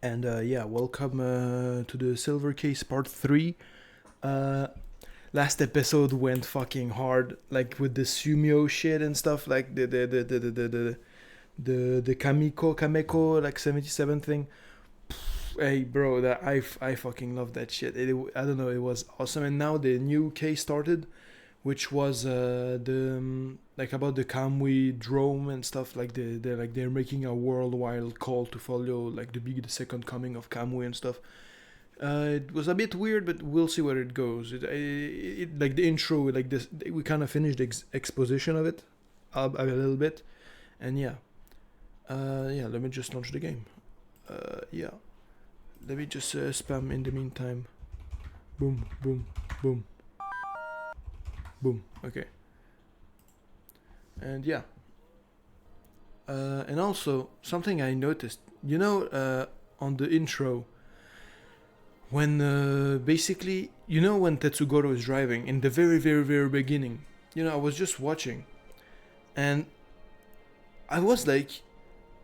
And yeah, welcome to the Silver Case Part 3. Uh, Last episode went fucking hard, like with the Sumio shit and stuff, like the Kameko like 77 thing. Hey bro, that I fucking love that shit. I don't know, it was awesome. And now the new case started, which was the like about the Kamui drone and stuff. Like they're making a worldwide call to follow like the second coming of Kamui and stuff. It was a bit weird, but we'll see where it goes. It like the intro, like this, we kind of finished the exposition of it a little bit, and yeah, yeah. Let me just launch the game. Yeah, let me just spam in the meantime. Boom, boom, boom, boom. Okay, and yeah, and also something I noticed. On the intro when basically when Tetsugoro is driving in the very very very beginning, I was just watching, and I was like,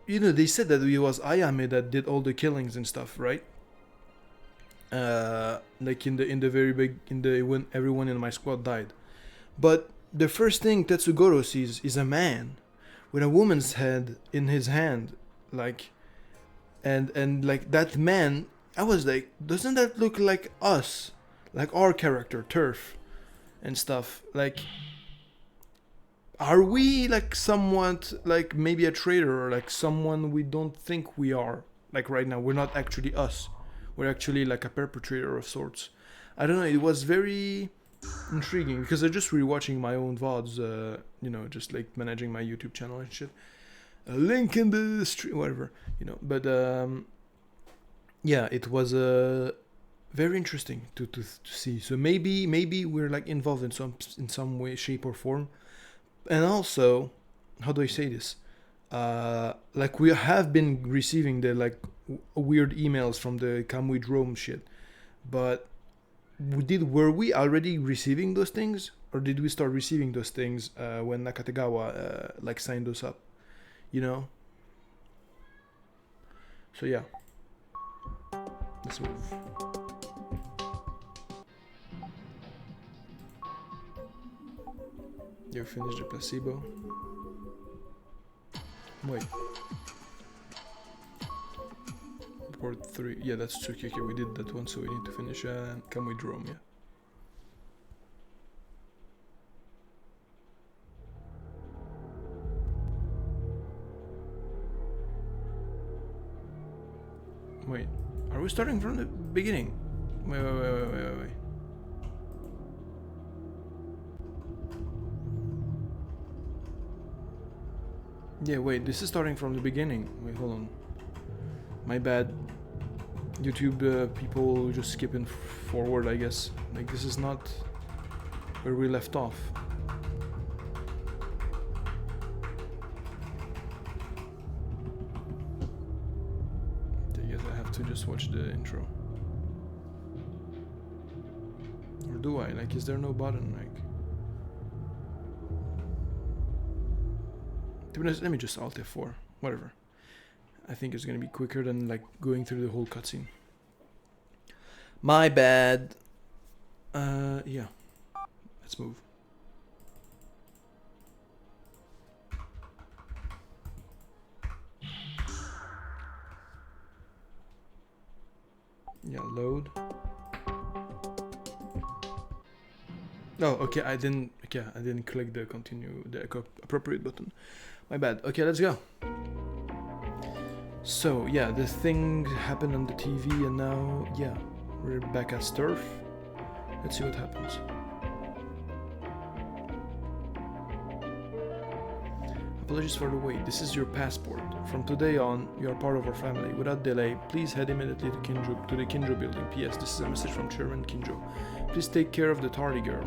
they said that it was Ayame that did all the killings and stuff, right? Like in the very big in the when everyone in my squad died, but the first thing Tetsugoro sees is a man with a woman's head in his hand, like, and like that man, I was like, doesn't that look like us? Like our character, Turf, and stuff. Like, are we like somewhat like maybe a traitor or like someone we don't think we are? Like right now, we're not actually us. We're actually like a perpetrator of sorts. I don't know. It was very intriguing because I'm just rewatching my own VODs. Just like managing my YouTube channel and shit. A link in the stream, whatever. But yeah, it was very interesting to see. So maybe we're like involved in some way, shape or form. And also, how do I say this? Like we have been receiving the like weird emails from the Kamui drone shit, but were we already receiving those things, or did we start receiving those things when Nakategawa like signed us up? You know. So yeah, let's move. You finished the placebo? Wait. Port 3. Yeah, that's true. Okay, we did that one, so we need to finish Kamui drone, yeah. Wait, are we starting from the beginning? Wait. Yeah, wait, this is starting from the beginning. Wait, hold on. My bad. YouTube people just skipping forward, I guess. Like, this is not where we left off. I guess I have to just watch the intro. Or do I? Like, is there no button? Like, to be honest, let me just Alt F4. Whatever. I think it's gonna be quicker than like going through the whole cutscene. My bad. Yeah. Let's move. Yeah, load. Oh, okay. I didn't click the continue the appropriate button. My bad. Okay, let's go. So yeah, the thing happened on the TV, and now yeah, we're back as Turf. Let's see what happens. Apologies for the wait. This is your passport. From today on, you are part of our family. Without delay, please head immediately to the Kinjo building. P.S. This is a message from Chairman Kinjo. Please take care of the tardy girl.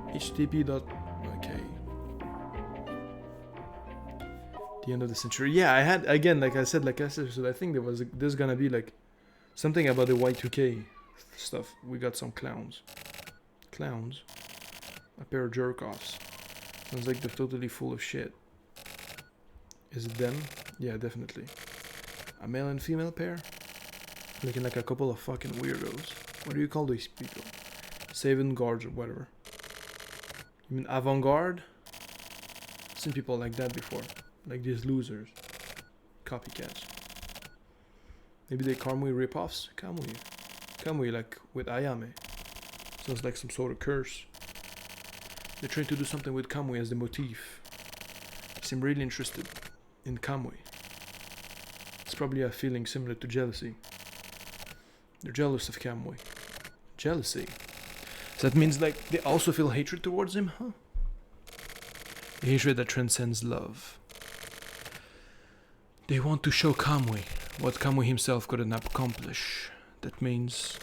HTTP. Okay. The end of the century. Yeah, I had again, like I said, so I think there's gonna be like something about the Y2K stuff. We got some clowns. A pair of jerk-offs. Sounds like they're totally full of shit. Is it them? Yeah, definitely. A male and female pair? Looking like a couple of fucking weirdos. What do you call these people? Saving guards or whatever. You mean avant-garde? Seen people like that before. Like these losers. Copycats. Maybe they Kamui ripoffs? Kamui like with Ayame. Sounds like some sort of curse. They're trying to do something with Kamui as the motif. Seem really interested in Kamui. It's probably a feeling similar to jealousy. They're jealous of Kamui. Jealousy. So that means like they also feel hatred towards him, huh? A hatred that transcends love. They want to show Kamui what Kamui himself couldn't accomplish. That means...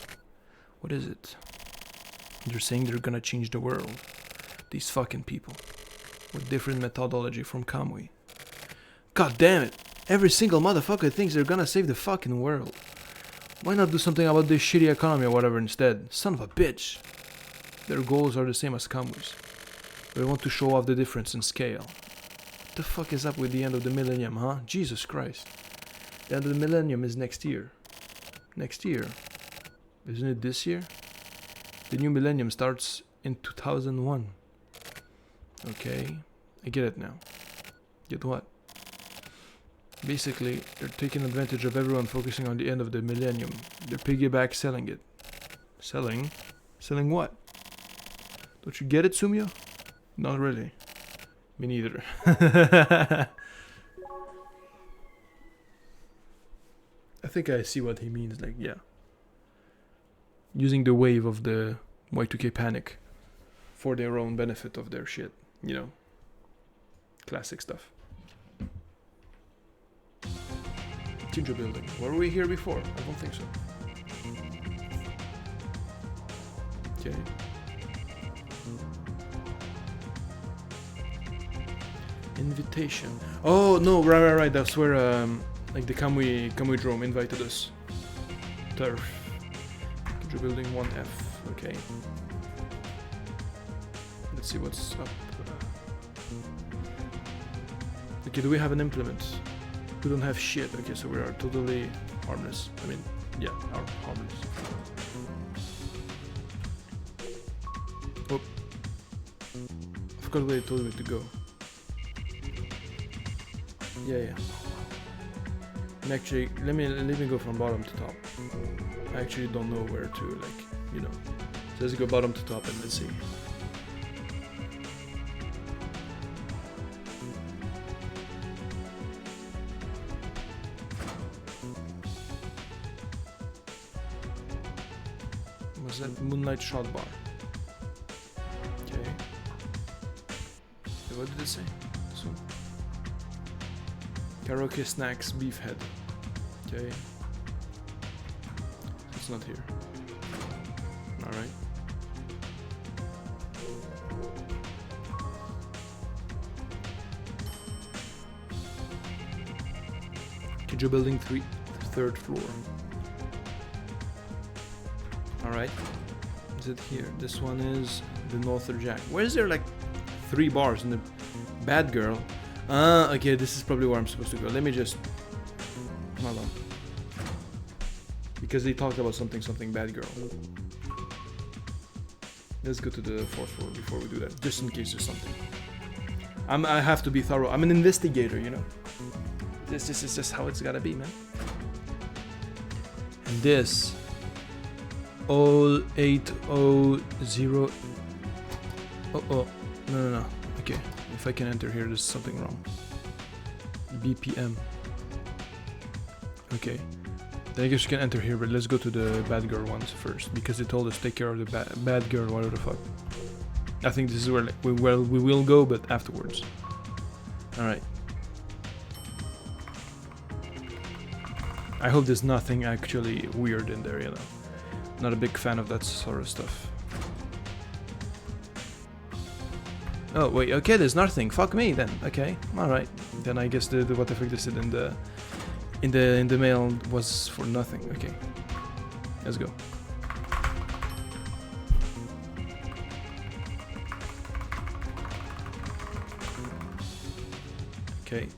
what is it? They're saying they're gonna change the world. These fucking people. With different methodology from Kamui. God damn it! Every single motherfucker thinks they're gonna save the fucking world. Why not do something about this shitty economy or whatever instead? Son of a bitch! Their goals are the same as Kamui's. They want to show off the difference in scale. What the fuck is up with the end of the millennium, huh? Jesus Christ. The end of the millennium is next year. Next year? Isn't it this year? The new millennium starts in 2001. Okay, I get it now. Get what? Basically, they're taking advantage of everyone focusing on the end of the millennium. They're piggyback selling it. Selling? Selling what? Don't you get it, Sumio? Not really. Me neither. I think I see what he means, like, yeah. Using the wave of the Y2K panic for their own benefit of their shit, you know. Classic stuff. Kinjo building. Were we here before? I don't think so. Okay. Invitation. Oh no, right. That's where like the Kamui Drome invited us. Turf. Kinjo building 1F. Okay. Let's see what's up. Okay, do we have an implement? We don't have shit. Okay, so we are totally harmless. I mean, yeah, harmless. Oh, I forgot where they told me to go. Yeah. And actually, let me go from bottom to top. I actually don't know where to, like, you know. So let's go bottom to top and let's see. Was that Moonlight Shot Bar? Okay. What did it say? This one? Karaoke Snacks Beef Head. Okay. It's not here. Alright. Kinjo building 3rd floor. Alright. Is it here? This one is the Northern Jack. Where is there like 3 bars in the Bad Girl? Okay, this is probably where I'm supposed to go. Let me just... hold on. Because they talked about something Bad Girl. Let's go to the 4th floor before we do that, just in case there's something. I have to be thorough. I'm an investigator, you know. This is just how it's gotta be, man. And this... all 800... oh, no. Okay, if I can enter here, there's something wrong. BPM. Okay. Then I guess you can enter here, but let's go to the Bad Girl ones first, because they told us to take care of the Bad Girl, whatever the fuck. I think this is where like, we will go, but afterwards. Alright. I hope there's nothing actually weird in there, you know. Not a big fan of that sort of stuff. Oh wait, okay, there's nothing. Fuck me then. Okay, all right. Then I guess the what the fuck they said in the mail was for nothing. Okay, let's go. Okay.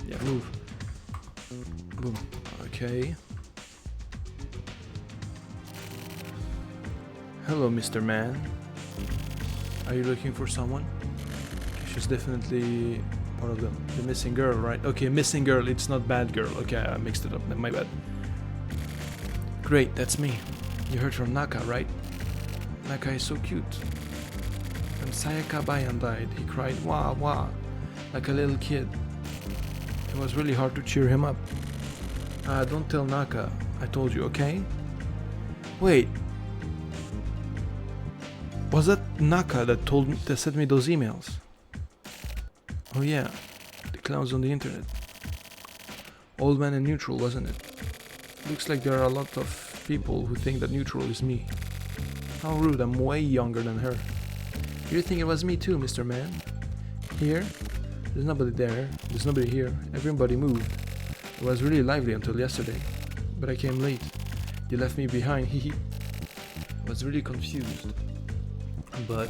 Yeah, move. boom. Okay. Hello, Mr. Man. Are you looking for someone? She's definitely part of the missing girl, right? Okay, missing girl, it's not bad girl. Okay, I mixed it up, my bad. Great, that's me. You heard from Naka, right? Naka is so cute. When Sayaka Bayan died, he cried wah wah, like a little kid. It was really hard to cheer him up. Don't tell Naka, I told you, okay? Wait. Was that Naka that sent me those emails? Oh yeah, the clowns on the internet. Old man and Neutral, wasn't it? Looks like there are a lot of people who think that Neutral is me. How rude, I'm way younger than her. You think it was me too, Mr. Man? Here? There's nobody there, there's nobody here, everybody moved. It was really lively until yesterday, but I came late. You left me behind, hehe. I was really confused. But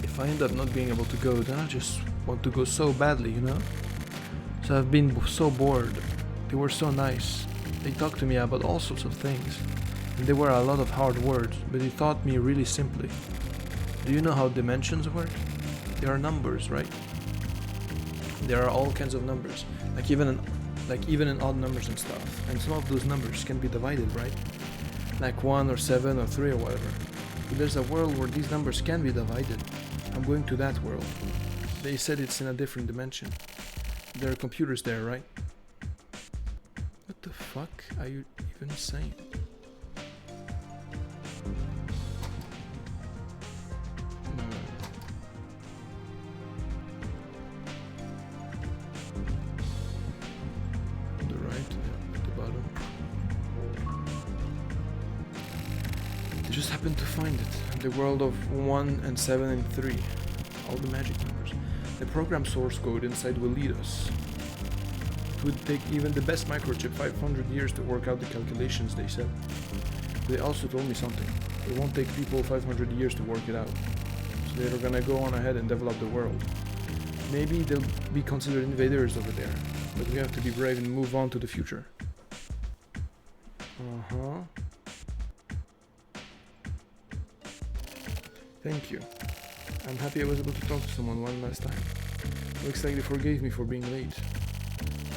if I end up not being able to go, then I just want to go so badly, you know? So I've been so bored. They were so nice. They talked to me about all sorts of things. And there were a lot of hard words, but they taught me really simply. Do you know how dimensions work? They are numbers, right? There are all kinds of numbers, like even in odd numbers and stuff. And some of those numbers can be divided, right? Like 1 or 7 or 3 or whatever. But there's a world where these numbers can be divided. I'm going to that world. They said it's in a different dimension. There are computers there, right? What the fuck are you even saying? On the right, yeah, at the bottom. They just happened to find it. The world of 1 and 7 and 3. All the magic numbers. The program source code inside will lead us. It would take even the best microchip 500 years to work out the calculations, they said. They also told me something. It won't take people 500 years to work it out. So they're gonna go on ahead and develop the world. Maybe they'll be considered invaders over there, but we have to be brave and move on to the future. Uh-huh. Thank you. I'm happy I was able to talk to someone one last time. Looks like they forgave me for being late.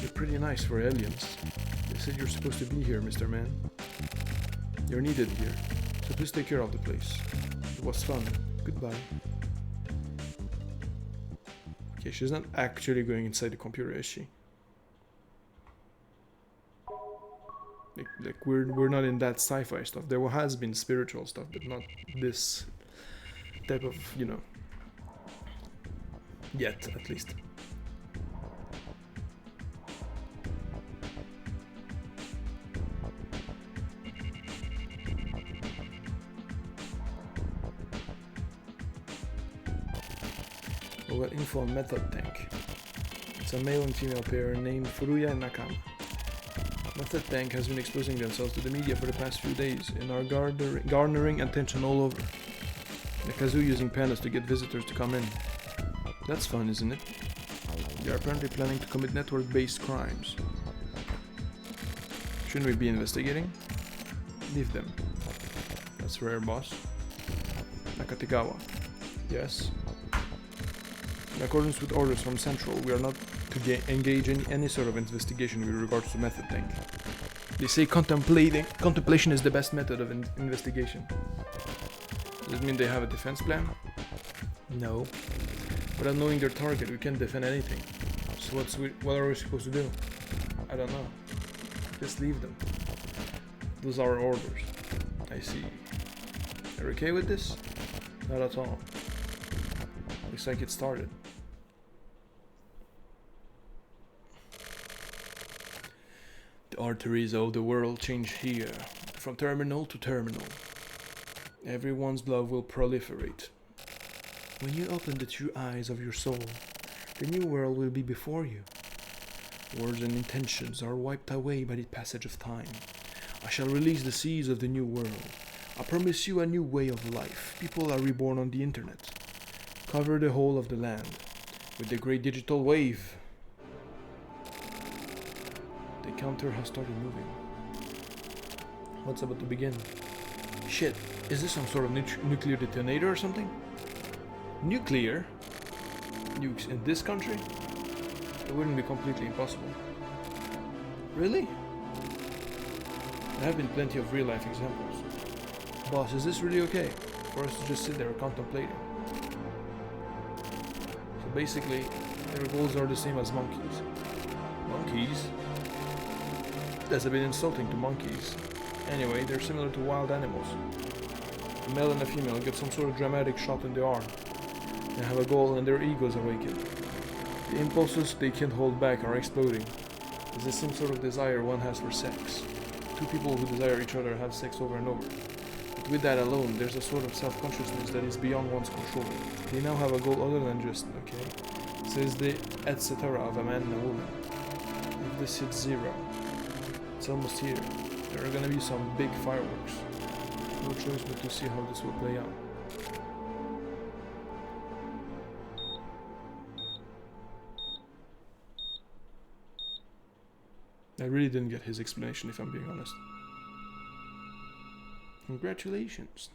You're pretty nice for aliens. They said you're supposed to be here, Mr. Man. You're needed here, so please take care of the place. It was fun. Goodbye. Okay, she's not actually going inside the computer, is she? Like we're not in that sci-fi stuff. There has been spiritual stuff, but not this type of, you know, yet at least. We got info on Method Tank. It's a male and female pair named Furuya and Nakama. Method Tank has been exposing themselves to the media for the past few days and are garnering attention all over. Nakazu using pandas to get visitors to come in. That's fun, isn't it? They are apparently planning to commit network-based crimes. Shouldn't we be investigating? Leave them. That's rare, boss. Nakatigawa. Yes. In accordance with orders from Central, we are not to engage in any sort of investigation with regards to Method Tank. They say contemplation is the best method of investigation. Does it mean they have a defense plan? No. Without knowing their target, we can't defend anything. So what are we supposed to do? I don't know. Just leave them. Those are our orders. I see. You're okay with this? Not at all. Looks like it started. The arteries of the world change here, from terminal to terminal. Everyone's blood will proliferate. When you open the true eyes of your soul, the new world will be before you. Words and intentions are wiped away by the passage of time. I shall release the seeds of the new world. I promise you a new way of life. People are reborn on the internet. Cover the whole of the land with the great digital wave. The counter has started moving. What's about to begin? Shit, is this some sort of nuclear detonator or something? Nuclear? Nukes in this country? It wouldn't be completely impossible. Really? There have been plenty of real-life examples. Boss, is this really okay? For us to just sit there contemplating? So basically, their goals are the same as monkeys. Monkeys? That's a bit insulting to monkeys. Anyway, they're similar to wild animals. A male and a female get some sort of dramatic shot in the arm. They have a goal and their egos awaken. The impulses they can't hold back are exploding. It's the same sort of desire one has for sex. Two people who desire each other have sex over and over. But with that alone, there's a sort of self-consciousness that is beyond one's control. They now have a goal other than just, okay, says the etc. of a man and a woman. If this hits 0, it's almost here. There are gonna be some big fireworks. No choice but to see how this will play out. I really didn't get his explanation, if I'm being honest. Congratulations.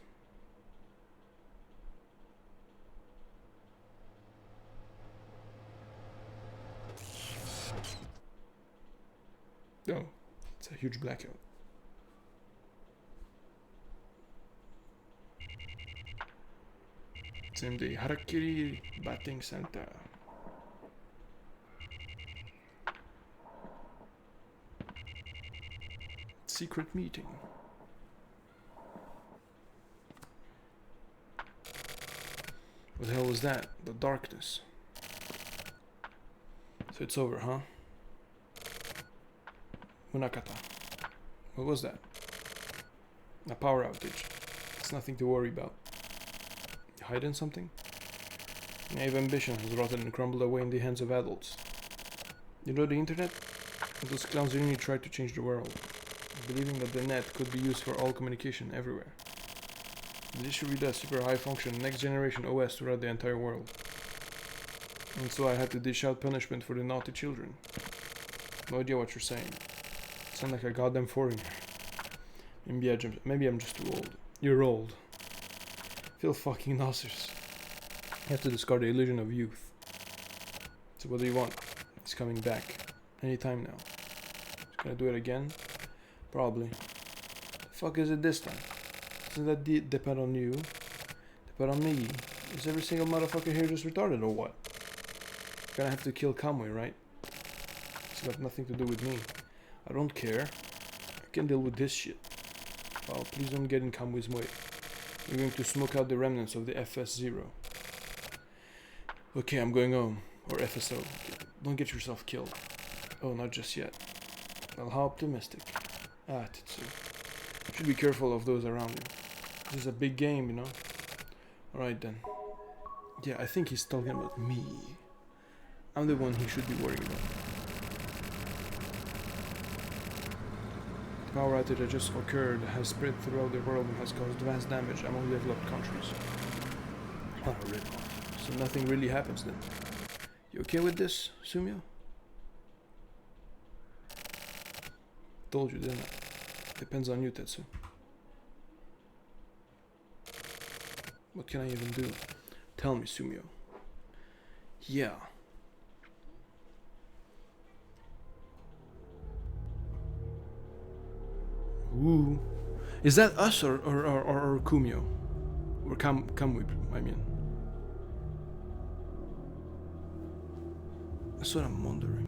Oh, it's a huge blackout. It's in the Harakiri Batting Center. Secret meeting. What the hell was that? The darkness. So it's over, huh? Munakata. What was that? A power outage. It's nothing to worry about. You hiding something? Naive ambition has rotted and crumbled away in the hands of adults. You know the internet? Those clowns really tried to change the world, believing that the net could be used for all communication everywhere. They distributed a super high function next generation OS throughout the entire world. And so I had to dish out punishment for the naughty children. No idea what you're saying. Sound like a goddamn foreigner. Maybe I'm just too old. You're old. Feel fucking nauseous. You have to discard the illusion of youth. So what do you want? He's coming back. Anytime now. He's gonna do it again? Probably. The fuck is it this time? Doesn't that depend on you? Depend on me? Is every single motherfucker here just retarded or what? Gonna have to kill Kamui, right? It's got nothing to do with me. I don't care. I can deal with this shit. Oh, please don't get in Kamui's way. You're going to smoke out the remnants of the FS0. Okay, I'm going home. Or FSO. Don't get yourself killed. Oh, not just yet. Well, how optimistic. Ah, Tetsu. Should be careful of those around you. This is a big game, you know? Alright then. Yeah, I think he's talking about me. I'm the one he should be worrying about. The power outage that just occurred has spread throughout the world and has caused vast damage among developed countries. What a rip-off. So nothing really happens then. You okay with this, Sumio? Told you, didn't I? Depends on you, Tetsu. What can I even do? Tell me, Sumio. Yeah. Ooh. Is that us or Kumio? Or Kamui, I mean. That's what I'm wondering.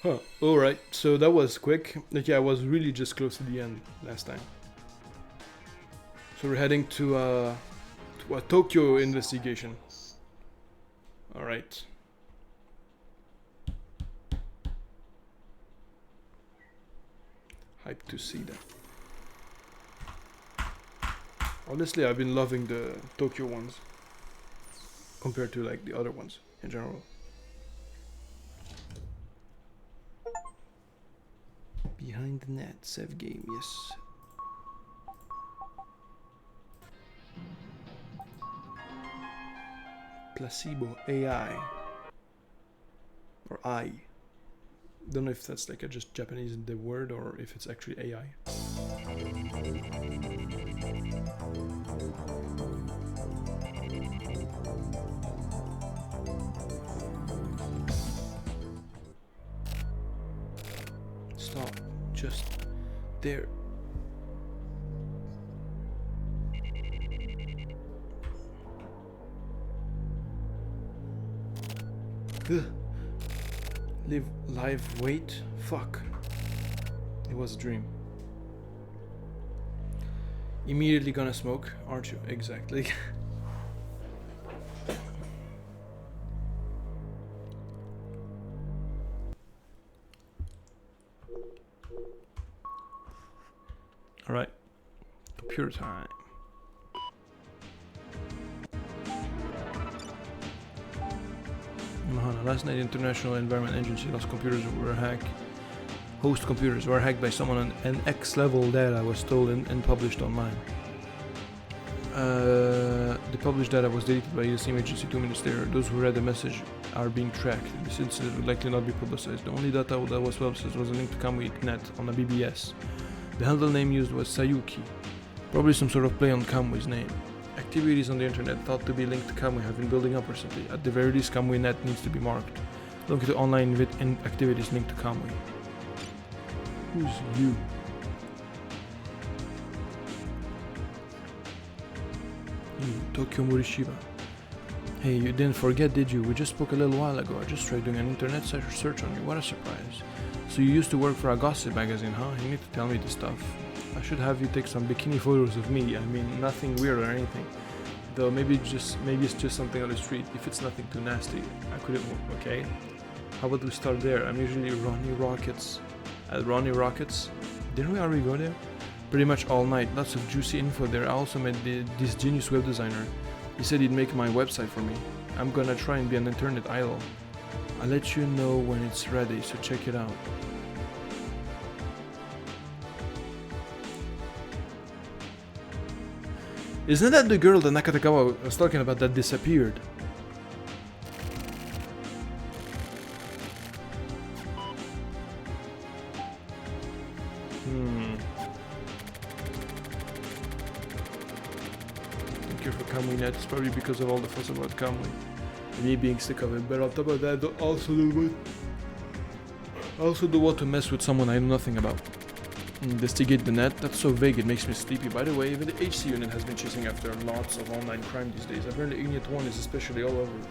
Huh, alright, so that was quick. Like, yeah, I was really just close to the end last time. So we're heading to a Tokyo investigation. Alright. Hyped to see that. Honestly, I've been loving the Tokyo ones compared to like the other ones in general. Behind the net, save game, yes. Placebo AI. or I. Don't know if that's like a just Japanese in the word or if it's actually AI. Stop. Just there. Ugh. Live, live, wait, fuck. It was a dream. Immediately gonna smoke, aren't you? Exactly. Alright. Computer time. Last night, International Environment Agency host computers were hacked by someone, and X level data was stolen and published online. The published data was deleted by the same agency 2 minutes later. Those who read the message are being tracked. This incident will likely not be publicized. The only data that was publicized was a link to Kamui.net on the BBS. The handle name used was Sayuki, probably some sort of play on Kamui's name. Activities on the internet thought to be linked to Kamui have been building up recently. At the very least, Kamui.net needs to be marked. Look at the online activities linked to Kamui. Who's you? Tokyo Murishiba. Hey, you didn't forget, did you? We just spoke a little while ago. I just tried doing an internet search on you. What a surprise. So you used to work for a gossip magazine, huh? You need to tell me this stuff. I should have you take some bikini photos of me. I mean, nothing weird or anything. Though maybe it's just something on the street. If it's nothing too nasty, I couldn't. Okay. How about we start there? I'm usually Ronnie Rockets. At Ronnie Rockets. Didn't we already go there? Pretty much all night. Lots of juicy info there. I also met this genius web designer. He said he'd make my website for me. I'm gonna try and be an internet idol. I'll let you know when it's ready, so check it out. Isn't that the girl that Nakatakawa was talking about that disappeared? Thank you for Kamui.net. It's probably because of all the fuss about Kamui. Me being sick of it, but on top of that, also do want to mess with someone I know nothing about. Investigate the net. That's so vague, it makes me sleepy. By the way, even the HC unit has been chasing after lots of online crime these days. Apparently Ignite 1 is especially all over it.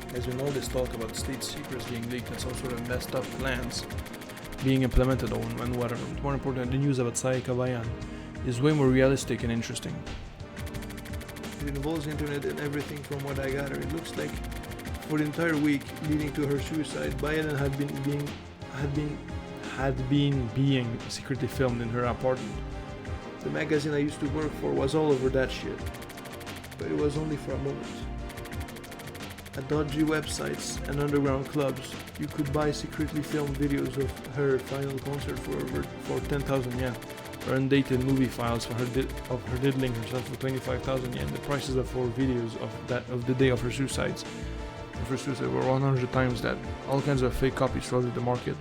There's been all this talk about state secrets being leaked and some sort of messed up plans being implemented and whatever. More important, the news about Sayaka Bayan is way more realistic and interesting. It involves the internet and everything from what I gather. It looks like for the entire week leading to her suicide, Bayan had been being secretly filmed in her apartment. The magazine I used to work for was all over that shit. But it was only for a moment. At dodgy websites and underground clubs, you could buy secretly filmed videos of her final concert for 10,000 yen, or undated movie files of her diddling herself for 25,000 yen. The prices for videos of the day of her suicide were 100 times that. All kinds of fake copies flooded the market,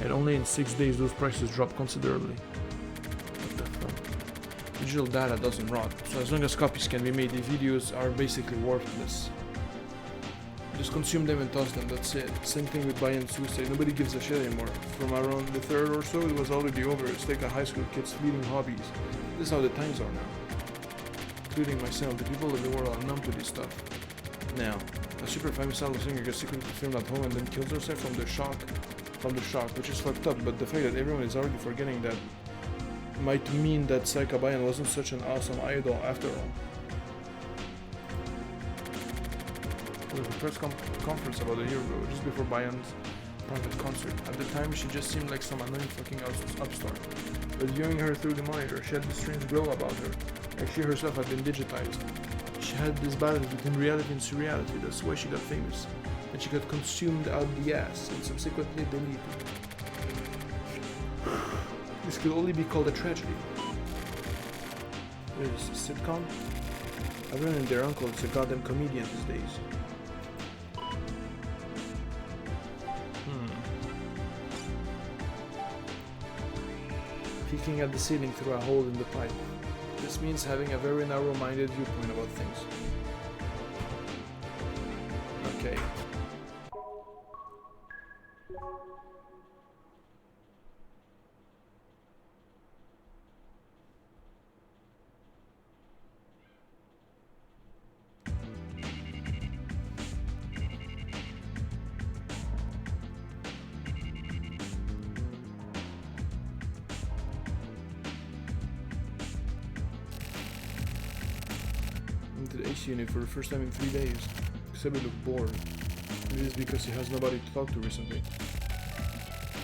and only in 6 days those prices dropped considerably. What the fuck? Digital data doesn't rot, so as long as copies can be made, the videos are basically worthless. Just consume them and toss them, that's it. Same thing with Bayan's suicide, nobody gives a shit anymore. From around the third or so, it was already over. It's like a high school kid's fleeting hobbies. This is how the times are now. Including myself, the people of the world are numb to this stuff. Now, a super famous idol singer gets secretly filmed at home and then kills herself from the shock, which is fucked up, but the fact that everyone is already forgetting that might mean that Sayaka Bayan wasn't such an awesome idol after all. There was a press conference about a year ago, just before Bayan's private concert. At the time, she just seemed like some annoying fucking upstart. But viewing her through the monitor, she had this strange glow about her, like she herself had been digitized. She had this balance between reality and surreality. That's why she got famous. And she got consumed out the ass and subsequently deleted. This could only be called a tragedy. What is this, a sitcom? Everyone and their uncle is a goddamn comedian these days. peeking at the ceiling through a hole in the pipe. This means having a very narrow-minded viewpoint about things. Okay. Into the AC unit for the first time in 3 days. Kusebe looked bored. Maybe it's because he has nobody to talk to recently.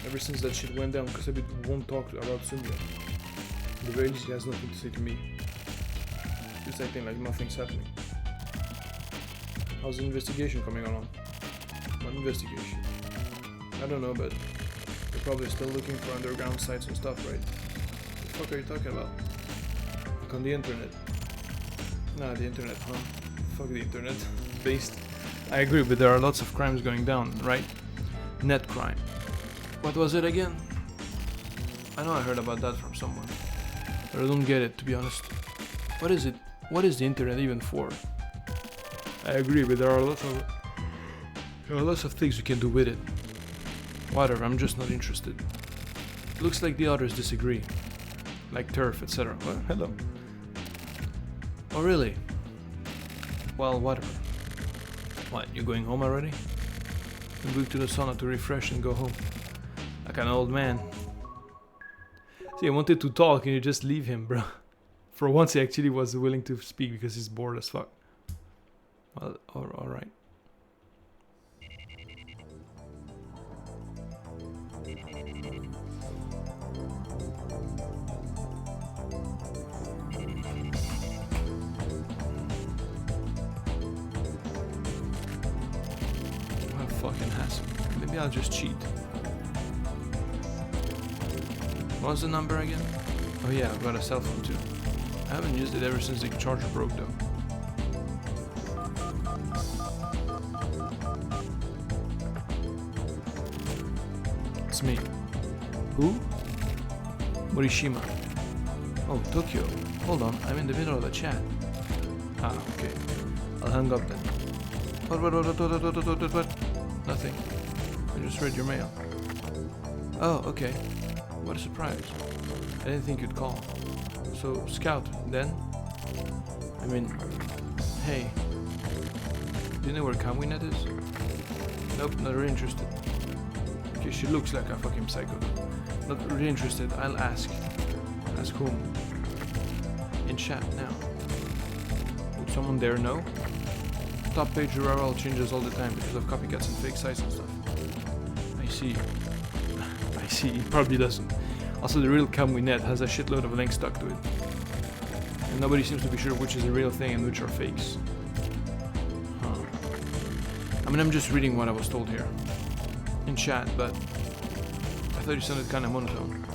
Ever since that shit went down, Kusebe won't talk about Sundia. At the very least, he has nothing to say to me. Just acting like nothing's happening. How's the investigation coming along? What investigation? I don't know, but they're probably still looking for underground sites and stuff, right? What the fuck are you talking about? Like on the internet. Nah, the internet, huh? Fuck the internet. Based. I agree, but there are lots of crimes going down, right? Net crime. What was it again? I know I heard about that from someone. But I don't get it, to be honest. What is it? What is the internet even for? I agree, but there are lots of things you can do with it. Whatever, I'm just not interested. Looks like the others disagree. Like turf, etc. Well, hello. Oh really? Well, whatever. What, you going home already? I'm going to the sauna to refresh and go home. Like an old man. See, I wanted to talk and you just leave him, bro. For once he actually was willing to speak because he's bored as fuck. Well, alright. Fucking hassle. Maybe I'll just cheat. What's the number again? Oh yeah, I've got a cell phone too. I haven't used it ever since the charger broke though. It's me. Who? Morishima. Oh, Tokyo. Hold on, I'm in the middle of a chat. Ah, okay. I'll hang up then. What? Nothing. I just read your mail. Oh, okay. What a surprise. I didn't think you'd call. So, Scout, then? I mean, hey. Do you know where Kamwinet is? Nope, not really interested. Okay, she looks like a fucking psycho. Not really interested, I'll ask. Ask whom? In chat now. Would someone there know? Top page URL changes all the time because of copycats and fake sites and stuff. I see. I see, it probably doesn't. Also, the real Kamwinet has a shitload of links stuck to it. And nobody seems to be sure which is a real thing and which are fakes. Huh. I mean, I'm just reading what I was told here. In chat, but I thought you sounded kinda monotone.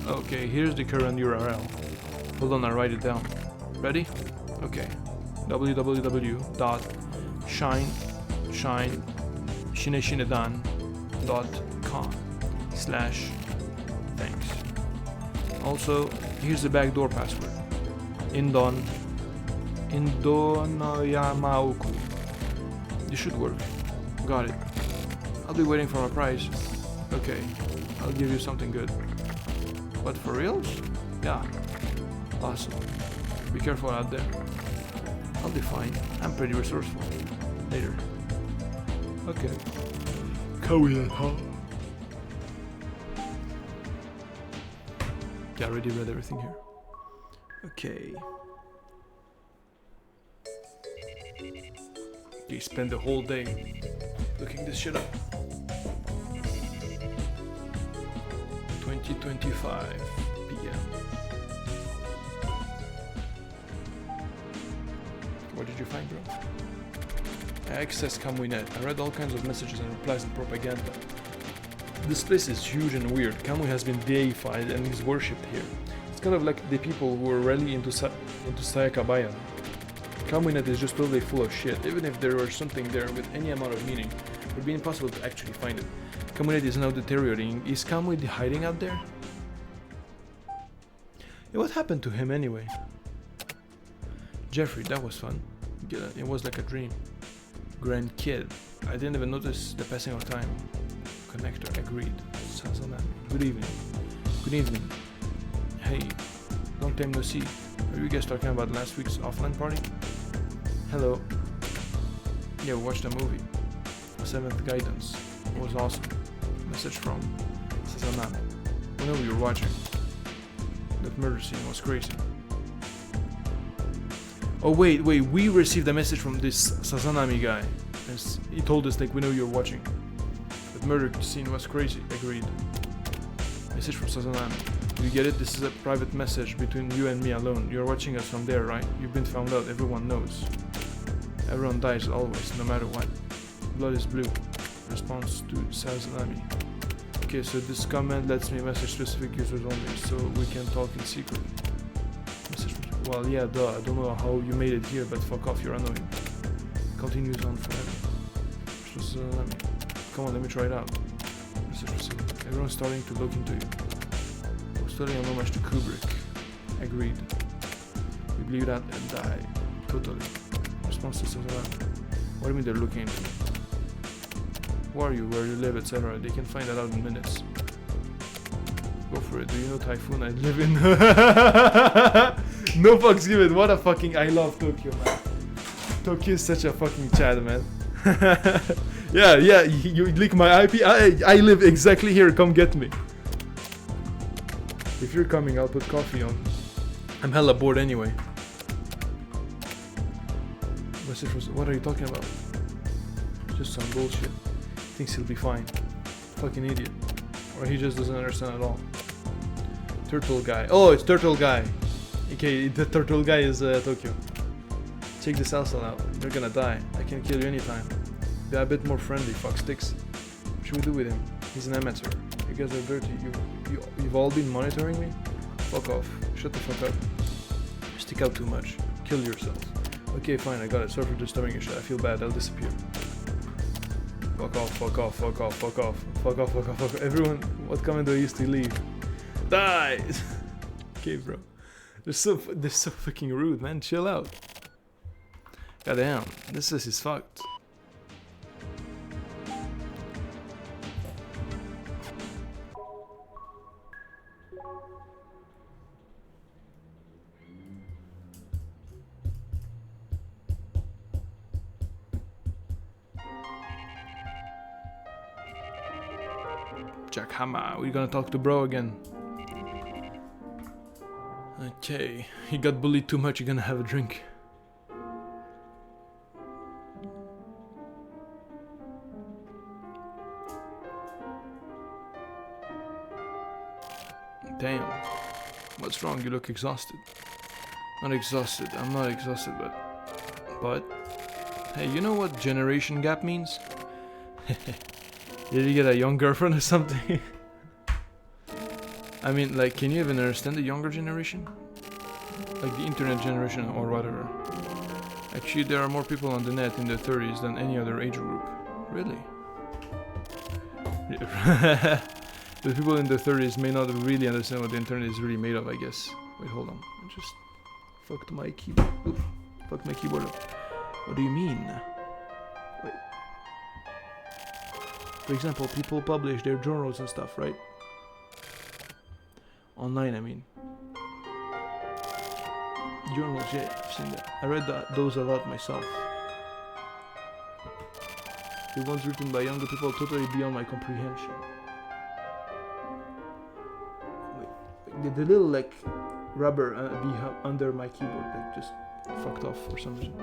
Okay, here's the current URL. Hold on, I'll write it down. Ready? Okay. www.shineshinedan.com/thanks. Also, here's the backdoor password. Indonoyamauku. This should work. Got it. I'll be waiting for my prize. Okay, I'll give you something good. What, for reals? Yeah. Awesome. Be careful out there. I'll be fine. I'm pretty resourceful. Later. Okay. Kamwinet, huh? Yeah, I already read everything here. Okay. You spend the whole day looking this shit up. 20:25 p.m. What did you find, bro? I accessed Kamwinet. I read all kinds of messages and replies and propaganda. This place is huge and weird. Kamui has been deified and is worshipped here. It's kind of like the people who are really into Sayakabayan. Kamwinet is just totally full of shit. Even if there were something there with any amount of meaning, it would be impossible to actually find it. Kamwinet is now deteriorating. Is Kamui hiding out there? Hey, what happened to him anyway? Jeffrey, that was fun. It was like a dream. Grandkid. I didn't even notice the passing of time. Connector, agreed. Sazanami. Good evening. Good evening. Hey, long time no see. Are you guys talking about last week's offline party? Hello. Yeah, we watched a movie. Seventh Guidance. It was awesome. Message from Sazanami. We know you were watching. That murder scene was crazy. Oh wait, we received a message from this Sazanami guy. He told us like we know you're watching. That murder scene was crazy. Agreed. Message from Sazanami. Do you get it? This is a private message between you and me alone. You're watching us from there, right? You've been found out. Everyone knows. Everyone dies always, no matter what. Blood is blue. Response to Sazanami. Okay, so this comment lets me message specific users only, so we can talk in secret. Message. Well, yeah, duh. I don't know how you made it here, but fuck off. You're annoying. Continues on forever. Come on, let me try it out. Everyone's starting to look into you. I'm studying an homage to Kubrick. Agreed. We blew that and died. Totally. Response to Sazanami. What do you mean they're looking into me? Who are you, where you live, etc. They can find that out in minutes. Go for it. Do you know Typhoon I live in? No fucks given. What a fucking... I love Tokyo, man. Tokyo is such a fucking Chad, man. yeah, you leak my IP. I live exactly here. Come get me. If you're coming, I'll put coffee on. I'm hella bored anyway. What are you talking about? Just some bullshit. Thinks he'll be fine. Fucking idiot. Or he just doesn't understand at all. Turtle guy. Oh, it's Turtle guy. Okay, the Turtle guy is Tokyo. Check this asshole out. You're gonna die. I can kill you anytime. Be a bit more friendly, fuck sticks. What should we do with him? He's an amateur. You guys are dirty. You've all been monitoring me? Fuck off. Shut the fuck up. You stick out too much. Kill yourselves. Okay, fine, I got it. Sorry for disturbing your shit. I feel bad. I'll disappear. Fuck off, fuck off, fuck off, fuck off. Fuck off, fuck off, fuck off. Everyone, what comment do I use to leave? Die! Okay, bro. They're so fucking rude, man. Chill out. Goddamn, this is fucked. Jack Hammer, we're gonna talk to bro again. Okay, he got bullied too much, you're gonna have a drink. Damn. What's wrong? You look exhausted. Not exhausted. I'm not exhausted, but... Hey, you know what generation gap means? Did you get a young girlfriend or something? I mean, like, can you even understand the younger generation? Like the internet generation or whatever. Actually, there are more people on the net in their 30s than any other age group. Really? The people in their 30s may not really understand what the internet is really made of, I guess. Wait, hold on. I just fucked my keyboard. Oops. Fucked my keyboard up. What do you mean? Wait. For example, people publish their journals and stuff, right? Online, I mean. Journals, yeah, I've seen that. I read those a lot myself. The ones written by younger people totally beyond my comprehension. Wait, the little like rubber under my keyboard like just fucked off for some reason.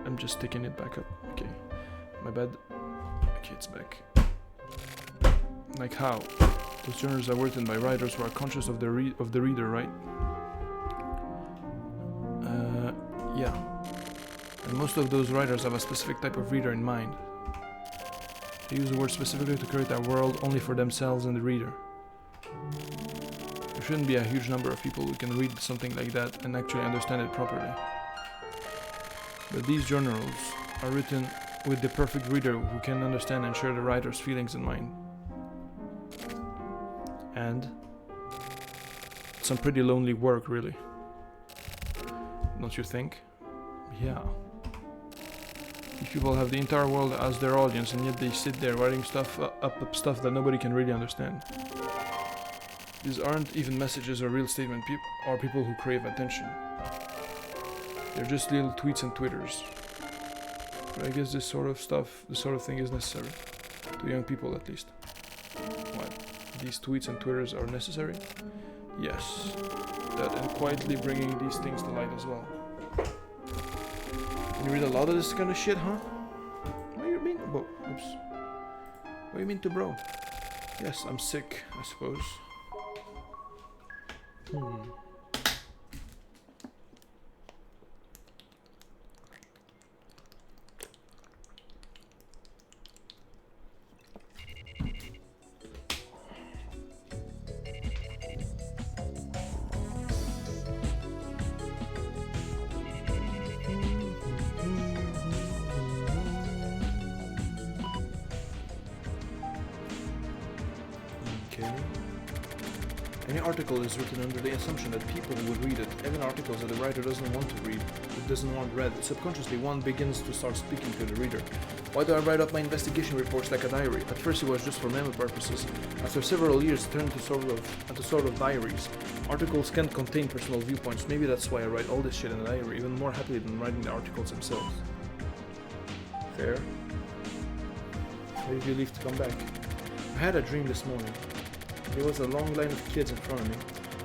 I'm just sticking it back up. Okay, my bad. Okay, it's back. Like how? Those journals are written by writers who are conscious of the reader, right? Yeah. And most of those writers have a specific type of reader in mind. They use the word specifically to create a world only for themselves and the reader. There shouldn't be a huge number of people who can read something like that and actually understand it properly. But these journals are written with the perfect reader who can understand and share the writer's feelings in mind. And some pretty lonely work, really. Don't you think? Yeah. These people have the entire world as their audience, and yet they sit there writing stuff up stuff that nobody can really understand. These aren't even messages or real statement or people who crave attention. They're just little tweets and twitters. But I guess this sort of thing is necessary. To young people, at least. What? These tweets and twitters are necessary? Yes. That and quietly bringing these things to light as well. You read a lot of this kind of shit, huh? What do you mean? Whoa, oops. What do you mean to bro? Yes, I'm sick, I suppose. Any article is written under the assumption that people will read it, even articles that the writer doesn't want to read, it doesn't want read. Subconsciously, one begins to start speaking to the reader. Why do I write up my investigation reports like a diary? At first it was just for memo purposes. After several years it turned into sort of diaries. Articles can't contain personal viewpoints. Maybe that's why I write all this shit in a diary, even more happily than writing the articles themselves. Fair? Why did you leave to come back? I had a dream this morning. There was a long line of kids in front of me.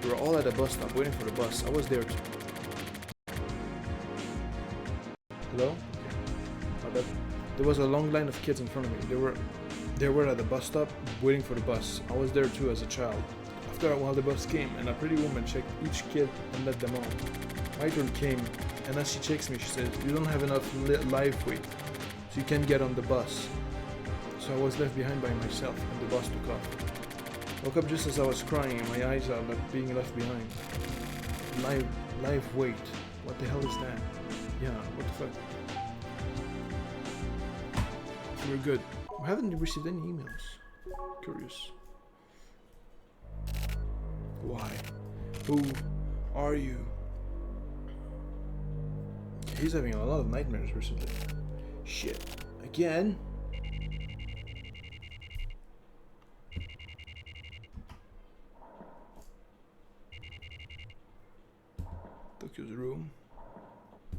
We were all at a bus stop waiting for the bus. I was there too. Hello? Okay. There was a long line of kids in front of me. They were at the bus stop waiting for the bus. I was there too as a child. After a while the bus came and a pretty woman checked each kid and let them on. My turn came and as she checks me she says, "You don't have enough life weight, so you can't get on the bus." So I was left behind by myself and the bus took off. Woke up just as I was crying and my eyes out at being left behind. Live weight. What the hell is that? Yeah, what the fuck? We're good. I haven't received any emails. Curious. Why? Who are you? He's having a lot of nightmares recently. Shit. Again? Tokyo's room.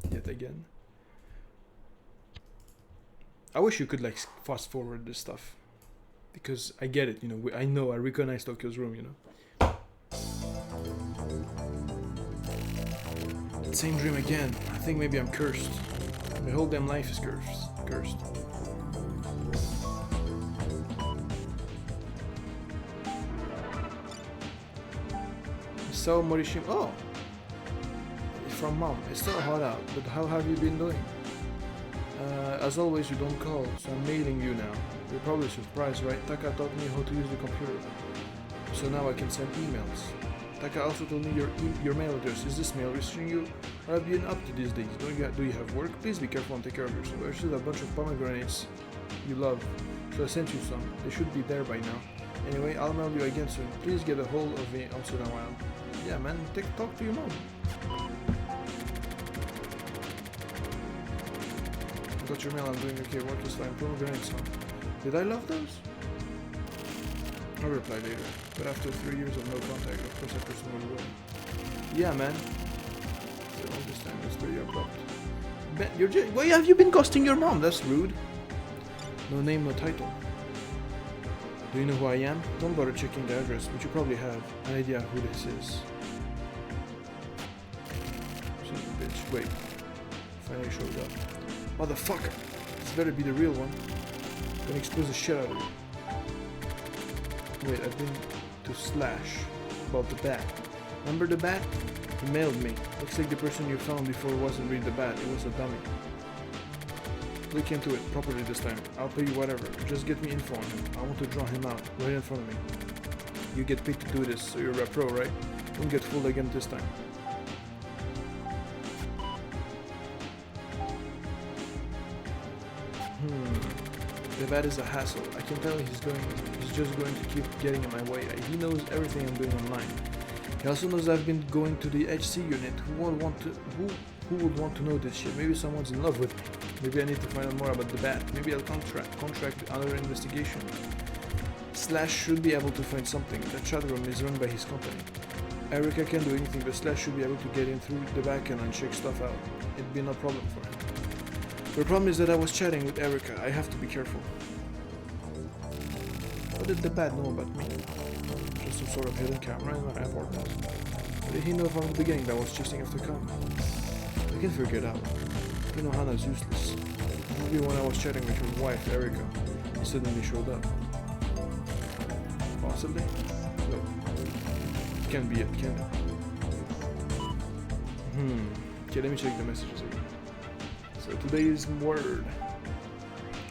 Yet again. I wish you could like fast forward this stuff. Because I get it, you know, I recognize Tokyo's room, you know. Same dream again. I think maybe I'm cursed. My whole damn life is cursed. So Morishima. Oh! From mom. It's still hot out, but how have you been doing? As always, you don't call, so I'm mailing you now. You're probably surprised, right? Taka taught me how to use the computer, so now I can send emails. Taka also told me your mail address. Is this mail reaching you? What have you been up to these days? Do you have work? Please be careful and take care of yourself. I received a bunch of pomegranates you love, so I sent you some. They should be there by now. Anyway, I'll mail you again soon. Please get a hold of me once in a while. Yeah, man, talk to your mom. I got your mail, I'm doing okay, work is fine, pomegranates, huh? Did I love those? I'll reply later, but after 3 years of no contact, of course I personally will. Yeah, man. So all this time it's very abrupt. Ben, why have you been ghosting your mom? That's rude. No name, no title. Do you know who I am? Don't bother checking the address, but you probably have an idea who this is. Son of a bitch, wait. Finally showed up. Motherfucker! This better be the real one. I'm gonna expose the shit out of you. Wait, I've been to Slash about the bat. Remember the bat? He mailed me. Looks like the person you found before wasn't really the bat, it was a dummy. Look into it properly this time. I'll pay you whatever. Just get me info on him. I want to draw him out right in front of me. You get paid to do this, so you're a pro, right? Don't get fooled again this time. The bat is a hassle. I can tell he's just going to keep getting in my way. He knows everything I'm doing online. He also knows I've been going to the HC unit. Who would want to know this shit? Maybe someone's in love with me. Maybe I need to find out more about the bat. Maybe I'll contract another investigation. Slash should be able to find something. That chat room is run by his company. Erica can't do anything, but Slash should be able to get in through the back end and check stuff out. It'd be no problem for him. The problem is that I was chatting with Erica. I have to be careful. How did the bat know about me? Just some sort of hidden camera in my apartment. Or did he know from the beginning that I was chasing after Kama? I can figure it out. You know Hannah's useless. Maybe when I was chatting with your wife, Erica, he suddenly showed up. Possibly? No. Can't be it, can it? Okay, let me check the messages again. So today's word.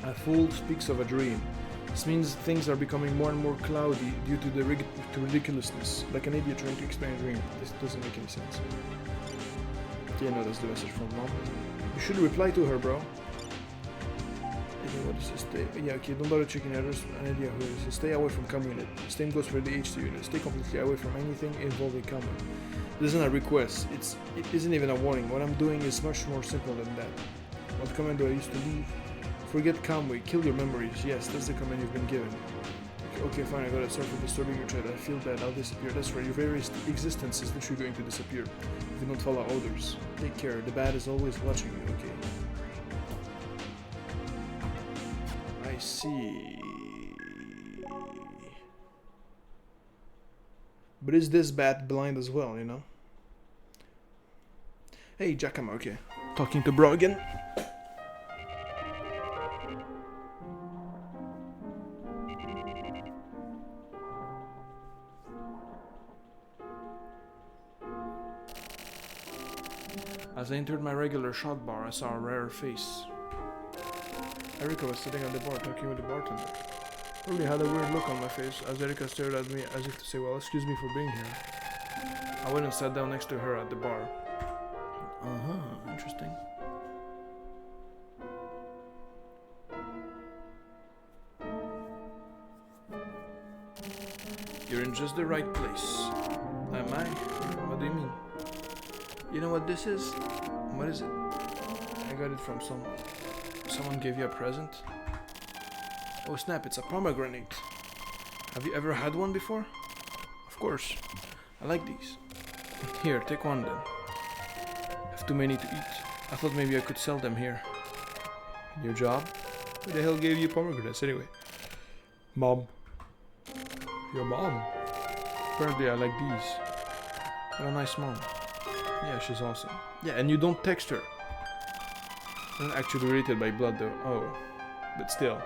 A fool speaks of a dream. This means things are becoming more and more cloudy due to the ridiculousness. Like an idiot trying to explain a dream. This doesn't make any sense. Okay, no, that's the message from mom. You should reply to her, bro. What does it stay? Yeah, okay, don't bother checking others. An idea who it is. Stay away from comm unit. Same goes for the HC unit. Stay completely away from anything involving comm. This isn't a request. It isn't even a warning. What I'm doing is much more simple than that. What command do I used to leave? Forget Kamui. Kill your memories. Yes, that's the command you've been given. Okay, fine, I got it. Sorry for disturbing your chat. I feel bad. I'll disappear. That's right. Your very existence is literally going to disappear if you don't follow orders. Take care. The bat is always watching you, okay? I see. But is this bat blind as well, you know? Hey, Giacomo, okay. Talking to bro again. As I entered my regular shot bar, I saw a rare face. Erica was sitting at the bar talking with the bartender. Probably had a weird look on my face as Erica stared at me as if to say, well, excuse me for being here. I went and sat down next to her at the bar. Interesting. You're in just the right place. Am I? What do you mean? You know what this is? What is it? I got it from someone. Someone gave you a present? Oh snap, it's a pomegranate. Have you ever had one before? Of course. I like these. Here, take one then. I have too many to eat. I thought maybe I could sell them here. Your job? Who the hell gave you pomegranates anyway? Mom. Your mom? Apparently I like these. What a nice mom. Yeah, she's awesome. Yeah, and you don't text her. Not actually related by blood though. Oh. But still.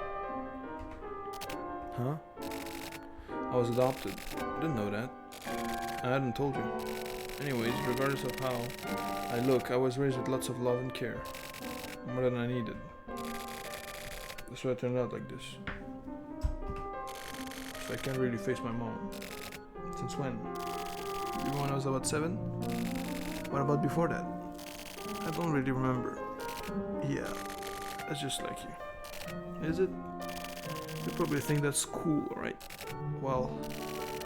Huh? I was adopted. I didn't know that. I hadn't told you. Anyways, regardless of how I look, I was raised with lots of love and care. More than I needed. That's why I turned out like this. So I can't really face my mom. Since when? Even when I was about 7? What about before that? I don't really remember. Yeah, that's just like you. Is it? You probably think that's cool, right? Well,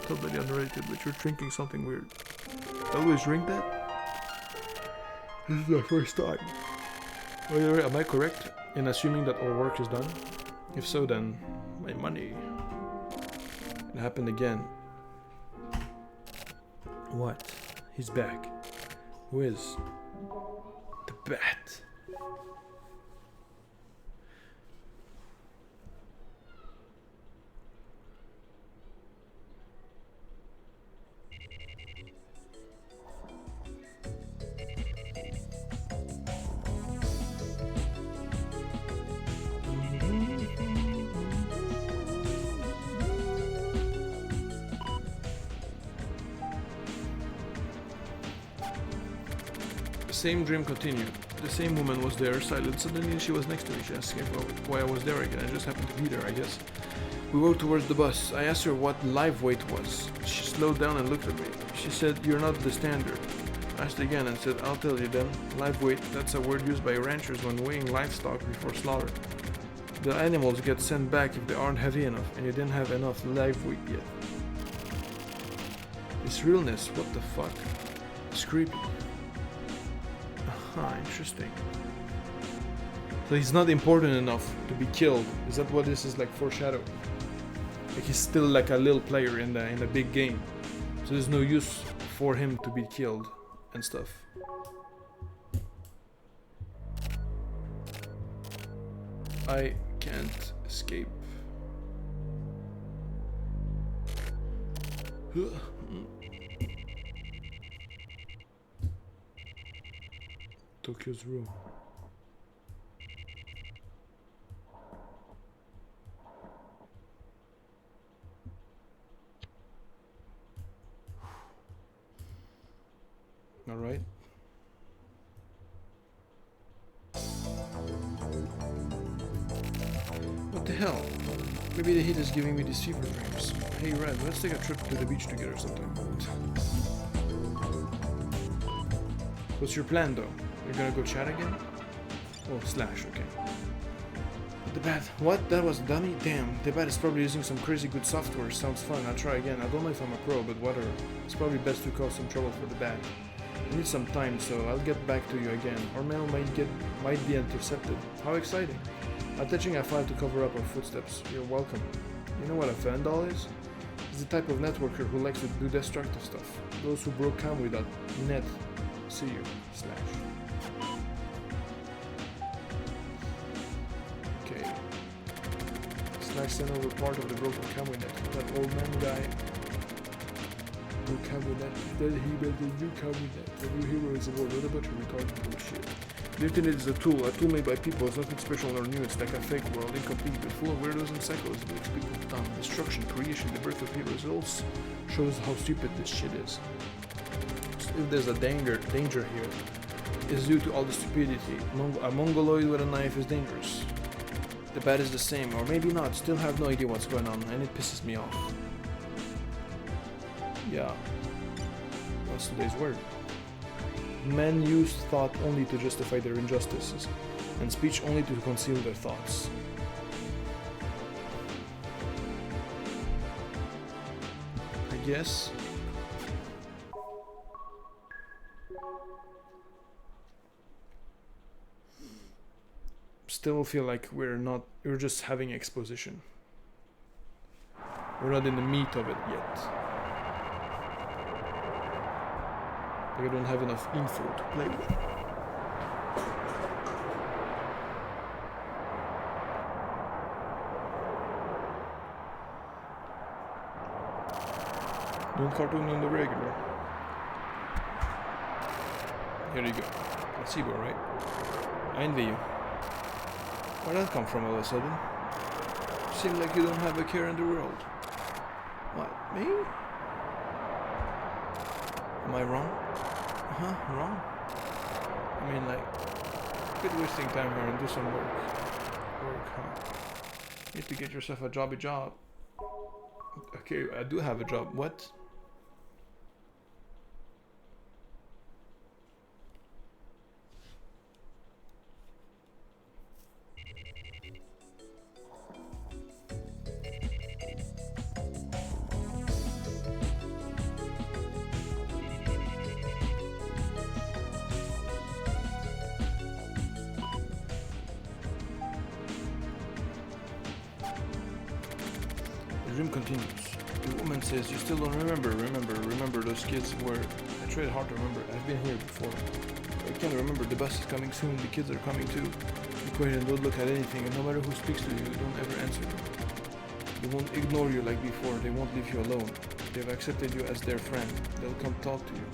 totally unrelated, but you're drinking something weird. I always drink that? This is the first time. Wait, am I correct in assuming that our work is done? If so, then my money. It happened again. What? He's back. Who is? The bat. The same dream continued. The same woman was there, silent. Suddenly she was next to me. She asked me why I was there again. I just happened to be there, I guess. We walked towards the bus. I asked her what live weight was. She slowed down and looked at me. She said, "You're not the standard." I asked again and said, "I'll tell you then. Live weight, that's a word used by ranchers when weighing livestock before slaughter. The animals get sent back if they aren't heavy enough, and you didn't have enough live weight yet." This realness, what the fuck? It's creepy. Aha, interesting. So he's not important enough to be killed. Is that what this is like foreshadow? Like he's still like a little player in the big game. So there's no use for him to be killed and stuff. I can't escape. Tokyo's room. All right. What the hell? Maybe the heat is giving me these fever dreams. Hey Red, let's take a trip to the beach together sometime. What's your plan though? You're gonna go chat again? Oh, Slash, okay. The bat. What? That was dummy? Damn, the bat is probably using some crazy good software. Sounds fun. I'll try again. I don't know if I'm a pro, but whatever. It's probably best to cause some trouble for the bat. I need some time, so I'll get back to you again. Our mail might be intercepted. How exciting! Attaching a file to cover up our footsteps. You're welcome. You know what a vandal is? It's the type of networker who likes to do destructive stuff. Those who broke Camry.net. See you. Slash. Okay. Slash sent over part of the broken Camry net. That old man guy. Then he built a new cabinet. The new hero is aboard. What a bunch of retarded bullshit. The internet is a tool made by people. It's nothing special or new. It's like a fake world, incomplete, but full of weirdos and psychos. It makes people dumb. Destruction, creation, the birth of heroes. It all shows how stupid this shit is. So if there's a danger here, it's due to all the stupidity. A mongoloid with a knife is dangerous. The bat is the same, or maybe not. Still have no idea what's going on, and it pisses me off. Yeah. What's today's word? Men use thought only to justify their injustices, and speech only to conceal their thoughts. I guess. Still feel like we're just having exposition. We're not in the meat of it yet. I don't have enough info to play with. Doing cartoon on the regular. Here you go. That's Igor, right? I envy you. Where'd that come from all of a sudden? Seem like you don't have a care in the world. What, me? Am I wrong? Wrong? I mean, like, quit wasting time here and do some work. You need to get yourself a job. Okay, I do have a job. What? Continues. The woman says, you still don't remember those kids were... I tried hard to remember. I've been here before. I can't remember. The bus is coming soon. The kids are coming too. Be quiet and don't look at anything. And no matter who speaks to you, don't ever answer them. They won't ignore you like before. They won't leave you alone. They've accepted you as their friend. They'll come talk to you.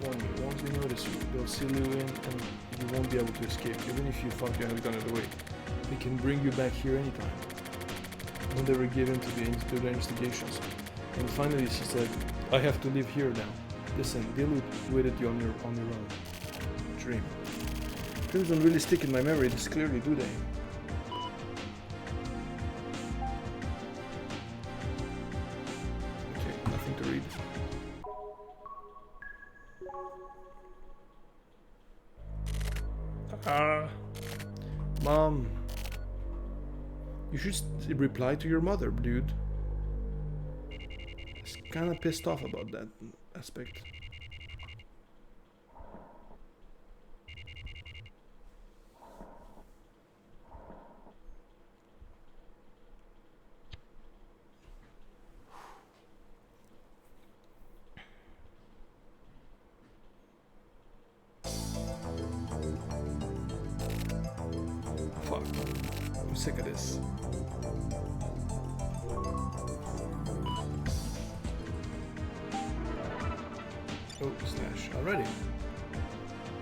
Warn you. Once they notice you, they'll seal you in and you won't be able to escape. Even if you thought you had gotten away. They can bring you back here anytime. Don't ever give in to their instigations. And finally she said, I have to live here now. Listen, deal with it on your own. Dream. Dreams don't really stick in my memory this clearly, do they? Okay, nothing to read. Mom. You should reply to your mother, dude. kind of pissed off about that aspect. Fuck. I'm sick of this. Oh, Slash. Already.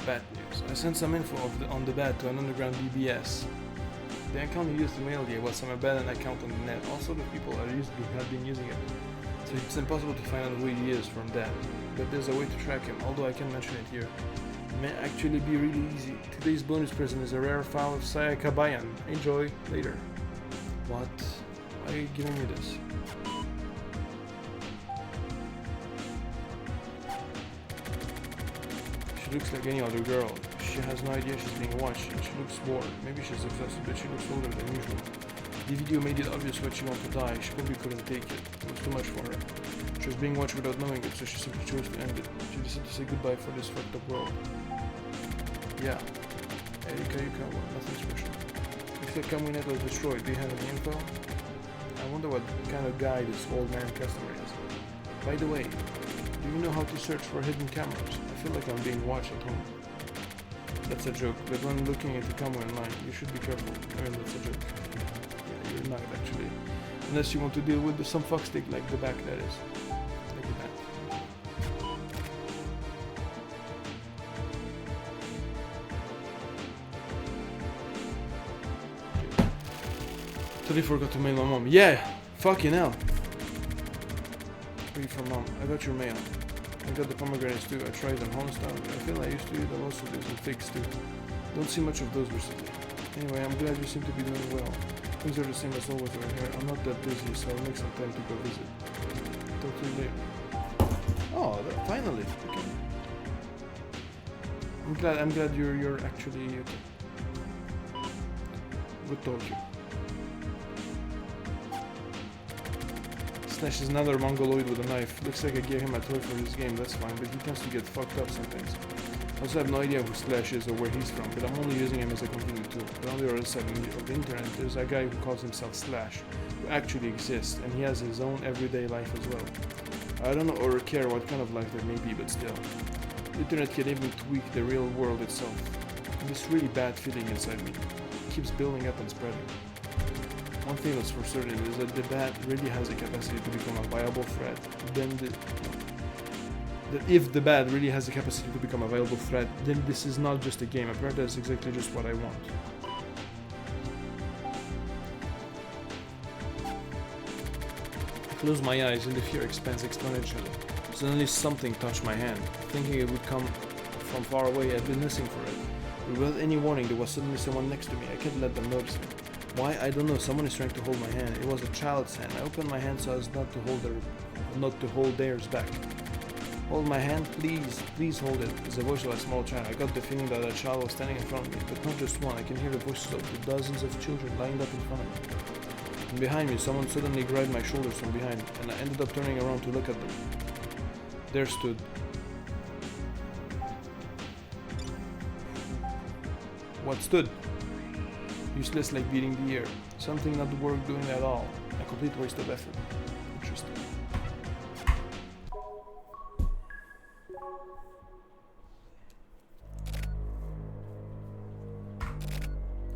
Bad news. I sent some info on the bat to an underground BBS. The account you used to mail here was some abandoned account on the net. Also, the people that have been using it. So it's impossible to find out who he is from that. But there's a way to track him, although I can't mention it here. It may actually be really easy. Today's bonus present is a rare file of Sayaka Bayan. Enjoy later. What? Why are you giving me this? She looks like any other girl. She has no idea she's being watched and she looks bored. Maybe she's exhausted, but she looks older than usual. The video made it obvious what she wanted to die. She probably couldn't take it. It was too much for her. She was being watched without knowing it, so she simply chose to end it. She decided to say goodbye for this fucked up world. Yeah. Erika Yukawa, nothing special. If the Kamunet was destroyed, do you have any info? I wonder what kind of guy this old man customer is. By the way, do you know how to search for hidden cameras? I feel like I'm being watched at home. That's a joke, but when looking at the camera online, you should be careful. I mean, that's a joke. Yeah, you're not actually. Unless you want to deal with some fuckstick like the back, that is. Like that. Totally forgot to mail my mom. Yeah! Fucking hell! Free from mom. I got your mail. I got the pomegranates too. I tried them homestyle. I feel I used to eat. I'll also do some figs too. Don't see much of those recently. Anyway, I'm glad you seem to be doing well. Things are the same as always over here. I'm not that busy, so I'll make some time to go visit. Talk to you later. Oh, finally. Okay. I'm glad you're actually okay. Good talking. Slash is another mongoloid with a knife. Looks like I gave him a toy for his game, that's fine, but he tends to get fucked up sometimes. I also have no idea who Slash is or where he's from, but I'm only using him as a convenient tool. But on the other side of the internet, there's a guy who calls himself Slash, who actually exists, and he has his own everyday life as well. I don't know or care what kind of life that may be, but still. The internet can even tweak the real world itself. And this really bad feeling inside me keeps building up and spreading. One thing that's for certain is that the bat really has a capacity to become a viable threat. If the bat really has the capacity to become a viable threat, then this is not just a game. Apparently that's exactly just what I want. I close my eyes and the fear expands exponentially. Suddenly something touched my hand. Thinking it would come from far away, I'd been listening for it. But without any warning, there was suddenly someone next to me. I can't let them notice me. Why? I don't know. Someone is trying to hold my hand. It was a child's hand. I opened my hand so as not to hold theirs back. Hold my hand, please. Please hold it. It's the voice of a small child. I got the feeling that a child was standing in front of me, but not just one. I can hear the voices of the dozens of children lined up in front of me. And behind me, someone suddenly grabbed my shoulders from behind, and I ended up turning around to look at them. There stood. What stood? Useless like beating the air. Something not worth doing at all. A complete waste of effort. Interesting.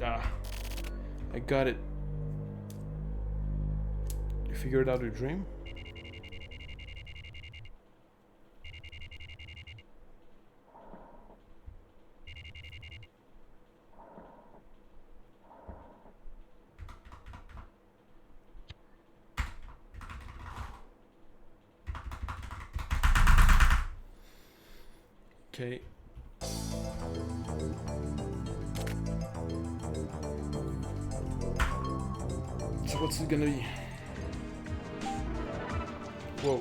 Ah. I got it. You figured out your dream? Okay. So what's it gonna be? Whoa.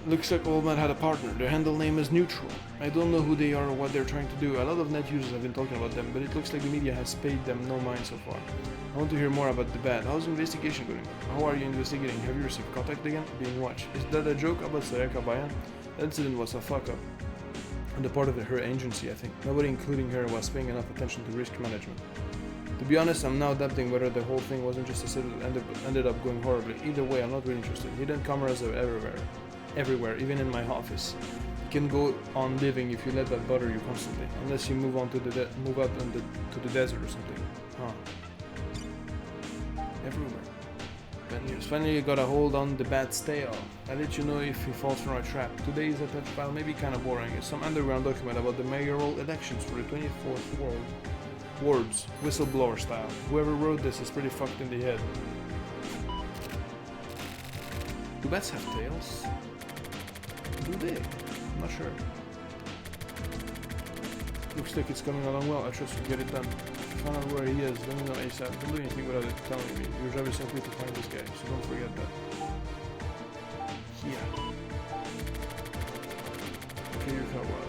Looks like Old Man had a partner. Their handle name is Neutral. I don't know who they are or what they're trying to do. A lot of net users have been talking about them, but it looks like the media has paid them no mind so far. I want to hear more about the bad. How's the investigation going? How are you investigating? Have you received contact again? Being watched. Is that a joke about Sayaka Bayan? That incident was a fuck up on the part of her agency, I think. Nobody, including her, was paying enough attention to risk management. To be honest, I'm now doubting whether the whole thing wasn't just a set that ended up going horribly. Either way, I'm not really interested. Hidden cameras are everywhere, even in my office. You can go on living if you let that bother you constantly, unless you move out to the desert or something. Huh? Everywhere. Bad news. Finally, you got a hold on the Bat's tail. I'll let you know if he falls for a trap. Today's attached file may be kind of boring. It's some underground document about the mayoral elections for the 24th wards, whistleblower style. Whoever wrote this is pretty fucked in the head. Do bats have tails? Do they? I'm not sure. Looks like it's coming along well. I trust you get it done. Find out where he is. Let me know ASAP. Don't do anything without it telling me. Your job is simply to find this guy, so don't forget that. Yeah. Okay, you tell what.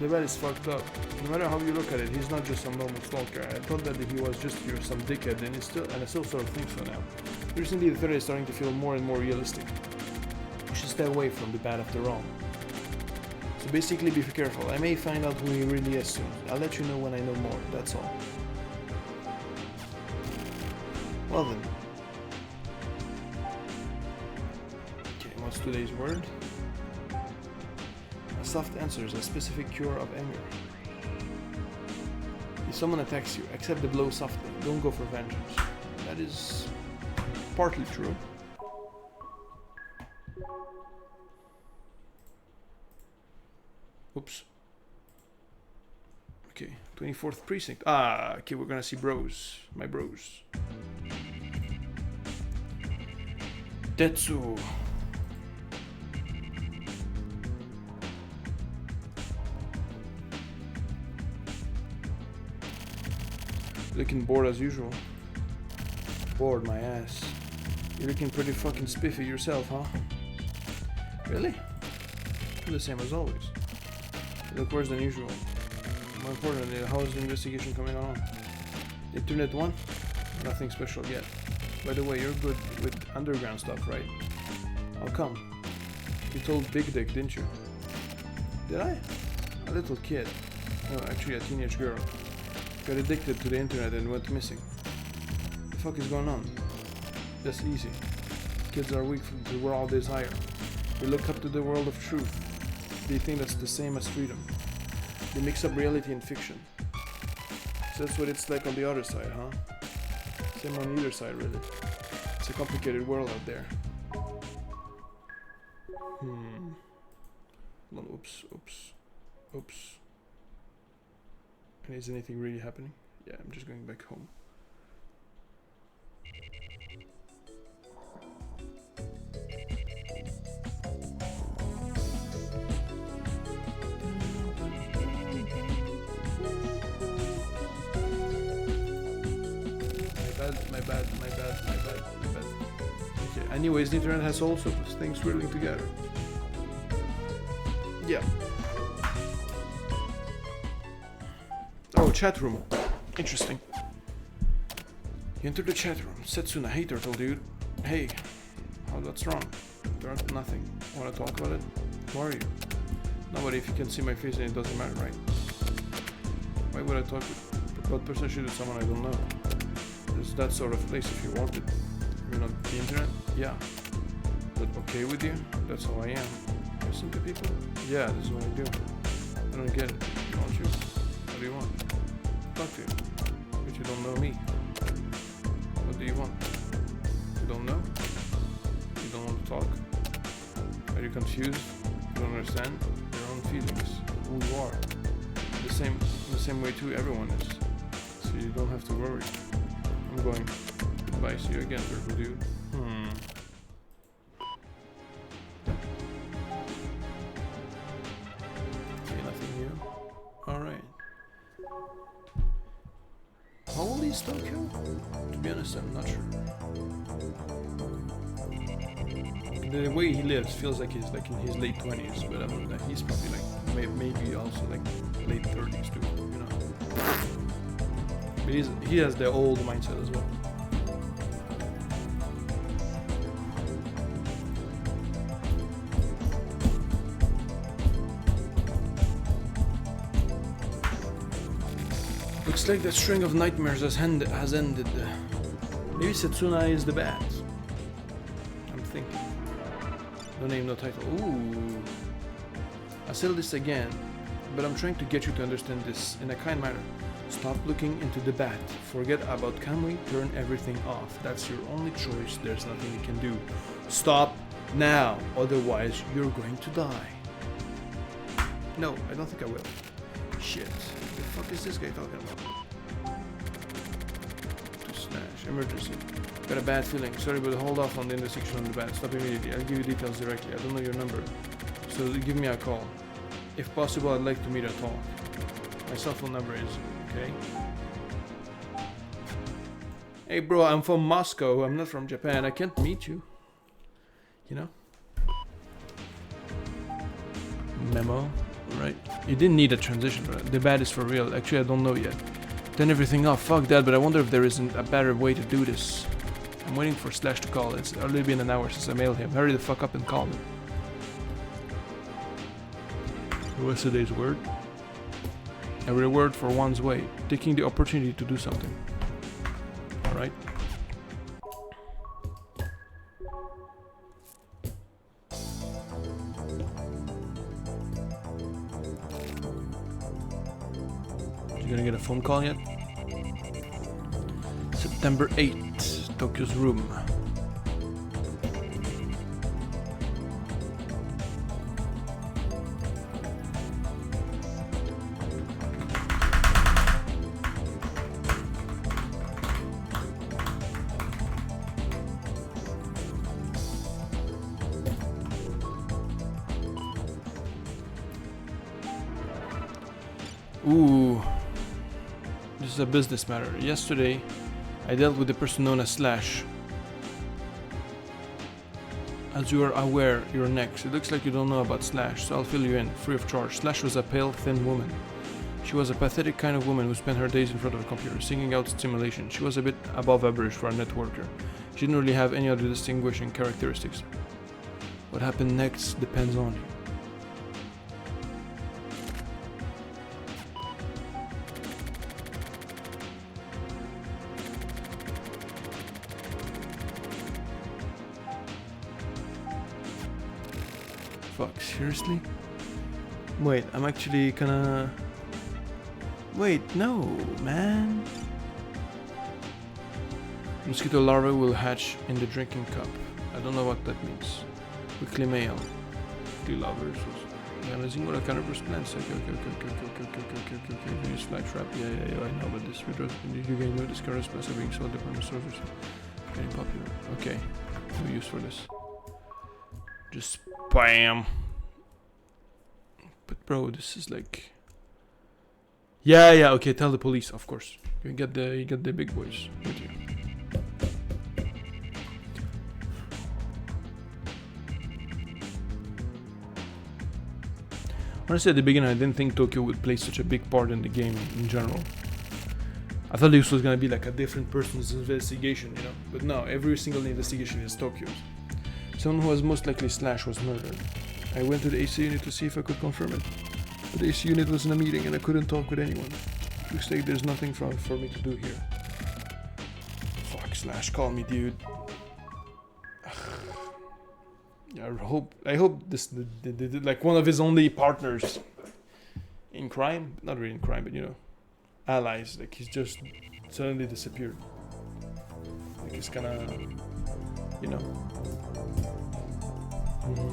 The bat is fucked up. No matter how you look at it, he's not just some normal stalker. I thought that he was just here, some dickhead, and I still sort of think so now. Recently, the threat is starting to feel more and more realistic. You should stay away from the bat after all. So basically, be careful. I may find out who he really is soon. I'll let you know when I know more, that's all. Well then. Okay, what's today's word? A soft answer is a specific cure of anger. If someone attacks you, accept the blow softly. Don't go for vengeance. That is partly true. Oops. Okay, 24th precinct. Ah, okay, we're gonna see bros. My bros. Tetsu. Looking bored as usual. Bored my ass. You're looking pretty fucking spiffy yourself, huh? Really? You're the same as always. You look worse than usual. More importantly, how is the investigation coming along? The internet one? Nothing special yet. By the way, you're good with underground stuff, right? How come? You told Big Dick, didn't you? Did I? A little kid. No, actually a teenage girl. Got addicted to the internet and went missing. What the fuck is going on? That's easy. Kids are weak to the world desire. They look up to the world of truth. They think that's the same as freedom. They mix up reality and fiction. So that's what it's like on the other side, huh? Same on either side, really. It's a complicated world out there. Hold on, oops. And is anything really happening? Yeah, I'm just going back home. My bad. Okay, anyways, the internet has also things swirling together. Yeah. Oh, chat room. Interesting. You enter the chat room. Setsuna, hey turtle dude. Hey. Oh, that's wrong. There's nothing. Wanna talk about it? Who are you? Nobody, if you can see my face, then it doesn't matter, right? Why would I talk about perception to someone I don't know? There's that sort of place if you want it. You're not the internet? Yeah. But okay with you? That's how I am. Listen to people? Yeah, this is what I do. I don't get it. Don't you? What do you want? Talk to you. But you don't know me. What do you want? You don't know? You don't want to talk? Are you confused? You don't understand your own feelings, who you are. The same way too everyone is. So you don't have to worry. I'm going. Goodbye, see you again, turtle dude. Okay, nothing new. Alright. How old is Tokyo? To be honest, I'm not sure. the way he lives feels like he's like in his late 20s, but other than that, he's probably like maybe also like late 30s too, you know. But he has the old mindset as well. Looks like that string of nightmares has ended. Maybe Setsuna is the bad. I'm thinking. No name, no title. Ooh. I said this again, but I'm trying to get you to understand this in a kind manner. Stop looking into the bat. Forget about Kamui. Turn everything off. That's your only choice. There's nothing you can do. Stop now. Otherwise, you're going to die. No, I don't think I will. Shit. What the fuck is this guy talking about? To slash. Emergency. Got a bad feeling. Sorry, but hold off on the intersection on the bat. Stop immediately. I'll give you details directly. I don't know your number, so give me a call. If possible, I'd like to meet and talk. My cell phone number is... Okay. Hey bro, I'm from Moscow. I'm not from Japan. I can't meet you. You know? Memo. Right. You didn't need a transition, right? The bad is for real. Actually, I don't know yet. Turn everything off. Fuck that, but I wonder if there isn't a better way to do this. I'm waiting for Slash to call. It's already been an hour since I mailed him. Hurry the fuck up and call me. What's today's word? A reward for one's way. Taking the opportunity to do something. Alright. You gonna get a phone call yet? September 8th, Tokyo's room. Ooh. This is a business matter. Yesterday, I dealt with the person known as Slash. As you are aware, you're next. It looks like you don't know about Slash, so I'll fill you in, free of charge. Slash was a pale, thin woman. She was a pathetic kind of woman who spent her days in front of a computer, singing out stimulation. She was a bit above average for a networker. She didn't really have any other distinguishing characteristics. What happened next depends on you. Fuck, seriously? Wait, I'm actually gonna... Wait, no, man. Mosquito larvae will hatch in the drinking cup. I don't know what that means. Weekly mail. Weekly lovers. Amazing, what a kind of response. Okay. Use flag trap. Yeah, I know, but this withdraws. You can know this current response are being sold upon servers. Very popular. Okay. No use for this. Just spam. But bro, this is like... Yeah, okay, tell the police, of course. You get the big boys with you. Honestly, at the beginning, I didn't think Tokyo would play such a big part in the game in general. I thought this was gonna be like a different person's investigation, you know? But no, every single investigation is Tokyo's. Someone who was most likely Slash was murdered. I went to the AC unit to see if I could confirm it. But the AC unit was in a meeting and I couldn't talk with anyone. Looks like there's nothing for me to do here. Fuck, Slash, call me, dude. I hope this like one of his only partners in crime, not really in crime, but you know, allies. Like he's just suddenly disappeared. Like he's kind of, you know. Okay.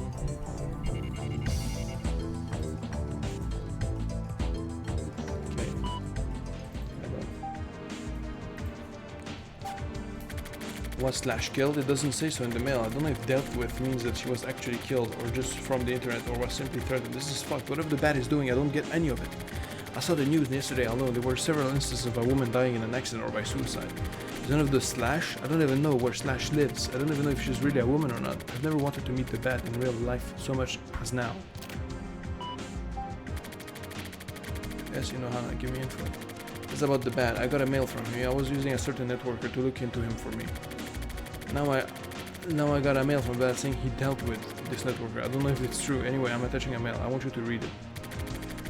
Was Slash killed? It doesn't say so in the mail. I don't know if dealt with means that she was actually killed or just from the internet or was simply threatened. This is fucked. Whatever the bat is doing, I don't get any of it. I saw the news yesterday alone. There were several instances of a woman dying in an accident or by suicide. Is none of the Slash? I don't even know where Slash lives. I don't even know if she's really a woman or not. I've never wanted to meet the Bat in real life so much as now. Yes, Inohana, give me info. It's about the Bat. I got a mail from him. I was using a certain networker to look into him for me. Now I got a mail from Bat saying he dealt with this networker. I don't know if it's true. Anyway, I'm attaching a mail. I want you to read it.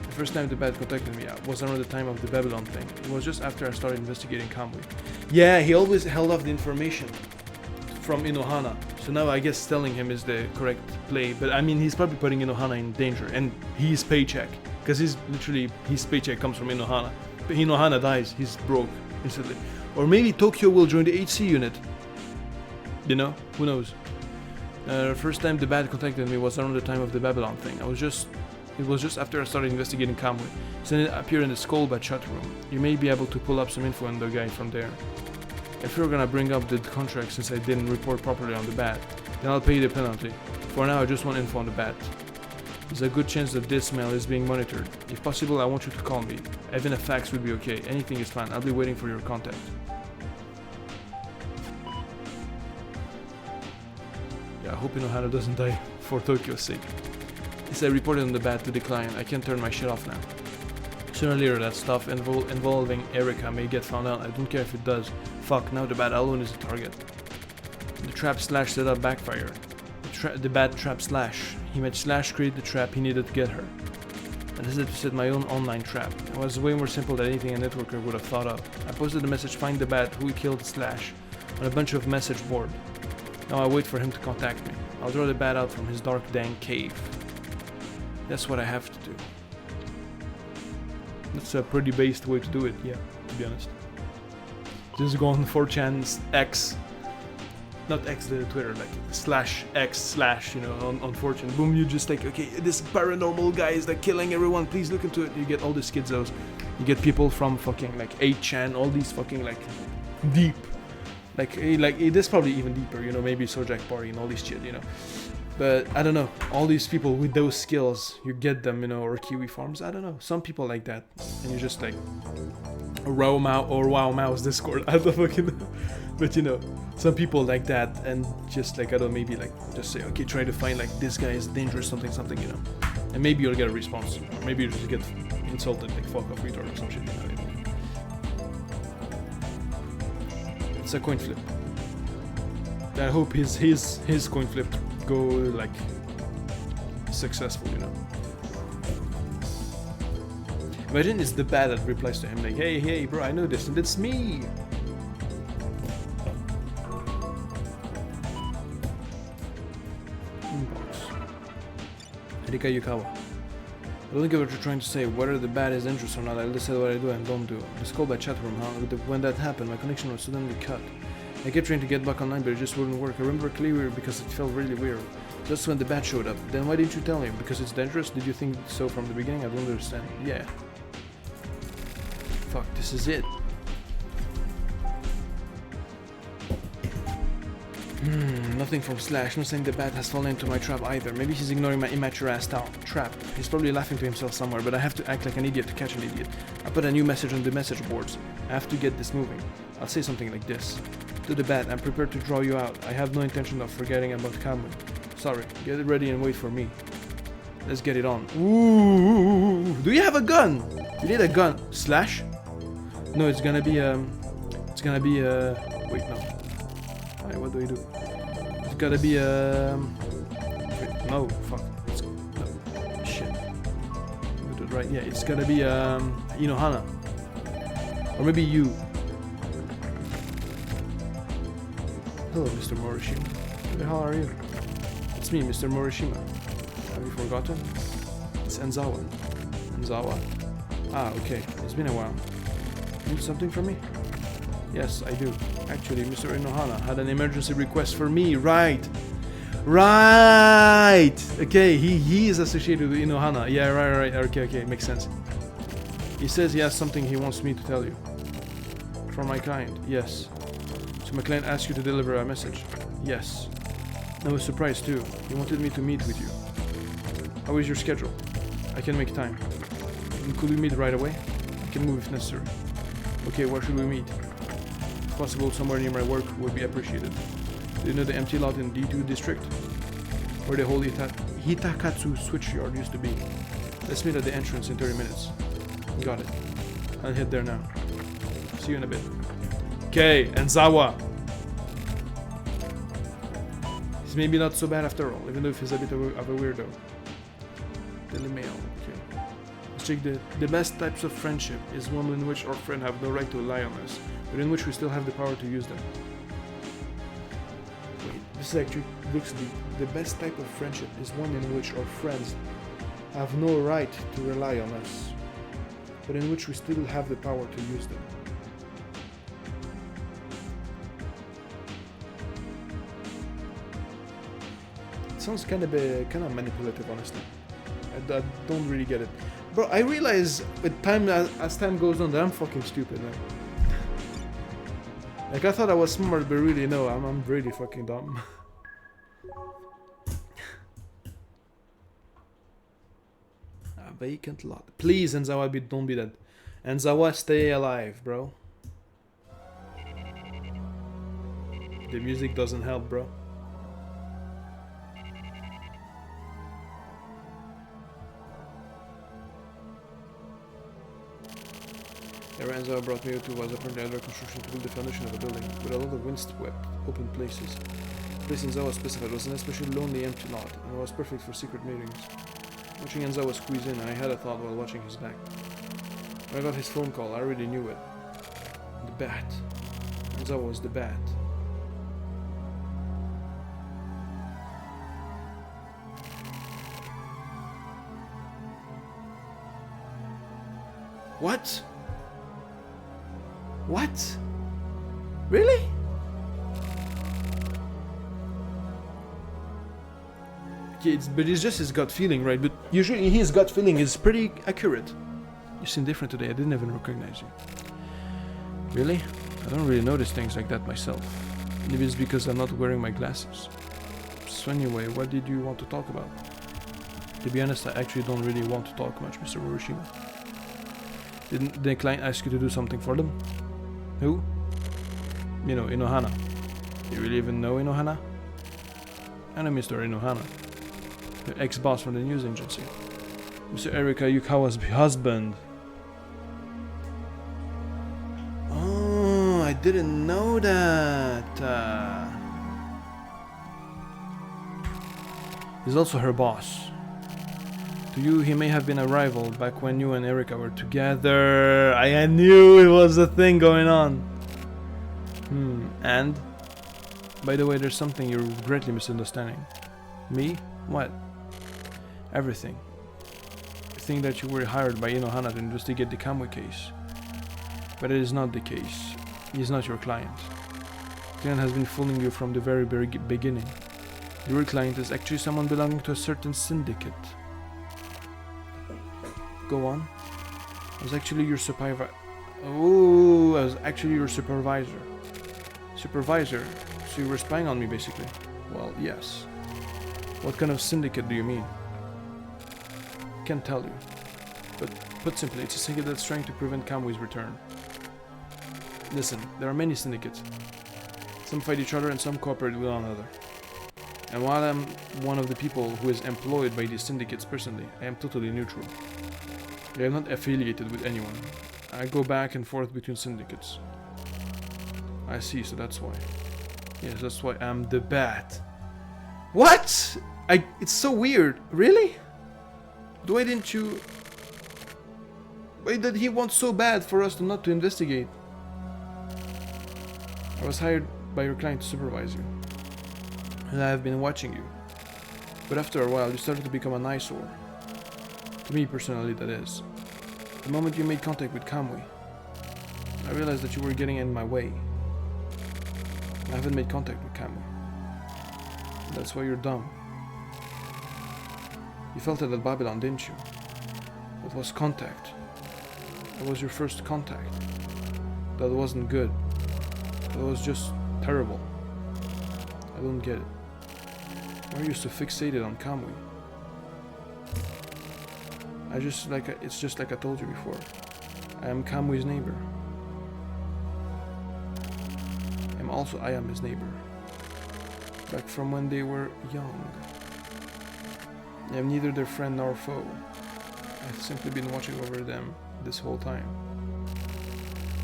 The first time the Bat contacted me was around the time of the Babylon thing. It was just after I started investigating Kamui. Yeah, he always held off the information from Inohana. So now I guess telling him is the correct play. But I mean, he's probably putting Inohana in danger. And his paycheck. Because his paycheck comes from Inohana. But Inohana dies, he's broke instantly. Or maybe Tokyo will join the HC unit. You know, who knows? First time the Bat contacted me was around the time of the Babylon thing. It was just after I started investigating Kamui. So then it appeared in the Skullbat chat room. You may be able to pull up some info on the guy from there. If you're gonna bring up the contract since I didn't report properly on the Bat, then I'll pay you the penalty. For now I just want info on the Bat. There's a good chance that this mail is being monitored. If possible, I want you to call me. Even a fax would be okay. Anything is fine. I'll be waiting for your contact. Yeah, I hope Inohana doesn't die for Tokyo's sake. Yes, I reported on the Bat to the client. I can't turn my shit off now. Sooner or later, that stuff involving Erika may get found out. I don't care if it does. Fuck, now the Bat alone is the target. The trap Slash set up backfired. The Bat trap Slash. He made Slash create the trap he needed to get her. I decided to set my own online trap. It was way more simple than anything a networker would have thought of. I posted the message "Find the Bat who killed Slash" on a bunch of message board. Now I wait for him to contact me. I'll draw the Bat out from his dark dank cave. That's what I have to do. That's a pretty based way to do it, yeah, to be honest. Just go on 4chan's X. Not X, the Twitter, like /X/ you know, on 4chan. Boom, you just like, okay, this paranormal guy is like killing everyone, please look into it. You get all the schizos. You get people from fucking like 8chan, all these fucking like deep. Like this probably even deeper, you know, maybe Sojak Party and all these shit, you know. But I don't know, all these people with those skills, you get them, you know, or Kiwi Farms, I don't know. Some people like that. And you just like, Wow Mao's Discord, I don't fucking know. But you know, some people like that, and just like, I don't know, maybe like, just say, okay, try to find like, this guy is dangerous, something, you know. And maybe you'll get a response, or maybe you just get insulted, like fuck off retard or some shit, you know. It's a coin flip. I hope his coin flip go like successful, you know. Imagine it's the Bat that replies to him like, hey bro, I know this and it's me. Inbox. Erika Yukawa. I don't get what you're trying to say. Whether the Bat is interested or not, I'll decide what I do and don't do. The Skullbat chat room, huh? When that happened, my connection was suddenly cut. I kept trying to get back online, but it just wouldn't work. I remember clearly because it felt really weird. Just when the Bat showed up. Then why didn't you tell me? Because it's dangerous? Did you think so from the beginning? I don't understand. Yeah. Fuck, this is it. Nothing from Slash. Not saying the Bat has fallen into my trap either. Maybe he's ignoring my immature ass trap. He's probably laughing to himself somewhere, but I have to act like an idiot to catch an idiot. I put a new message on the message boards. I have to get this moving. I'll say something like this. To the Bat, I'm prepared to draw you out. I have no intention of forgetting about Kamui. Sorry, get it ready and wait for me. Let's get it on. Ooh, do you have a gun? You need a gun. Slash? No, it's gonna be wait, no. Alright, what do we do? It's gotta be wait, no, fuck. No, shit. We do it right, yeah, it's gotta be Inohana. Or maybe you. Hello, Mr. Morishima. Who the hell are you? It's me, Mr. Morishima. Have you forgotten? It's Enzawa. Enzawa? Ah, okay. It's been a while. Need something from me? Yes, I do. Actually, Mr. Inohana had an emergency request for me. Right! Okay, he is associated with Inohana. Yeah, right. Okay, makes sense. He says he has something he wants me to tell you. From my client, yes. So my client asked you to deliver a message? Yes. I was surprised too. He wanted me to meet with you. How is your schedule? I can make time. Could we meet right away? I can move if necessary. Okay, where should we meet? if possible, somewhere near my work would be appreciated. Do you know the empty lot in D2 district? Where the whole Hitakatsu switchyard used to be. Let's meet at the entrance in 30 minutes. Got it. I'll head there now. See you in a bit. Okay, Enzawa. He's maybe not so bad after all, even though he's a bit of a weirdo. Daily Mail, okay. Let's check the best types of friendship is one in which our friends have no right to rely on us, but in which we still have the power to use them. Wait, this actually looks deep. The best type of friendship is one in which our friends have no right to rely on us, but in which we still have the power to use them. It sounds kind of manipulative, honestly. I don't really get it. Bro, I realize with time as time goes on that I'm fucking stupid, man. Like I thought I was smart, but really no, I'm really fucking dumb. A vacant lot. Please, Enzawa, don't be dead. Enzawa, stay alive, bro. The music doesn't help, bro. Enzawa brought me to was apparently under construction to build the foundation of a building with a lot of windswept open places. The place Enzawa specified was an especially lonely empty lot and was perfect for secret meetings. Watching Enzawa squeeze in, I had a thought while watching his back. When I got his phone call, I already knew it. The bat. Enzawa was the bat. What? What? Really? Yeah, but it's just his gut feeling, right? But usually his gut feeling is pretty accurate. You seem different today. I didn't even recognize you. Really? I don't really notice things like that myself. Maybe it's because I'm not wearing my glasses. So anyway, what did you want to talk about? To be honest, I actually don't really want to talk much, Mr. Uroshima. Didn't the client ask you to do something for them? Who? You know, Inohana. You really even know Inohana? I know Mr. Inohana, the ex-boss from the news agency. Mr. Erika Yukawa's husband. Oh, I didn't know that. He's also her boss. To you, he may have been a rival back when you and Erika were together. I knew it was a thing going on. And? By the way, there's something you're greatly misunderstanding. Me? What? Everything. You think that you were hired by Inohana to investigate the Kamui case. But it is not the case. He is not your client. The client has been fooling you from the very beginning. Your client is actually someone belonging to a certain syndicate. Go on. I was actually your supervisor. Oh, I was actually your supervisor. Supervisor? So you were spying on me, basically? Well, yes. What kind of syndicate do you mean? Can't tell you. But put simply, it's a syndicate that's trying to prevent Kamui's return. Listen, there are many syndicates. Some fight each other and some cooperate with one another. And while I'm one of the people who is employed by these syndicates personally, I am totally neutral. I am not affiliated with anyone. I go back and forth between syndicates. I see, so that's why. Yes, that's why I'm the bat. What? It's so weird. Really? Why didn't you... Why did he want so bad for us not to investigate? I was hired by your client to supervise you. And I have been watching you. But after a while, you started to become an eyesore. To me personally, that is. The moment you made contact with Kamui, I realized that you were getting in my way. I haven't made contact with Kamui. That's why you're dumb. You felt it at Babylon, didn't you? That was contact. That was your first contact. That wasn't good. That was just terrible. I don't get it. Why are you so fixated on Kamui? It's just like I told you before. I am Kamui's neighbor. also Ayame's neighbor. Back from when they were young. I am neither their friend nor foe. I've simply been watching over them this whole time.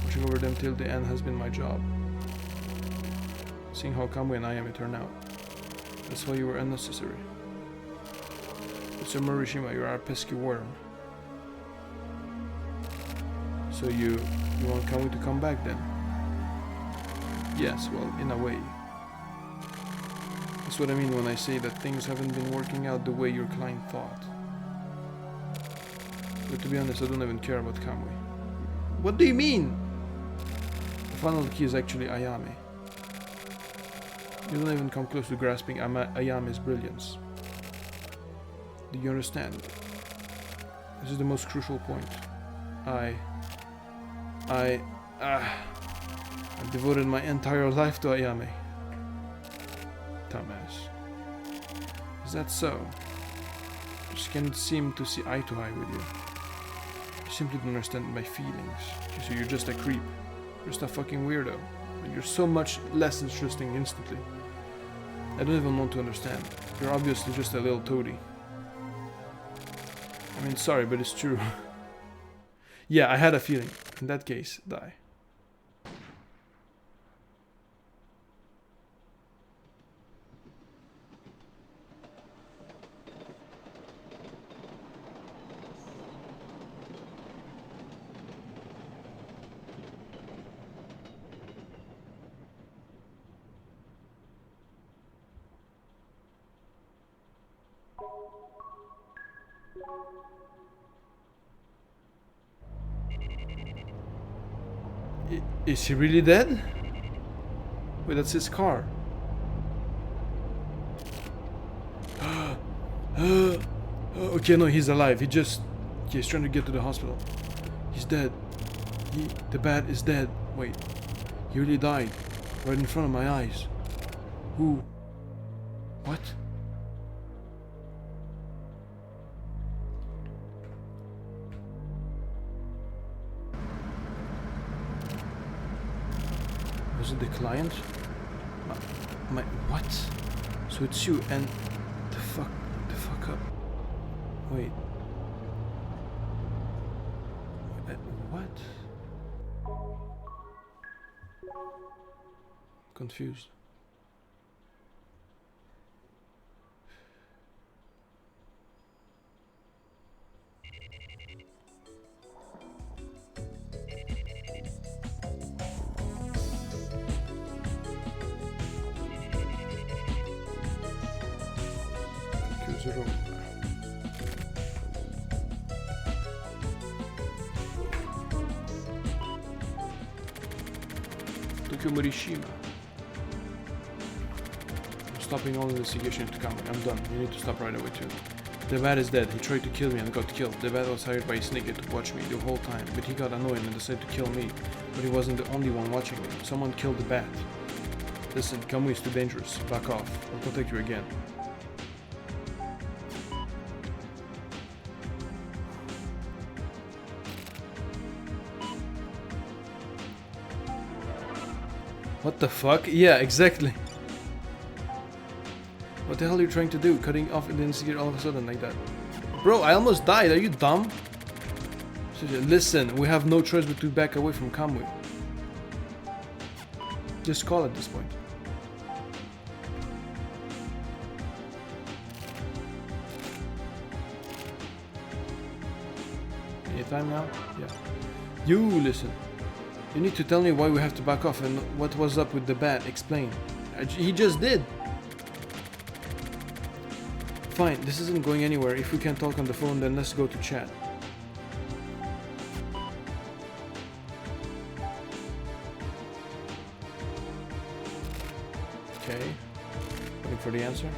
Watching over them till the end has been my job. Seeing how Kamui and Ayame turn out. That's why you were unnecessary. Mr. Morishima, you are a pesky worm. So you want Kamui to come back then? Yes, well, in a way. That's what I mean when I say that things haven't been working out the way your client thought. But to be honest, I don't even care about Kamui. What do you mean? The final key is actually Ayame. You don't even come close to grasping Ayame's brilliance. Do you understand? This is the most crucial point. I've devoted my entire life to Ayame. Dumbass. Is that so? I just can't seem to see eye to eye with you. You simply don't understand my feelings. So you're just a creep. You're just a fucking weirdo. And you're so much less interesting instantly. I don't even want to understand. You're obviously just a little toady. I mean, sorry, but it's true. Yeah, I had a feeling. In that case, die. Is he really dead? Wait, that's his car. Okay, no, he's alive. He's trying to get to the hospital. He's dead. The bat is dead. Wait, he really died. Right in front of my eyes. Who? What? Was it the client? My what? So it's you and the fuck up. Wait. What? Confused. Tokyo Morishima. I'm stopping all investigation into Kamui. I'm done. You need to stop right away too. The bat is dead. He tried to kill me and got killed. The bat was hired by Snake to watch me the whole time, but he got annoyed and decided to kill me. But he wasn't the only one watching me. Someone killed the bat. Listen, Kamui is too dangerous. Back off. I'll protect you again. What the fuck? Yeah, exactly. What the hell are you trying to do? Cutting off and then see it all of a sudden like that. Bro, I almost died. Are you dumb? Listen, we have no choice but to back away from Kamui. Just call at this point. Any time now? Yeah. You listen. You need to tell me why we have to back off and what was up with the bat. Explain. He just did. Fine, this isn't going anywhere. If we can't talk on the phone, then let's go to chat. Okay. Waiting for the answer.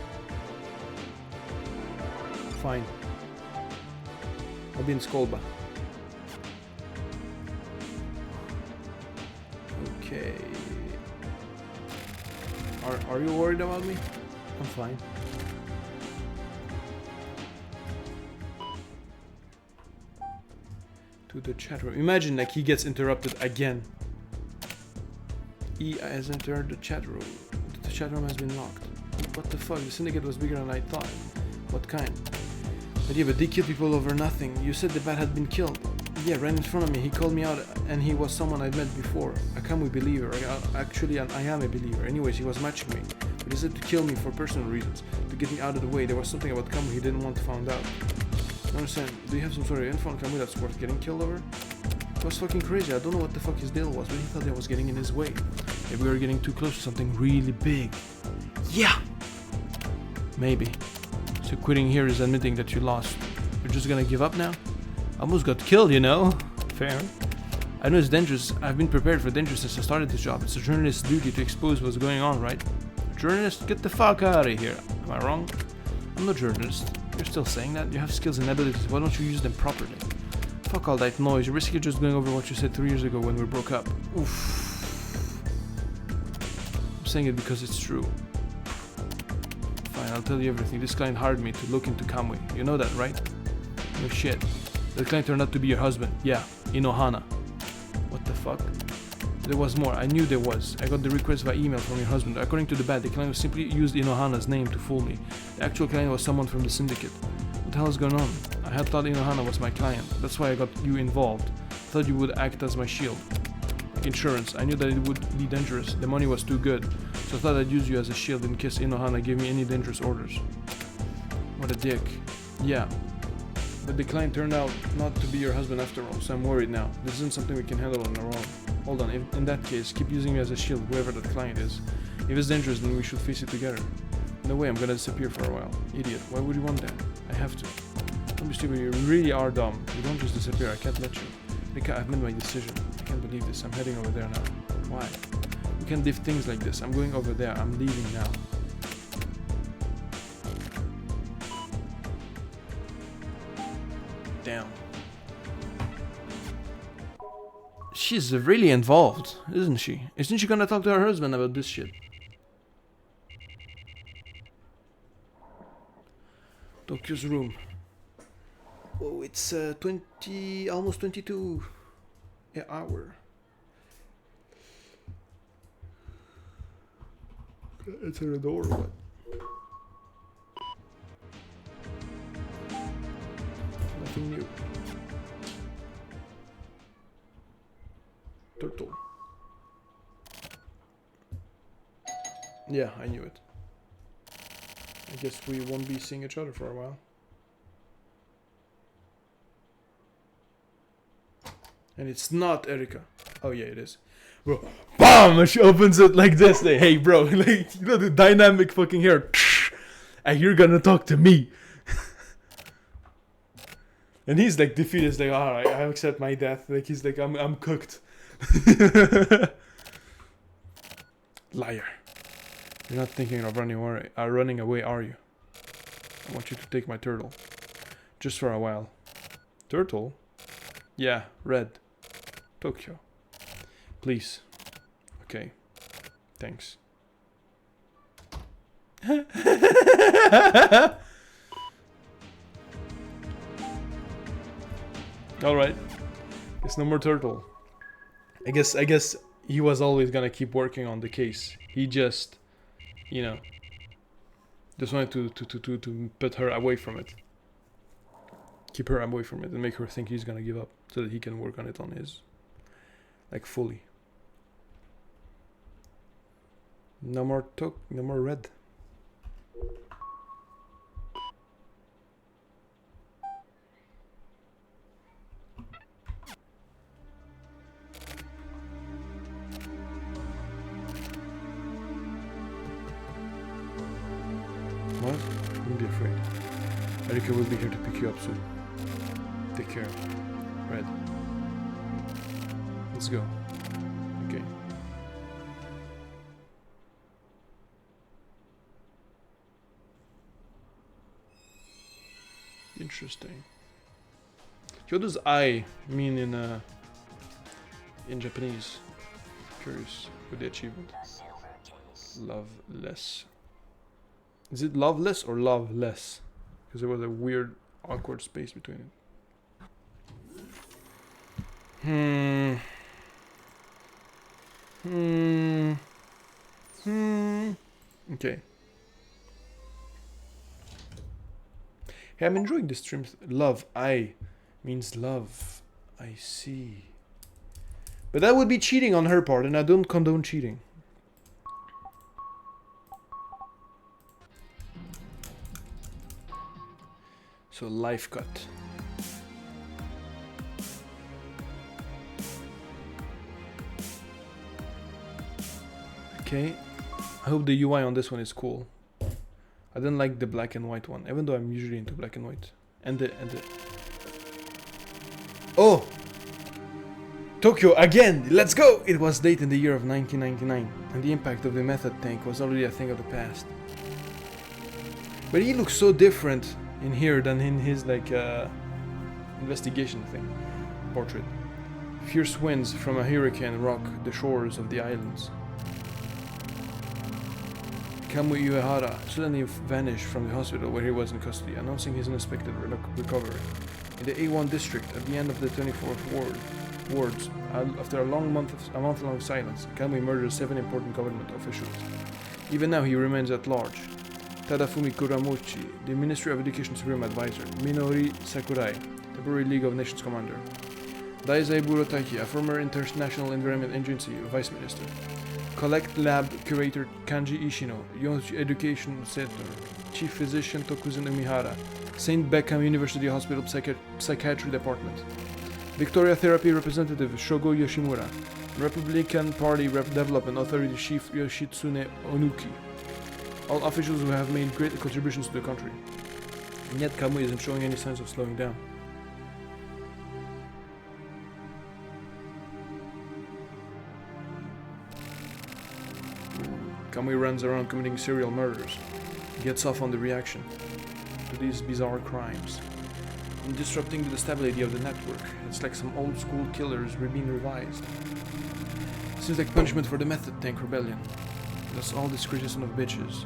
Fine. I'll be in Skolba. Okay. Are you worried about me? I'm fine. To the chat room. Imagine like he gets interrupted again. He has entered the chat room. The chat room has been locked. What the fuck? The syndicate was bigger than I thought. What kind? But yeah, but they kill people over nothing. You said the bat had been killed. Yeah, right in front of me. He called me out, and he was someone I'd met before. A Kamui believer. Actually, I am a believer. Anyways, he was matching me. But he said to kill me for personal reasons. To get me out of the way. There was something about Kamui he didn't want to find out. I understand. Do you have some sort of info on Kamui that's worth getting killed over? It was fucking crazy. I don't know what the fuck his deal was, but he thought I was getting in his way. Maybe we were getting too close to something really big. Yeah! Maybe. So quitting here is admitting that you lost. You're just gonna give up now? I almost got killed, you know? Fair. I know it's dangerous. I've been prepared for danger since I started this job. It's a journalist's duty to expose what's going on, right? A journalist? Get the fuck out of here. Am I wrong? I'm no journalist. You're still saying that? You have skills and abilities. Why don't you use them properly? Fuck all that noise. You're basically just going over what you said 3 years ago when we broke up. Oof. I'm saying it because it's true. Fine, I'll tell you everything. This client hired me to look into Kamui. You know that, right? No shit. The client turned out to be your husband. Yeah, Inohana. What the fuck? There was more. I knew there was. I got the request by email from your husband. According to the bat, the client simply used Inohana's name to fool me. The actual client was someone from the syndicate. What the hell is going on? I had thought Inohana was my client. That's why I got you involved. I thought you would act as my shield. Like insurance. I knew that it would be dangerous. The money was too good. So I thought I'd use you as a shield in case Inohana gave me any dangerous orders. What a dick. Yeah. But the client turned out not to be your husband after all, so I'm worried now. This isn't something we can handle on our own. Hold on, in that case, keep using me as a shield, whoever that client is. If it's dangerous, then we should face it together. No way, I'm gonna disappear for a while. Idiot, why would you want that? I have to. Don't be stupid, you really are dumb. You don't just disappear, I can't let you. Mika, I've made my decision. I can't believe this, I'm heading over there now. Why? We can't leave things like this. I'm going over there, I'm leaving now. Damn. She's really involved, isn't she? Isn't she gonna talk to her husband about this shit? Tokyo's room. Oh, it's 20, almost 22 an hour. Enter the door or what? Nothing new. Turtle. Yeah, I knew it. I guess we won't be seeing each other for a while. And it's not Erika. Oh yeah, it is. Bro, BAM! And she opens it like this. Like, hey bro, like, you know the dynamic fucking hair. And you're gonna talk to me. And he's like defeated. He's like, alright, I accept my death. Like he's like, I'm cooked. Liar. You're not thinking of running away, are you? I want you to take my turtle. Just for a while. Turtle? Yeah, red. Tokyo. Please. Okay. Thanks. Alright. It's no more turtle. I guess he was always gonna keep working on the case. He just, you know, just wanted to put her away from it. Keep her away from it and make her think he's gonna give up so that he can work on it on his, like, fully. No more red. What? Don't be afraid. Erika will be here to pick you up soon. Take care. Red. Let's go. Okay. Interesting. What does I mean in Japanese? Curious with the achievement. Loveless. Is it loveless or loveless? Because there was a weird, awkward space between it. Hmm. Okay. Hey, I'm enjoying the streams. Love. I means love. I see. But that would be cheating on her part, and I don't condone cheating. So life cut. Okay. I hope the UI on this one is cool. I didn't like the black and white one, even though I'm usually into black and white. And the Oh! Tokyo again! Let's go! It was late in the year of 1999, and the impact of the method tank was already a thing of the past. But he looks so different in here than in his like investigation thing portrait. Fierce winds from a hurricane rock the shores of the islands. Kamui Uehara suddenly vanished from the hospital where he was in custody, announcing his unexpected recovery. In the A1 district, at the end of the 24th wards, after a month-long silence, Kamui murdered 7 important government officials. Even now, he remains at large. Tadafumi Kuramochi, the Ministry of Education Supreme Advisor; Minori Sakurai, temporary League of Nations commander; Daizai Burotaki, a former International Environment Agency Vice Minister; Collect Lab Curator Kanji Ishino, Yonshu Education Center, Chief Physician Tokuzun Umihara, St. Beckham University Hospital Psychiatry Department; Victoria Therapy Representative Shogo Yoshimura; Republican Party Development Authority Chief Yoshitsune Onuki. All officials who have made great contributions to the country. And yet Kamui isn't showing any signs of slowing down. Kamui runs around committing serial murders. He gets off on the reaction to these bizarre crimes, and disrupting the stability of the network. It's like some old school killers being revised. Seems like punishment for the method tank rebellion. That's all this criticism of bitches.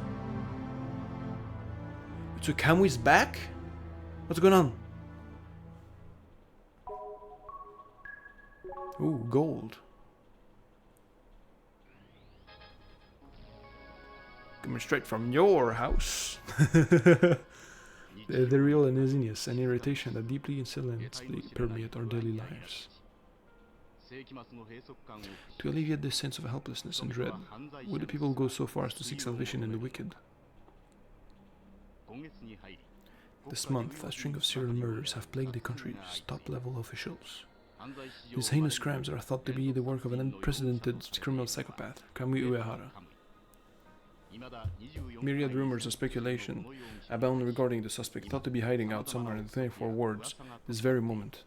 So Kamui's back? What's going on? Ooh, gold. Coming straight from your house. The real uneasiness and irritation that deeply and silently permeate our daily lives. To alleviate this sense of helplessness and dread, would the people go so far as to seek salvation in the wicked? This month, a string of serial murders have plagued the country's top-level officials. These heinous crimes are thought to be the work of an unprecedented criminal psychopath, Kamui Uehara. Myriad rumors and speculation abound regarding the suspect, thought to be hiding out somewhere in the 24 wards this very moment.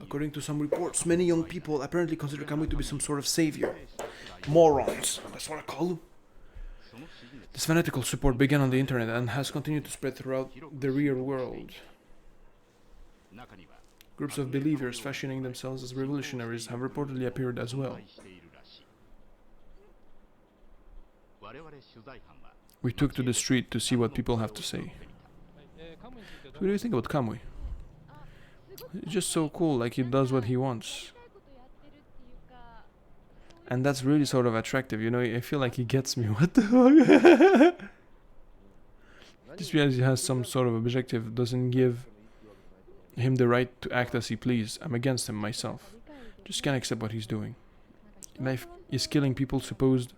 According to some reports, many young people apparently consider Kamui to be some sort of savior. Morons, that's what I call them. This fanatical support began on the internet and has continued to spread throughout the real world. Groups of believers fashioning themselves as revolutionaries have reportedly appeared as well. We took to the street to see what people have to say. So what do you think about Kamui? He's just so cool, like he does what he wants. And that's really sort of attractive, you know, I feel like he gets me. What the fuck? Just because he has some sort of objective doesn't give him the right to act as he pleases. I'm against him myself. Just can't accept what he's doing. Life is killing people supposed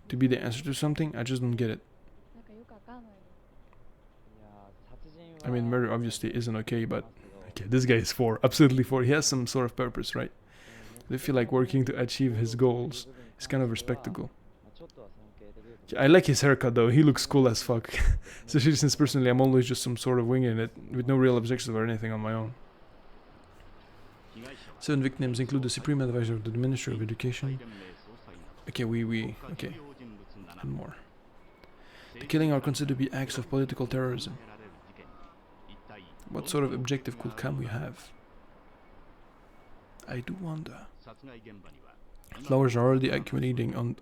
to be the answer to something. I just don't get it. I mean, murder obviously isn't okay, but okay, this guy is for, absolutely for. He has some sort of purpose, right? They feel like working to achieve his goals is kind of respectable. I like his haircut though, he looks cool as fuck. Especially since personally I'm always just some sort of winging it, with no real objectives or anything on my own. 7 victims include the Supreme Advisor of the Ministry of Education. Okay, okay. And more. The killing are considered to be acts of political terrorism. What sort of objective could Kamui have? I do wonder. Flowers are already accumulating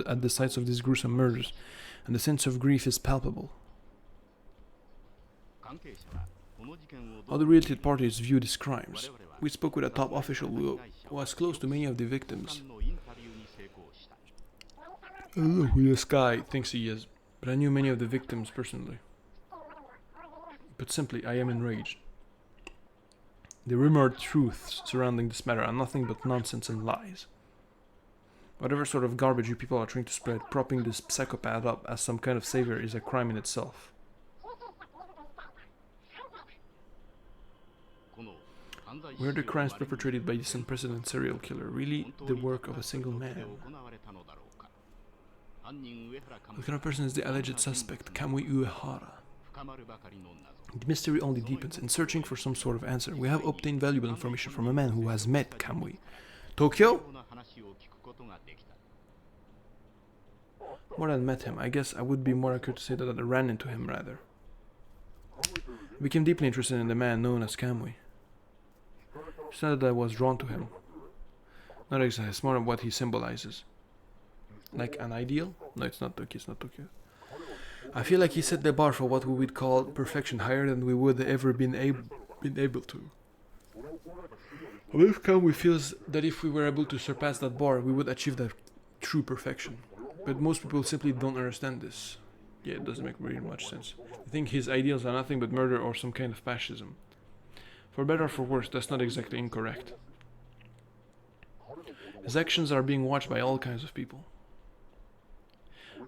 at the sites of these gruesome murders, and the sense of grief is palpable. How the related parties view these crimes. We spoke with a top official was close to many of the victims. I don't know who this guy thinks he is, but I knew many of the victims personally. But simply, I am enraged. The rumored truths surrounding this matter are nothing but nonsense and lies. Whatever sort of garbage you people are trying to spread, propping this psychopath up as some kind of savior is a crime in itself. Were the crimes perpetrated by this unprecedented serial killer really the work of a single man? What kind of person is the alleged suspect, Kamui Uehara? The mystery only deepens. In searching for some sort of answer, we have obtained valuable information from a man who has met Kamui. Tokyo? More than met him, I guess I would be more accurate to say that I ran into him, rather. I became deeply interested in the man known as Kamui. It's not that I was drawn to him. Not exactly, it's more of what he symbolizes. Like an ideal? No, it's not Tokyo. I feel like he set the bar for what we would call perfection higher than we would ever been able to. I believe Kamui feels that if we were able to surpass that bar, we would achieve that true perfection. But most people simply don't understand this. Yeah, it doesn't make really much sense. They think his ideals are nothing but murder or some kind of fascism. For better or for worse, that's not exactly incorrect. His actions are being watched by all kinds of people.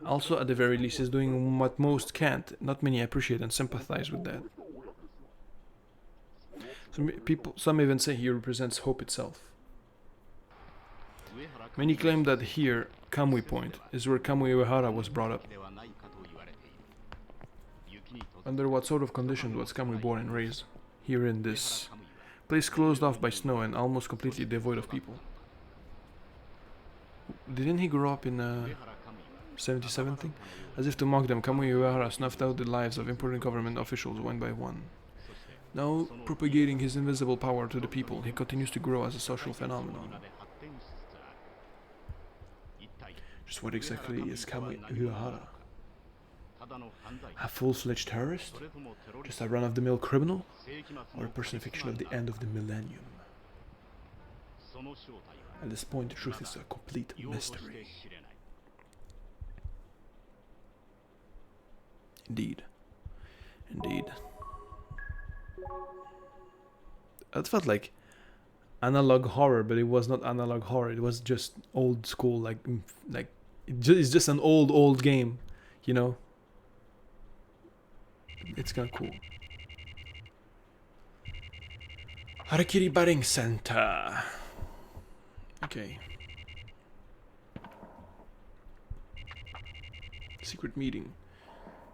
Also, at the very least, he's doing what most can't. Not many appreciate and sympathize with that. Some even say he represents hope itself. Many claim that here, Kamui Point, is where Kamui Uehara was brought up. Under what sort of conditions was Kamui born and raised? Here in this place closed off by snow and almost completely devoid of people. Didn't he grow up in 77 thing? As if to mock them, Kamui Uehara snuffed out the lives of important government officials one by one. Now, propagating his invisible power to the people, he continues to grow as a social phenomenon. Just what exactly is Kamui Uehara? A full-fledged terrorist? Just a run-of-the-mill criminal? Or a personification of the end of the millennium? At this point, the truth is a complete mystery. Indeed. That felt like analog horror, but it was not analog horror. It was just old school, like it's just an old game, you know. It's kind of cool. Harakiri Batting Center. Okay. Secret meeting.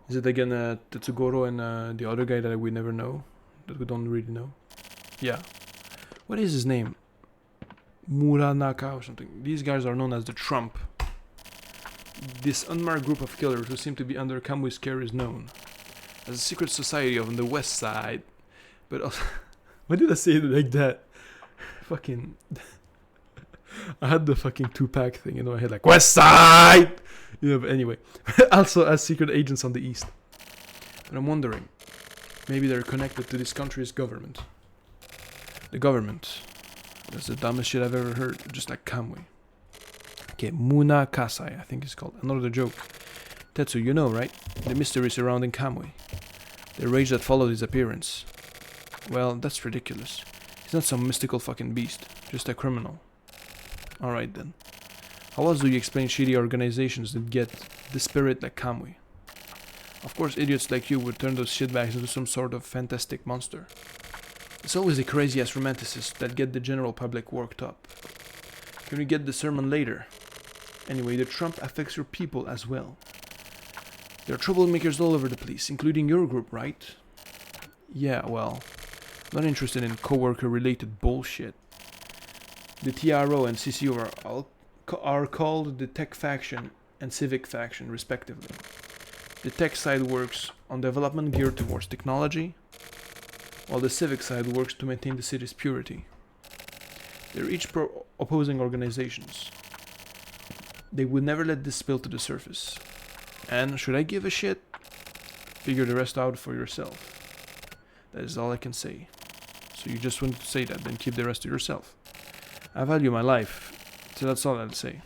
Is it again Tetsugoro and the other guy that we never know? That we don't really know? Yeah. What is his name? Muranaka or something. These guys are known as the Trump. This unmarked group of killers who seem to be under Kamui's care is known as a secret society on the west side. But also, why did I say it like that? Fucking... I had the fucking Tupac thing in my head, like, West Side! Yeah, but anyway. Also as secret agents on the east. But I'm wondering, maybe they're connected to this country's government. The government. That's the dumbest shit I've ever heard, just like Kamui. Okay, Muna Kasai, I think it's called. Another joke. Tetsu, you know, right? The mystery surrounding Kamui. The rage that followed his appearance. Well, that's ridiculous. He's not some mystical fucking beast, just a criminal. Alright then. How else do you explain shitty organizations that get the spirit like Kamui? Of course, idiots like you would turn those shitbags into some sort of fantastic monster. It's always the crazy-ass romanticists that get the general public worked up. Can we get the sermon later? Anyway, the Trump affects your people as well. There are troublemakers all over the place, including your group, right? Yeah, well, not interested in coworker-related bullshit. The TRO and CCO are called the Tech Faction and Civic Faction, respectively. The tech side works on development geared towards technology, while the civic side works to maintain the city's purity. They're each opposing organizations. They would never let this spill to the surface. And should I give a shit? Figure the rest out for yourself. That is all I can say. So you just wanted to say that, then keep the rest to yourself. I value my life. So that's all I'll say.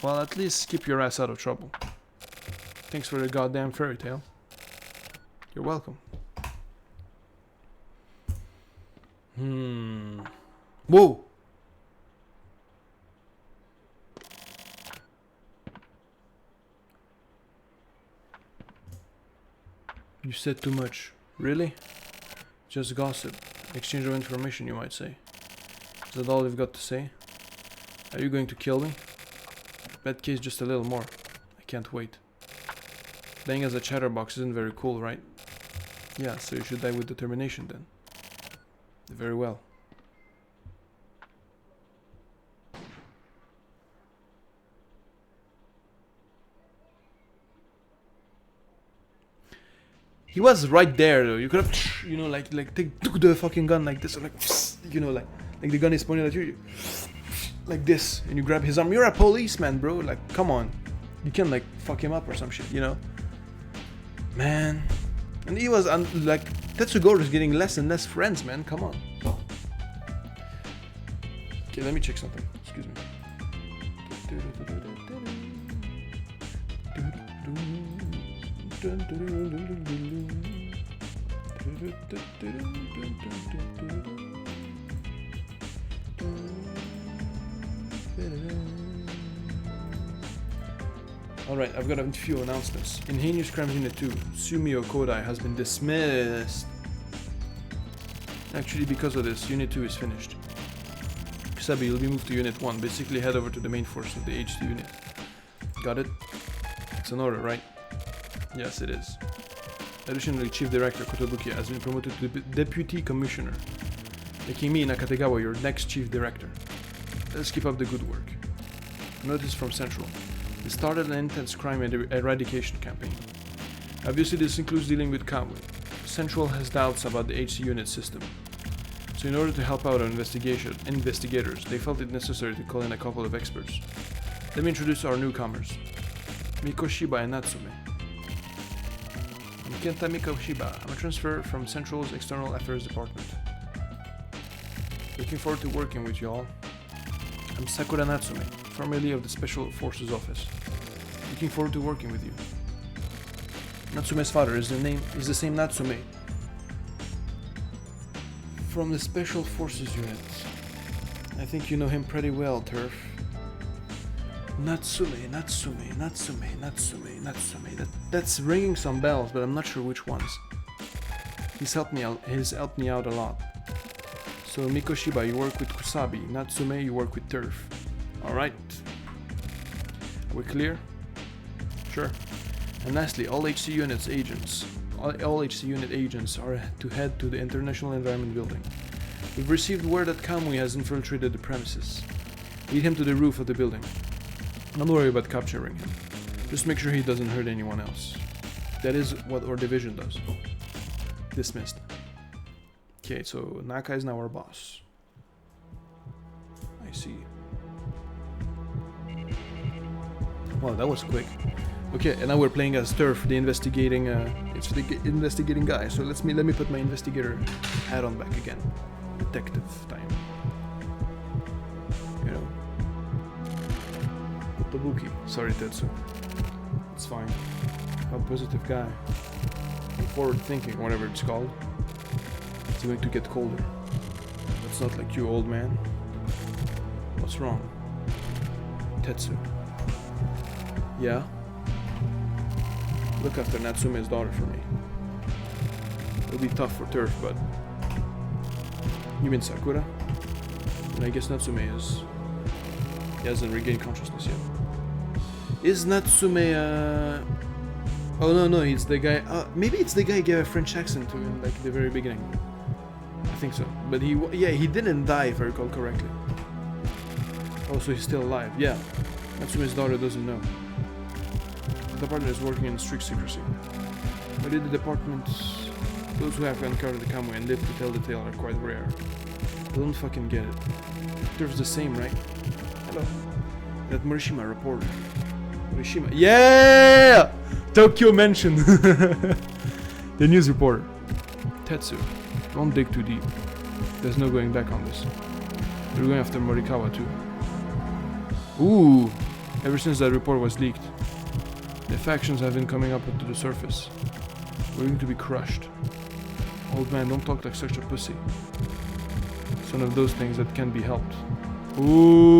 Well, at least keep your ass out of trouble. Thanks for the goddamn fairy tale. You're welcome. Whoa! You said too much. Really? Just gossip. Exchange of information, you might say. Is that all you've got to say? Are you going to kill me? Bad case, just a little more. I can't wait. Dying as a chatterbox isn't very cool, right? Yeah, so you should die with determination then. Very well. He was right there though. You could have, you know, like took the fucking gun like this, or like, you know, like the gun is pointed at you, like this, and you grab his arm. You're a policeman, bro. Like, come on, you can like fuck him up or some shit, you know, man. And he was like, Tetsugo is getting less and less friends, man. Come on. Okay, let me check something. Excuse me. Alright, I've got a few announcements. In Heinous Crimes Unit 2, Sumio Kodai has been dismissed. Actually, because of this, Unit 2 is finished. Kusabi, you'll be moved to Unit 1. Basically, head over to the main force of the HT unit. Got it? It's an order, right? Yes, it is. Additionally, Chief Director Kotobuki has been promoted to Deputy Commissioner, making me, Nakategawa, your next Chief Director. Let's keep up the good work. Notice from Central. We started an intense crime eradication campaign. Obviously, this includes dealing with Kamui. Central has doubts about the HC unit system. So in order to help out our investigators, they felt it necessary to call in a couple of experts. Let me introduce our newcomers. Mikoshiba and Natsume. I'm Kenta Mikoshiba. I'm a transfer from Central's External Affairs Department. Looking forward to working with you all. I'm Sakura Natsume, formerly of the Special Forces Office. Looking forward to working with you. Natsume's father is the same Natsume from the Special Forces Unit. I think you know him pretty well, Turf. Natsume. That's ringing some bells, but I'm not sure which ones. He's helped me out a lot. So Mikoshiba, you work with Kusabi. Natsume, you work with Turf. Alright. Are we clear? Sure. And lastly, all HC unit agents are to head to the International Environment Building. We've received word that Kamui has infiltrated the premises. Lead him to the roof of the building. Don't worry about capturing him. Just make sure he doesn't hurt anyone else. That is what our division does. Dismissed. Okay, so Naka is now our boss. I see. Wow, that was quick. Okay, and now we're playing as Turf, the investigating guy. So let me put my investigator hat on back again. Detective time. You know. Kotobuki. Sorry, Tetsu. It's fine. I'm a positive guy. I'm forward thinking, whatever it's called. It's going to get colder. That's not like you, old man. What's wrong? Tetsu. Yeah? Look after Natsume's daughter for me. It'll be tough for Turf, but... You mean Sakura? And I guess Natsume is... He hasn't regained consciousness yet. Is Natsume Oh no, it's the guy... maybe it's the guy who gave a French accent to in like the very beginning. I think so. But he didn't die if I recall correctly. Oh, so he's still alive. Yeah. Natsume's daughter doesn't know. The department is working in strict secrecy. But in the department, those who have encountered the Kamui and lived to tell the tale are quite rare. I don't fucking get it. Turf's the same, right? Hello. That Morishima reporter. Morishima. Yeah! Tokyo mentioned. The news reporter. Tetsu. Don't dig too deep. There's no going back on this. They're going after Morikawa too. Ooh! Ever since that report was leaked, the factions have been coming up to the surface. We're going to be crushed. Old man, don't talk like such a pussy. It's one of those things that can be helped. Ooh!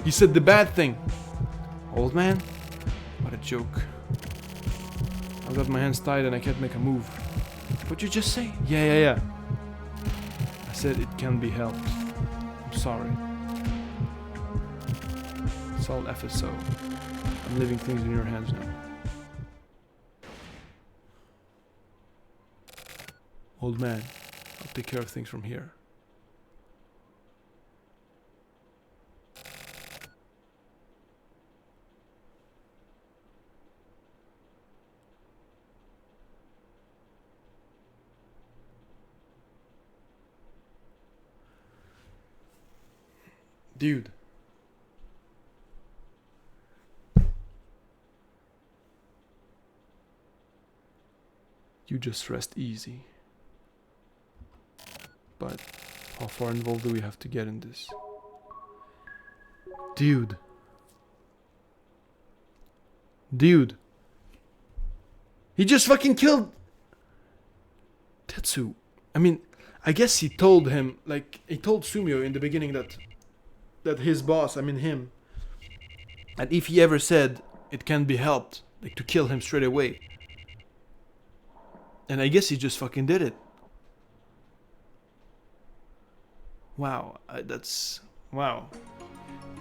He said the bad thing! Old man? What a joke. I've got my hands tied and I can't make a move. What'd you just say? Yeah. I said it can be helped. I'm sorry. It's all FSO. I'm leaving things in your hands now. Old man, I'll take care of things from here. Dude. You just rest easy. But how far involved do we have to get in this? Dude. He just fucking killed Tetsu. I mean, I guess he told him, like, he told Sumio in the beginning that his boss, I mean him, and if he ever said it can be helped, like to kill him straight away. And I guess he just fucking did it. Wow, that's... wow.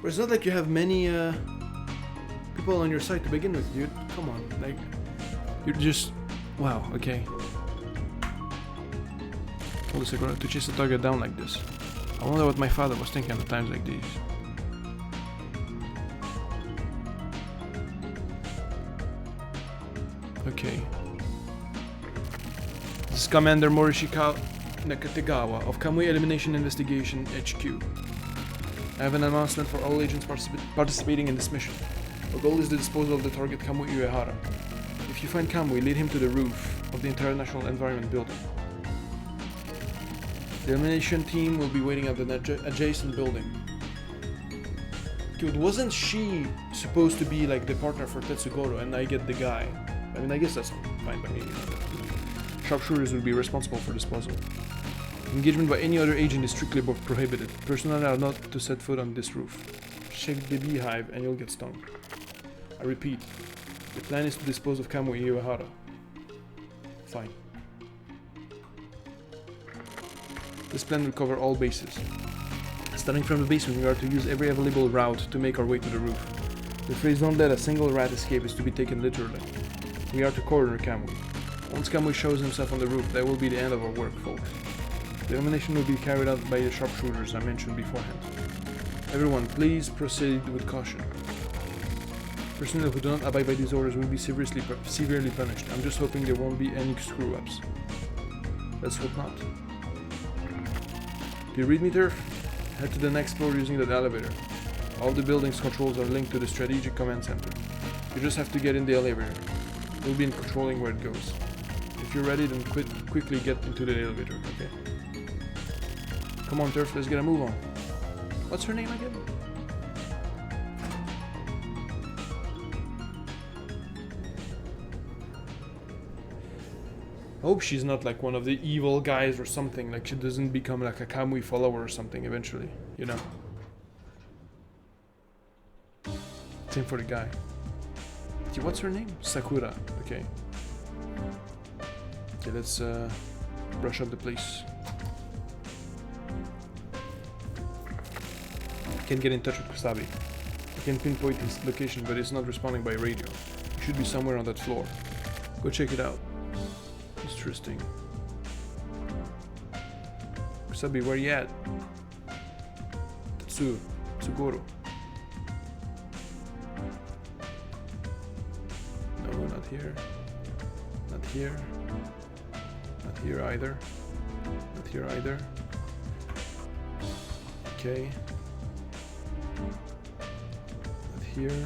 But it's not like you have many people on your side to begin with, dude. Come on, like... you're just... wow, okay. Hold a second, to chase the target down like this. I wonder what my father was thinking at times like these. Okay. This is Commander Morishika Nakategawa of Kamui Elimination Investigation HQ. I have an announcement for all agents participating in this mission. Our goal is the disposal of the target Kamui Uehara. If you find Kamui, lead him to the roof of the International Environment Building. The elimination team will be waiting at the adjacent building. Dude, wasn't she supposed to be like the partner for Tetsugoro and I get the guy? I mean, I guess that's fine by me. Sharpshooters will be responsible for disposal. Engagement by any other agent is strictly prohibited. Personnel are not to set foot on this roof. Shake the beehive and you'll get stung. I repeat, the plan is to dispose of Kamui Uehara. Fine. This plan will cover all bases. Starting from the basement, we are to use every available route to make our way to the roof. The phrase "don't let a single rat escape" is to be taken literally. We are to corner Kamui. Once Kamui shows himself on the roof, that will be the end of our work, folks. The elimination will be carried out by the sharpshooters I mentioned beforehand. Everyone, please proceed with caution. Personnel who do not abide by these orders will be severely punished. I'm just hoping there won't be any screw-ups. Let's hope not. Do you read me, Turf? Head to the next floor using that elevator. All the building's controls are linked to the strategic command center. You just have to get in the elevator. You'll be in controlling where it goes. If you're ready, then quickly get into the elevator, okay? Come on, Turf, let's get a move on. What's her name again? I hope she's not like one of the evil guys or something, like she doesn't become like a Kamui follower or something eventually, you know? Same for the guy. Okay, what's her name? Sakura, okay. Okay, let's brush up the place. I can get in touch with Kusabi. I can pinpoint his location, but it's not responding by radio. He should be somewhere on that floor. Go check it out. Interesting. Kusabi, where you at? Tsugoro. No, not here. Not here. Not here either. Not here either. Okay. Not here.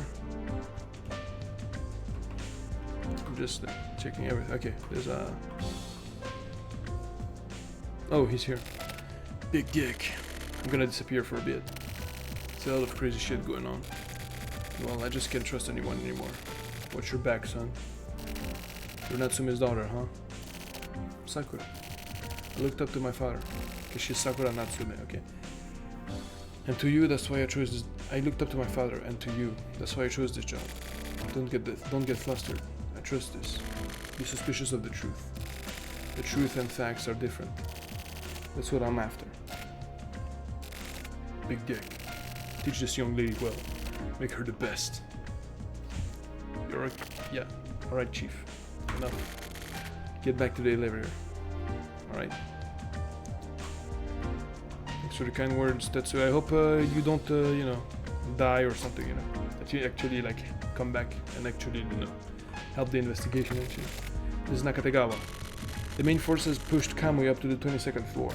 I'm just checking everything. Okay, there's a... oh, he's here. Big dick. I'm gonna disappear for a bit. There's a lot of crazy shit going on. Well, I just can't trust anyone anymore. Watch your back, son. You're Natsume's daughter, huh? Sakura. I looked up to my father. Okay, she's Sakura Natsume, okay. And to you, that's why I chose this. I looked up to my father, and to you, that's why I chose this job. Don't get flustered. I trust this. Be suspicious of the truth. The truth and facts are different. That's what I'm after. Big dick. Teach this young lady well. Make her the best. You're yeah. Alright, Chief. Enough. Get back to the elevator. Alright. Thanks for the kind words, Tetsu. I hope you don't, you know, die or something, you know. That you actually, like, come back and actually, you know, help the investigation, actually. This is Nakategawa. The main forces pushed Kamui up to the 22nd floor.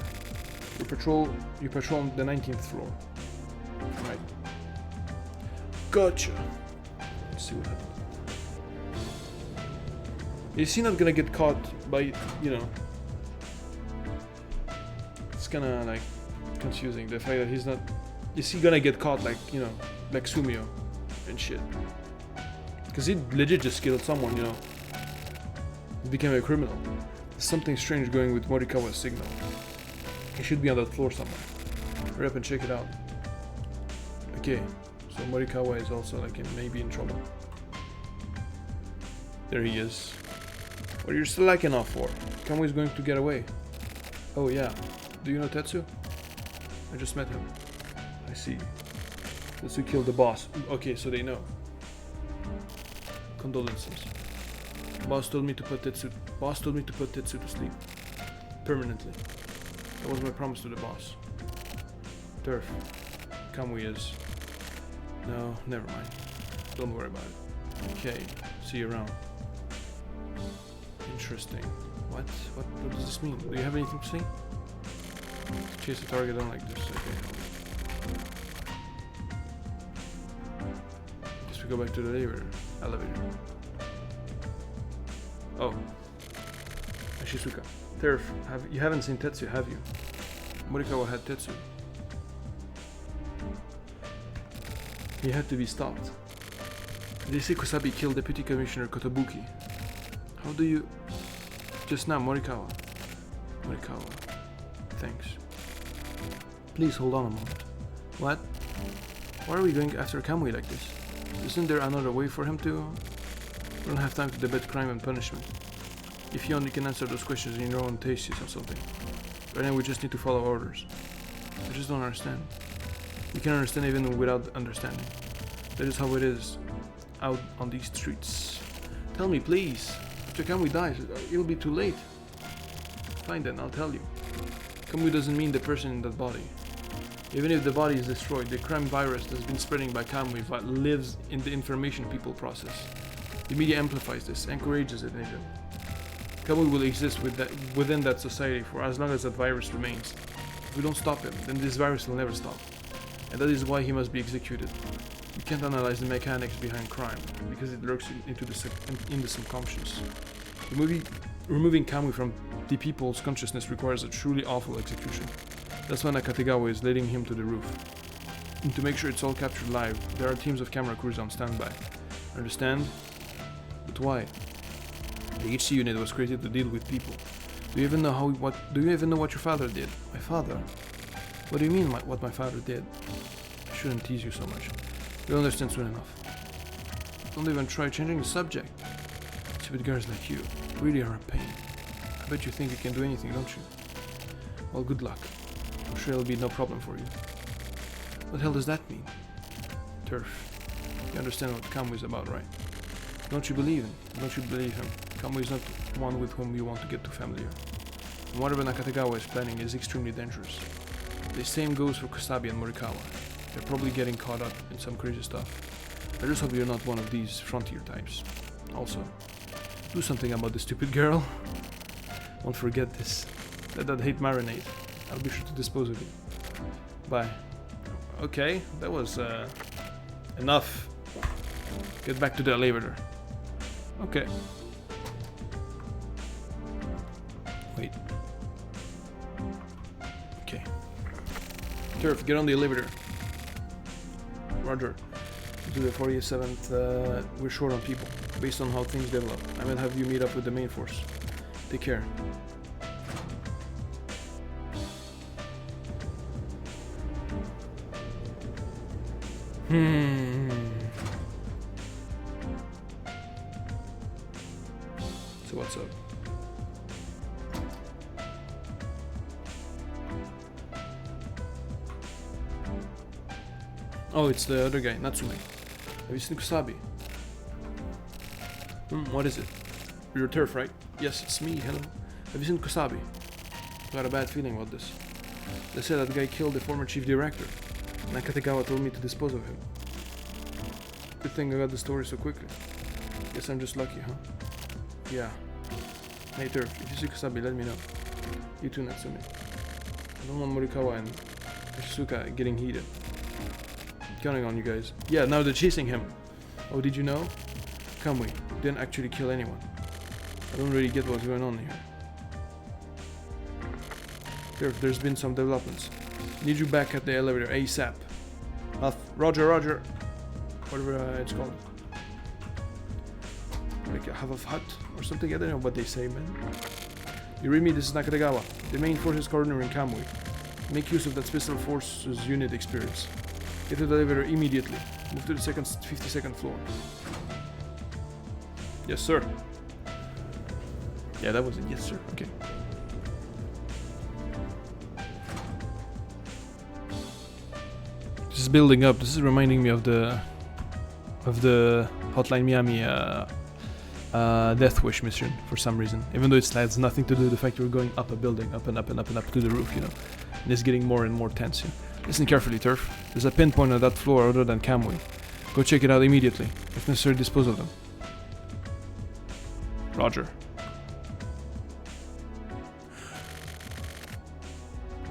You patrol the 19th floor. Alright. Gotcha. Let's see what happens. Is he not gonna get caught by, you know... It's kinda, like, confusing. The fact that he's not... Is he gonna get caught, like, you know, like Sumio and shit? Because he legit just killed someone, you know. He became a criminal. There's something strange going with Morikawa's signal. He should be on that floor somewhere. Hurry up and check it out. Okay, so Morikawa is also like maybe in trouble. There he is. What are you slacking off for? Kamui is going to get away. Oh yeah. Do you know Tetsu? I just met him. I see. Tetsu killed the boss. Okay, so they know. Condolences. Boss told me to put Tetsu to sleep. Permanently. That was my promise to the boss. Turf. Kamui is. No, never mind. Don't worry about it. Okay, see you around. Interesting. What does this mean? Do you have anything to say? Chase a target on like this. Okay. Guess we go back to the elevator. Oh. Ashizuka. Turf, you haven't seen Tetsu, have you? Morikawa had Tetsu. He had to be stopped. They say Kusabi killed Deputy Commissioner Kotobuki. How do you... Just now, Morikawa. Thanks. Please hold on a moment. What? Why are we going after Kamui like this? Isn't there another way for him to... We don't have time to debate crime and punishment. If you only can answer those questions in your own taste or something. Right now we just need to follow orders. I just don't understand. You can understand even without understanding. That is how it is out on these streets. Tell me, please. After Kamui dies, it'll be too late. Fine then, I'll tell you. Kamui doesn't mean the person in that body. Even if the body is destroyed, the crime virus that's been spreading by Kamui lives in the information people process. The media amplifies this, encourages it even. Kamui will exist within that society for as long as that virus remains. If we don't stop him, then this virus will never stop. And that is why he must be executed. You can't analyze the mechanics behind crime, because it lurks in the subconscious. Removing Kamui from the people's consciousness requires a truly awful execution. That's why Nakategawa is leading him to the roof. And to make sure it's all captured live, there are teams of camera crews on standby. Understand? But why? The HC unit was created to deal with people. Do you even know what your father did? My father? What do you mean what my father did? I shouldn't tease you so much. You'll understand soon enough. Don't even try changing the subject. Stupid girls like you really are a pain. I bet you think you can do anything, don't you? Well, good luck. I'm sure it'll be no problem for you. What the hell does that mean? Turf. You understand what Kamui is about, right? Don't you believe him? Don't you believe him? Kamui is not one with whom you want to get too familiar. And whatever Nakategawa is planning is extremely dangerous. The same goes for Kusabi and Morikawa. They're probably getting caught up in some crazy stuff. I just hope you're not one of these frontier types. Also, do something about the stupid girl. Don't forget this. Let that hate marinate. I'll be sure to dispose of you. Bye. Okay, that was enough. Get back to the elevator. Okay. Wait. Okay. Turf, get on the elevator. Roger. To the 47th, we're short on people. Based on how things develop, I might have you meet up with the main force. Take care. So what's up? Oh, it's the other guy, Natsume. Have you seen Kusabi? What is it? You're Turf, right? Yes, it's me, hello. Have you seen Kusabi? Got a bad feeling about this. They said that guy killed the former chief director. Nakategawa told me to dispose of him. Good thing I got the story so quickly. Guess I'm just lucky, huh? Yeah. Hey Turf, if you see Kusabi, let me know. You too, Natsume. I don't want Morikawa and Shizuka getting heated. Counting on you guys. Yeah, now they're chasing him. Oh, did you know? Kamui didn't actually kill anyone. I don't really get what's going on here. There's been some developments. Need you back at the elevator ASAP. Roger. Whatever it's called. Like a half of hut or something. I don't know what they say, man. You read me, this is Nakategawa. The main forces coordinator in Kamui. Make use of that special forces unit experience. Get to the elevator immediately. Move to the 52nd floor. Yes, sir. Yeah, that was it. Yes, sir. Okay. This is building up. This is reminding me of the Hotline Miami Death Wish mission for some reason. Even though it has nothing to do with the fact we're going up a building, up and up and up and up to the roof, you know. And it's getting more and more tense here. Listen carefully, Turf. There's a pinpoint on that floor other than Kamui. Go check it out immediately. If necessary, dispose of them. Roger.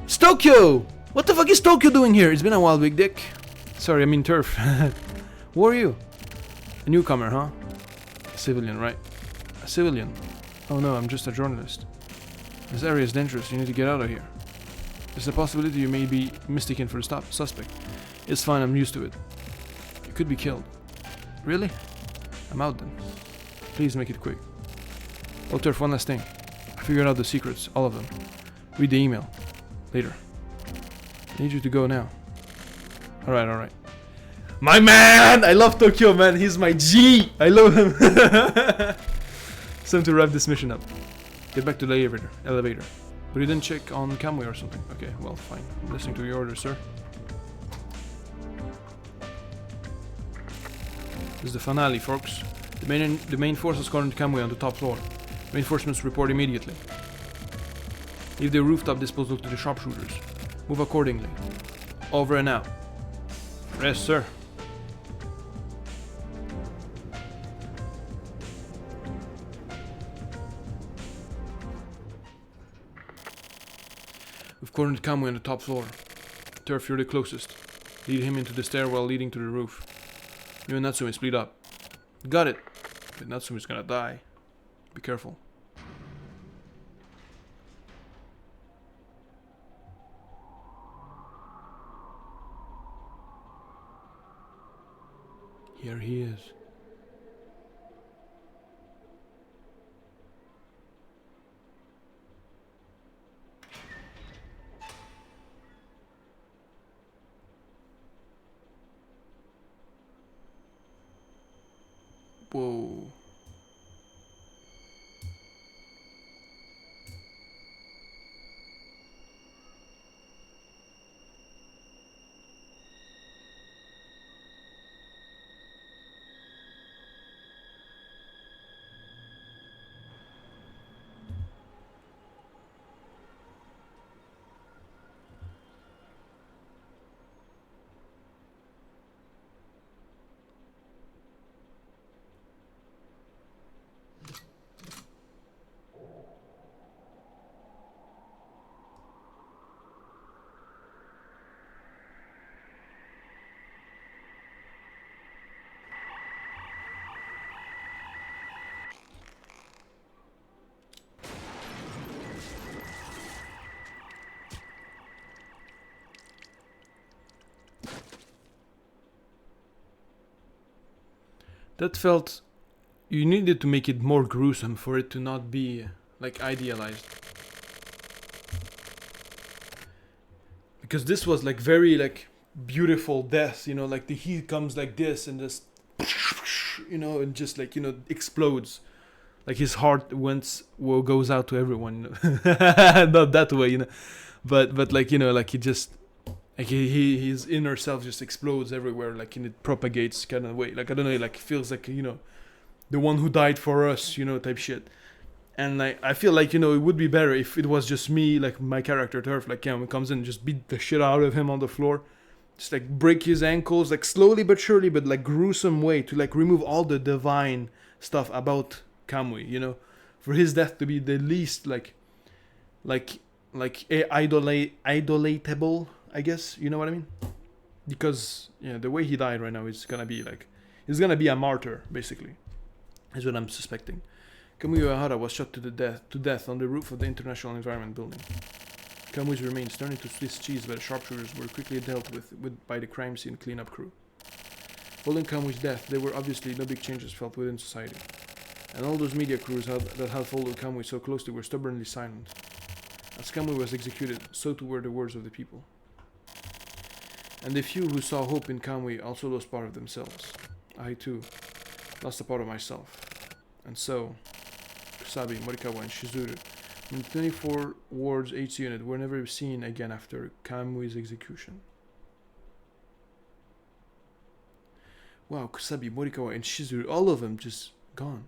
Tokyo! What the fuck is Tokyo doing here? It's been a while, big dick. Sorry, I mean Turf. Who are you? A newcomer, huh? A civilian, right? A civilian? Oh no, I'm just a journalist. This area is dangerous. You need to get out of here. There's a possibility you may be mistaken for the suspect. It's fine, I'm used to it. You could be killed. Really? I'm out then. Please make it quick. Oh, Turf, one last thing. I figured out the secrets, all of them. Read the email. Later. I need you to go now. Alright. My man! I love Tokyo, man. He's my G! I love him. It's time to wrap this mission up. Get back to the elevator. But you didn't check on Kamui or something. Okay, well, fine. I'm listening to your orders, sir. This is the finale, folks. The main force is calling Kamui on the top floor. Reinforcements report immediately. Leave the rooftop disposal to the sharpshooters. Move accordingly. Over and out. Yes, sir. We've cornered Kamui on the top floor. Turf, you're the closest. Lead him into the stairwell leading to the roof. You and Natsume split up. Got it. But Natsume's gonna die. Be careful. Here he is. Whoa. That felt... You needed to make it more gruesome for it to not be, like, idealized. Because this was, like, very, like, beautiful death, you know, like the heat comes like this and just, you know, and just, like, you know, explodes. Like his heart goes out to everyone, you know? Not that way, you know, but like, you know, like he just, like his inner self just explodes everywhere, like, and it propagates kind of way, like, I don't know, like feels like, you know, the one who died for us, you know, type shit. And like, I feel like, you know, it would be better if it was just me, like my character Turf, like, you know, comes in and just beat the shit out of him on the floor, just like break his ankles, like slowly but surely, but like gruesome way to like remove all the divine stuff about Kamui, you know, for his death to be the least idolatable, I guess, you know what I mean? Because, yeah, the way he died right now is gonna be like, he's gonna be a martyr, basically, is what I'm suspecting. Kamui Uehara was shot to death on the roof of the International Environment Building. Kamui's remains, turned into Swiss cheese by the sharpshooters, were quickly dealt with by the crime scene cleanup crew. Following Kamui's death, there were obviously no big changes felt within society. And all those media crews that had followed Kamui so closely were stubbornly silent. As Kamui was executed, so too were the words of the people. And the few who saw hope in Kamui also lost part of themselves. I, too, lost a part of myself. And so, Kusabi, Morikawa, and Shizuru, from the 24 wards HC unit, were never seen again after Kamui's execution. Wow, Kusabi, Morikawa, and Shizuru, all of them just gone.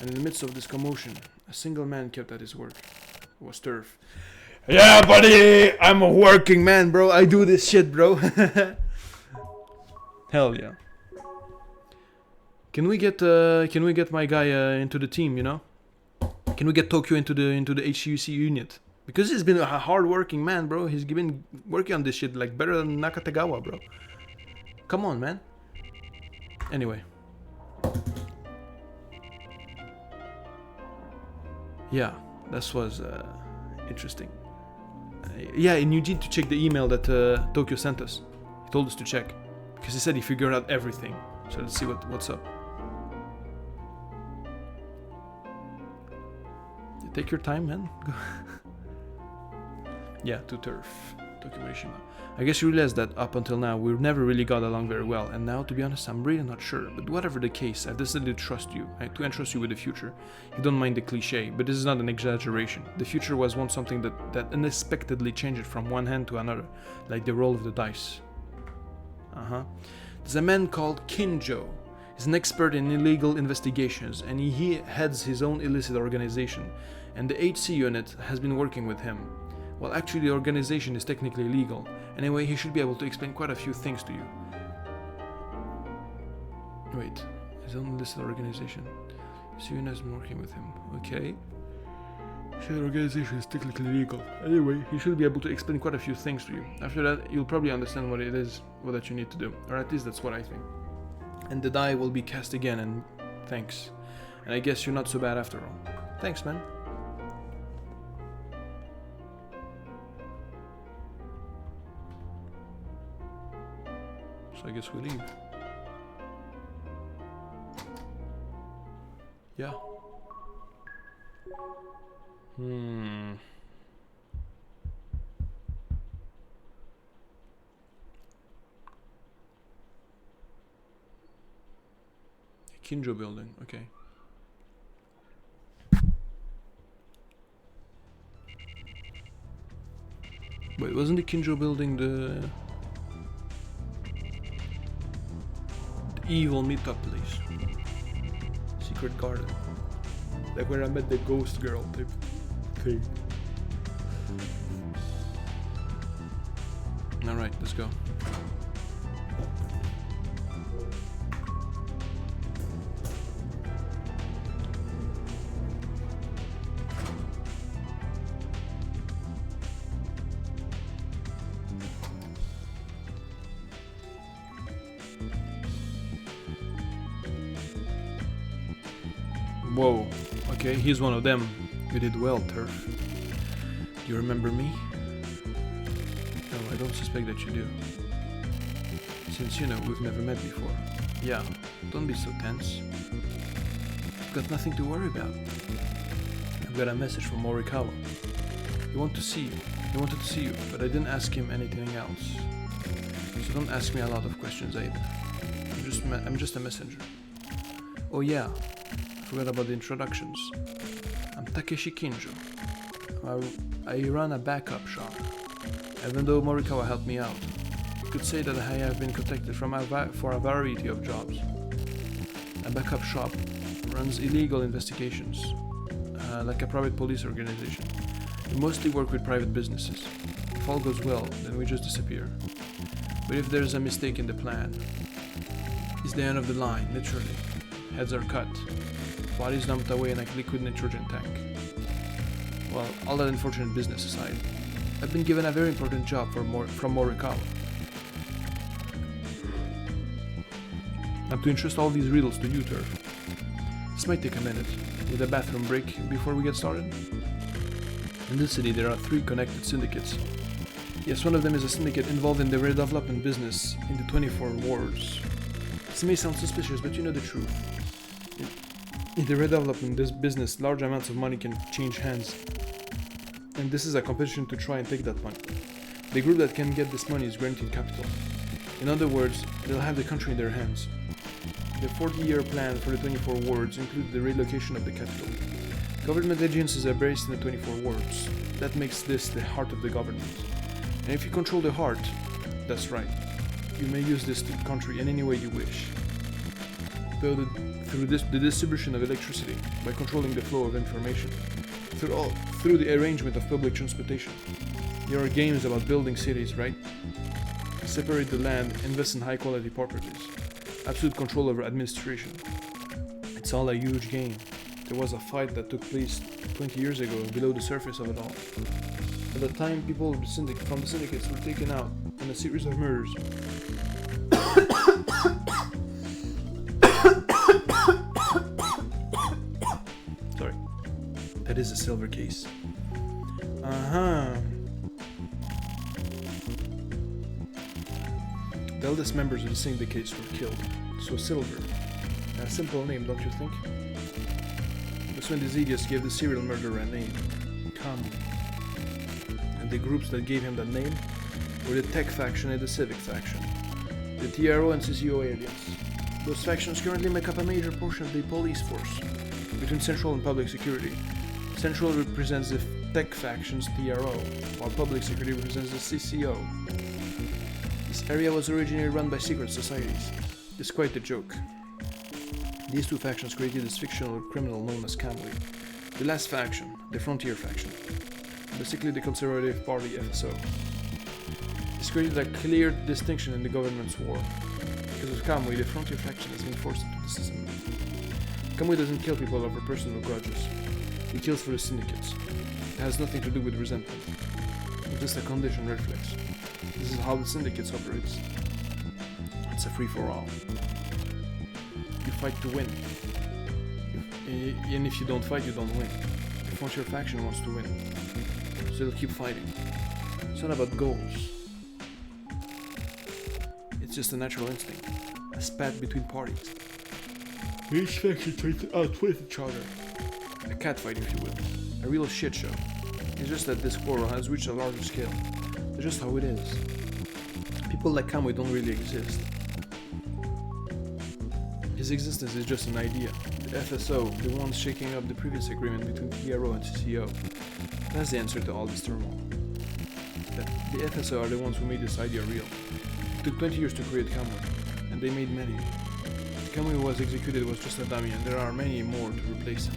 And in the midst of this commotion, a single man kept at his work. It was Turf. Yeah, buddy! I'm a working man, bro. I do this shit, bro. Hell yeah. Can we get my guy into the team, you know? Can we get Tokyo into the HCUC unit? Because he's been a hard-working man, bro. He's been working on this shit like better than Nakatagawa, bro. Come on, man. Anyway. Yeah, this was interesting. Yeah, and you need to check the email that Tokyo sent us. He told us to check. Because he said he figured out everything. So let's see what's up. Take your time, man. Yeah, to Turf. Tokyo Morishima. I guess you realize that up until now, we've never really got along very well. And now, to be honest, I'm really not sure. But whatever the case, I've decided to trust you. To entrust you with the future. You don't mind the cliche, but this is not an exaggeration. The future was once something that unexpectedly changed from one hand to another. Like the roll of the dice. There's a man called Kinjo. He's an expert in illegal investigations, and he heads his own illicit organization. And the HC unit has been working with him. Well, actually, the organization is technically illegal. Anyway, he should be able to explain quite a few things to you. Wait, his own illicit organization. HC unit has been working with him. Okay. So the organization is technically legal. Anyway, he should be able to explain quite a few things to you. After that, you'll probably understand what it is, that you need to do. Or at least that's what I think. And the die will be cast again, and thanks. And I guess you're not so bad after all. Thanks, man. So I guess we leave. Yeah. Kinjo building, okay. Wait, wasn't the Kinjo building the evil meetup place? Secret garden. Like where I met the ghost girl type thing. Alright, let's go. Whoa, okay, he's one of them. You did well, Turf. Do you remember me? No, I don't suspect that you do. since, we've never met before. Yeah, don't be so tense. I've got nothing to worry about. I've got a message from Morikawa. He wanted to see you, but I didn't ask him anything else. So don't ask me a lot of questions either. I'm just a messenger. Oh yeah, I forgot about the introductions. I'm Takeshi Kinjo. I run a backup shop. Even though Morikawa helped me out, you could say that I have been contacted for a variety of jobs. A backup shop runs illegal investigations, like a private police organization. We mostly work with private businesses. If all goes well, then we just disappear. But if there's a mistake in the plan, it's the end of the line, literally. Heads are cut, bodies dumped away in a liquid nitrogen tank. Well, all that unfortunate business aside, I've been given a very important job from Morikawa. I'm to entrust all these riddles to you, Turf. This might take a minute, with a bathroom break before we get started. In this city there are 3 connected syndicates. Yes, one of them is a syndicate involved in the redevelopment business in the 24 wards. This may sound suspicious, but you know the truth. In the redevelopment business, large amounts of money can change hands. And this is a competition to try and take that money. The group that can get this money is granted capital. In other words, they'll have the country in their hands. The 40-year plan for the 24 wards includes the relocation of the capital. Government agencies are based in the 24 wards. That makes this the heart of the government. And if you control the heart, that's right. You may use this country in any way you wish. Through the distribution of electricity, by controlling the flow of information, through the arrangement of public transportation. There are games about building cities, right? Separate the land, invest in high-quality properties. Absolute control over administration. It's all a huge game. There was a fight that took place 20 years ago below the surface of it all. At the time, people from the syndicates were taken out in a series of murders. Sorry. That is a silver case. The eldest members of the syndicates were killed. So silver. A simple name, don't you think? That's when the Zedius gave the serial murderer a name. Kamui. And the groups that gave him that name were the Tech faction and the Civic faction. The TRO and CCO aliens. Those factions currently make up a major portion of the police force between Central and Public Security. Central represents the Tech faction's TRO, while Public Security represents the CCO. This area was originally run by secret societies. It's quite a joke. These 2 factions created this fictional criminal known as Kamui. The last faction, the Frontier faction, basically the Conservative Party FSO. This created a clear distinction in the government's war. Because of Kamui, the Frontier faction has been forced into the system. Kamui doesn't kill people over personal grudges. He kills for the syndicates. It has nothing to do with resentment. It's just a conditioned reflex. This is how the syndicates operates. It's a free-for-all. You fight to win. And if you don't fight, you don't win. The Frontier faction wants to win. So they'll keep fighting. It's not about goals. It's just a natural instinct. A spat between parties. Each faction tries to outwit each other. A catfight, if you will. A real shit show. It's just that this quarrel has reached a larger scale. That's just how it is. People like Kamui don't really exist. His existence is just an idea. The FSO, the ones shaking up the previous agreement between TRO and CCO. That's the answer to all this turmoil. The FSO are the ones who made this idea real. It took 20 years to create Kamui, and they made many. Kamui who was executed was just a dummy, and there are many more to replace him.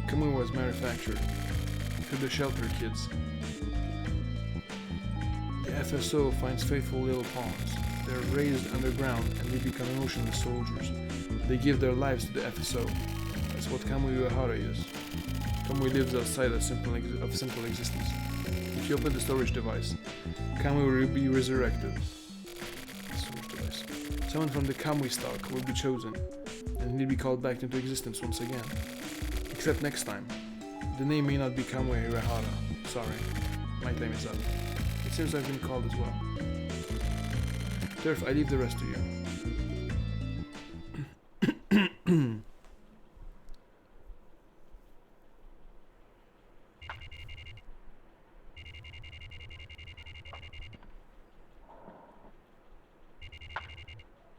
Kamui was manufactured for the shelter kids. The FSO finds faithful little pawns. They are raised underground and they become emotionless soldiers. They give their lives to the FSO. That's what Kamui Uehara is. Kamui lives outside of simple existence. If you open the storage device, Kamui will be resurrected. Storage device. Someone from the Kamui stock will be chosen, and he'll be called back into existence once again. Except next time. The name may not be Kamui Uehara. Sorry, my time is up. It seems I've been called as well. Turf, I leave the rest to you.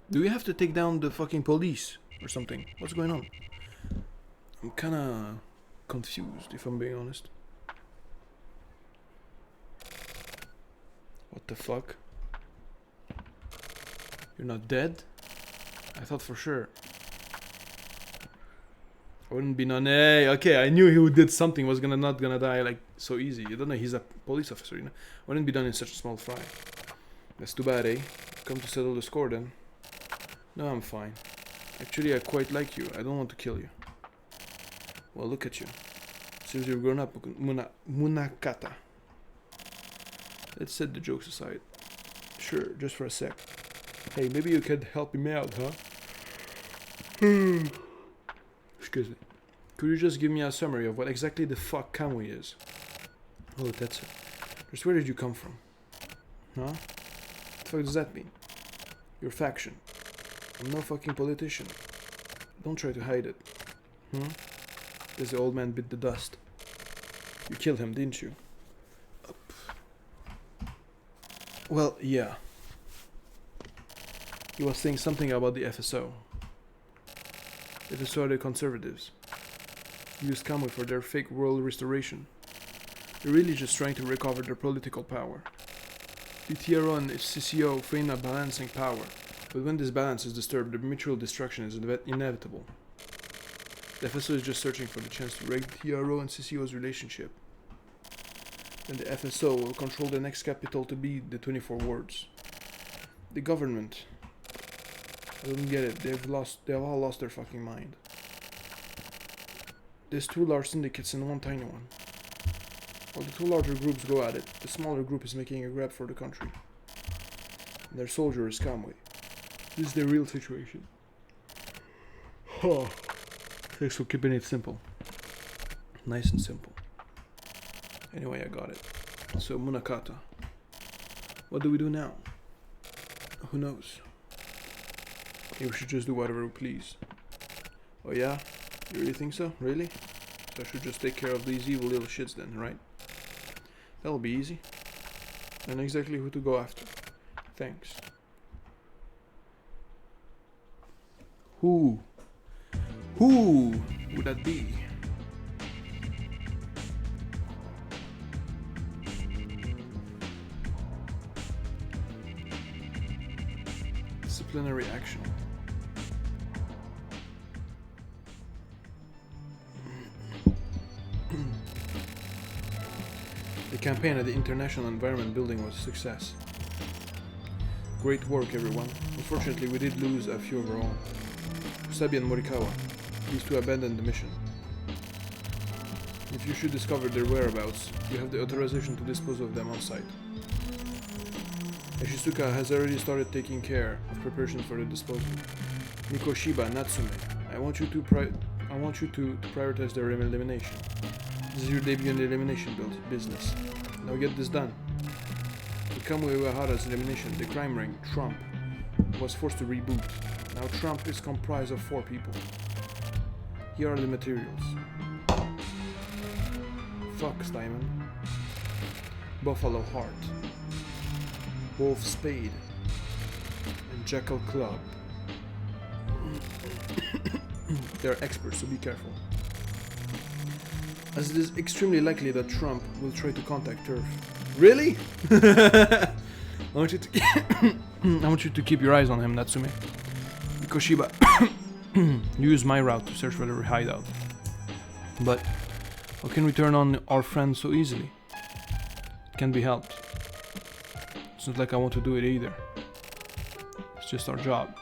Do we have to take down the fucking police or something? What's going on? I'm kinda confused, if I'm being honest. What the fuck? You're not dead? I thought for sure. I wouldn't be none. Hey, okay, I knew he who did something was not gonna die like so easy. You don't know he's a police officer, you know. Wouldn't be done in such a small fry. That's too bad, eh? Come to settle the score then. No, I'm fine. Actually, I quite like you. I don't want to kill you. Well, look at you. Seems you've grown up, Munakata. Let's set the jokes aside. Sure, just for a sec. Hey, maybe you could help me out, huh? Excuse me. Could you just give me a summary of what exactly the fuck Kamui is? Oh, that's it. Just where did you come from? Huh? What the fuck does that mean? Your faction. I'm no fucking politician. Don't try to hide it. As the old man bit the dust. You killed him, didn't you? Well, yeah. He was saying something about the FSO. FSO are the conservatives. Used Kamui for their fake world restoration. They're really just trying to recover their political power. The TRO and CCO feign a balancing power, but when this balance is disturbed, the mutual destruction is inevitable. The FSO is just searching for the chance to break TRO and CCO's relationship. Then the FSO will control the next capital to be the 24 wards. The government. I don't get it. They've all lost their fucking mind. There's two large syndicates and one tiny one. While the two larger groups go at it, the smaller group is making a grab for the country. And their soldier is Kamui. This is the real situation. Thanks for keeping it simple. Nice and simple. Anyway, I got it. So, Munakata. What do we do now? Who knows? Maybe we should just do whatever we please. Oh yeah? You really think so? Really? So I should just take care of these evil little shits then, right? That'll be easy. I know exactly who to go after. Thanks. Who would that be? Disciplinary action. The campaign at the International Environment Building was a success. Great work, everyone. Unfortunately, we did lose a few of our own. Kusabi and Morikawa. These two abandoned the mission. If you should discover their whereabouts, you have the authorization to dispose of them on site. Ishizuka has already started taking care of preparations for the disposal. Mikoshiba, Natsume, I want you to prioritize their elimination. This is your debut in the elimination business. Now get this done. With Kamui Uehara's elimination, the crime ring, Trump, was forced to reboot. Now Trump is comprised of 4 people. Here are the materials. Fuck Steinman. Buffalo Heart. Wolf Spade. And Jackal Club. They are experts, so be careful. As it is extremely likely that Trump will try to contact Turf. Really? I want you to keep your eyes on him, Natsume. Koshiba, use my route to search for their hideout. But how can we turn on our friends so easily? It can't be helped. It's not like I want to do it either. It's just our job.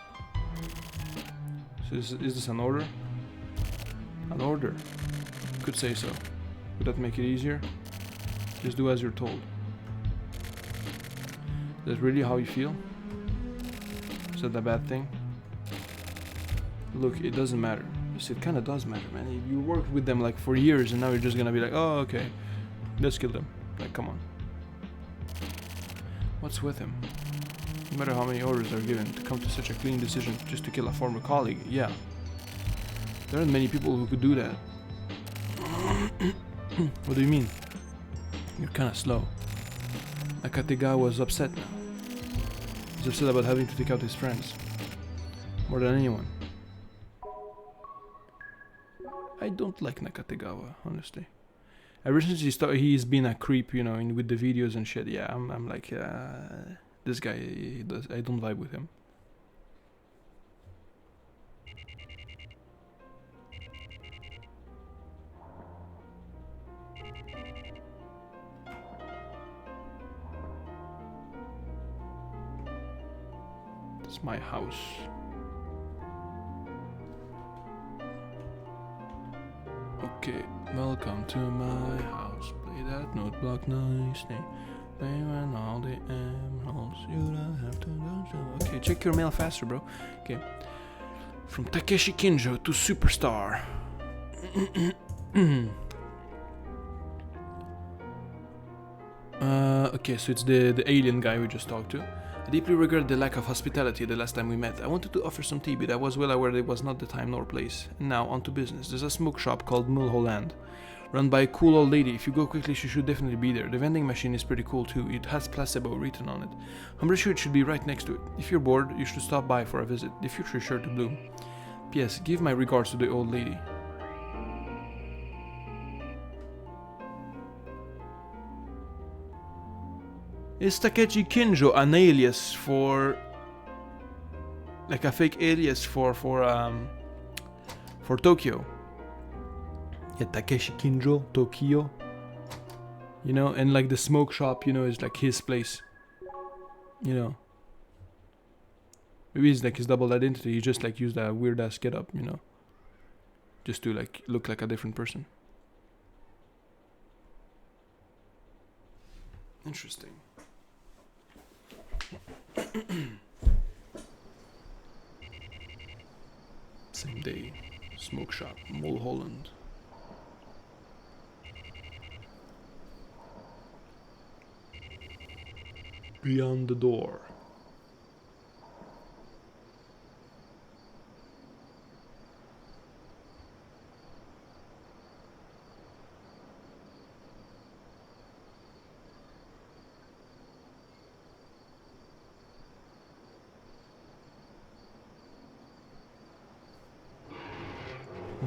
So is this an order? An order? Could say so. Would that make it easier? Just do as you're told. Is that really how you feel? Is that a bad thing? Look, it doesn't matter. Yes, it kinda does matter, man. You worked with them like for years and now you're just gonna be like, oh, okay, let's kill them. Like, come on. What's with him? No matter how many orders are given, to come to such a clean decision just to kill a former colleague, yeah. There aren't many people who could do that. What do you mean? You're kinda slow. Nakategawa was upset now. He's upset about having to take out his friends. More than anyone. I don't like Nakategawa, honestly. Ever since he's been a creep, you know, with the videos and shit. Yeah, I'm like, this guy, I don't vibe with him. It's my house. Okay, welcome to my house. Play that note block nicely. Play when all the emeralds. You don't have to do so. Okay, check your mail faster, bro. Okay. From Takeshi Kinjo to Superstar. Okay, so it's the alien guy we just talked to. I deeply regret the lack of hospitality the last time we met. I wanted to offer some tea, but I was well aware it was not the time nor place. And now, on to business. There's a smoke shop called Mulholland, run by a cool old lady. If you go quickly, she should definitely be there. The vending machine is pretty cool too. It has placebo written on it. I'm pretty sure it should be right next to it. If you're bored, you should stop by for a visit. The future is sure to bloom. P.S. Give my regards to the old lady. Is Takeshi Kinjo an alias for... like a fake alias for Tokyo? Yeah, Takeshi Kinjo, Tokyo. You know, and like the smoke shop, you know, is like his place. You know. Maybe it's like his double identity. He just like used a weird ass get up, you know. Just to like look like a different person. Interesting. Same day, smoke shop, Mulholland. Beyond the door.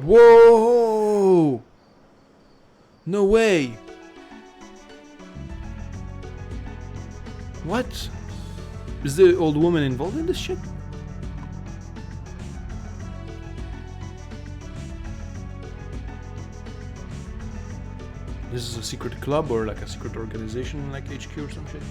Whoa! No way! What? Is the old woman involved in this shit? This is a secret club or like a secret organization like HQ or some shit?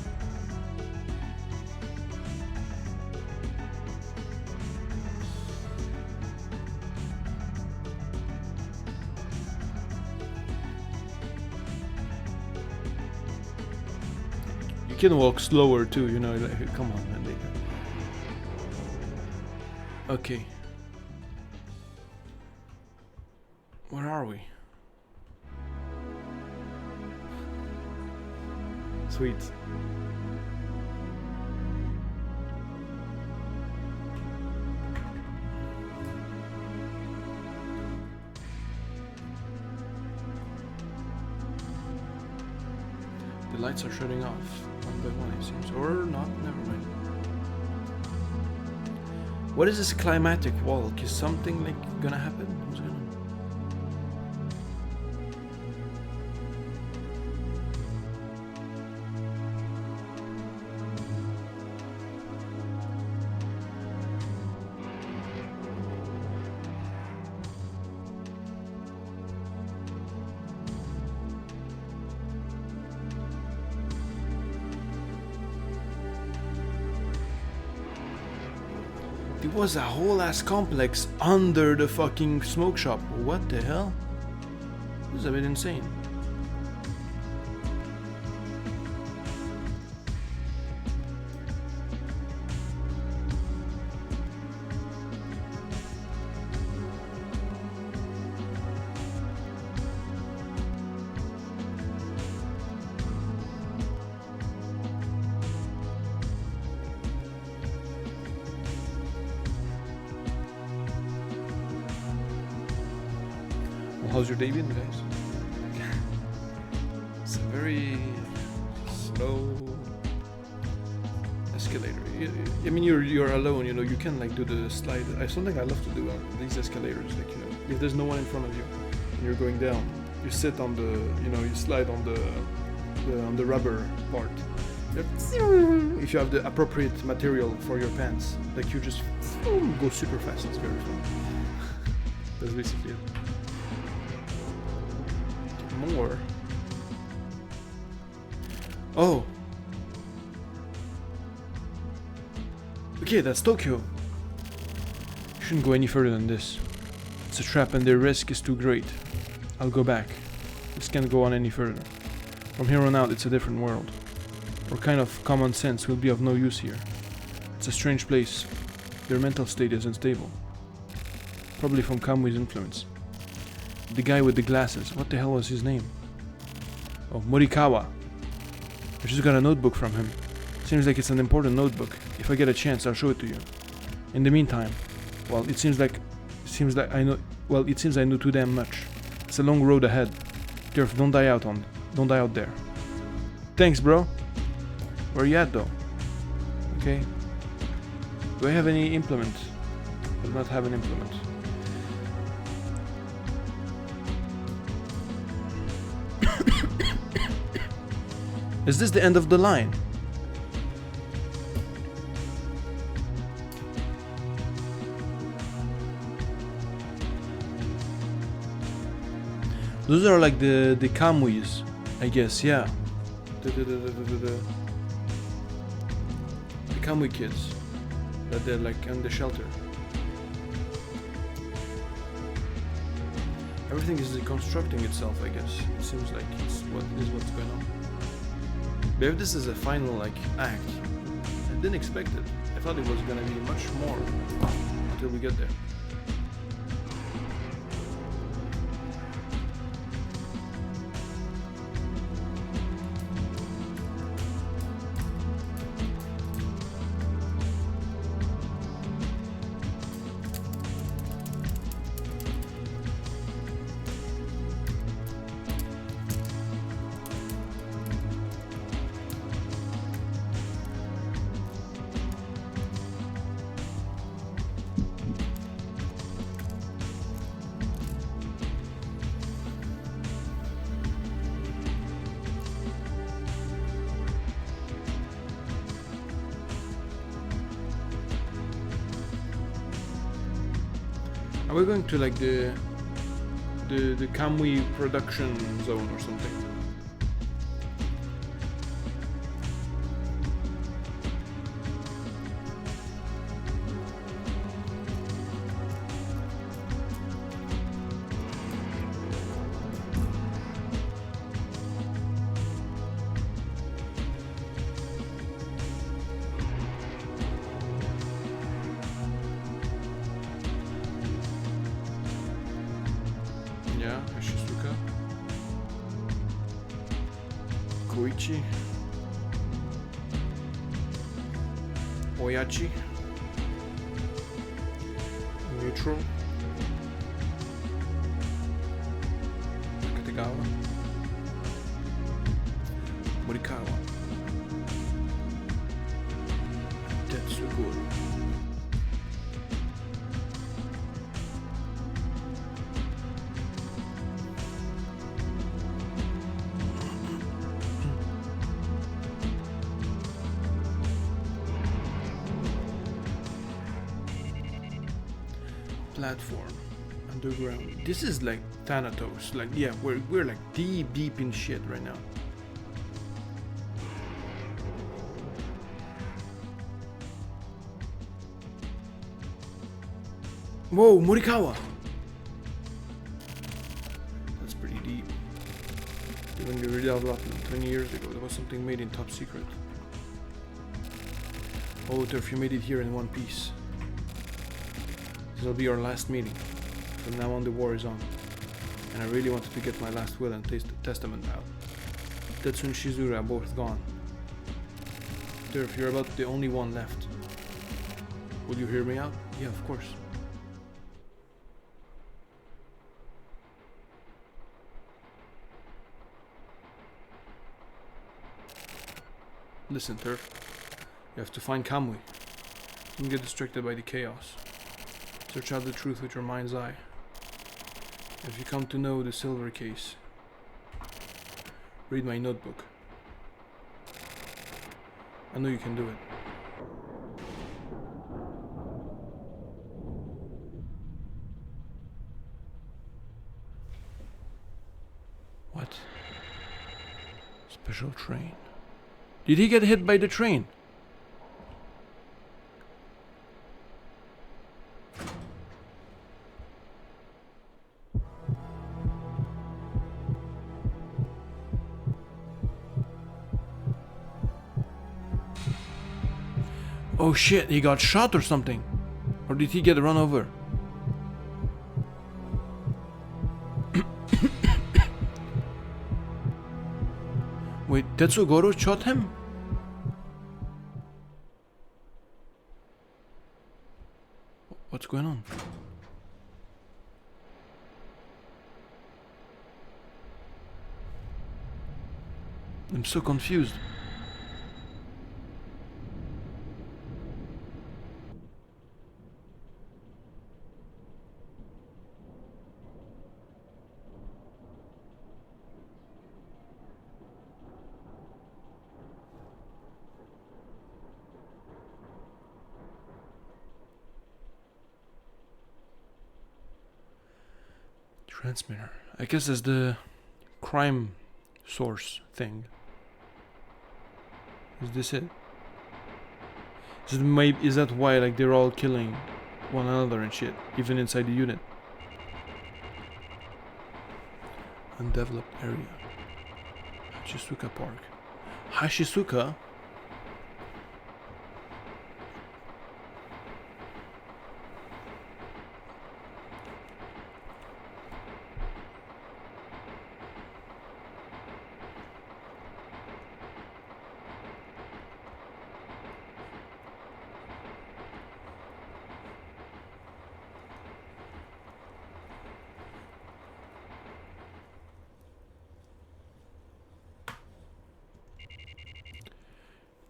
You can walk slower too, you know, like, come on man. Okay. Where are we? Sweet. The lights are shutting off one by one, it seems. Or not, never mind. What is this climatic walk? Is something like gonna happen? What's going on? There was a whole ass complex under the fucking smoke shop. What the hell? This is a bit insane. How's your day been, guys? It's a very slow escalator. I mean, you're alone. You know, you can like do the slide. Something I love to do on these escalators. Like, you know, if there's no one in front of you and you're going down, you sit on the, you know, you slide on the rubber part. If you have the appropriate material for your pants, like you just go super fast. It's very fun. That's basically it. More. Oh. Okay, that's Tokyo. You shouldn't go any further than this. It's a trap and the risk is too great. I'll go back. This can't go on any further. From here on out, it's a different world. Our kind of common sense will be of no use here. It's a strange place. Their mental state is unstable. Probably from Kamui's influence. The guy with the glasses, what the hell was his name? Oh, Morikawa. I just got a notebook from him. Seems like it's an important notebook. If I get a chance, I'll show it to you. In the meantime, well, it seems I know too damn much. It's a long road ahead. Turf, don't die out there. Thanks, bro. Where you at, though? Okay. Do I have any implement? I do not have an implement. Is this the end of the line? Those are like the Kamuis, I guess, yeah. The Kamui kids that they're like in the shelter. Everything is reconstructing itself, I guess. It seems like it's what's going on. But if this is a final like act, I didn't expect it. I thought it was gonna be much more until we get there. Are we going to like the Kamui production zone or something? Yeah, Shizuka. Koichi. Oyachi. Neutral. Kategawa. Morikawa. Tetsuguru. Platform underground. This is like Thanatos. Like, yeah, we're like deep in shit right now. Whoa, Morikawa. That's pretty deep. Even the redevelopment 20 years ago, there was something made in top secret. Oh, Turf, you made it here in one piece. This will be our last meeting. From now on, the war is on. And I really wanted to get my last will and testament out. Tetsu and Shizuru are both gone. Turf, you're about the only one left. Will you hear me out? Yeah, of course. Listen, Turf. You have to find Kamui. Don't get distracted by the chaos. Search out the truth with your mind's eye. If you come to know the silver case, read my notebook. I know you can do it. What? Special train. Did he get hit by the train? Oh shit, he got shot or something. Or did he get run over? Wait, Tetsugoro shot him? What's going on? I'm so confused. Transmitter. I guess that's the crime source thing. Is this it? Is that why like they're all killing one another and shit, even inside the unit? Undeveloped area. Hachisuka Park. Hachisuka?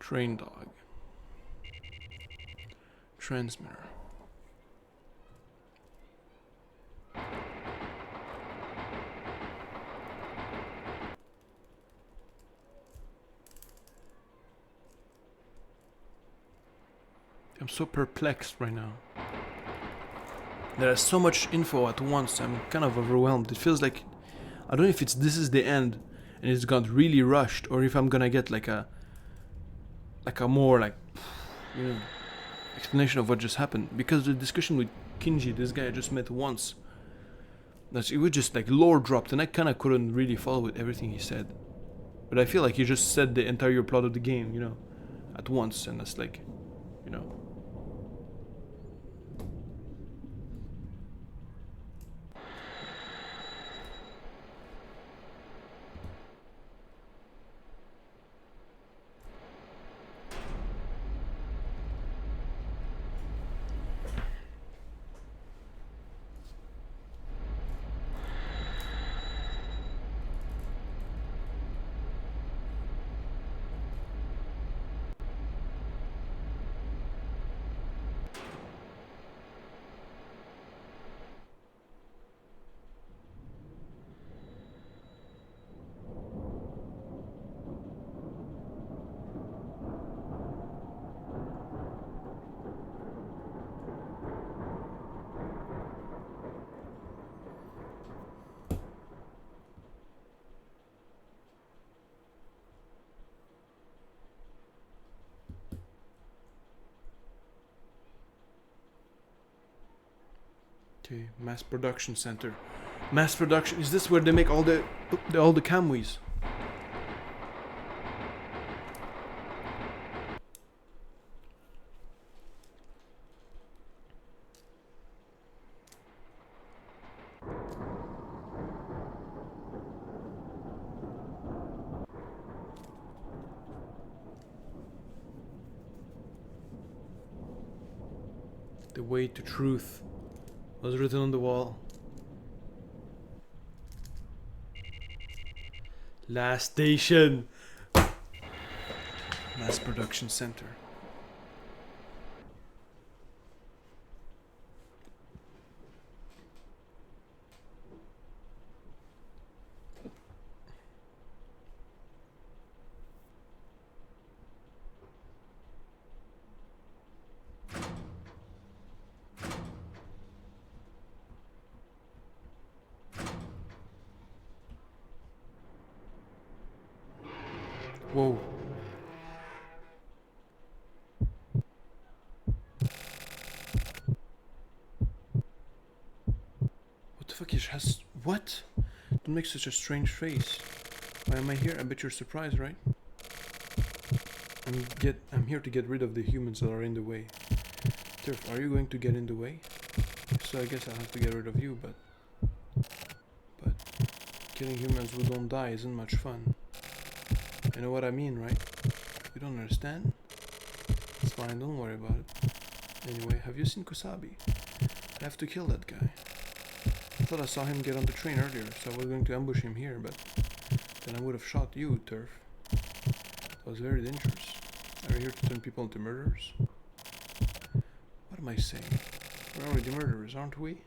Train dog. Transmitter. I'm so perplexed right now. There's so much info at once. I'm kind of overwhelmed. It feels like I don't know if this is the end and it's got really rushed, or if I'm gonna get like a more like, you know, explanation of what just happened. Because the discussion with Kinji, this guy I just met once, it was just like lore dropped, and I kind of couldn't really follow with everything he said. But I feel like he just said the entire plot of the game, you know, at once, and that's like, you know. Okay, mass production center. Mass production, is this where they make all the Kamuis? The way to truth was written on the wall. Last station. Mass production center. Whoa. What the fuck is has what? Don't make such a strange face. Why am I here? I bet you're surprised, right? I'm here to get rid of the humans that are in the way. Turf, are you going to get in the way? So I guess I'll have to get rid of you, but killing humans who don't die isn't much fun. You know what I mean, right? You don't understand? It's fine, don't worry about it. Anyway, have you seen Kusabi? I have to kill that guy. I thought I saw him get on the train earlier, so I was going to ambush him here, but then I would have shot you, Turf. That was very dangerous. Are you here to turn people into murderers? What am I saying? We're already murderers, aren't we?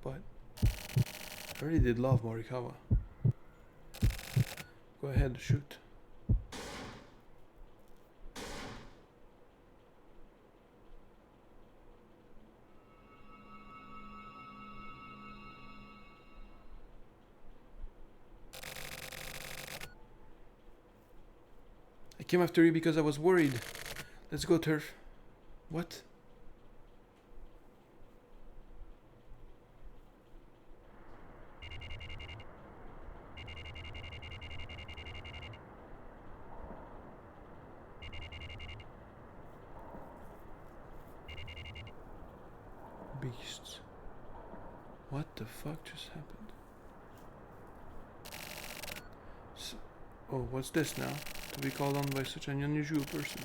But I really did love Morikawa. Go ahead, shoot. I came after you because I was worried. Let's go, Turf. What? Beasts. What the fuck just happened? Oh, what's this now? To be called on by such an unusual person.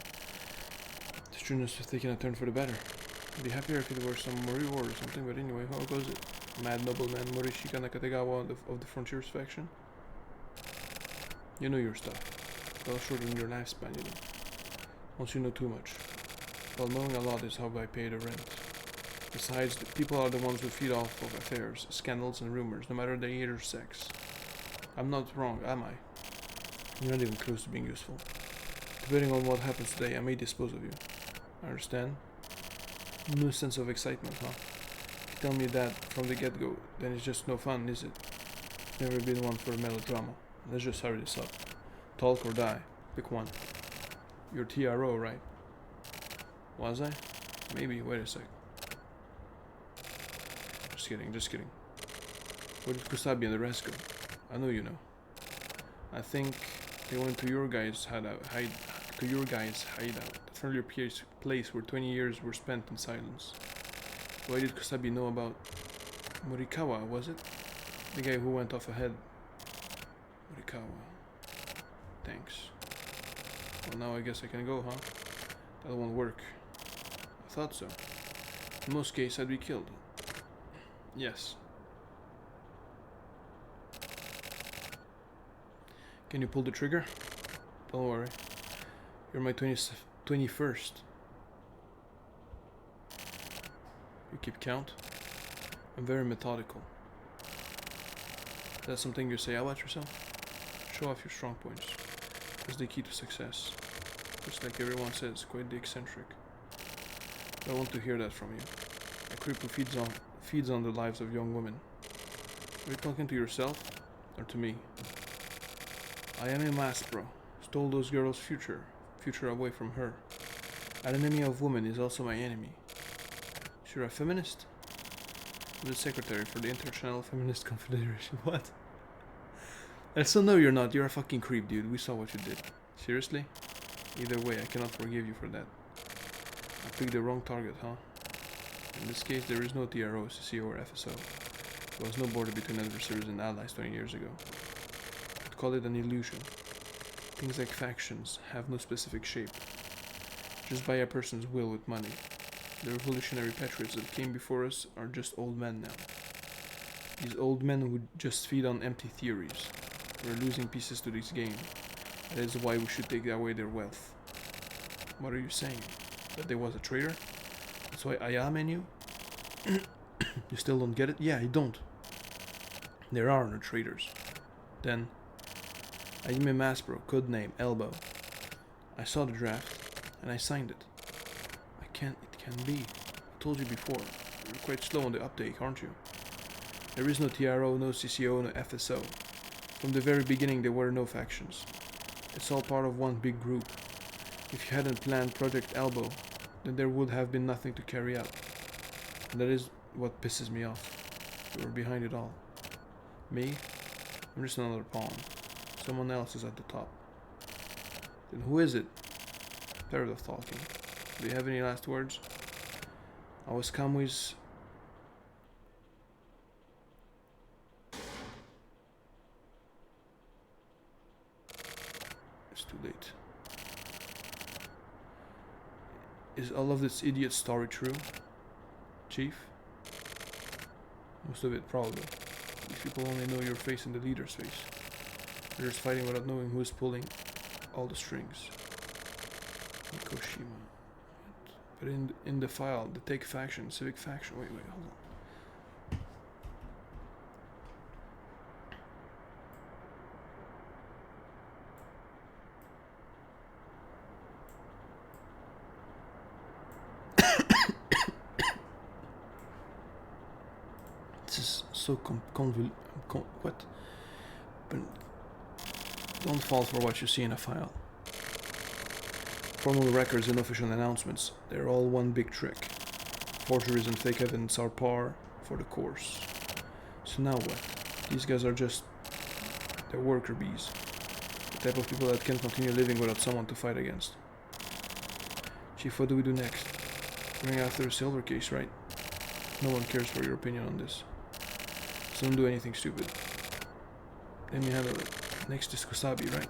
The students have taken a turn for the better. I'd be happier if it were some more reward or something, but anyway, how goes it? Mad nobleman Morishika Nakategawa of the Frontiers faction? You know your stuff. Well shorten your lifespan, you know. Once you know too much. Well, knowing a lot is how I pay the rent. Besides, the people are the ones who feed off of affairs, scandals and rumors, no matter their age or sex. I'm not wrong, am I? You're not even close to being useful. Depending on what happens today, I may dispose of you. I understand? No sense of excitement, huh? If you tell me that from the get-go, then it's just no fun, is it? Never been one for a melodrama. Let's just hurry this up. Talk or die. Pick one. You're TRO, right? Was I? Maybe. Wait a sec. Just kidding. Where did Kusabi and the rest go? I know you know. I think they went to your guys' hideout. The familiar place where 20 years were spent in silence. Why did Kusabi know about Morikawa, was it? The guy who went off ahead. Morikawa. Thanks. Well, now I guess I can go, huh? That won't work. I thought so. In most cases, I'd be killed. Yes. Can you pull the trigger? Don't worry. You're my 21st. You keep count? I'm very methodical. That's something you say about yourself? Show off your strong points. That's the key to success. Just like everyone says, quite the eccentric. I want to hear that from you. A creep who feeds on the lives of young women. Are you talking to yourself? Or to me? I am a masked bro. Stole those girls' future away from her. An enemy of women is also my enemy. So you're a feminist? I'm the secretary for the International Feminist Confederation. What? I still know you're not. You're a fucking creep, dude. We saw what you did. Seriously? Either way, I cannot forgive you for that. I picked the wrong target, huh? In this case, there is no TRO, CCO, or FSO. There was no border between adversaries and allies 20 years ago. I'd call it an illusion. Things like factions have no specific shape. Just by a person's will with money. The revolutionary patriots that came before us are just old men now. These old men who just feed on empty theories. We're losing pieces to this game. That is why we should take away their wealth. What are you saying? That there was a traitor? That's why I am in you? You still don't get it? Yeah, I don't. There are no traitors. Then, Aime Maspero, codename Elbow. I saw the draft, and I signed it. It can't be. I told you before, you're quite slow on the uptake, aren't you? There is no TRO, no CCO, no FSO. From the very beginning there were no factions. It's all part of one big group. If you hadn't planned Project Elbow, then there would have been nothing to carry out. And that is what pisses me off. You were behind it all. Me? I'm just another pawn. Someone else is at the top. Then who is it? Tired of talking. Do you have any last words? I was Kamwi's... It's too late. Is all of this idiot story true, Chief? Most of it, probably. These people only know your face and the leader's face. They're just fighting without knowing who is pulling all the strings. Mikoshima. But in the file, the Take faction, Civic faction. Wait, hold on. This is so what? But don't fall for what you see in a file. Formal records and official announcements, they're all one big trick. Forgeries and fake evidence are par for the course. So now what? These guys are just... they're worker bees. The type of people that can continue living without someone to fight against. Chief, what do we do next? Going after the silver case, right? No one cares for your opinion on this. So don't do anything stupid. Let me handle it. Next is Kusabi, right?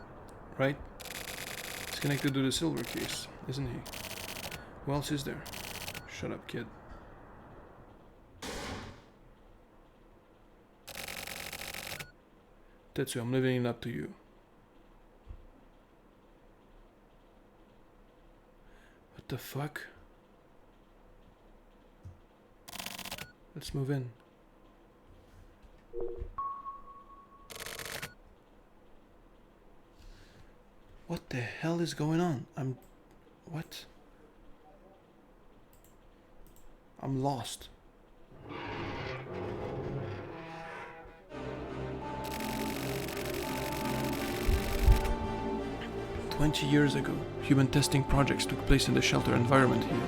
Right? He's connected to the silver case, isn't he? Who else is there? Shut up, kid. Tetsu, I'm leaving it up to you. What the fuck? Let's move in. What the hell is going on? What? I'm lost. "20 years ago, human testing projects took place in the shelter environment here.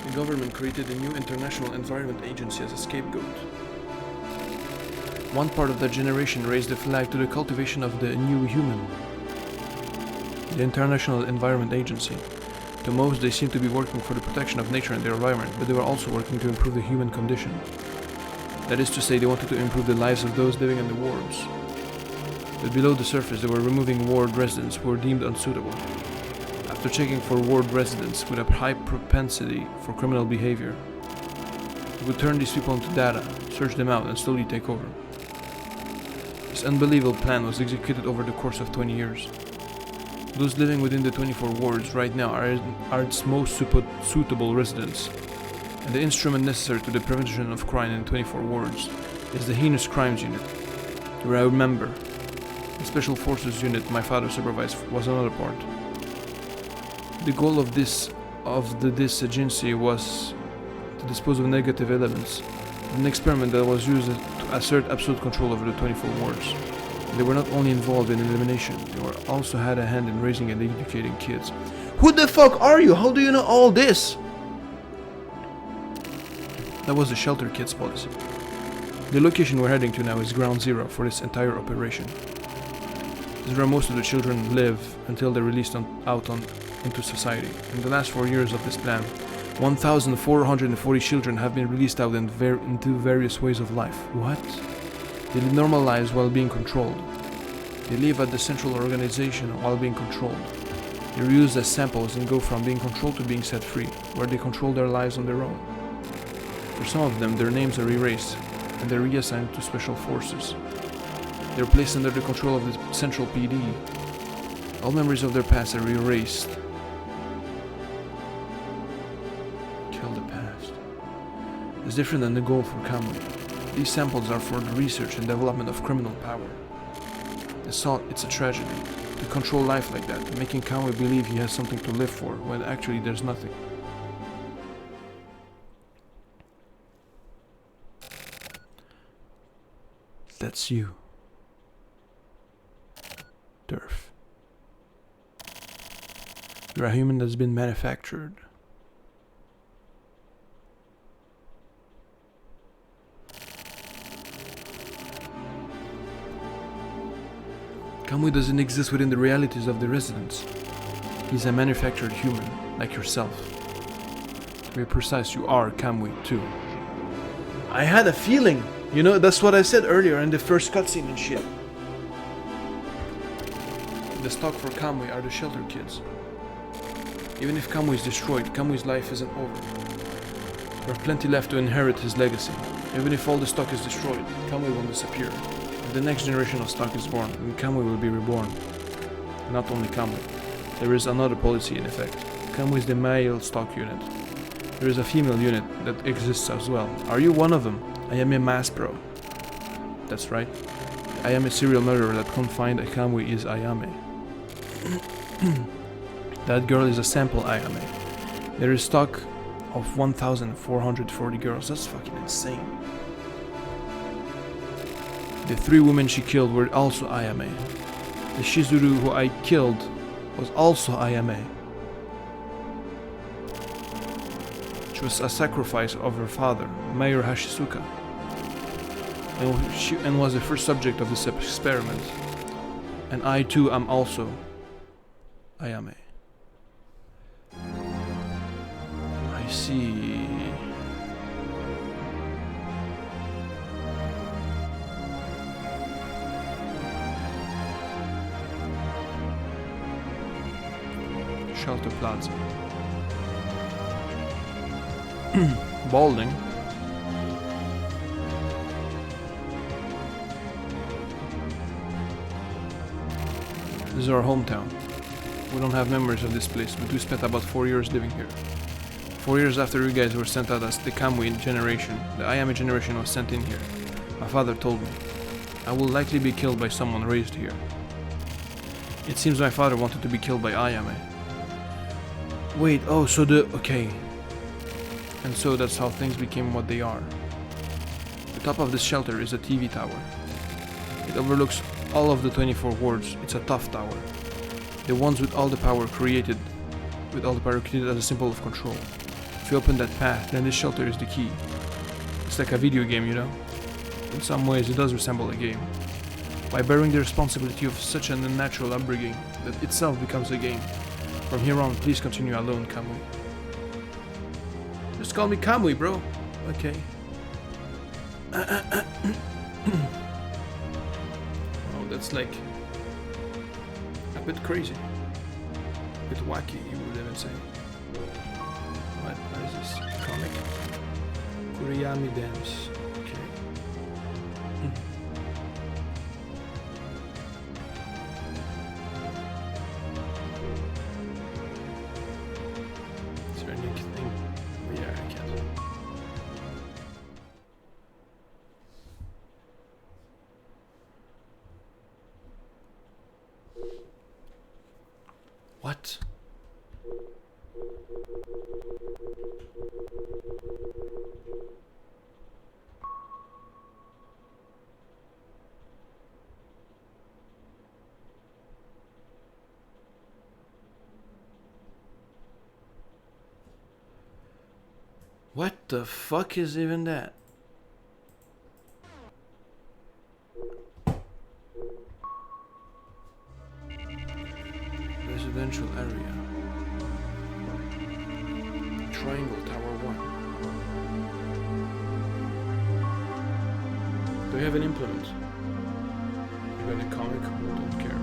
The government created a new International Environment Agency as a scapegoat. One part of that generation raised the flag to the cultivation of the new human, the International Environment Agency. To most, they seemed to be working for the protection of nature and their environment, but they were also working to improve the human condition. That is to say, they wanted to improve the lives of those living in the wards. But below the surface, they were removing ward residents who were deemed unsuitable. After checking for ward residents with a high propensity for criminal behavior, they would turn these people into data, search them out, and slowly take over. This unbelievable plan was executed over the course of 20 years. Those living within the 24 wards right now are its most suitable residents, and the instrument necessary to the prevention of crime in 24 wards is the Heinous Crimes Unit. Where I remember, the Special Forces Unit my father supervised was another part. The goal of this agency was to dispose of negative elements, an experiment that was used to assert absolute control over the 24 wards. They were not only involved in elimination, they also had a hand in raising and educating kids. Who the fuck are you? How do you know all this? That was the shelter kids policy. The location we're heading to now is ground zero for this entire operation. This is where most of the children live until they're released into society. In the last 4 years of this plan, 1,440 children have been released out into various ways of life. What? They live normal lives while being controlled. They live at the central organization while being controlled. They're used as samples and go from being controlled to being set free, where they control their lives on their own. For some of them, their names are erased, and they're reassigned to special forces. They're placed under the control of the Central PD. All memories of their past are erased. Kill the past. It's different than the goal for Kamui. These samples are for the research and development of criminal power. It's a tragedy to control life like that, making Kamui believe he has something to live for, when actually there's nothing. That's you. Durf. You're a human that's been manufactured. Kamui doesn't exist within the realities of the residents. He's a manufactured human, like yourself. To be precise, you are Kamui too. I had a feeling! You know, that's what I said earlier in the first cutscene and shit. The stock for Kamui are the shelter kids. Even if Kamui is destroyed, Kamui's life isn't over. There are plenty left to inherit his legacy. Even if all the stock is destroyed, Kamui won't disappear. If the next generation of stock is born, then Kamui will be reborn. Not only Kamui. There is another policy in effect. Kamui is the male stock unit. There is a female unit that exists as well. Are you one of them? I am a mass pro. That's right. I am a serial murderer that confined a Kamui is Ayame. That girl is a sample Ayame. There is stock of 1,440 girls. That's fucking insane. The 3 women she killed were also Ayame. The Shizuru who I killed was also Ayame. She was a sacrifice of her father, Mayor Hashisuka, and was the first subject of this experiment. And I too am also Ayame. I see. Shelter Plaza. Balding. This is our hometown. We don't have memories of this place, but we spent about 4 years living here. 4 years after you guys were sent out as the Kamui generation, the Ayame generation was sent in here. My father told me. I will likely be killed by someone raised here. It seems my father wanted to be killed by Ayame. Wait, oh, so okay. And so that's how things became what they are. The top of this shelter is a TV tower. It overlooks all of the 24 wards. It's a tough tower. The ones with all the power created as a symbol of control. If you open that path, then this shelter is the key. It's like a video game, you know? In some ways it does resemble a game. By bearing the responsibility of such an unnatural upbringing, that itself becomes a game. From here on, please continue alone, Kamui. Just call me Kamui, bro. Okay. Oh, that's like a bit crazy. A bit wacky, you would even say. What is this? Comic? Kuriyami Dance. Okay. Is there anything? Yeah, I can't. What? What the fuck is even that? Residential area. Triangle Tower 1. Do you have an implement? You got a comic? Don't care.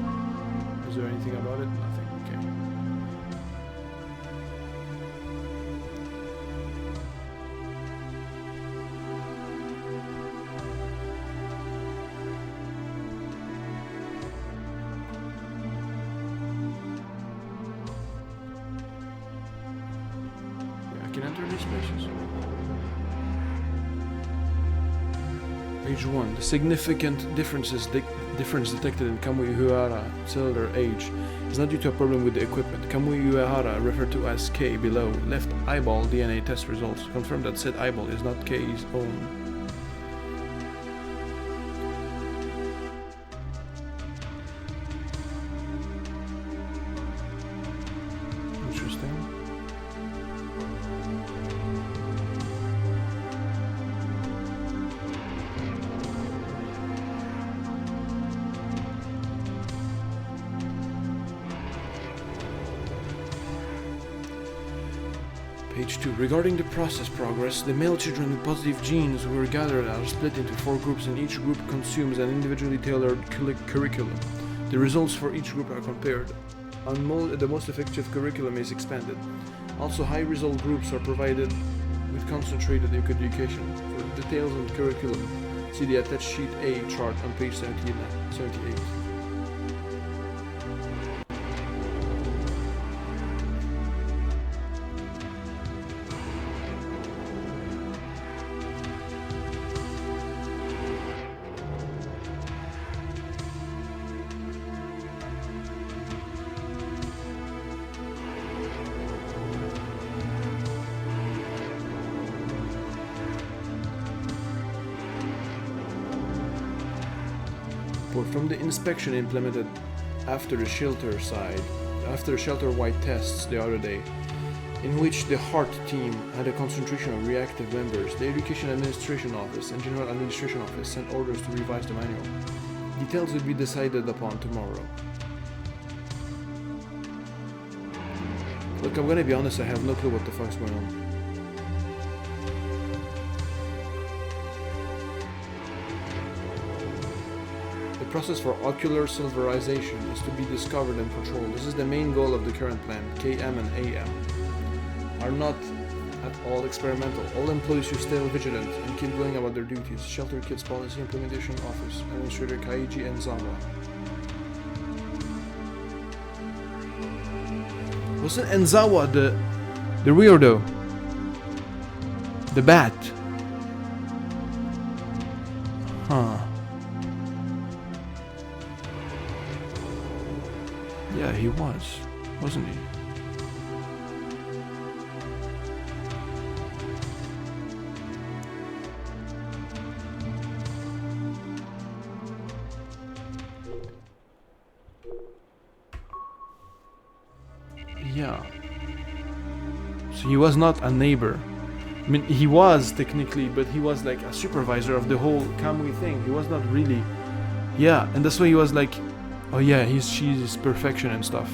Is there anything about it? Nothing. Okay. enter these places? Page 1. The significant difference detected in Kamui Uehara cellular age is not due to a problem with the equipment. Kamui Uehara, referred to as K below, left eyeball DNA test results confirm that said eyeball is not K's own. Page 2. Regarding the process progress, the male children with positive genes who were gathered are split into 4 groups and each group consumes an individually tailored curriculum. The results for each group are compared. The most effective curriculum is expanded. Also, high-result groups are provided with concentrated education. For details on the curriculum, see the attached sheet A chart on page 78. From the inspection implemented after the shelter-wide tests the other day, in which the heart team had a concentration of reactive members, the Education Administration Office and General Administration Office sent orders to revise the manual. Details will be decided upon tomorrow. Look, I'm gonna be honest, I have no clue what the fuck's going on. The process for ocular silverization is to be discovered and controlled. This is the main goal of the current plan. KM and AM are not at all experimental. All employees should stay vigilant and keep going about their duties. Shelter Kids Policy Implementation Office, Administrator Kaiji Enzawa. Wasn't Enzawa the weirdo? The bat? Huh. Yeah, he was, wasn't he? Yeah. So he was not a neighbor. I mean, he was technically, but he was like a supervisor of the whole Kamui thing. He was not really. Yeah, and that's why he was like, oh yeah, she's perfection and stuff,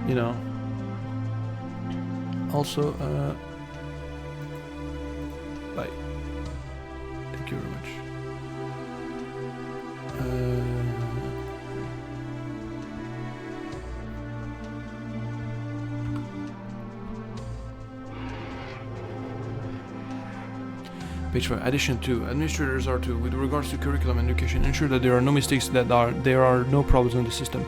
you know. Also, bye. Thank you very much. Page 5. Addition 2. Administrators are to, with regards to curriculum and education, ensure that there are no mistakes, there are no problems in the system.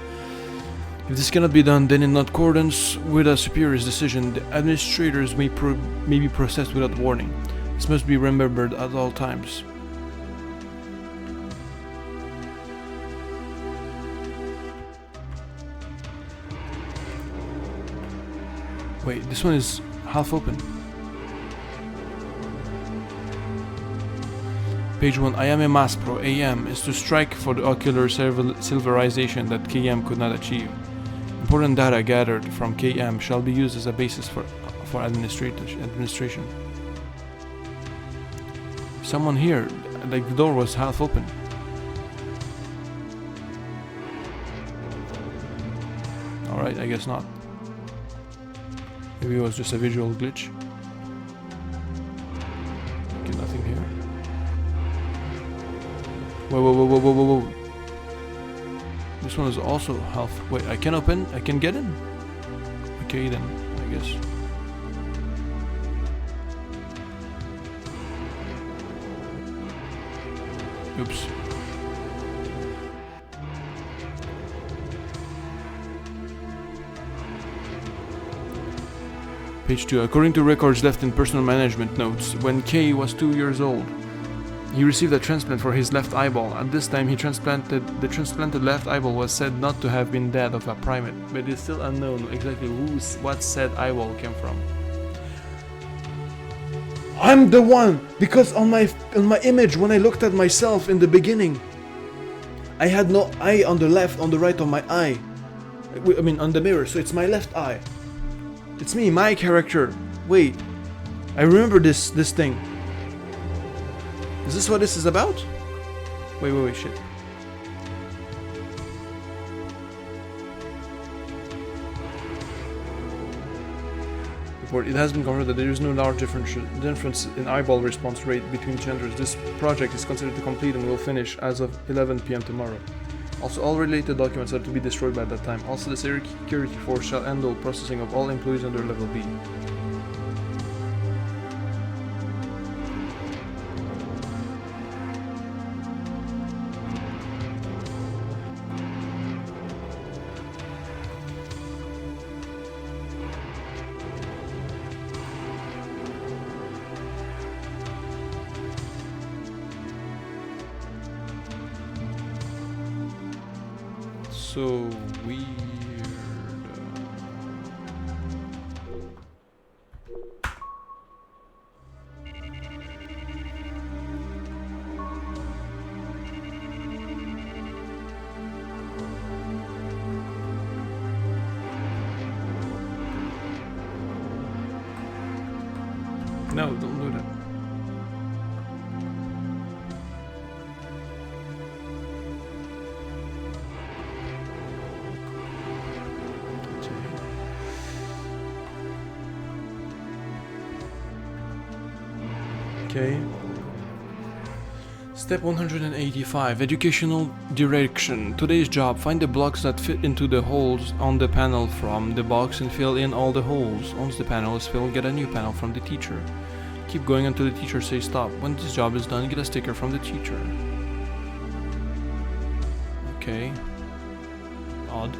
If this cannot be done, then in accordance with a superior's decision, the administrators may be processed without warning. This must be remembered at all times. Wait, this one is half open. Page 1. Ayame Mass Pro AM is to strike for the ocular silverization that KM could not achieve. Important data gathered from KM shall be used as a basis for administration. Someone here, like the door was half open. Alright, I guess not. Maybe it was just a visual glitch. Okay, nothing here. Whoa. This one is also half. Wait, I can open? I can get in? Okay then, I guess. Oops. Page 2. According to records left in personal management notes, when Kay was 2 years old, he received a transplant for his left eyeball. At this time, the transplanted left eyeball was said not to have been that of a primate, but it is still unknown exactly what said eyeball came from. I'm the one, because on my image, when I looked at myself in the beginning, I had no eye on the left, on the right of my eye. I mean, on the mirror, so it's my left eye. It's me, my character. Wait, I remember this thing. Is this what this is about? Wait, shit. Report. It has been confirmed that there is no large difference in eyeball response rate between genders. This project is considered to complete and will finish as of 11 p.m. tomorrow. Also, all related documents are to be destroyed by that time. Also, the security force shall handle processing of all employees under level B. So weird. No, don't do that. Okay. Step 185. Educational direction. Today's job. Find the blocks that fit into the holes on the panel from the box and fill in all the holes. Once the panel is filled, get a new panel from the teacher. Keep going until the teacher says stop. When this job is done, get a sticker from the teacher. Okay. Odd.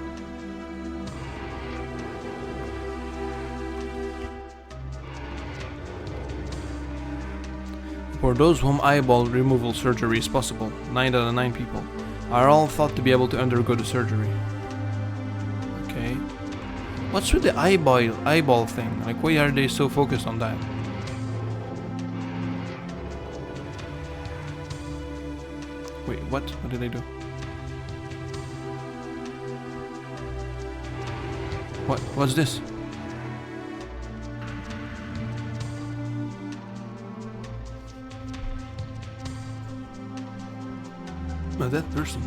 For those whom eyeball removal surgery is possible, 9 out of 9 people are all thought to be able to undergo the surgery. Okay. What's with the eyeball thing? Like, why are they so focused on that? Wait, what? What did they do? What's this? A dead person.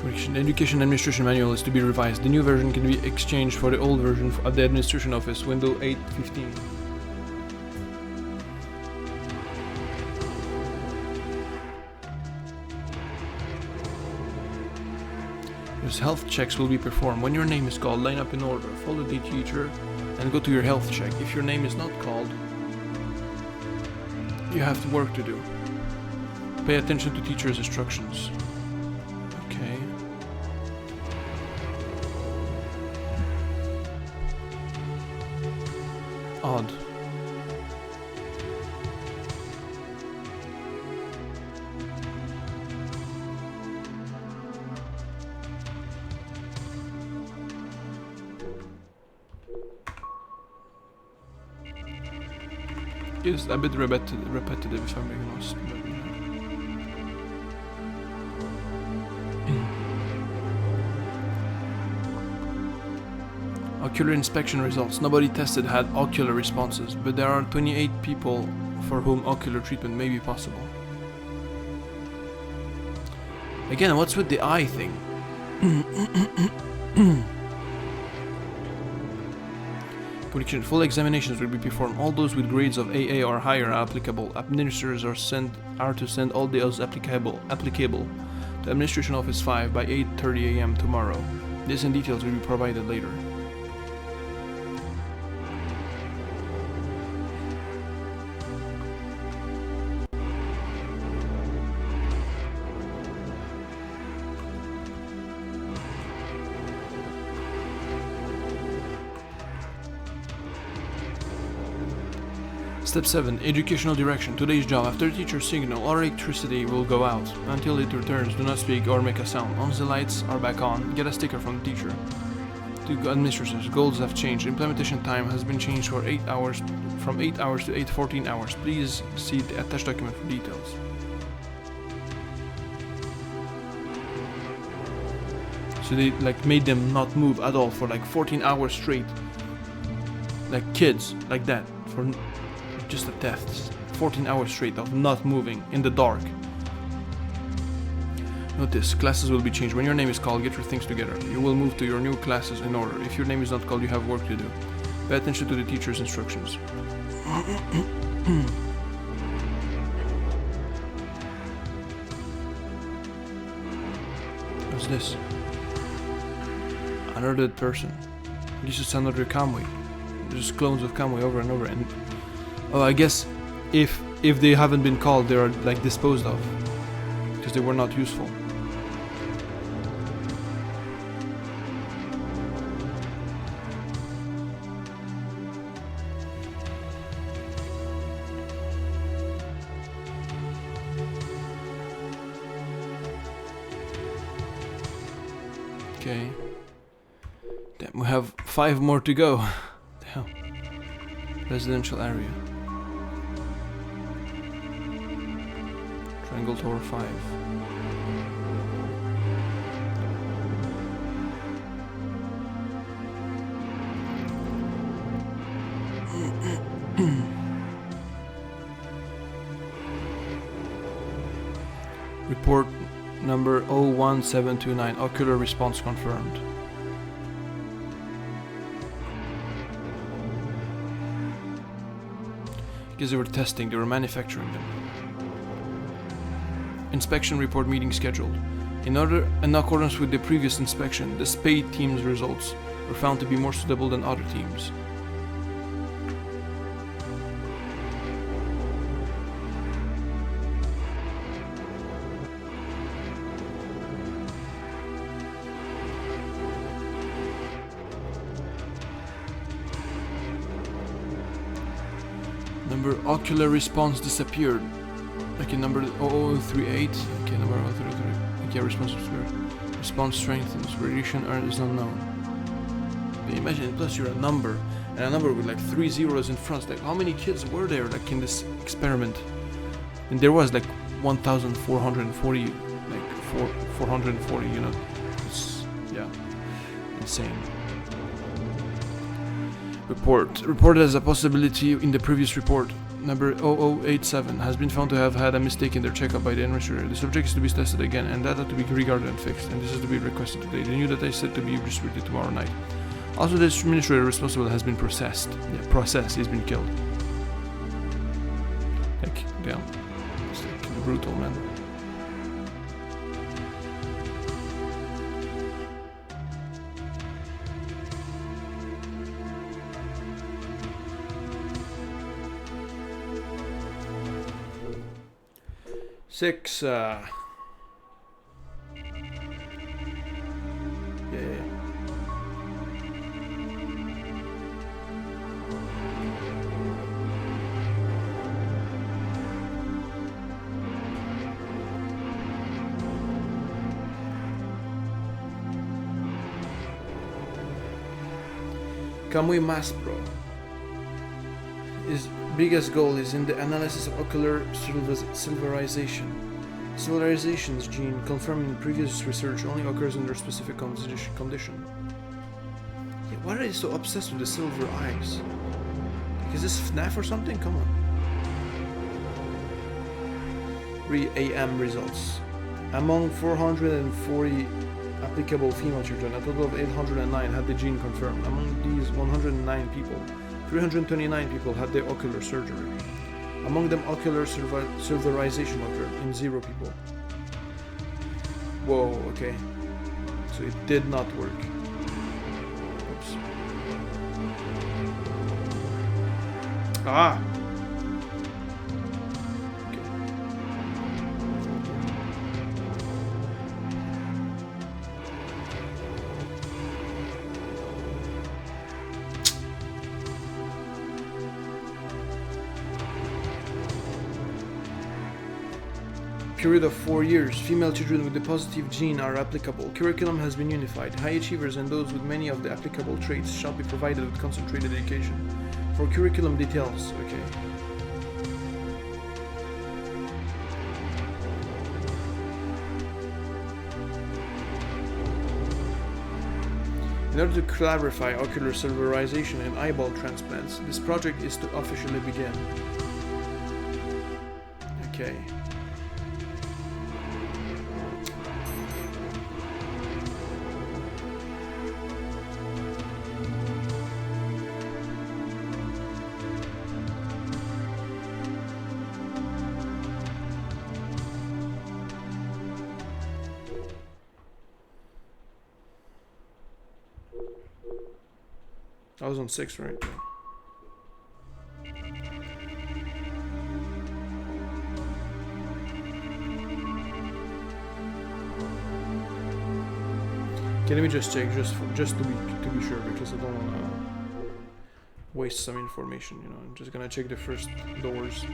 Correction. Education Administration Manual is to be revised. The new version can be exchanged for the old version at the Administration Office, window 815. Your health checks will be performed. When your name is called, line up in order. Follow the teacher and go to your health check. If your name is not called, you have work to do. Pay attention to teacher's instructions. Okay. Odd. It's a bit repetitive if I'm being honest. Ocular inspection results. Nobody tested had ocular responses, but there are 28 people for whom ocular treatment may be possible. Again, what's with the eye thing? Full examinations will be performed. All those with grades of AA or higher are applicable. Administrators are to send all those applicable to Administration Office 5 by 8:30 a.m. tomorrow. This and details will be provided later. Step 7. Educational direction. Today's job. After the teacher's signal, all electricity will go out. Until it returns, do not speak or make a sound. Once the lights are back on, get a sticker from the teacher. To administrators, goals have changed. Implementation time has been changed for 8 hours, from 8 hours to 14 hours. Please see the attached document for details. So they like made them not move at all for like 14 hours straight. Like kids, like that, for just a test. 14 hours straight of not moving in the dark. Notice, classes will be changed. When your name is called, get your things together. You will move to your new classes in order. If your name is not called, you have work to do. Pay attention to the teacher's instructions. What's this? Another dead person. This is another Kamui. Just clones of Kamui over and over. And oh, I guess if they haven't been called, they are like disposed of because they were not useful. Okay. Damn, we have 5 more to go. Damn. Residential area. Triangle Tower 5. Report number 01729, ocular response confirmed. Because they were testing, they were manufacturing them. Inspection report meeting scheduled. In accordance with the previous inspection, the Spade team's results were found to be more suitable than other teams. Number ocular response disappeared. Okay, number 0038. Okay, number 0038. Okay, response disappeared. Response strengthens. Radiation earned is unknown. Can you imagine? Plus, you're a number, and a number with like 3 zeros in front. Like, how many kids were there, like in this experiment? And there was like 1,440, like 440. You know, it's insane. Reported as a possibility in the previous report. Number 0087 has been found to have had a mistake in their checkup by the administrator. The subject is to be tested again, and data to be regarded and fixed, and this is to be requested today. The new data is set to be distributed tomorrow night. Also, the administrator responsible has been processed. Yeah, processed. He's been killed. Like, damn. It's like brutal, man. Six, yeah. Kamui Maspro. His biggest goal is in the analysis of ocular silverization. Silverization's gene, confirmed in previous research, only occurs under specific condition. Yeah, why are they so obsessed with the silver eyes? Like, is this FNAF or something? Come on. Re-AM results. Among 440 applicable female children, a total of 809 had the gene confirmed. Among these 109 people, 329 people had their ocular surgery. Among them, ocular silverization occurred in 0 people. Whoa, okay. So it did not work. Oops. Ah! period of 4 years. Female children with the positive gene are applicable. Curriculum has been unified. High achievers and those with many of the applicable traits shall be provided with concentrated education. For curriculum details, okay. In order to clarify ocular silverization and eyeball transplants, this project is to officially begin. Okay. I was on 6, right? Okay, let me just check, just to be sure, because I don't want to waste some information. You know, I'm just gonna check the first doors.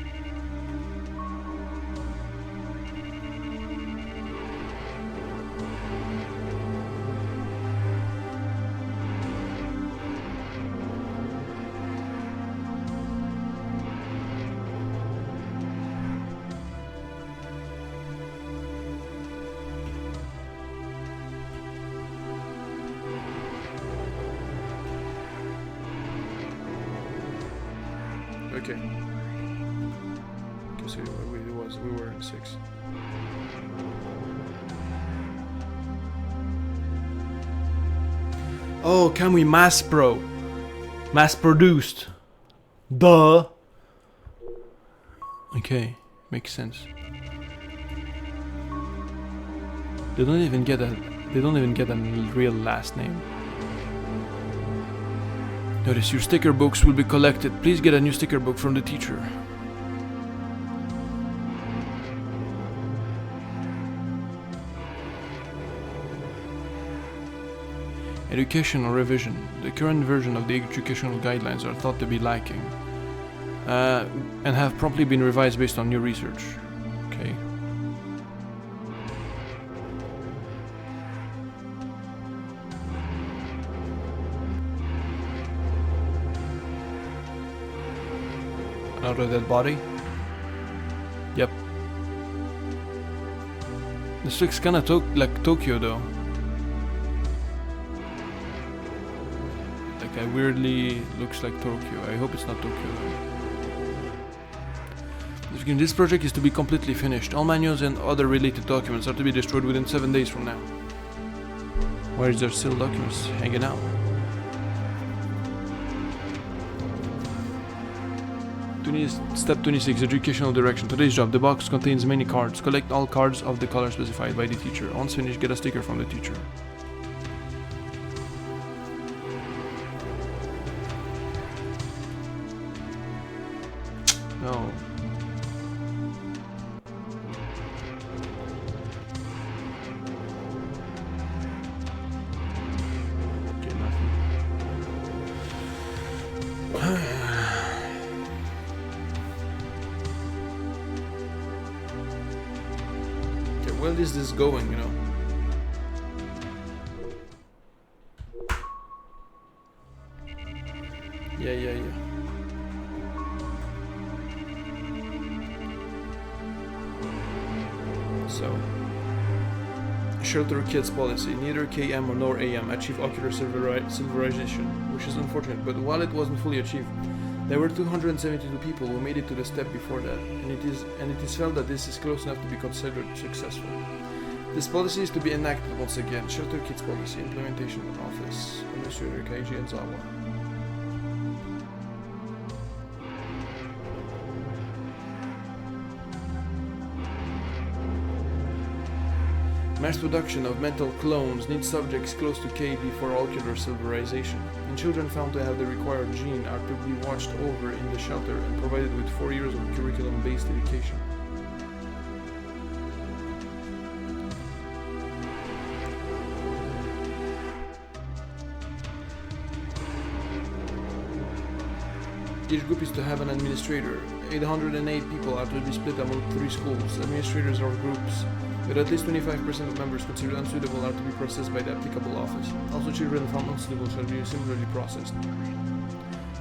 Okay. Okay, so we were in 6. Oh, can we mass produced? Duh. Okay, makes sense. They don't even get a real last name. Notice your sticker books will be collected. Please get a new sticker book from the teacher. Educational revision. The current version of the educational guidelines are thought to be lacking and have promptly been revised based on new research. Okay. Another dead body? Yep. This looks kinda like Tokyo though. Like it weirdly looks like Tokyo. I hope it's not Tokyo though. This project is to be completely finished. All manuals and other related documents are to be destroyed within 7 days from now. Why is there still documents hanging out? Step 26, educational direction. Today's job. The box contains many cards. Collect all cards of the color specified by the teacher. Once finished, get a sticker from the teacher. No. Okay, nothing. Where is this going, you know? Yeah. So, shelter kids policy. Neither KM nor AM achieved ocular silverization, which is unfortunate, but while it wasn't fully achieved, there were 272 people who made it to the step before that, and it is felt that this is close enough to be considered successful. This policy is to be enacted once again. Shelter Kids Policy Implementation Office, Administrator Kaiji Enzawa. Mass production of mental clones needs subjects close to KB for ocular silverization, and children found to have the required gene are to be watched over in the shelter and provided with 4 years of curriculum-based education. Each group is to have an administrator. 808 people are to be split among 3 schools. Administrators or groups with at least 25% of members considered unsuitable are to be processed by the applicable office. Also, children found unsuitable shall be similarly processed.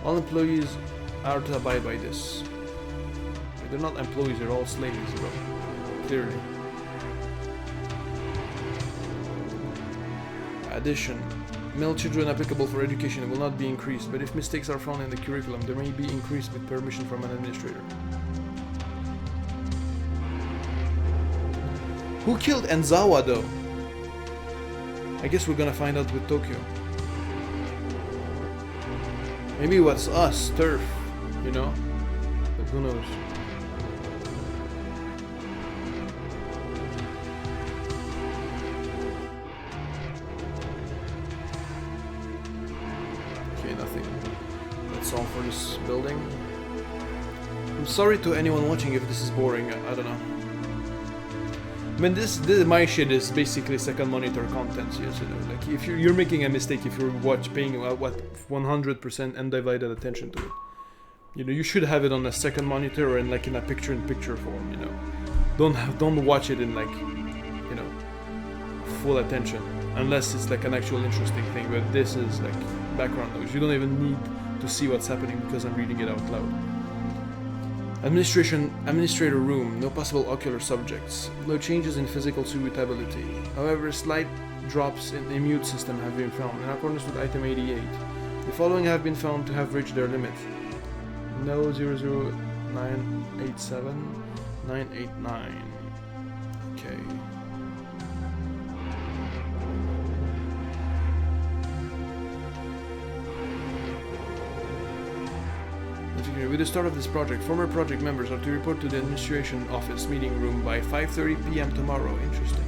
All employees are to abide by this. They're not employees, they're all slaves, bro. Clearly. Addition. Male children applicable for education will not be increased, but if mistakes are found in the curriculum, they may be increased with permission from an administrator. Who killed Enzawa though? I guess we're gonna find out with Tokyo. Maybe it was us, Turf, you know? But who knows? Okay, nothing. That's all for this building. I'm sorry to anyone watching if this is boring, I don't know. I mean, this my shit is basically second monitor content, yes, you know. Like, if you're making a mistake if you're paying what 100% undivided attention to it. You know, you should have it on a second monitor or in like in a picture-in-picture form. You know, don't watch it in like, you know, full attention unless it's like an actual interesting thing. But this is like background noise. You don't even need to see what's happening because I'm reading it out loud. Administrator room, no possible ocular subjects, no changes in physical suitability. However, slight drops in the immune system have been found in accordance with item 88. The following have been found to have reached their limit. No 00987 989. Okay. With the start of this project, former project members are to report to the administration office meeting room by 5:30 p.m. tomorrow. Interesting.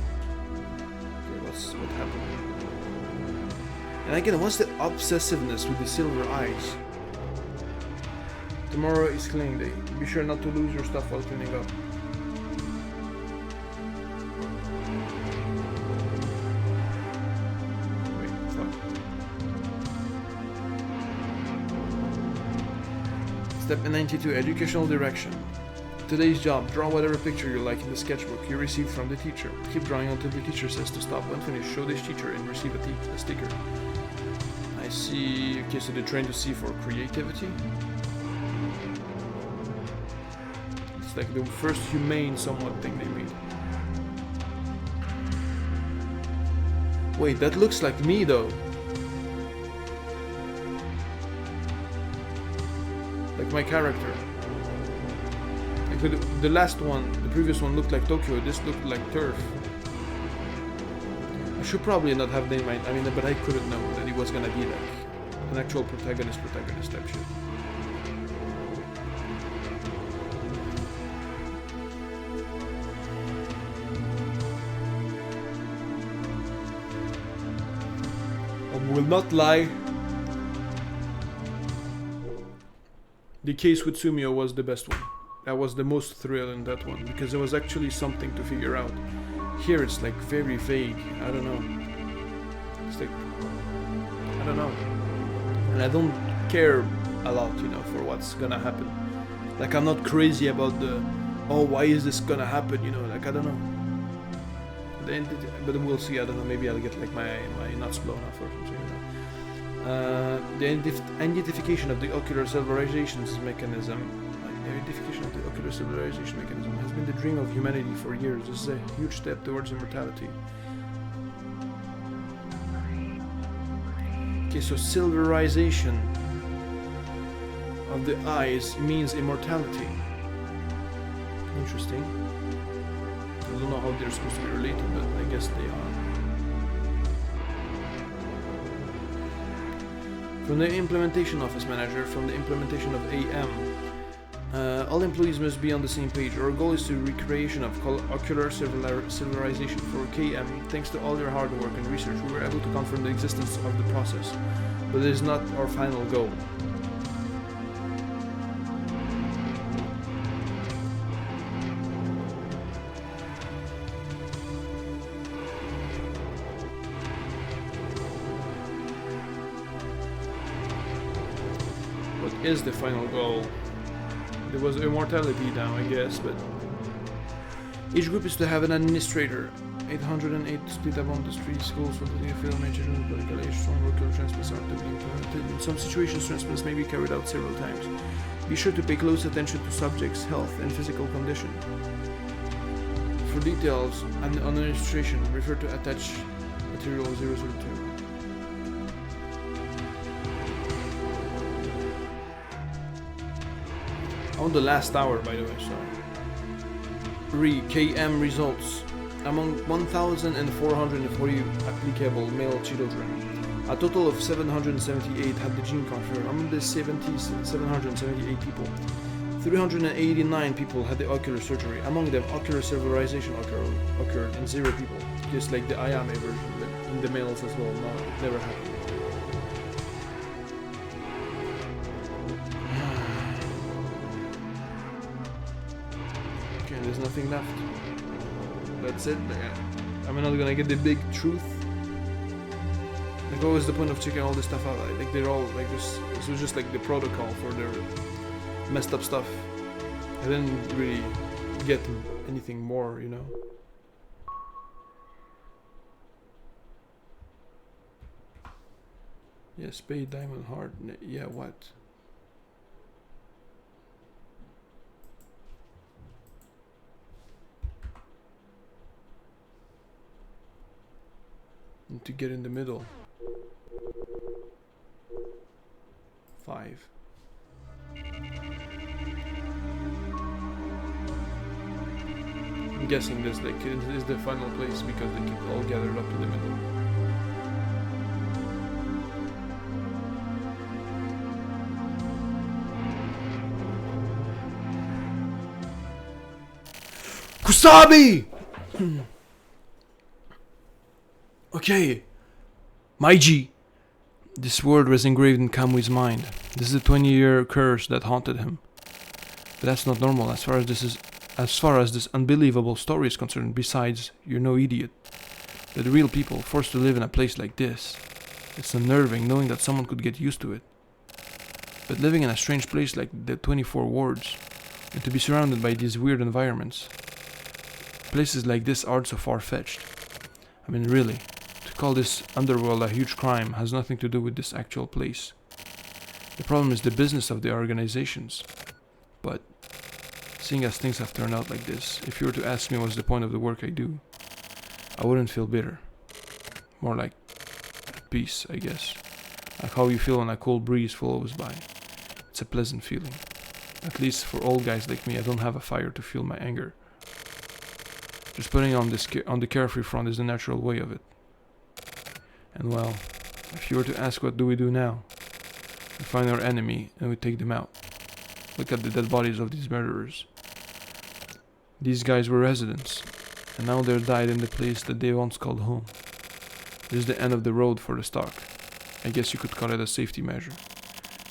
Okay, what happened? And again, what's the obsessiveness with the silver eyes? Tomorrow is cleaning day. Be sure not to lose your stuff while cleaning up. Step 92, educational direction. Today's job, draw whatever picture you like in the sketchbook you received from the teacher. Keep drawing until the teacher says to stop. When finished, show this teacher and receive a sticker. I see, okay, so they're trying to see for creativity. It's like the first humane somewhat thing they made. Wait, that looks like me though. Like my character. Like the last one, the previous one looked like Tokyo, this looked like Turf. I should probably not have named I mean, but I couldn't know that he was gonna be like an actual protagonist type shit. I will not lie. The case with Sumio was the best one. That was the most thrill in that one because there was actually something to figure out. Here it's like very vague. I don't know. It's like, I don't know. And I don't care a lot, you know, for what's gonna happen. Like, I'm not crazy about oh, why is this gonna happen, you know, like, I don't know. But we'll see, I don't know, maybe I'll get like my nuts blown off or something. The identification of the ocular silverization mechanism. The identification of the ocular silverization mechanism has been the dream of humanity for years. This is a huge step towards immortality. Okay, so silverization of the eyes means immortality. Interesting. I don't know how they're supposed to be related, but I guess they are. From the implementation office manager, from the implementation of AM, all employees must be on the same page. Our goal is to recreation of ocular silverization for KM. Thanks to all your hard work and research, we were able to confirm the existence of the process, but it is not our final goal. Is the final goal. there was immortality now, I guess, but each group is to have an administrator. 808 split among the three schools for the film major and political age. Strong local transplants are to be implemented. In some situations, transplants may be carried out several times. Be sure to pay close attention to subjects' health and physical condition. For details on administration, refer to attached material 002. On the last hour, by the way, so. KM results. Among 1,440 applicable male children, a total of 778 had the gene confirmed. Among the 778 people, 389 people had the ocular surgery. Among them, ocular cerebralization occurred in 0 people, just like the Ayame version, but in the males as well. No, it never happened. Okay, there's nothing left. That's it. I'm not gonna get the big truth. Like, what was the point of checking all this stuff out? Like, they're all like this was just like the protocol for their messed up stuff. I didn't really get anything more, you know. Yeah, spade, diamond, heart. Yeah, what? To get in the middle. 5. I'm guessing this like is the final place because they keep all gathered up in the middle. Kusabi! Okay, my G. This word was engraved in Kamui's mind. This is a 20-year curse that haunted him. But that's not normal as far as this unbelievable story is concerned. Besides, you're no idiot. They're the real people forced to live in a place like this. It's unnerving knowing that someone could get used to it. But living in a strange place like the 24 wards, and to be surrounded by these weird environments. Places like this aren't so far-fetched. I mean, really. To call this underworld a huge crime has nothing to do with this actual place. The problem is the business of the organizations. But, seeing as things have turned out like this, if you were to ask me what's the point of the work I do, I wouldn't feel bitter. More like at peace, I guess. Like how you feel when a cold breeze flows by. It's a pleasant feeling. At least for old guys like me, I don't have a fire to fuel my anger. Just putting on the carefree front is the natural way of it. And well, if you were to ask what do we do now, we find our enemy and we take them out. Look at the dead bodies of these murderers. These guys were residents, and now they're died in the place that they once called home. This is the end of the road for the stock. I guess you could call it a safety measure.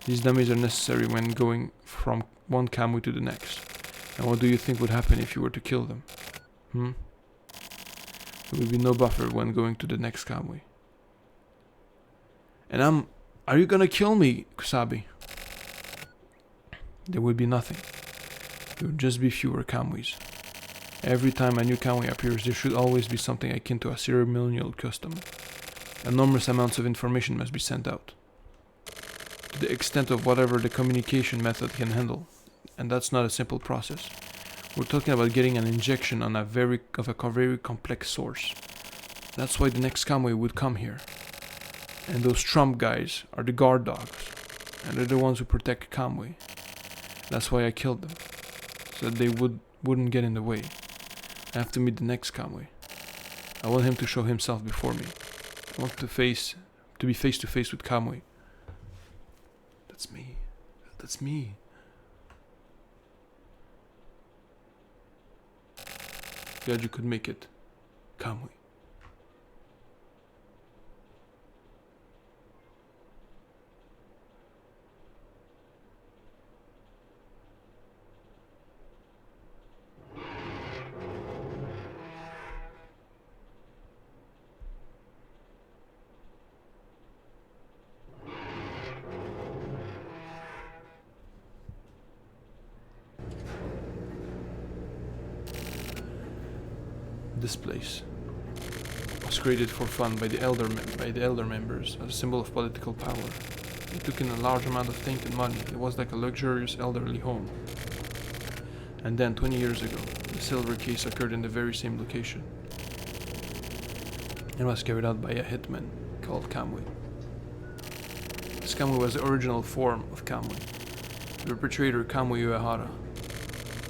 These dummies are necessary when going from one Kamui to the next. And what do you think would happen if you were to kill them? There would be no buffer when going to the next Kamui. And are you gonna kill me, Kusabi? There would be nothing. There would just be fewer Kamuis. Every time a new Kamui appears, there should always be something akin to a ceremonial custom. Enormous amounts of information must be sent out. To the extent of whatever the communication method can handle. And that's not a simple process. We're talking about getting an injection on a very complex source. That's why the next Kamui would come here. And those Trump guys are the guard dogs. And they're the ones who protect Kamui. That's why I killed them. So that they wouldn't get in the way. I have to meet the next Kamui. I want him to show himself before me. I want to be face to face with Kamui. That's me. That's me. Glad you could make it, Kamui. this place was created for fun by the elder members as a symbol of political power. They took in a large amount of tainted money. It was like a luxurious elderly home. And then 20 years ago, the silver case occurred in the very same location. It was carried out by a hitman called Kamui. This Kamui was the original form of Kamui. The perpetrator Kamui Uehara.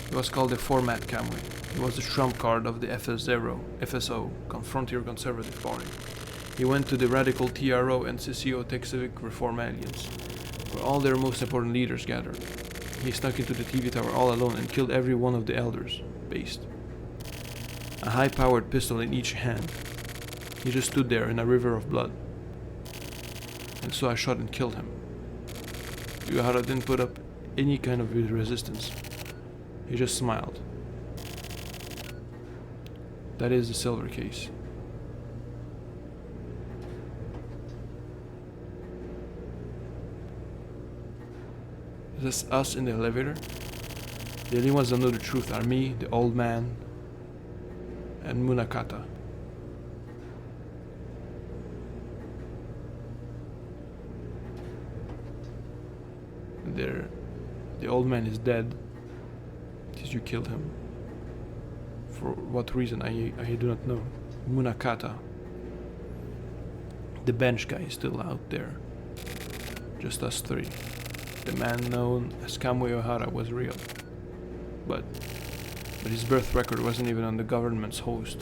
He was called the Format Kamui. He was the trump card of the FSO, Frontier Conservative Party. He went to the radical TRO and CCO Tech Civic Reform Alliance, where all their most important leaders gathered. He snuck into the TV tower all alone and killed every one of the elders, based. A high-powered pistol in each hand. He just stood there in a river of blood. And so I shot and killed him. Uehara didn't put up any kind of resistance. He just smiled. That is the silver case. Is this us in the elevator? The only ones that know the truth are me, the old man, and Munakata. The old man is dead. Did you kill him? For what reason? I do not know. Munakata. The bench guy is still out there. Just us three. The man known as Kamui Uehara was real. But his birth record wasn't even on the government's host.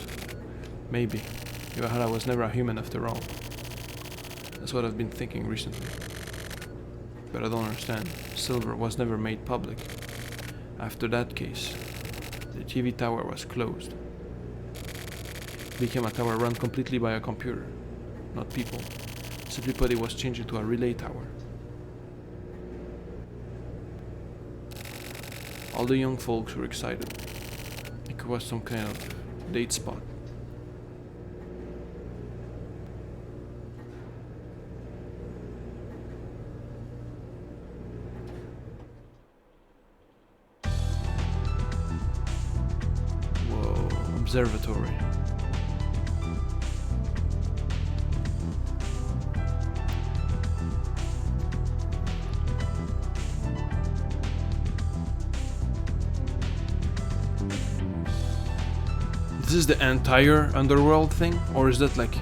Maybe. Uehara was never a human after all. That's what I've been thinking recently. But I don't understand. Silver was never made public. After that case, the TV tower was closed. It became a tower run completely by a computer, not people. Simply put, it was changed into a relay tower. All the young folks were excited. It was some kind of date spot. Observatory. This is the entire underworld thing, or is that like?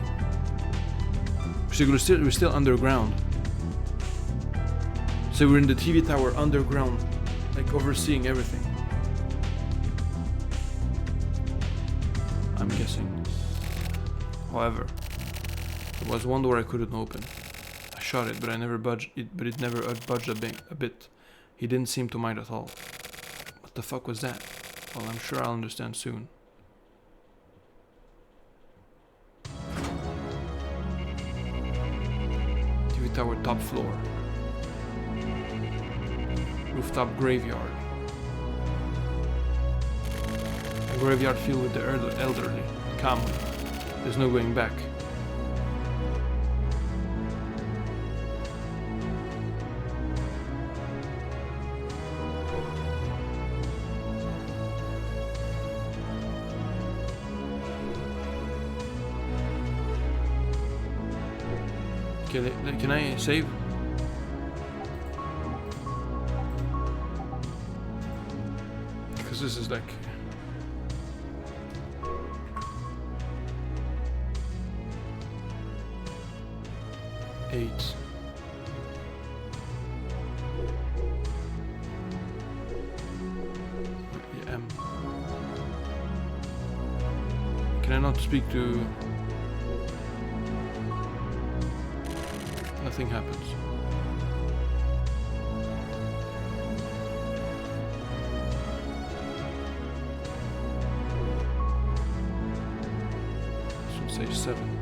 So we're still underground. So we're in the TV tower underground, like overseeing everything. I'm guessing. However, there was one door I couldn't open. I shot it, but it never budged a bit. He didn't seem to mind at all. What the fuck was that? Well, I'm sure I'll understand soon. TV tower top floor. Rooftop graveyard. A graveyard filled with the elderly. Come. There's no going back. Can I save? Because this is like... eight. Yeah, can I not speak to... Nothing happens. Should say 7.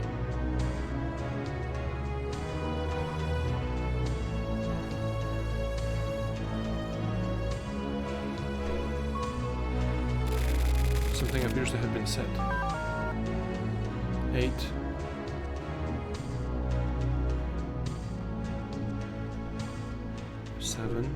Something appears to have been said. 8. 7.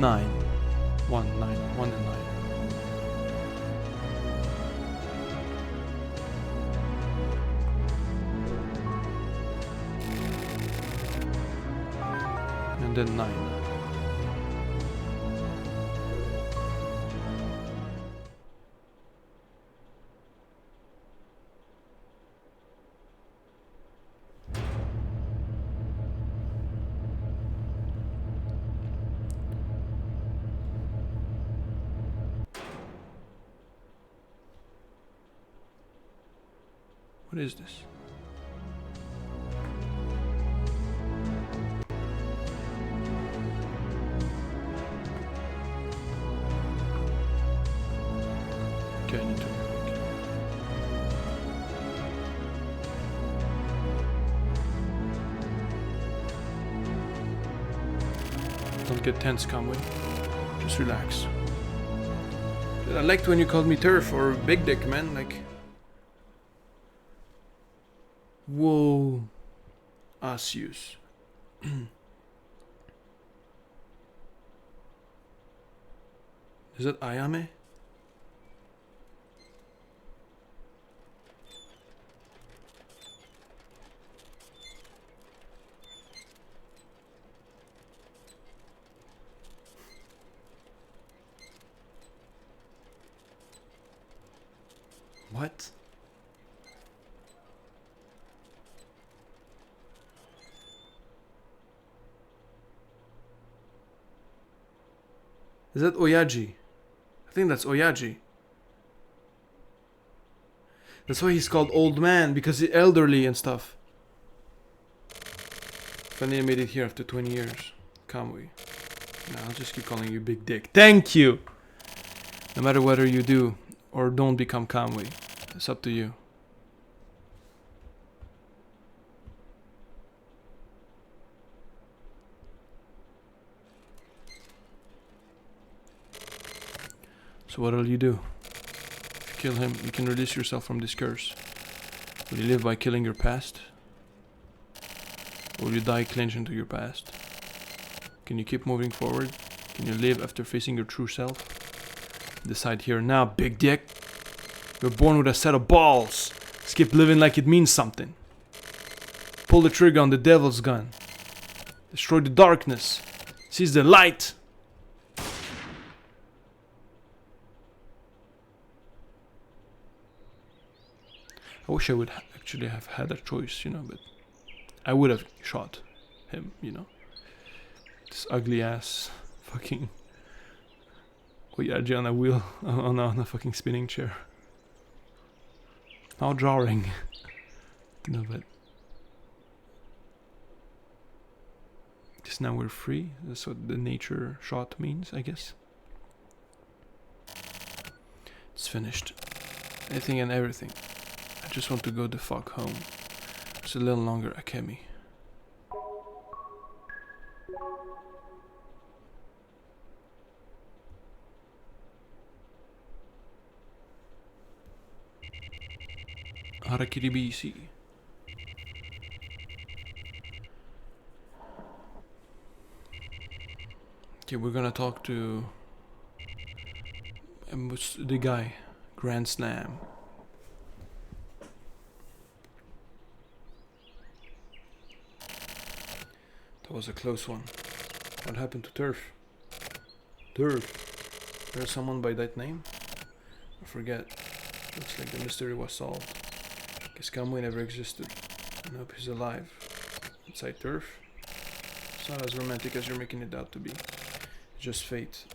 9. 1, 9. 1 and 9. And then 9. What is this? Okay, I need to. Don't get tense, Conway. Just relax. I liked when you called me Turf or Big Dick, man. Like. Whoa. Asius. Is that Ayame? What? Is that Oyaji? I think that's Oyaji. That's why he's called Old Man, because he's elderly and stuff. Finally made it here after 20 years. Kamui. No, I'll just keep calling you Big Dick. Thank you! No matter whether you do or don't become Kamui. It's up to you. So what'll you do? If you kill him, you can release yourself from this curse. Will you live by killing your past? Or will you die clinging to your past? Can you keep moving forward? Can you live after facing your true self? Decide here now, Big Dick. You're born with a set of balls. Skip living like it means something. Pull the trigger on the devil's gun. Destroy the darkness. Seize the light. I wish I would actually have had a choice, you know, but I would have shot him, you know. This ugly ass fucking Oyaji on a wheel, on a fucking spinning chair. How jarring. No, but just now we're free. That's what the nature shot means, I guess. It's finished. Anything and everything. I just want to go the fuck home. It's a little longer, Akemi. Harakiri BC. Okay, we're gonna talk to the guy, Grand Slam. That was a close one. What happened to Turf? Turf. There's someone by that name? I forget. Looks like the mystery was solved. Guess Kamui never existed. I hope he's alive. Inside Turf? It's not as romantic as you're making it out to be. It's just fate.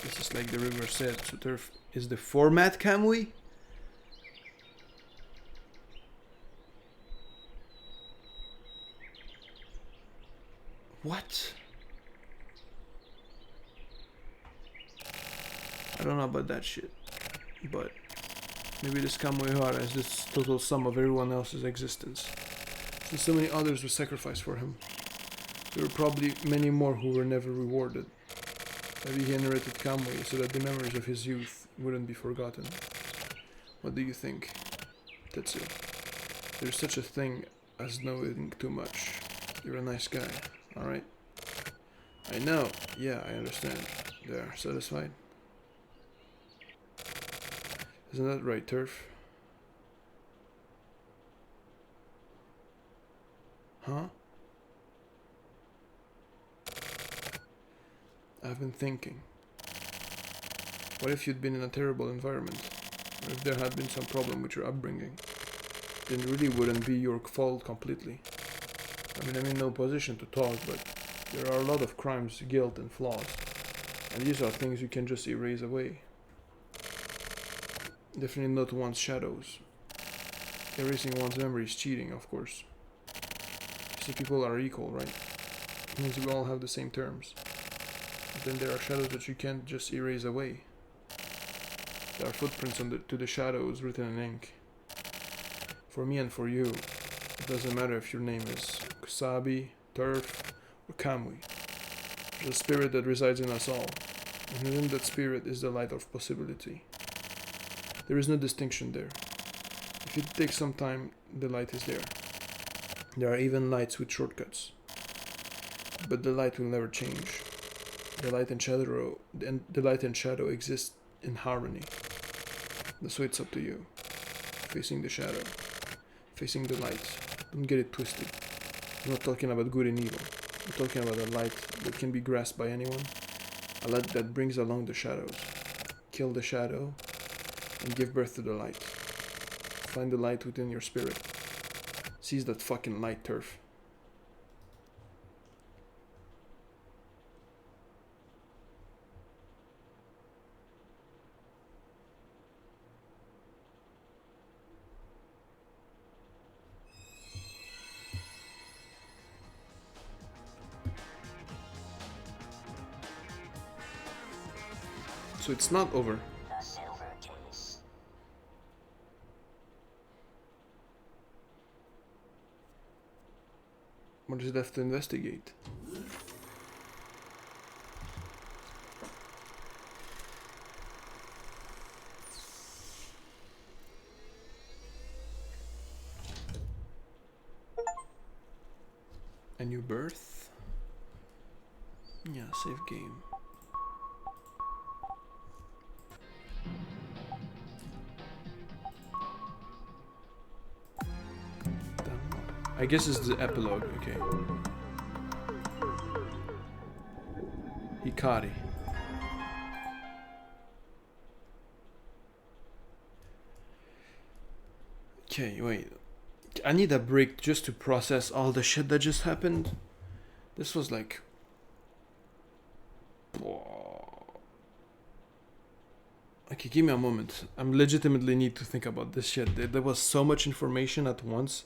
This is like the river said, so Turf is the format, Kamui? What? I don't know about that shit, but maybe this Kamuehara is this total sum of everyone else's existence. Since so many others were sacrificed for him, there were probably many more who were never rewarded. Maybe he generated Kamui so that the memories of his youth wouldn't be forgotten. What do you think, Tetsu? There's such a thing as knowing too much. You're a nice guy, alright? I know. Yeah, I understand. They are satisfied. Isn't that right, Turf? Huh? I've been thinking. What if you'd been in a terrible environment? Or if there had been some problem with your upbringing? Then it really wouldn't be your fault completely. I mean, I'm in no position to talk, but there are a lot of crimes, guilt, and flaws. And these are things you can just erase away. Definitely not one's shadows. Erasing one's memory is cheating, of course. See, people are equal, right? It means we all have the same terms. But then there are shadows that you can't just erase away. There are footprints on to the shadows written in ink. For me and for you, it doesn't matter if your name is Kusabi, Turf, or Kamui. There's a spirit that resides in us all, and within that spirit is the light of possibility. There is no distinction there. If it takes some time, the light is there. There are even lights with shortcuts. But the light will never change. The light and shadow exist in harmony. So it's up to you. Facing the shadow. Facing the light. Don't get it twisted. I'm not talking about good and evil. I'm talking about a light that can be grasped by anyone. A light that brings along the shadows. Kill the shadow and give birth to the light. Find the light within your spirit. Seize that fucking light, Turf. So it's not over. What is left to investigate? A new birth? Yeah, save game. I guess it's the epilogue, okay. Hikari. Okay, wait. I need a break just to process all the shit that just happened. This was like... Okay, give me a moment. I legitimately need to think about this shit. There was so much information at once.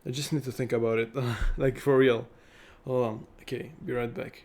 I just need to think about it. Like, for real. Hold on. Okay, be right back.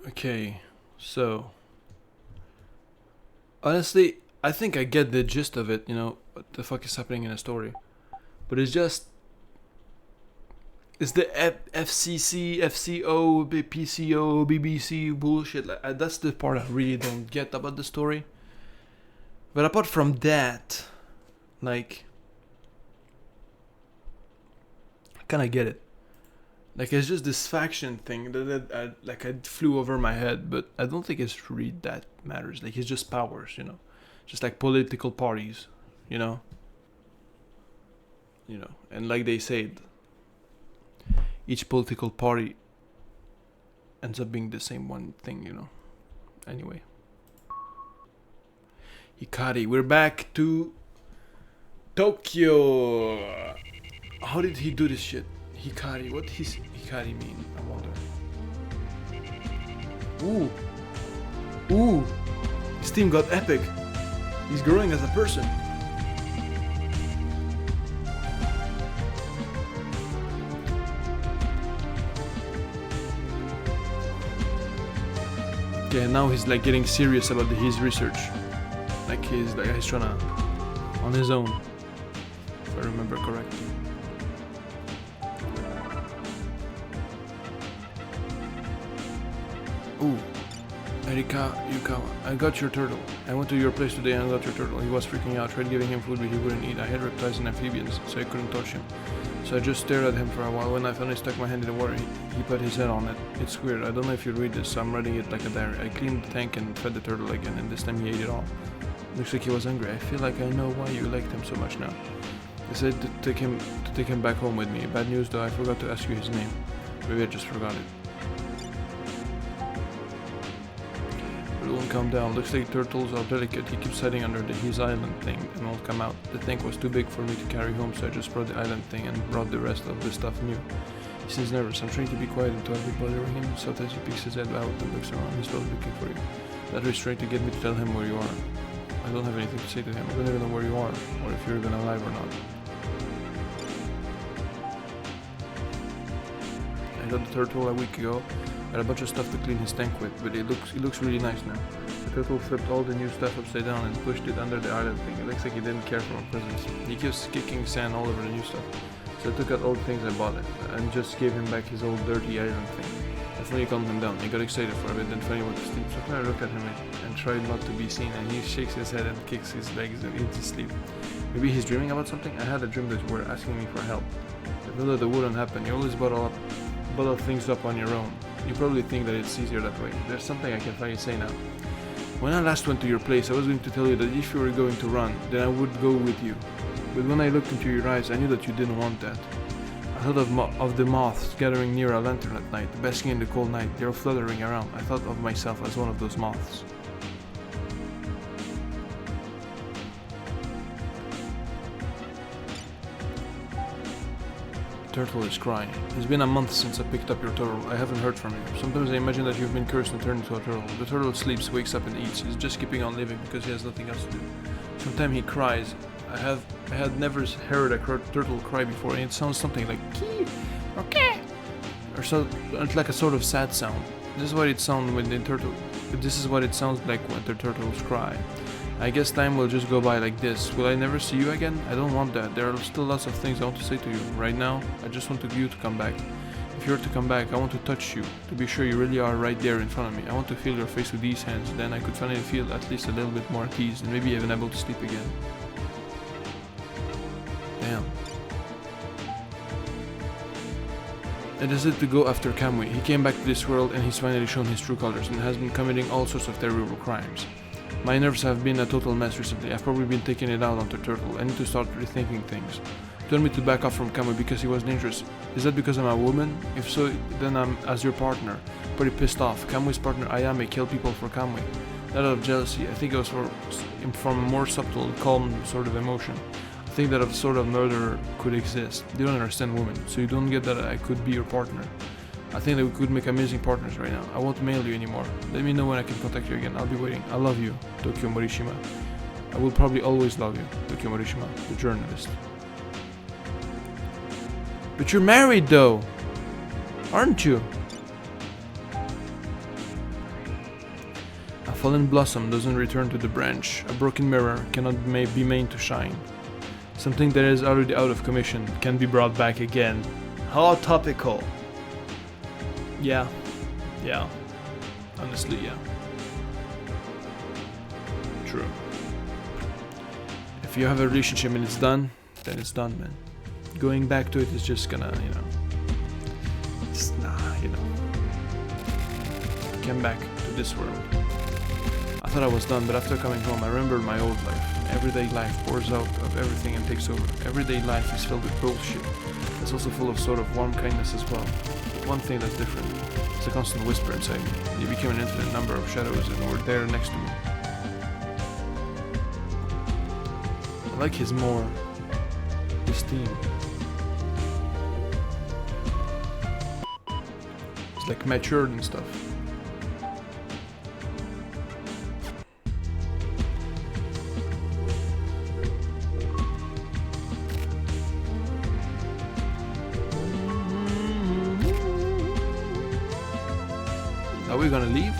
Okay, so honestly, I think I get the gist of it. You know what the fuck is happening in a story, but it's the FCC, FCO, PCO, BBC bullshit. Like that's the part I really don't get about the story. But apart from that, like, I kind of get it. Like it's just this faction thing that I flew over my head, but I don't think it's really that matters. Like it's just powers, you know, just like political parties, you know, and like they said, each political party ends up being the same one thing, you know. Anyway, Hikari, we're back to Tokyo. How did he do this shit? Hikari, what does Hikari mean? I wonder. Ooh, his team got epic. He's growing as a person. Okay, now he's like getting serious about his research. Like he's trying to on his own, if I remember correctly. Ooh, Erika, Yukawa, I got your turtle. I went to your place today and got your turtle. He was freaking out. Tried giving him food, but he wouldn't eat. I had reptiles and amphibians, so I couldn't touch him. So I just stared at him for a while. When I finally stuck my hand in the water, he put his head on it. It's weird. I don't know if you read this, so I'm writing it like a diary. I cleaned the tank and fed the turtle again, and this time he ate it all. Looks like he was hungry. I feel like I know why you liked him so much now. He said to take him back home with me. Bad news though, I forgot to ask you his name. Maybe I just forgot it. But it won't calm down. Looks like turtles are delicate. He keeps hiding under his island thing and won't come out. The tank was too big for me to carry home, so I just brought the island thing and brought the rest of the stuff new. He seems nervous. I'm trying to be quiet and to avoid bothering him. Sometimes he picks his head out and looks around. He's probably looking for you. That is trying to get me to tell him where you are. I don't have anything to say to him. I don't even know where you are, or if you're even alive or not. I got the turtle a week ago. Got a bunch of stuff to clean his tank with, but it looks really nice now. The turtle flipped all the new stuff upside down and pushed it under the island thing. It looks like he didn't care for my presence. He keeps kicking sand all over the new stuff. So I took out all the things I bought it, and just gave him back his old dirty island thing. I finally calmed him down. He got excited for a bit, then finally went to sleep. So I looked at him and tried not to be seen, and he shakes his head and kicks his legs into sleep. Maybe he's dreaming about something? I had a dream that you were asking me for help. I thought that wouldn't happen. You always bottle things up on your own. You probably think that it's easier that way. There's something I can finally say now. When I last went to your place, I was going to tell you that if you were going to run, then I would go with you. But when I looked into your eyes, I knew that you didn't want that. I thought of the moths gathering near a lantern at night, basking in the cold night. They were fluttering around. I thought of myself as one of those moths. Turtle is crying. It's been a month since I picked up your turtle. I haven't heard from you. Sometimes I imagine that you've been cursed and turned into a turtle. The turtle sleeps, wakes up and eats. He's just keeping on living because he has nothing else to do. Sometimes he cries. I had never heard a turtle cry before, and it sounds something like kee, okay, or so. It's like a sort of sad sound. This is what it sounds when the turtle. This is what it sounds like when the turtles cry. I guess time will just go by like this. Will I never see you again? I don't want that. There are still lots of things I want to say to you. Right now, I just want you to come back. If you're to come back, I want to touch you, to be sure you really are right there in front of me. I want to feel your face with these hands, then I could finally feel at least a little bit more at ease, and maybe even able to sleep again. Damn. I decided to go after Kamui. He came back to this world and he's finally shown his true colors and has been committing all sorts of terrible crimes. My nerves have been a total mess recently. I've probably been taking it out on the turtle. I need to start rethinking things. Told me to back off from Kamui because he was dangerous. Is that because I'm a woman? If so, then I'm as your partner. Pretty pissed off. Kamui's partner Ayame killed people for Kamui. Not out of jealousy. I think it was from a more subtle, calm sort of emotion. I think that a sort of murder could exist. You don't understand women, so you don't get that I could be your partner. I think that we could make amazing partners right now. I won't mail you anymore. Let me know when I can contact you again. I'll be waiting. I love you, Tokyo Morishima. I will probably always love you, Tokyo Morishima, the journalist. But you're married though, aren't you? fallen blossom doesn't return to the branch. A broken mirror cannot be made to shine. Something that is already out of commission can be brought back again. How topical. Yeah. Yeah. Honestly, yeah. True. If you have a relationship and it's done, then it's done, man. Going back to it is just gonna, you know... Just, you know... Came back to this world. I thought I was done, but after coming home, I remembered my old life. Everyday life pours out of everything and takes over. Everyday life is filled with bullshit. It's also full of sort of warm kindness as well. But one thing that's different is a constant whisper inside me. They became an infinite number of shadows and were there next to me. I like his theme. It's like matured and stuff. Are we gonna leave?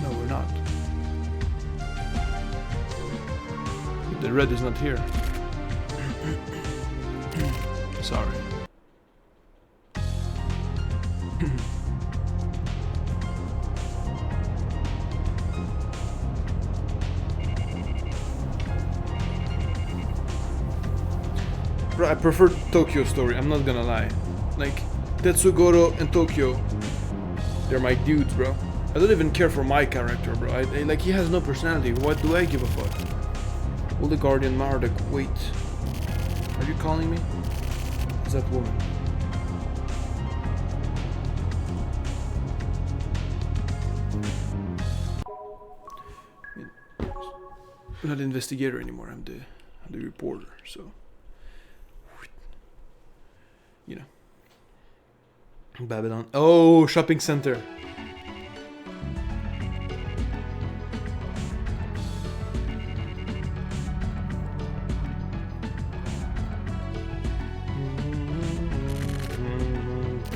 No, we're not. The red is not here. Sorry. Bro, I prefer Tokyo Story, I'm not gonna lie. Like, Tetsugoro and Tokyo, they're my dudes, bro. I don't even care for my character, bro. Like, he has no personality. What do I give a fuck? Will the Guardian Marduk wait? Are you calling me? Is that woman? I'm not the investigator anymore. I'm the reporter. So, you know. Babylon. Oh, shopping center.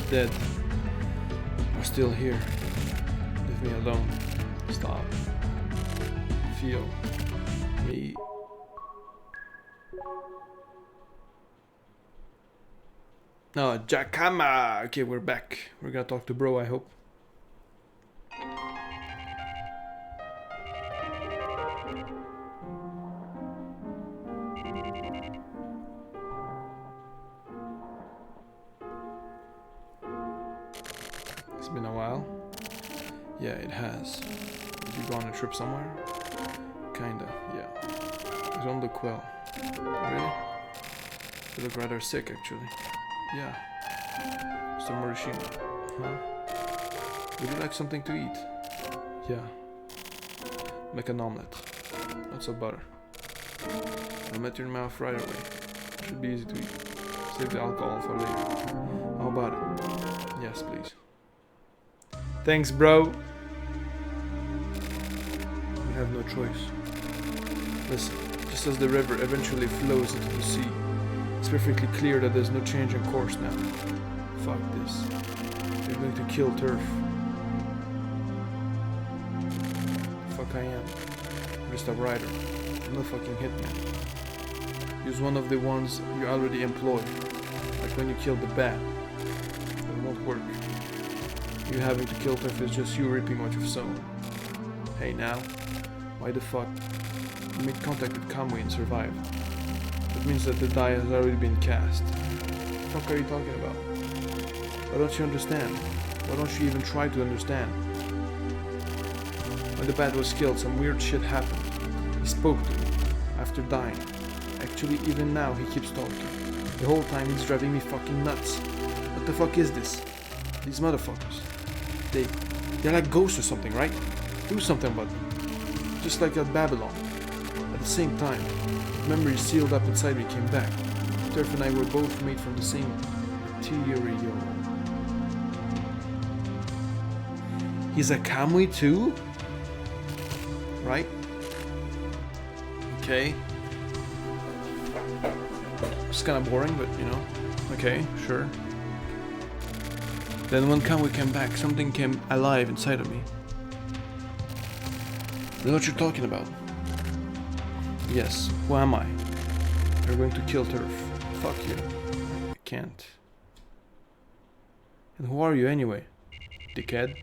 Dead. Are still here. Leave me alone. Stop. Feel me. No, Jakama! Okay, we're back. We're gonna talk to bro, I hope. It's been a while. Yeah, it has. Did you go on a trip somewhere? Kinda, yeah. You don't look well. Really? You look rather sick, actually. Yeah. Mr. Morishima. Huh? Would you like something to eat? Yeah. Make an omelette. Lots of butter. I'll melt your mouth right away. Should be easy to eat. Save the alcohol for later. How about it? Yes, please. Thanks, bro. We have no choice. Listen, just as the river eventually flows into the sea, it's perfectly clear that there's no change in course now. Fuck this. You're going to kill Turf. Fuck I am. I'm just a rider. I'm no fucking hitman. Use one of the ones you already employ. Like when you killed the bat. It won't work. You having to kill Turf is just you reaping what you've sown. Hey now, why the fuck? You made contact with Kamui and survived. That means that the die has already been cast. What the fuck are you talking about? Why don't you understand? Why don't you even try to understand? When the bat was killed, some weird shit happened. He spoke to me, after dying. Actually, even now, he keeps talking. The whole time, he's driving me fucking nuts. What the fuck is this? These motherfuckers. They're like ghosts or something, right? Do something about them. Just like at Babylon. At the same time, memories sealed up inside me came back. Turf and I were both made from the same material. He's a Kamui too? Right? Okay. It's kind of boring, but you know. Okay, sure. Then when Kamui came back, something came alive inside of me. That's what you're talking about. Yes, who am I? You're going to kill Turf. Fuck you. I can't. And who are you anyway, dickhead?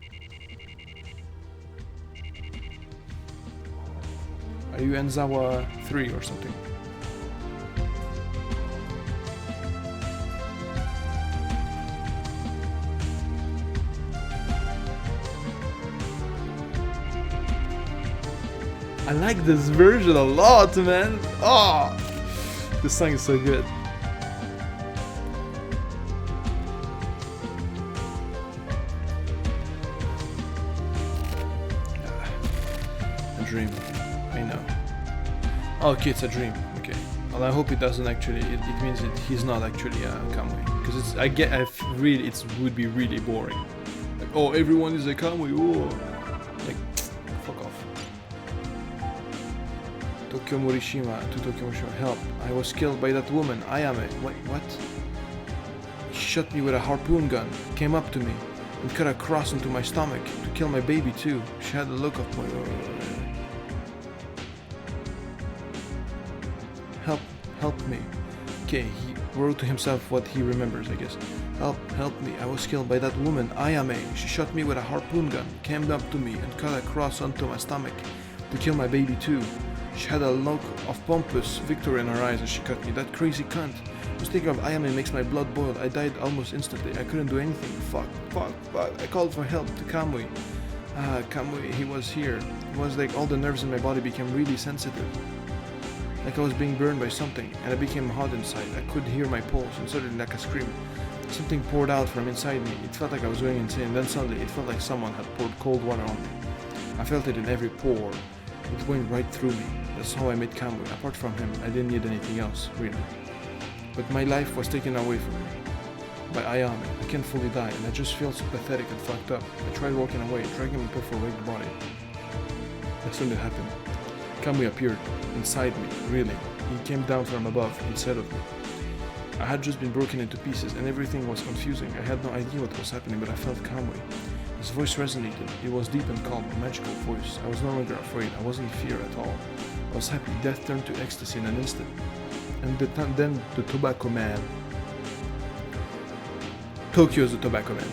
Are you Enzawa 3 or something? I like this version a lot, man. Oh, this song is so good. A dream. I know. Okay, it's a dream. Okay. Well, I hope it doesn't actually. It means he's not actually Kamui. Because it's. Really. It would be really boring. Like, oh, everyone is a Kamui. Oh. Like, fuck off. Tokyo Morishima to Tokyo Morishima. Help! I was killed by that woman. Ayame. Wait, what? She shot me with a harpoon gun. Came up to me and cut a cross into my stomach to kill my baby too. She had the look of my. Help me. Okay, he wrote to himself what he remembers, I guess. Help me. I was killed by that woman, Ayame. She shot me with a harpoon gun, came up to me and cut a cross onto my stomach to kill my baby too. She had a look of pompous victory in her eyes as she cut me. That crazy cunt. Just thinking of Ayame makes my blood boil. I died almost instantly. I couldn't do anything. Fuck. I called for help to Kamui. Kamui, he was here. It was like all the nerves in my body became really sensitive. Like I was being burned by something, and I became hot inside. I could hear my pulse, and suddenly like a scream. Something poured out from inside me. It felt like I was going insane. Then suddenly, it felt like someone had poured cold water on me. I felt it in every pore. It went right through me. That's how I met Kamui. Apart from him, I didn't need anything else, really. But my life was taken away from me by Ayame. I can't fully die, and I just feel so pathetic and fucked up. I tried walking away, dragging my poor waked body. That's when it happened. Kamui appeared inside me, really. He came down from above, inside of me. I had just been broken into pieces and everything was confusing. I had no idea what was happening, but I felt Kamui. His voice resonated. It was deep and calm, a magical voice. I was no longer afraid. I wasn't in fear at all. I was happy. Death turned to ecstasy in an instant. And then the Tobacco Man. Tokyo's the Tobacco Man.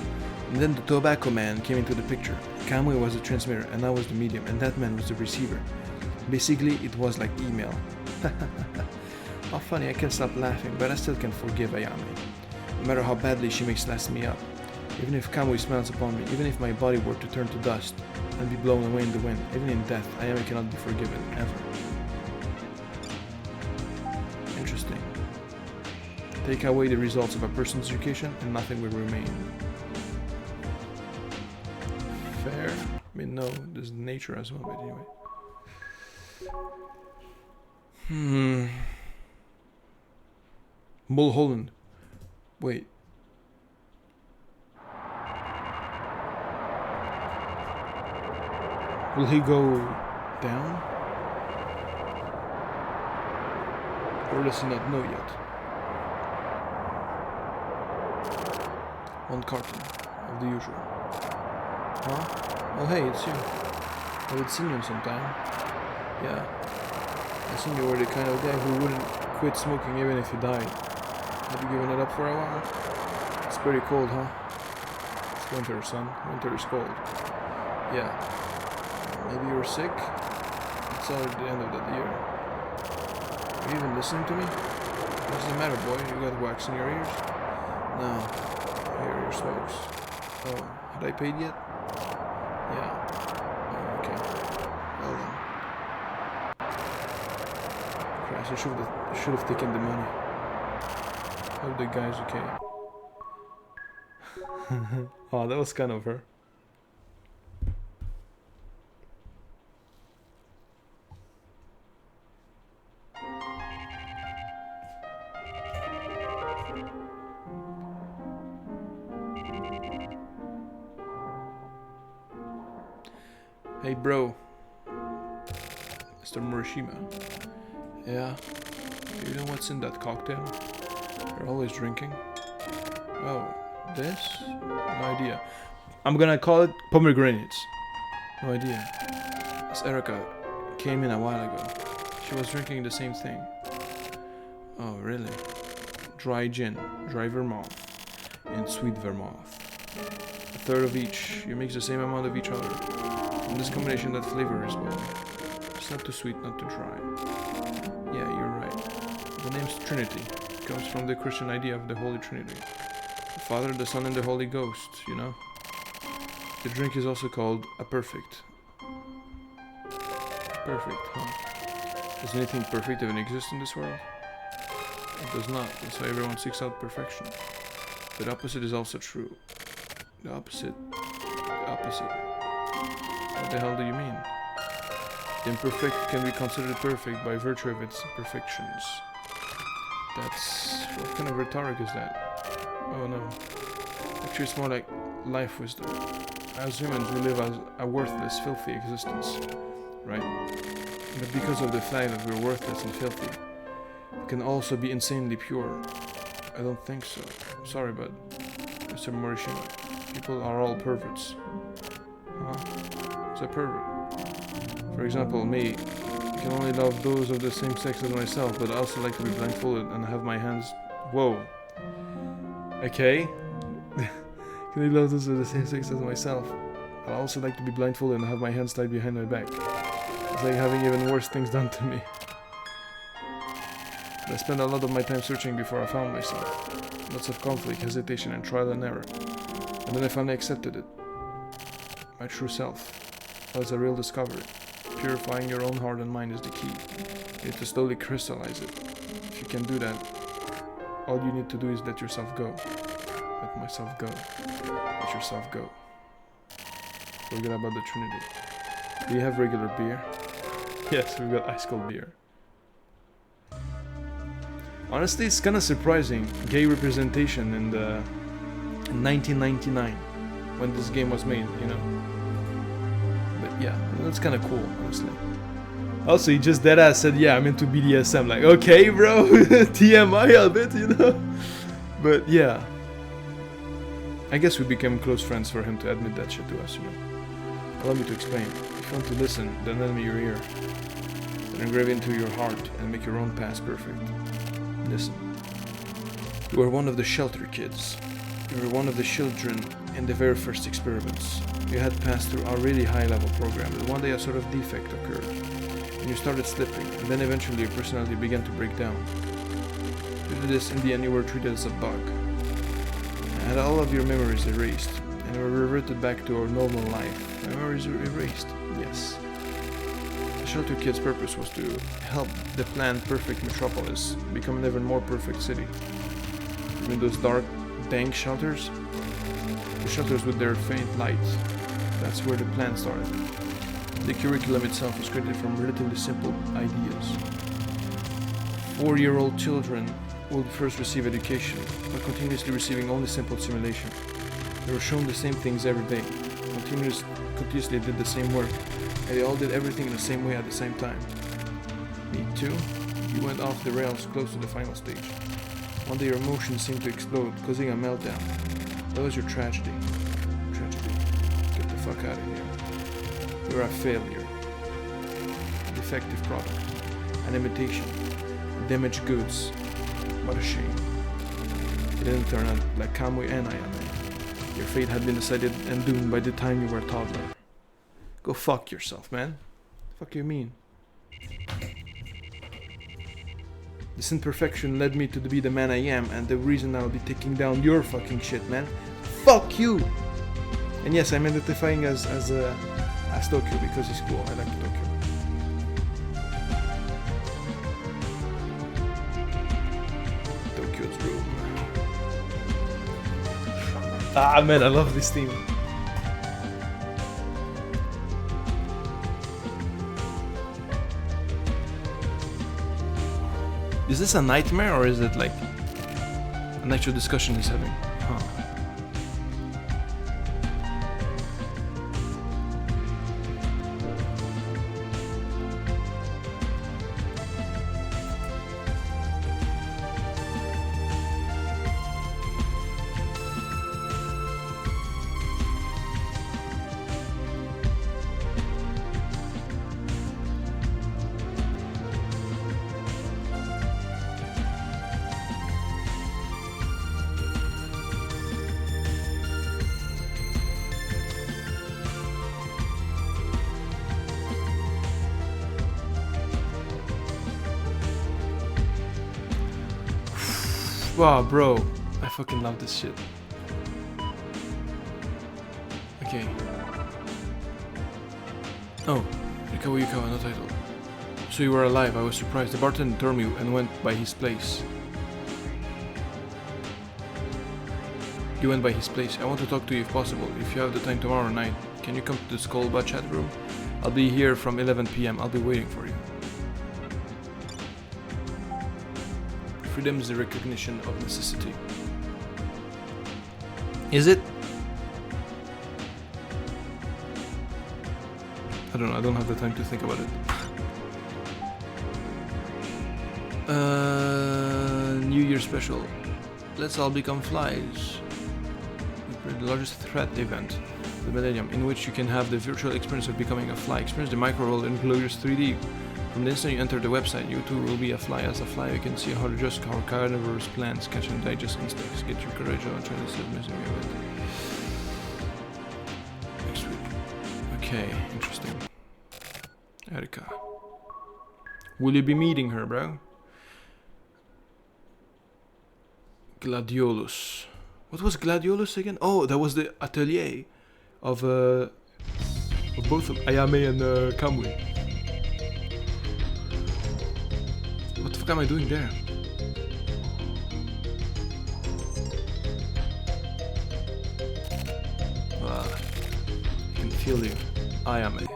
And then the Tobacco Man came into the picture. Kamui was the transmitter and I was the medium, and that man was the receiver. Basically, it was like email. How funny, I can't stop laughing, but I still can't forgive Ayame. No matter how badly she may slice me up. Even if Kamui smiles upon me, even if my body were to turn to dust and be blown away in the wind, even in death, Ayame cannot be forgiven, ever. Interesting. Take away the results of a person's education and nothing will remain. Fair? I mean, no, there's nature as well, but anyway. Mulholland. Wait. Will he go down? Or does he not know yet? One carton of the usual. Huh? Oh hey, it's you. I would seen you in some time. Yeah. I assume you were the kind of guy who wouldn't quit smoking even if you died. Have you given it up for a while? It's pretty cold, huh? It's winter, son. Winter is cold. Yeah. Maybe you were sick? It's already the end of that year. Are you even listening to me? What's the matter, boy? You got wax in your ears? No. I hear your smokes. Oh, had I paid yet? Yeah. Oh, okay. Well then. Christ, I should have taken the money. Hope the guy's okay. Oh, that was kind of her. Hey bro, Mr. Morishima. Yeah, do you know what's in that cocktail? You're always drinking. Oh, this? No idea. I'm gonna call it pomegranates. No idea. It's Erica. came in a while ago. She was drinking the same thing. Oh, really? Dry gin, dry Vermouth, and sweet Vermouth. A third of each. You mix the same amount of each other. In this combination, that flavor is well. It's not too sweet, not too dry. Yeah, you're right. The name's Trinity. It comes from the Christian idea of the Holy Trinity. The Father, the Son, and the Holy Ghost, you know? The drink is also called a perfect. Perfect, huh? Does anything perfect even exist in this world? It does not. That's why everyone seeks out perfection. But the opposite is also true. The opposite. The opposite. What the hell do you mean? The imperfect can be considered perfect by virtue of its imperfections. That's... what kind of rhetoric is that? Oh no. Actually, it's more like life wisdom. As humans, we live as a worthless, filthy existence, right? But because of the fact that we're worthless and filthy, we can also be insanely pure. I don't think so. Sorry, but Mr. Morishima, people are all perverts. Huh? What's a pervert? For example, me. I can only love those of the same sex as myself, but I also like to be blindfolded and have my hands... Whoa. Okay. Can I love those of the same sex as myself? I also like to be blindfolded and have my hands tied behind my back. It's like having even worse things done to me. I spent a lot of my time searching before I found myself. Lots of conflict, hesitation, and trial and error. And then I finally accepted it. My true self. That was a real discovery. Purifying your own heart and mind is the key. You need to slowly crystallize it. If you can do that, all you need to do is let yourself go. Let myself go. Let yourself go. Forget about the Trinity. Do you have regular beer? Yes, we've got ice cold beer. Honestly, it's kind of surprising. Gay representation in 1999 when this game was made, you know. But yeah, that's kind of cool, honestly. Also, he just deadass said, yeah, I'm into BDSM. Like, okay, bro, TMI a bit, you know. But yeah, I guess we became close friends for him to admit that shit to us, you know. Allow me to explain. If you want to listen, then lend me your ear. Then engrave it into your heart and make your own past perfect. Listen. You were one of the shelter kids. You were one of the children in the very first experiments. You had passed through a really high-level program, but one day a sort of defect occurred, and you started slipping, and then eventually your personality began to break down. Due to this, in the end you were treated as a bug. And had all of your memories erased, and were reverted back to our normal life. Memories were erased, yes. The shelter kid's purpose was to help the planned perfect metropolis become an even more perfect city. In those dark, dank shelters, the shelters with their faint light, that's where the plan started. The curriculum itself was created from relatively simple ideas. 4-year-old children would first receive education, but continuously receiving only simple simulation. They were shown the same things every day, continuously did the same work, and they all did everything in the same way at the same time. Me too? You went off the rails close to the final stage. One day your emotions seemed to explode, causing a meltdown. That was your tragedy. Tragedy. Get the fuck out of here. You're a failure. A defective product. An imitation. Damaged goods. What a shame. It didn't turn out like Kamui and Ayame. Your fate had been decided and doomed by the time you were a toddler. Go fuck yourself, man. The fuck you mean? This imperfection led me to be the man I am, and the reason I'll be taking down your fucking shit, man. Fuck you! And yes, I'm identifying as Tokyo because he's cool. I like Tokyo. Tokyo's room. Ah man, I love this theme. Is this a nightmare or is it like an actual discussion he's having? Huh. Wow, bro. I fucking love this shit. Okay. Oh, Yukawa Yukawa, no title. So you were alive, I was surprised. The bartender turned me and went by his place. You went by his place. I want to talk to you if possible. If you have the time tomorrow night, can you come to the Skullba chat room? I'll be here from 11 PM. I'll be waiting for you. Freedom is the recognition of necessity. Is it? I don't know. I don't have the time to think about it. New Year special. Let's all become flies. The largest threat event, the Millennium, in which you can have the virtual experience of becoming a fly. Experience the micro world in Glorious 3D. From the instant you enter the website, you too will be a fly. As a fly, you can see how to just how carnivorous plants catch and digest insects. Get your courage and try to set missing of it. Next week. Okay, interesting. Erika. Will you be meeting her, bro? Gladiolus. What was Gladiolus again? Oh, that was the atelier of both of Ayame and Kamui. What the fuck am I doing there? I can feel you, Ayame.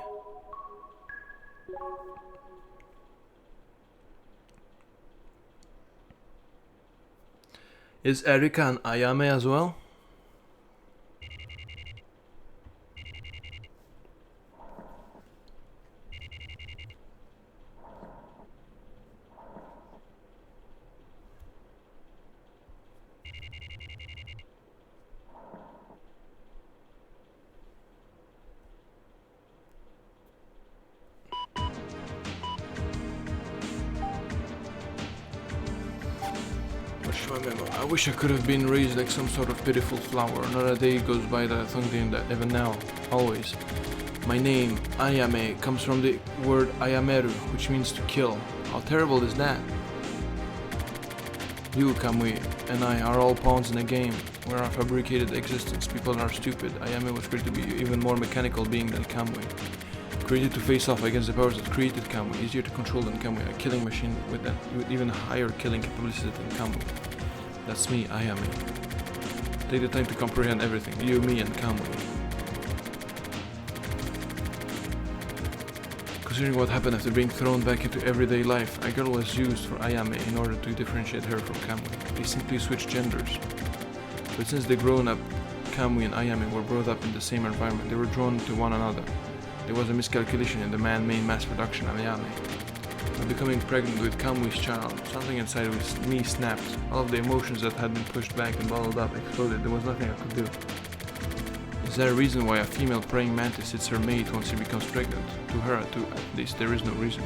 Is Erika and Ayame as well? I wish I could have been raised like some sort of pitiful flower. Not a day goes by that I think that even now, always. My name, Ayame, comes from the word Ayameru, which means to kill. How terrible is that? You, Kamui, and I are all pawns in a game. We're a fabricated existence. People are stupid. Ayame was created to be even more mechanical being than Kamui. Created to face off against the powers that created Kamui. Easier to control than Kamui, a killing machine with even higher killing capabilities than Kamui. That's me, Ayame. Take the time to comprehend everything. You, me, and Kamui. Considering what happened after being thrown back into everyday life, a girl was used for Ayame in order to differentiate her from Kamui. They simply switched genders. But since the grown-up Kamui and Ayame were brought up in the same environment, they were drawn to one another. There was a miscalculation in the man-made mass production of Ayame. By becoming pregnant with Kamui's child, something inside of me snapped. All of the emotions that had been pushed back and bottled up exploded. There was nothing I could do. Is there a reason why a female praying mantis hits her mate once she becomes pregnant? To her, at least, there is no reason.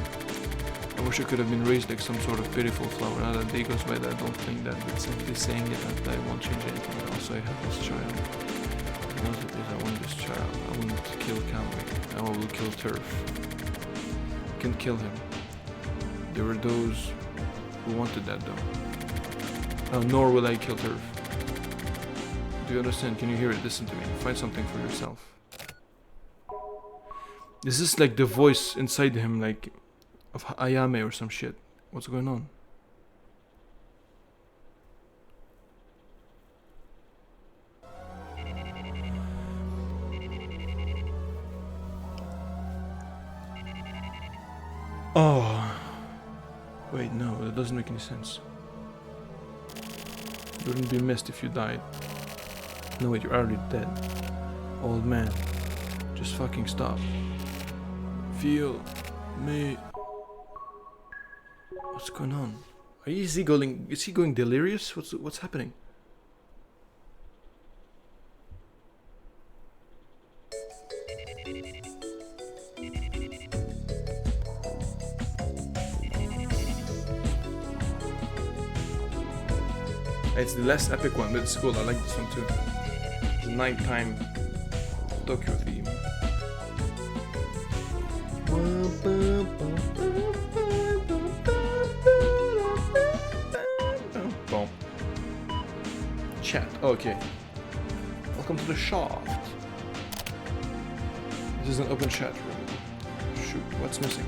I wish I could have been raised like some sort of pitiful flower. Now that day goes by that I don't think that, but simply saying it that I won't change anything. Also, I have this child. Once it is, I want this child. I won't kill Kamui. I will kill Turf. I can't kill him. There were those who wanted that though. Nor will I kill Turf. Do you understand? Can you hear it? Listen to me. Find something for yourself. Is this like the voice inside him, like of Ayame or some shit? What's going on? Oh. Wait, no, that doesn't make any sense. You wouldn't be missed if you died. No, wait, you're already dead. Old man, just fucking stop. Feel me. What's going on? Is he going delirious? What's happening? It's the less epic one, but it's cool. I like this one too. The nighttime Tokyo theme. Boom. chat. Okay. Welcome to the shop. This is an open chat room. Shoot, what's missing?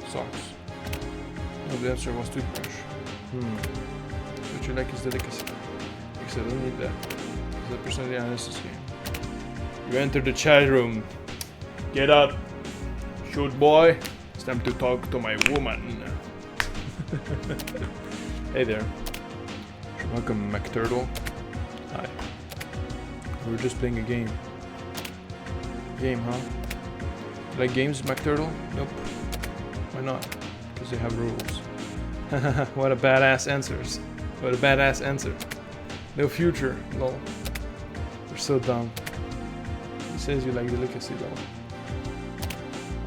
Socks. No, the answer was toothbrush. What you like is delicacy. Like I said, I don't need that. It's the personality analysis game. You enter the chat room. Get up. Shoot, boy. It's time to talk to my woman. Hey there. Welcome, McTurtle. Hi. We were just playing a game. Game, huh? Like games, McTurtle? Nope. Why not? Because they have rules. What a badass answers. What a badass answer. No future. Lol. We're so dumb. It says you like delicacy though.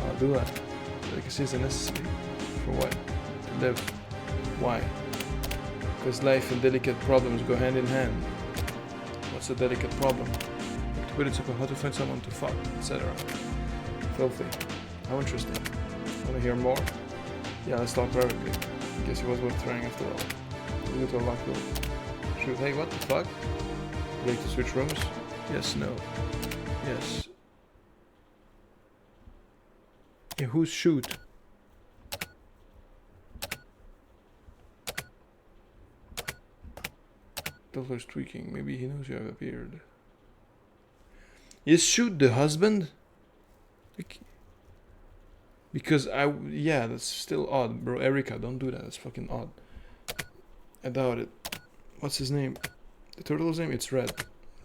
I'll do that. Delicacy is a necessity. For what? To live. Why? Because life and delicate problems go hand in hand. What's a delicate problem? Like to put it simple, how to find someone to fuck, etc. Filthy. How interesting. Want to hear more? Yeah, let's talk privately. I guess it was worth trying after all. We'll go to a locked room. Shoot, hey, what the fuck? Would you like to switch rooms? Yes, no. Yes. Yeah, who's shoot? Doubler's tweaking. Maybe he knows you have appeared. Is shoot the husband? Like, because yeah, that's still odd, bro. Erica, don't do that. That's fucking odd. I doubt it. What's his name? The turtle's name? It's Red.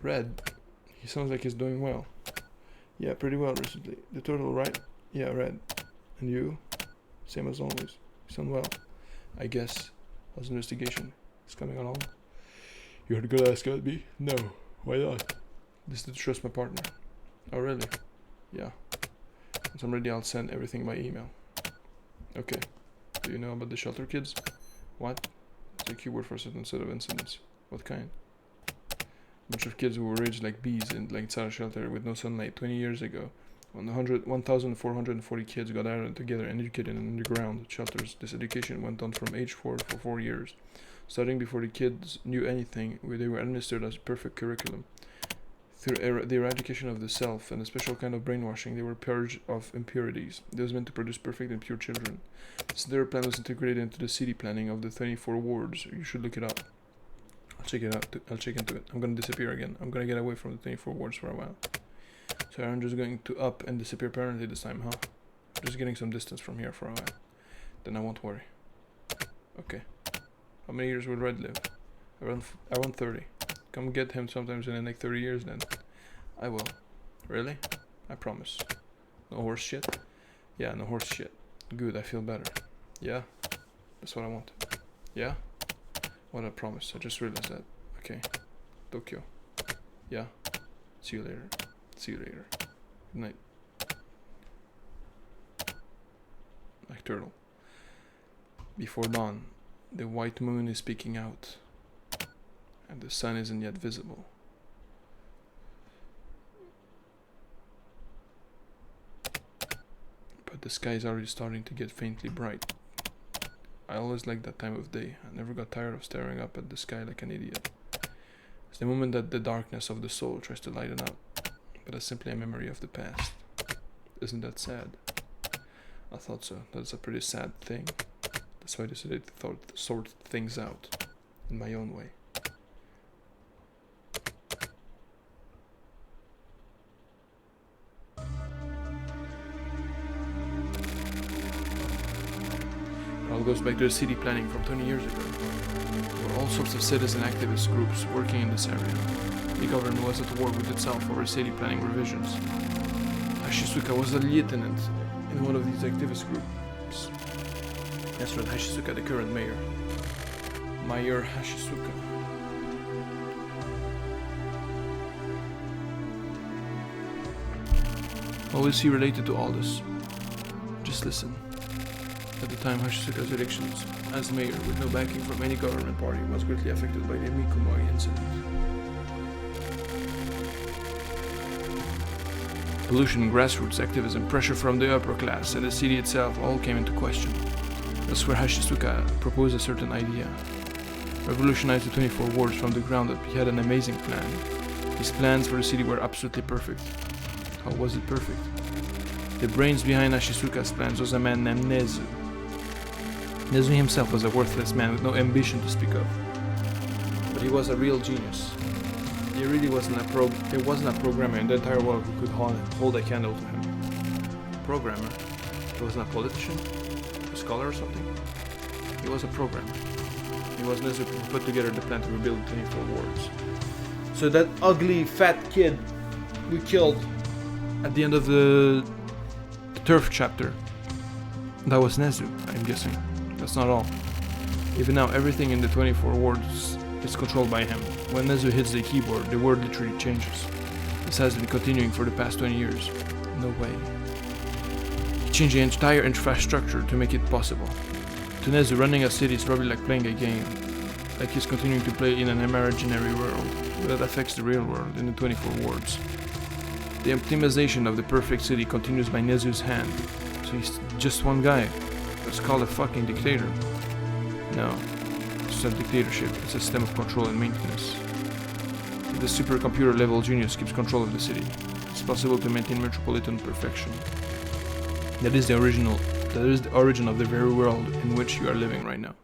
Red. He sounds like he's doing well. Yeah, pretty well recently. The turtle, right? Yeah, Red. And you? Same as always. You sound well. I guess. How's the investigation? It's coming along. You had a good ass got me? No. Why not? Just to trust my partner. Oh, really? Yeah. Once I'm ready, I'll send everything by email. Okay. Do you know about the shelter kids? What? It's a keyword for a certain set of incidents. What kind? Bunch of kids who were raised like bees in like inside a shelter with no sunlight 20 years ago. 1,440 kids got out together and educated in underground shelters. This education went on from age 4 for 4 years. Starting before the kids knew anything, they were administered as a perfect curriculum. Through the eradication of the self and a special kind of brainwashing, they were purged of impurities. They was meant to produce perfect and pure children. So their plan was integrated into the city planning of the 24 wards. You should look it up. I'll check it out. I'll check into it. I'm gonna disappear again. I'm gonna get away from the 24 wards for a while. So I'm just going to up and disappear permanently this time, huh? Just getting some distance from here for a while. Then I won't worry. Okay. How many years will Red live? Around 30. Come get him sometimes in the next 30 years then. I will. Really? I promise. No horse shit? Yeah, no horse shit. Good, I feel better. Yeah? That's what I want. Yeah? What I promise. I just realized that. Okay. Tokyo. Yeah? See you later. See you later. Good night. Like turtle. Before dawn. The white moon is peeking out, and the sun isn't yet visible. But the sky is already starting to get faintly bright. I always liked that time of day. I never got tired of staring up at the sky like an idiot. It's the moment that the darkness of the soul tries to lighten up, but it's simply a memory of the past. Isn't that sad? I thought so. That's a pretty sad thing. That's why I decided to sort things out in my own way. It all goes back to the city planning from 20 years ago. There were all sorts of citizen activist groups working in this area. The government was at war with itself over city planning revisions. Hashisuka was a lieutenant in one of these activist groups. That's right, Hashisuka, the current mayor. Mayor Hashisuka. How is he related to all this? Just listen. At the time, Hashisuka's elections as mayor with no backing from any government party was greatly affected by the Mikumoi incident. Pollution, grassroots activism, pressure from the upper class, and the city itself all came into question. That's where Hashisuka proposed a certain idea. revolutionized the 24 wards from the ground up. He had an amazing plan. His plans for the city were absolutely perfect. How was it perfect? The brains behind Ashisuka's plans was a man named Nezu. Nezu himself was a worthless man with no ambition to speak of. But he was a real genius. He really wasn't a programmer in the entire world who could hold a candle to him. Programmer? He wasn't a politician? A scholar or something? He was a programmer. He was Nezu who put together the plan to rebuild 24 wards. So that ugly fat kid we killed at the end of the turf chapter, that was Nezu, I'm guessing. That's not all. Even now, everything in the 24 wards is controlled by him. When Nezu hits the keyboard, the world literally changes. This has been continuing for the past 20 years. No way. He changed the entire infrastructure to make it possible. To Nezu, running a city is probably like playing a game. Like he's continuing to play in an imaginary world, but that affects the real world in the 24 wards. The optimization of the perfect city continues by Nezu's hand. So he's just one guy. Let's call a fucking dictator. No. It's not a dictatorship, it's a system of control and maintenance. The supercomputer level genius keeps control of the city. It's possible to maintain metropolitan perfection. That is the origin of the very world in which you are living right now.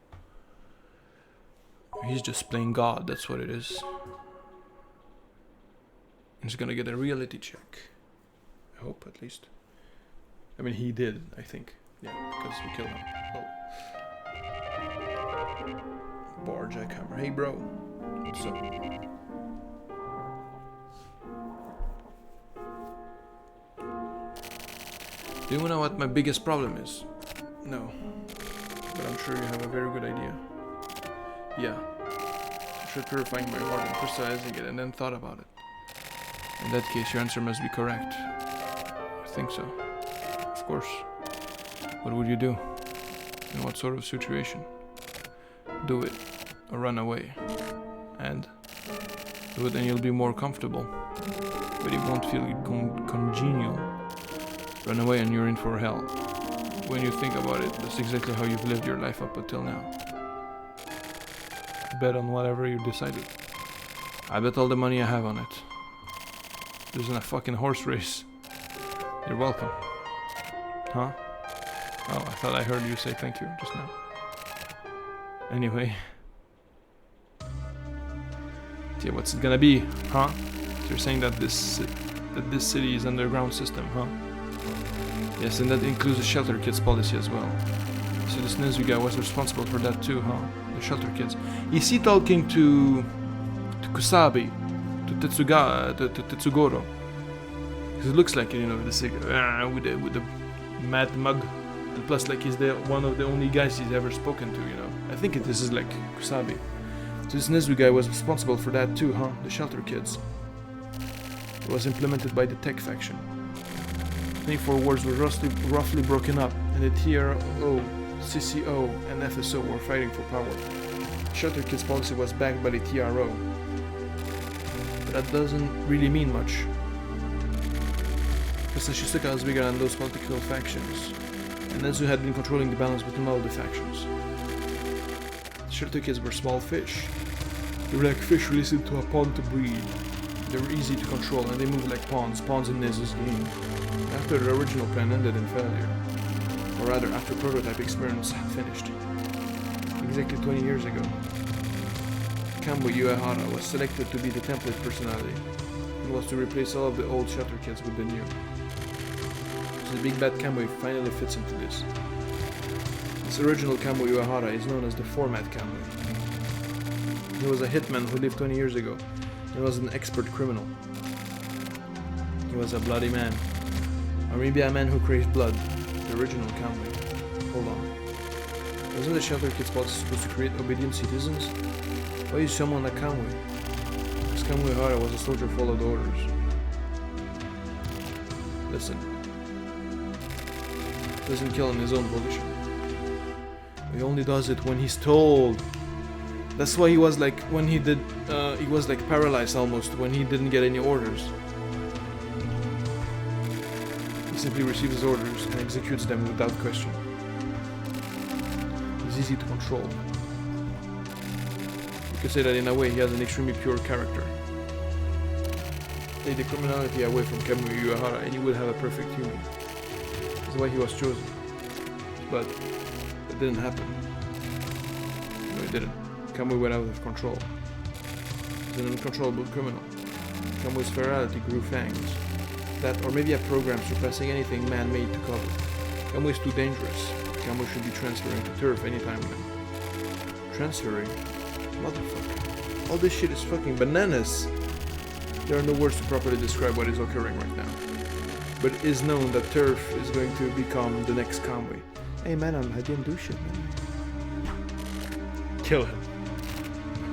He's just playing God, that's what it is. He's gonna get a reality check. I hope, at least. I mean, he did, I think. Yeah, because we killed him. Oh. Bar jackhammer. Hey, bro. What's up? Do you know what my biggest problem is? No. But I'm sure you have a very good idea. Yeah. I tried purifying my heart and crystallizing it and then thought about it. In that case, your answer must be correct. I think so. Of course. What would you do? In what sort of situation? Do it, or run away. And do it and you'll be more comfortable. But it won't feel congenial. Run away and you're in for hell. When you think about it, that's exactly how you've lived your life up until now. Bet on whatever you decided. I bet all the money I have on it. There's a fucking horse race. You're welcome. Huh? Oh, I thought I heard you say thank you just now. Anyway. Yeah, what's it gonna be, huh? So you're saying that this city is underground system, huh? Yes, and that includes the shelter kids policy as well. So this Nezu guy was responsible for that too, huh? The shelter kids. Is he talking to Kusabi? To Tetsugoro? Because it looks like, you know, with the mad mug. And plus, like, he's one of the only guys he's ever spoken to, you know. I think this is like Kusabi. So this Nezu guy was responsible for that too, huh? The shelter kids. It was implemented by the tech faction. 24 wards were roughly broken up, and the TRO, CCO, and FSO were fighting for power. Shelter kids policy was backed by the TRO. But that doesn't really mean much. Because Ashisuka was bigger than those political factions, and Nezu had been controlling the balance between all the factions. The shelter kids were small fish. They were like fish released into a pond to breed. They were easy to control, and they moved like pawns in Nezu's game. After the original plan ended in failure, or rather after prototype experiments had finished, exactly 20 years ago, Kambo Uehara was selected to be the template personality, and was to replace all of the old shelter kids with the new. So the big bad Kambo finally fits into this. This original Kambo Uehara is known as the Format Kambo. He was a hitman who lived 20 years ago, and was an expert criminal. He was a bloody man. Or maybe a man who craved blood. The original Kamui. Hold on. Wasn't the shelter kids policy supposed to create obedient citizens? Why is someone a Kamui? Because Kamui Hara was a soldier who followed orders. Listen. He doesn't kill on his own volition. He only does it when he's told. That's why he was like, when he did, he was like paralyzed almost when he didn't get any orders. He simply receives orders and executes them without question. He's easy to control. could say that in a way he has an extremely pure character. Take the criminality away from Kamui Uehara and you will have a perfect human. That's why he was chosen. But it didn't happen. No, it didn't. Kamui went out of control. He's an uncontrollable criminal. Kamui's ferality grew fangs. That, or maybe a program surpassing anything man made to cover. Kamui is too dangerous. Kamui should be transferring to turf anytime now. Transferring? Motherfucker. All this shit is fucking bananas. There are no words to properly describe what is occurring right now. But it is known that turf is going to become the next Kamui. Hey man, I didn't do shit, man. Kill him.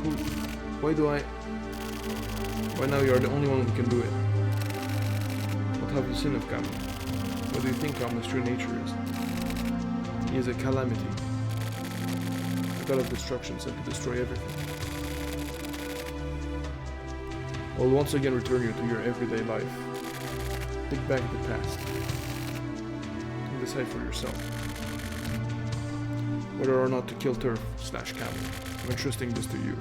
Who? Why do I? Why now you are the only one who can do it? What have you seen of Kamui? What do you think Kamui's true nature is? He is a calamity. A god of destruction sent to destroy everything. I will once again return you to your everyday life. Think back at the past. And decide for yourself whether or not to kill Turf / Kamui. I'm entrusting this to you.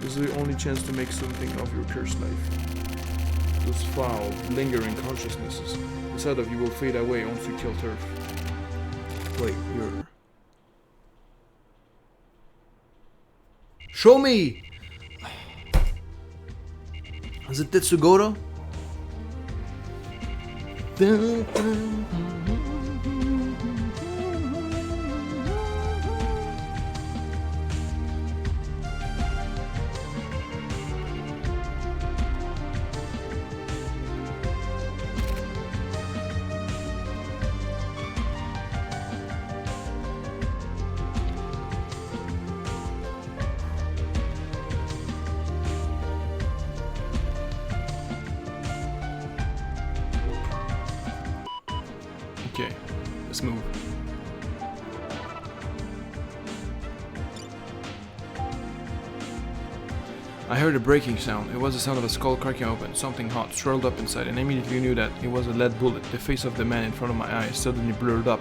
This is the only chance to make something of your cursed life. Those foul, lingering consciousnesses inside of you will fade away once you kill Turf. Wait, you're... Show me! Is it Tetsugoro? Okay, let's move. I heard a breaking sound. It was the sound of a skull cracking open. Something hot swirled up inside, and I immediately knew that it was a lead bullet. The face of the man in front of my eyes suddenly blurred up.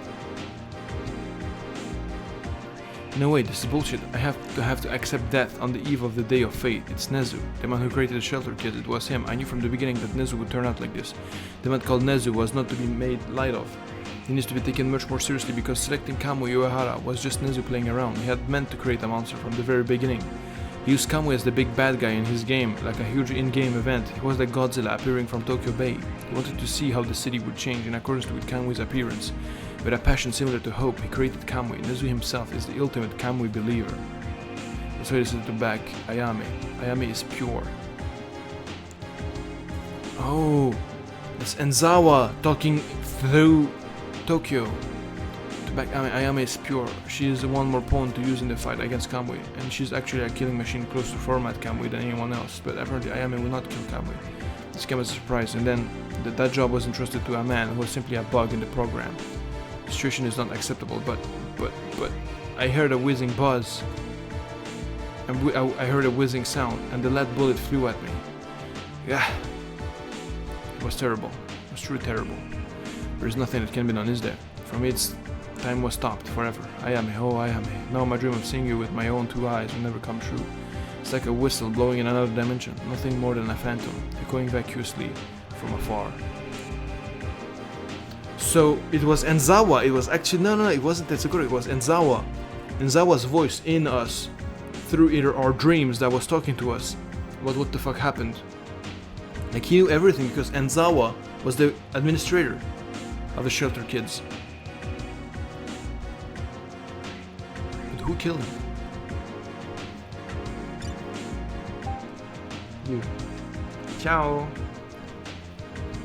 No way, this is bullshit. I have to accept death on the eve of the day of fate. It's Nezu, the man who created the Shelter Kids. It was him. I knew from the beginning that Nezu would turn out like this. The man called Nezu was not to be made light of. He needs to be taken much more seriously because selecting Kamui Uehara was just Nezu playing around. He had meant to create a monster from the very beginning. He used Kamui as the big bad guy in his game, like a huge in-game event. He was like Godzilla appearing from Tokyo Bay. He wanted to see how the city would change in accordance with Kamui's appearance. With a passion similar to hope, he created Kamui. Nezu himself is the ultimate Kamui believer. That's why he said to back Ayame. Ayame is pure. Oh, it's Enzawa talking through Tokyo. To back Ayame is pure. She is the one more pawn to use in the fight against Kamui, and she's actually a killing machine close to format Kamui than anyone else. But apparently Ayame will not kill Kamui. This came as a surprise, and then that job was entrusted to a man who was simply a bug in the program. The situation is not acceptable, but I heard a whizzing buzz, and I heard a whizzing sound, and the lead bullet flew at me. Yeah, it was terrible. It was truly terrible. There's nothing that can be done, is there? For me, time was stopped forever. Ayame, oh Ayame. Now my dream of seeing you with my own two eyes will never come true. It's like a whistle blowing in another dimension, nothing more than a phantom, echoing vacuously from afar. So it was Enzawa. It was actually no, it wasn't Tetsugoro. It was Enzawa. Enzawa's voice in us, through either our dreams, that was talking to us. What the fuck happened? Like he knew everything because Enzawa was the administrator of the Shelter Kids. But who killed him? You. Ciao.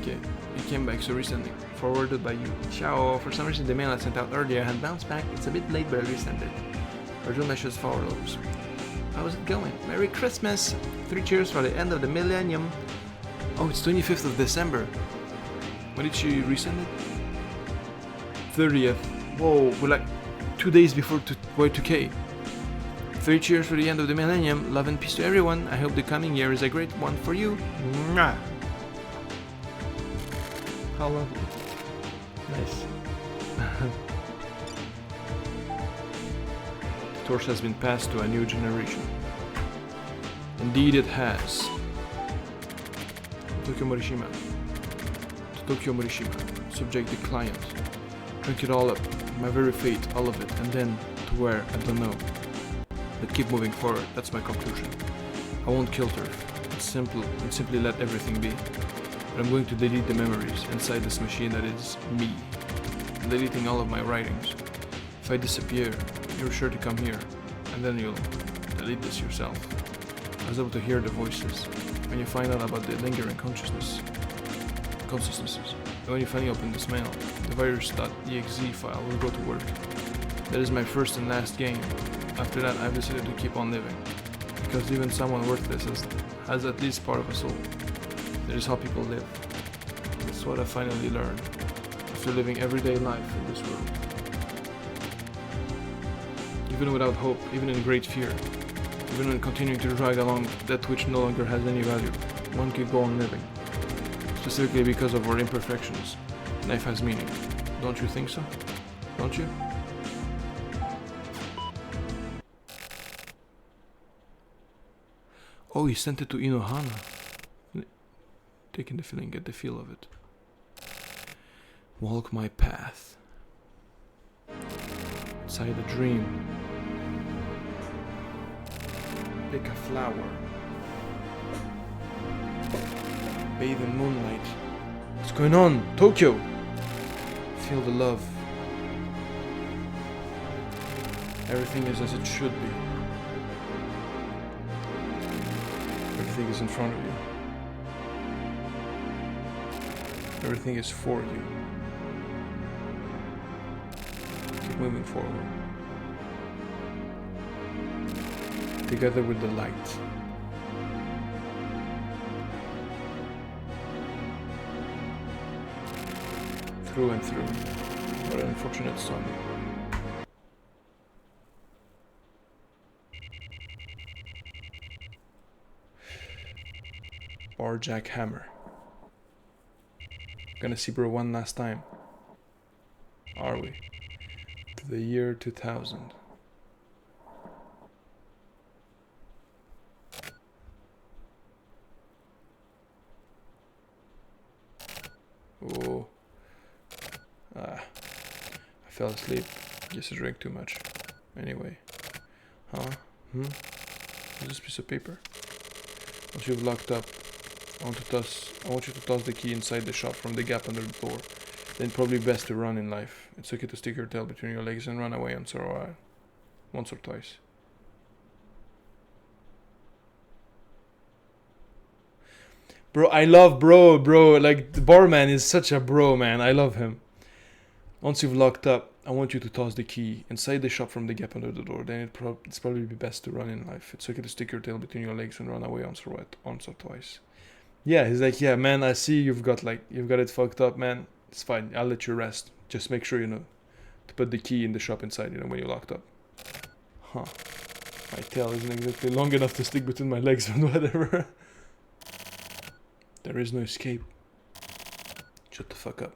Okay, he came back so recently. Forwarded by you. Ciao. For some reason the mail I sent out earlier had bounced back. It's a bit late, but I resent it. Original message follows. How's it going? Merry Christmas! 3 cheers for the end of the millennium. Oh, it's 25th of December. When did she resend it? 30th. Whoa, we're like 2 days before Y2K. 3 cheers for the end of the millennium. Love and peace to everyone. I hope the coming year is a great one for you. Mwah. How lovely. Nice. The torch has been passed to a new generation. Indeed it has. Tokyo Morishima. To Tokyo Morishima. Subject the client. Drink it all up. My very fate, all of it. And then, to where, I don't know. But keep moving forward, that's my conclusion. I won't kill Turf. It's simple, and simply let everything be. But I'm going to delete the memories inside this machine that is me. I'm deleting all of my writings. If I disappear, you're sure to come here. And then you'll delete this yourself. I was able to hear the voices. When you find out about the lingering consciousnesses. And when you finally open this mail, the virus.exe file will go to work. That is my first and last game. After that, I've decided to keep on living. Because even someone worthless has at least part of a soul. That is how people live. That's what I finally learned after living everyday life in this world. Even without hope, even in great fear, even when continuing to drag along that which no longer has any value, one could go on living. Specifically because of our imperfections, life has meaning. Don't you think so? Don't you? Oh, he sent it to Inohana. Taking the feeling, get the feel of it. Walk my path. Inside a dream. Pick a flower. Bathe in moonlight. What's going on? Tokyo! Feel the love. Everything is as it should be. Everything is in front of you. Everything is for you. Keep moving forward. Together with the light. Through and through. What an unfortunate son. Bar Jack Hammer. Gonna see bro one last time. Are we? To the year 2000. Oh. I fell asleep. Guess I drank too much. Anyway. Huh? What's this piece of paper? Once you've locked up, I want you to toss the key inside the shop from the gap under the door. Then probably best to run in life. It's okay to stick your tail between your legs and run away once or twice. Bro, I love bro. Like, the barman is such a bro, man. I love him. Once you've locked up, I want you to toss the key inside the shop from the gap under the door. Then it's probably best to run in life. It's okay to stick your tail between your legs and run away once or twice. Yeah, he's like, yeah, man, I see you've got it fucked up, man. It's fine. I'll let you rest. Just make sure, to put the key in the shop inside, when you're locked up. Huh. My tail isn't exactly long enough to stick between my legs and whatever. There is no escape. Shut the fuck up.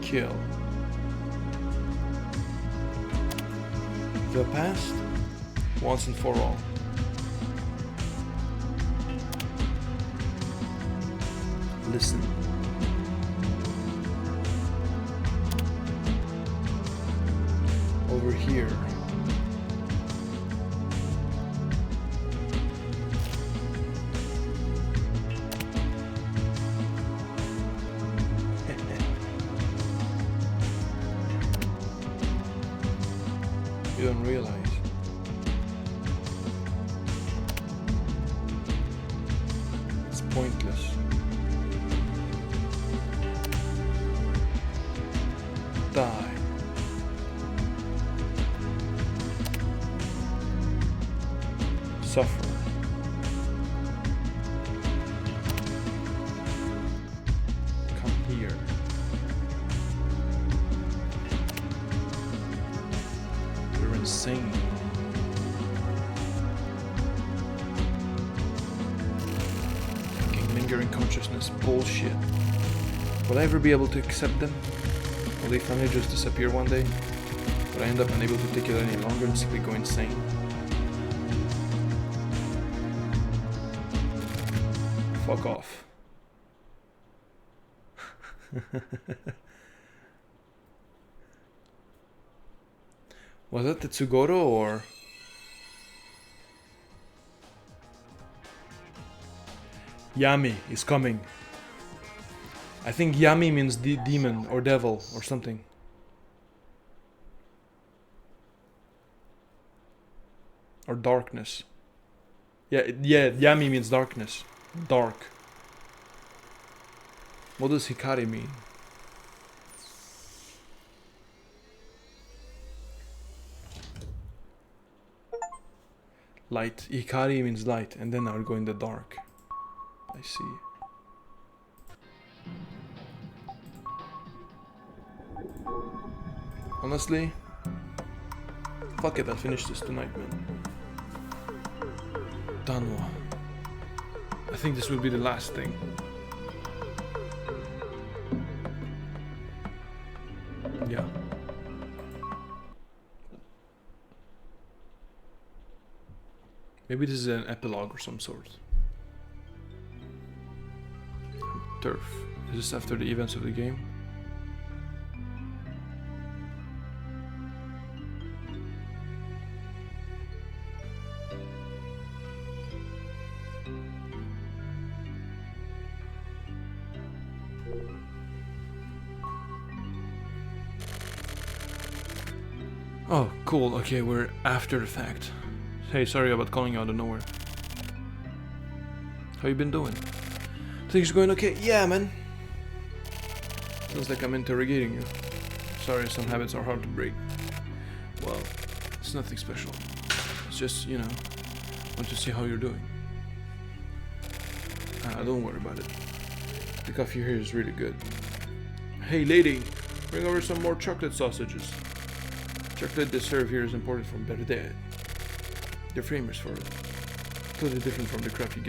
Kill. The past, once and for all. Listen. Over here. You don't realize. It's pointless. Die. Suffer. Come here. You're insane. Fucking lingering consciousness. Bullshit. Will I ever be able to accept them? Will they finally just disappear one day? Will I end up unable to take it any longer and simply go insane? Fuck off. Was that Tetsugoro or... Yami is coming. I think Yami means demon or devil or something. Or darkness. Yeah, Yami means darkness. Dark. What does Hikari mean? Light. Hikari means light, and then I'll go in the dark. I see. Honestly, fuck it, I'll finish this tonight, man. Danwa. I think this will be the last thing. Yeah. Maybe this is an epilogue or some sort. Turf. Is this after the events of the game? Oh, cool. Okay, we're after the fact. Hey, sorry about calling you out of nowhere. How you been doing? Things going okay? Yeah, man. Sounds like I'm interrogating you. Sorry, some habits are hard to break. Well, it's nothing special. It's just, you know, want to see how you're doing. Don't worry about it. The coffee here is really good. Hey, lady, bring over some more chocolate sausages. Chocolate they serve here is imported from Berdad. They're famous for it. Totally different from the crap you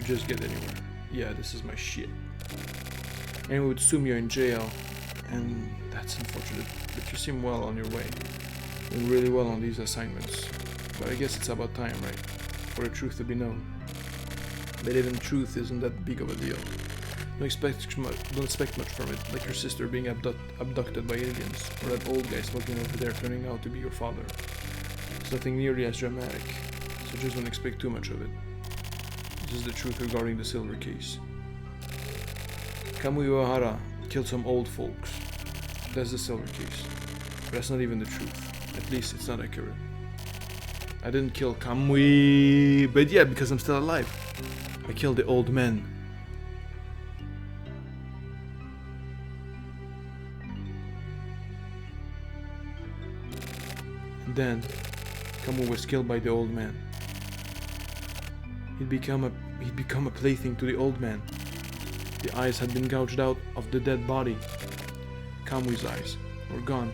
just get anywhere. Yeah, this is my shit. Anyway, with Sumio in jail, and that's unfortunate, but you seem well on your way. Doing really well on these assignments. But I guess it's about time, right? For the truth to be known. But even truth isn't that big of a deal. Don't expect much from it, like your sister being abducted by aliens, or that old guy smoking over there turning out to be your father. It's nothing nearly as dramatic, so just don't expect too much of it. This is the truth regarding the silver case. Kamui Uehara killed some old folks. That's the silver case. But that's not even the truth. At least it's not accurate. I didn't kill Kamui, but yeah, because I'm still alive. I killed the old man. And then Kamui was killed by the old man. He'd become a plaything to the old man. The eyes had been gouged out of the dead body. Kamui's eyes were gone.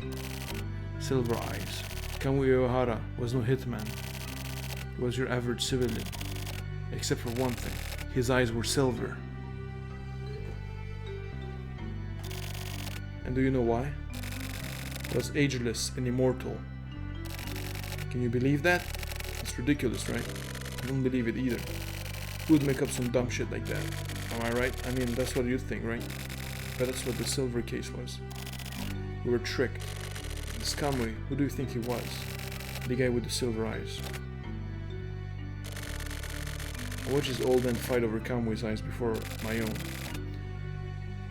Silver eyes. Kamui Uehara was no hitman. He was your average civilian. Except for one thing. His eyes were silver. And do you know why? He was ageless and immortal. Can you believe that? It's ridiculous, right? I don't believe it either. Who would make up some dumb shit like that? Am I right? I mean, that's what you think, right? But that's what the silver case was. We were tricked. This Kamui, who do you think he was? The guy with the silver eyes. I watched this old man fight over Kamui's eyes before my own.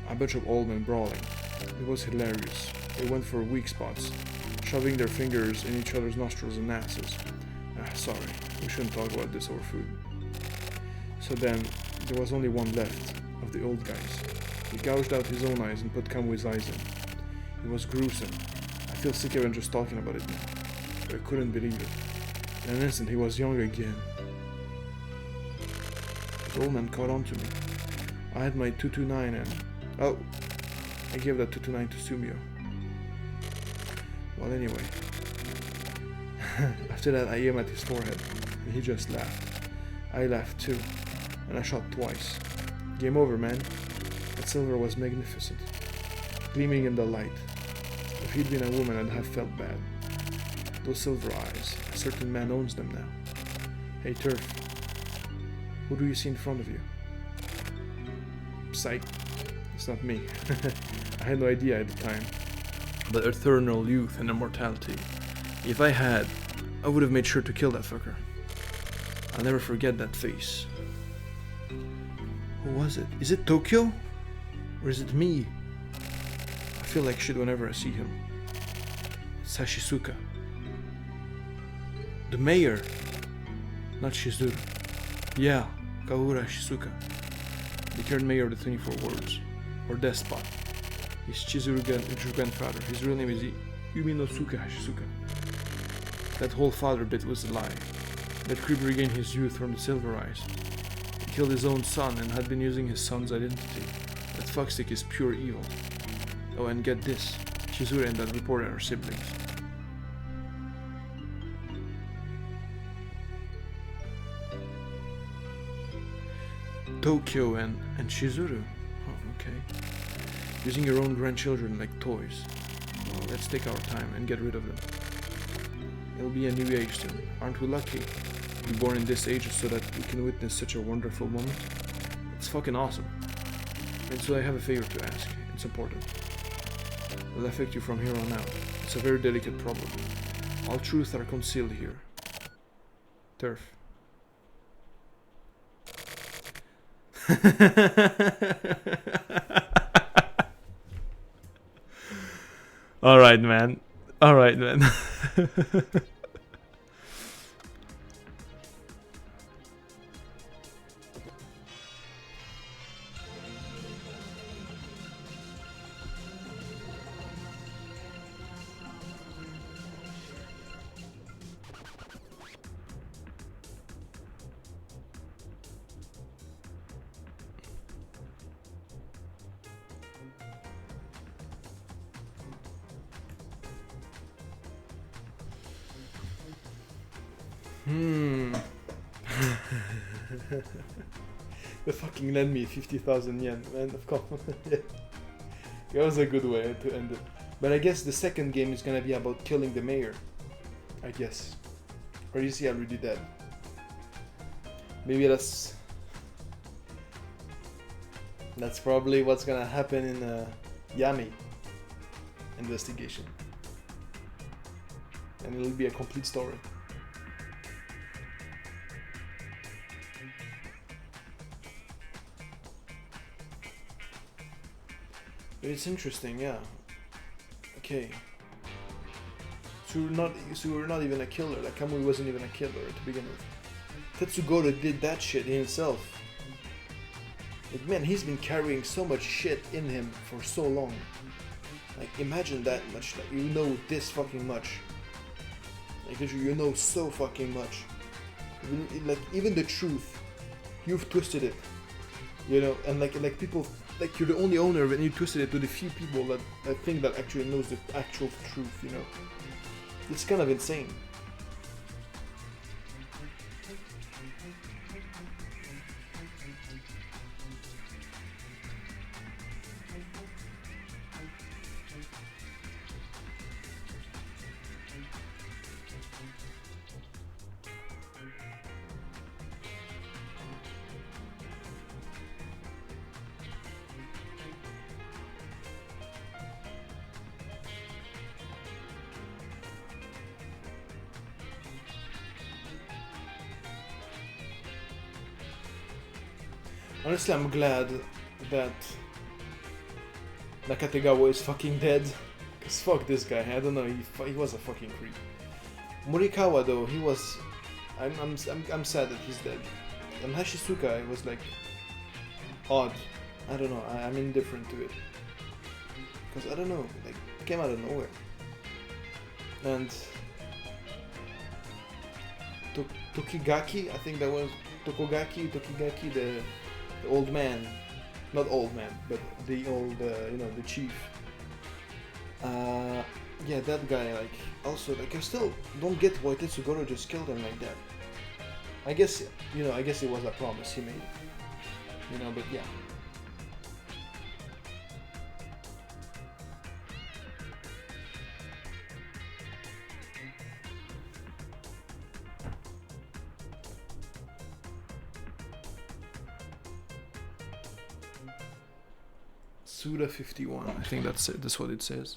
A bunch of old men brawling. It was hilarious. They went for weak spots, shoving their fingers in each other's nostrils and asses. Sorry, we shouldn't talk about this over food. So then, there was only one left of the old guys. He gouged out his own eyes and put Kamui's eyes in. It was gruesome. I feel sick even just talking about it now. But I couldn't believe it. In an instant, he was young again. The old man caught on to me. I had my 229 and... Oh! I gave that 229 to Sumio. Well, anyway. After that, I aimed at his forehead, and he just laughed. I laughed too, and I shot twice. Game over, man. That silver was magnificent, gleaming in the light. If he'd been a woman, I'd have felt bad. Those silver eyes, a certain man owns them now. Hey, Turf, who do you see in front of you? Psych, it's not me. I had no idea at the time. But eternal youth and immortality. If I had, I would have made sure to kill that fucker. I'll never forget that face. Who was it? Is it Tokyo? Or is it me? I feel like shit whenever I see him. It's Hashisuka. The mayor. Not Shizuru. Yeah, Kaoru Shizuka. The current mayor of the 24 wards. Or despot. He's Chizuru's grandfather. His real name is Uminosuke Hashisuka. That whole father bit was a lie. That creep regained his youth from the Silver Eyes. He killed his own son and had been using his son's identity. That fuckstick is pure evil. Oh, and get this. Chizuru and that reporter are siblings. Tokyo and Chizuru. Oh, okay. Using your own grandchildren like toys. Well, let's take our time and get rid of them. It'll be a new age soon. Aren't we lucky to be born in this age so that we can witness such a wonderful moment? It's fucking awesome. And so I have a favor to ask. It's important. It'll affect you from here on out. It's a very delicate problem. All truths are concealed here. Turf. Alright, man. Alright, man. They fucking lend me 50,000 yen, man. Of course. Yeah. That was a good way to end it. But I guess the second game is gonna be about killing the mayor. I guess. Or is he already dead? Maybe that's probably what's gonna happen in Yami investigation. And it'll be a complete story. But it's interesting, yeah. Okay. So we're not even a killer. Like Kamui wasn't even a killer to begin with. Tetsugoro did that shit himself. Like man, he's been carrying so much shit in him for so long. Like imagine that much. Like you know this fucking much. Like you know so fucking much. Like even the truth, you've twisted it. You know, and like people. Like you're the only owner of it and you twisted it to the few people that I think that actually knows the actual truth, you know. It's kind of insane. Honestly, I'm glad that Nakategawa is fucking dead. Cause fuck this guy, I don't know, he was a fucking creep. Morikawa though, he was... I'm sad that he's dead. And Hashisuka, it was like... odd. I don't know, I'm indifferent to it. Cause I don't know, like, it came out of nowhere. And... Tokigaki, I think that was... Tokigaki, the old man, not old man, but the old, you know, the chief. Yeah, that guy, like, also, like, I still don't get why Tetsugoro just killed him like that. I guess, you know, I guess it was a promise he made. you know, but yeah. Suda 51. I think that's it. That's what it says.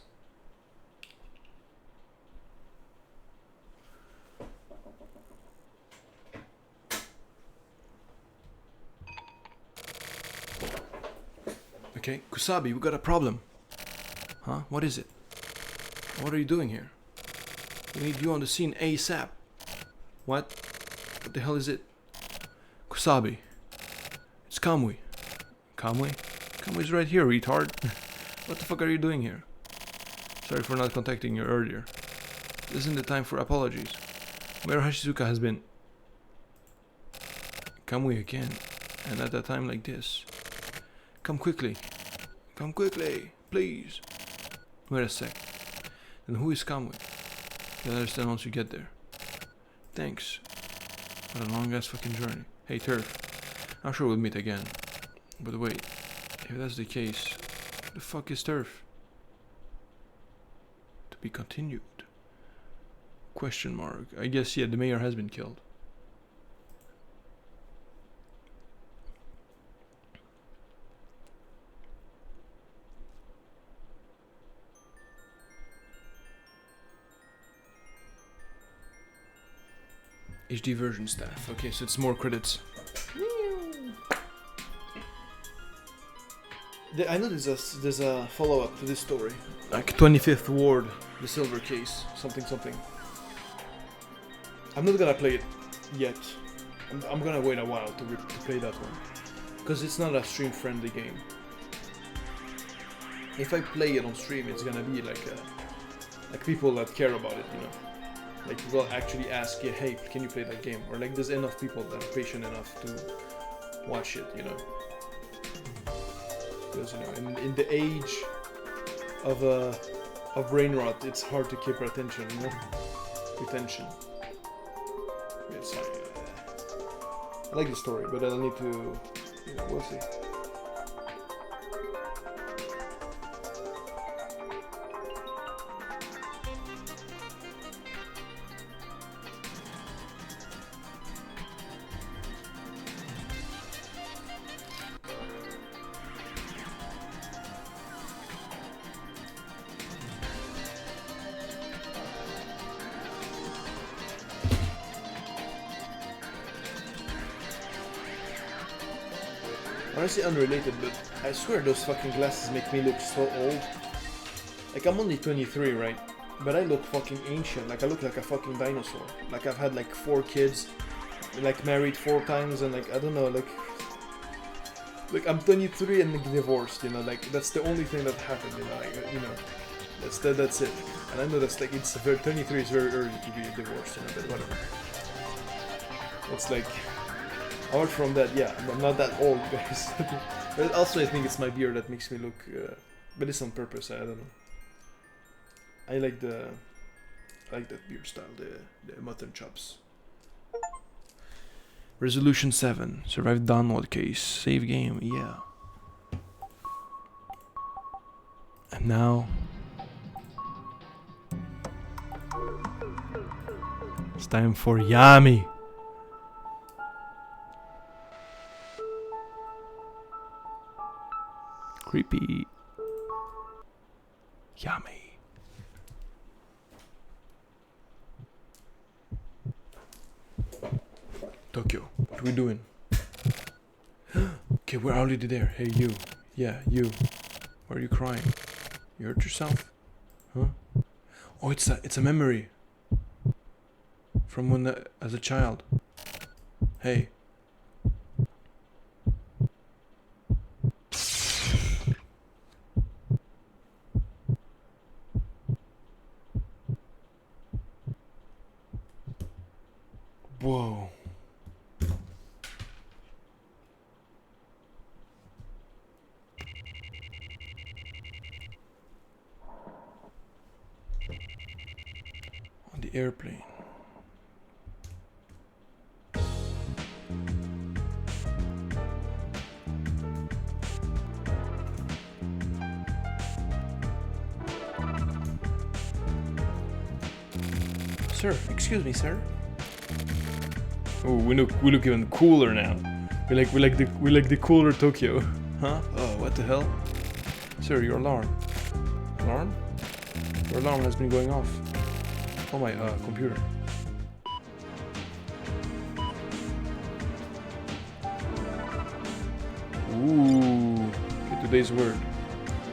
Okay, Kusabi, we got a problem. Huh? What is it? What are you doing here? We need you on the scene ASAP. What? What the hell is it? Kusabi. It's Kamui. Kamui? Kamui's right here, retard. What the fuck are you doing here? Sorry for not contacting you earlier. This isn't the time for apologies. Where Hashizuka has been. Kamui again. And at a time like this. Come quickly. Come quickly, please. Wait a sec. Then who is Kamui? You'll understand once you get there. Thanks. What a long ass fucking journey. Hey Turf. I'm sure we'll meet again. But wait. If that's the case, the fuck is Turf? To be continued. Question mark. I guess, yeah, the mayor has been killed. HD version staff. Okay, so it's more credits. I know there's a follow-up to this story. Like 25th Ward, the silver case, something. I'm not gonna play it yet. I'm gonna wait a while to play that one. Because it's not a stream-friendly game. If I play it on stream, it's gonna be like people that care about it, you know. Like people actually ask, yeah, hey, can you play that game? Or like there's enough people that are patient enough to watch it, you know. Because you know, in the age of brain rot, it's hard to keep our attention, you know. Retention. It's I like the story, but I'll need to, you know, we'll see. Honestly unrelated, but I swear those fucking glasses make me look so old. Like I'm only 23, right? But I look fucking ancient. Like I look like a fucking dinosaur. Like I've had like 4 kids, like married 4 times, and like I don't know, like I'm 23 and like, divorced. You know, like that's the only thing that happened. You know, like you know, that's it. And I know that's like 23 is very early to be divorced. You know, but whatever. It's like. Apart from that, yeah, I'm not that old, guys. But also, I think it's my beard that makes me look. But it's on purpose. I don't know. I like that beard style, the mutton chops. Resolution 7. Survived download case. Save game. Yeah. And now. It's time for Yami. Creepy. Yummy. Tokyo, what are we doing? Okay, we're already there. Hey, you. Yeah, you. Why are you crying? You hurt yourself? Huh? Oh, it's a memory. From when, as a child. Hey. Whoa. On the airplane. Sir, excuse me, sir. Oh, we look even cooler now. We like the cooler Tokyo. Huh? Oh, what the hell? Sir, your alarm. Alarm? Your alarm has been going off. Oh my computer. Ooh. Okay, today's word.